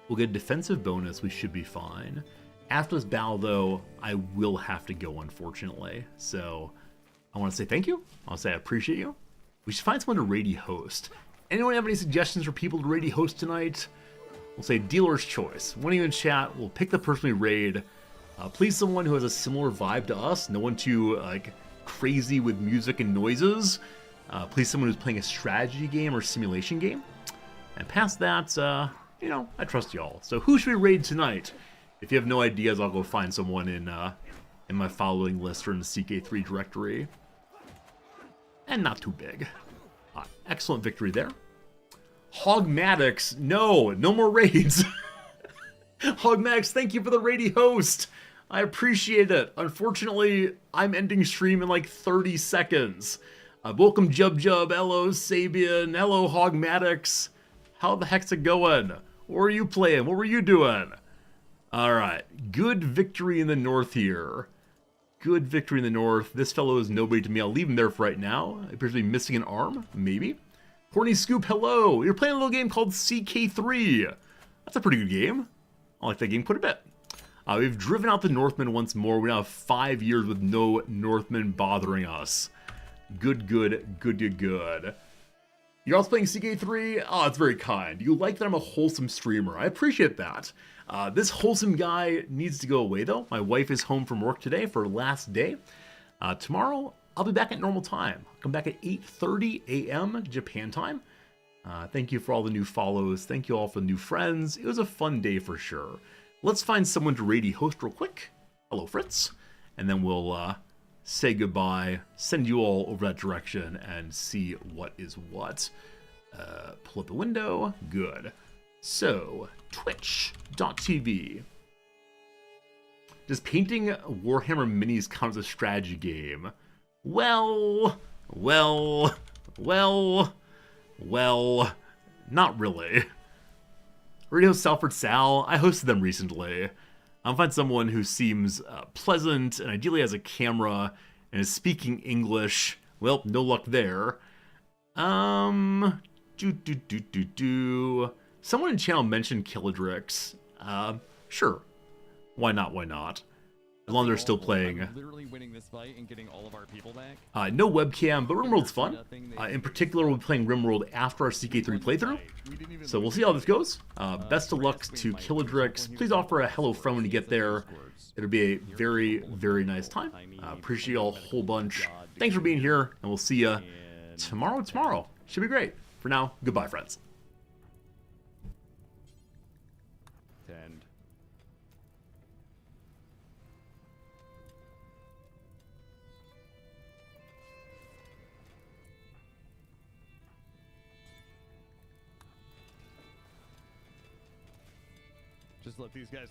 We'll get a defensive bonus. We should be fine. After this battle, though, I will have to go, unfortunately. So, I want to say thank you. I want to say I appreciate you. We should find someone to raid host. Anyone have any suggestions for people to raid host tonight? We'll say dealer's choice. One of you in chat, we'll pick the person we raid. Please someone who has a similar vibe to us. No one too, like, crazy with music and noises. Please someone who's playing a strategy game or simulation game. And past that, you know, I trust y'all. So who should we raid tonight? If you have no ideas, I'll go find someone in my following list or in the CK3 directory. And not too big. Excellent victory there. Hogmatics, no more raids. Hogmatics, thank you for the raid host. I appreciate it. Unfortunately, I'm ending stream in like 30 seconds. Welcome Jub Jub, hello Sabian, hello Hogmatics. How the heck's it going? What were you playing? What were you doing? Alright, good victory in the north here. Good victory in the north. This fellow is nobody to me. I'll leave him there for right now. He appears to be missing an arm, maybe. Horny Scoop, hello. You're playing a little game called CK3. That's a pretty good game. I like that game quite a bit. We've driven out the Northmen once more. We now have 5 years with no Northmen bothering us. Good, good, good, good, good. You're also playing CK3? Oh, that's very kind. You like that I'm a wholesome streamer. I appreciate that. This wholesome guy needs to go away, though. My wife is home from work today for her last day. Tomorrow, I'll be back at normal time. I'll come back at 8:30 a.m. Japan time. Thank you for all the new follows. Thank you all for the new friends. It was a fun day for sure. Let's find someone to raid host real quick. Hello, Fritz. And then we'll say goodbye, send you all over that direction, and see what is what. Pull up the window. Good. So, twitch.tv. Does painting Warhammer Minis count as a strategy game? Well, not really. Radio Salford Sal, I hosted them recently. I'll find someone who seems pleasant and ideally has a camera and is speaking English. Well, no luck there. Someone in channel mentioned Killadrix. Sure. Why not? Why not? As long as they're still playing. Literally winning this fight and getting all of our people back. No webcam, but RimWorld's fun. In particular, we'll be playing RimWorld after our CK3 playthrough. So we'll see how this goes. Best of luck to Killadrix. Please offer a hello from when you get there. It'll be a very, very nice time. Appreciate you all a whole bunch. Thanks for being here, and we'll see you tomorrow. Should be great. For now, goodbye, friends. And just let these guys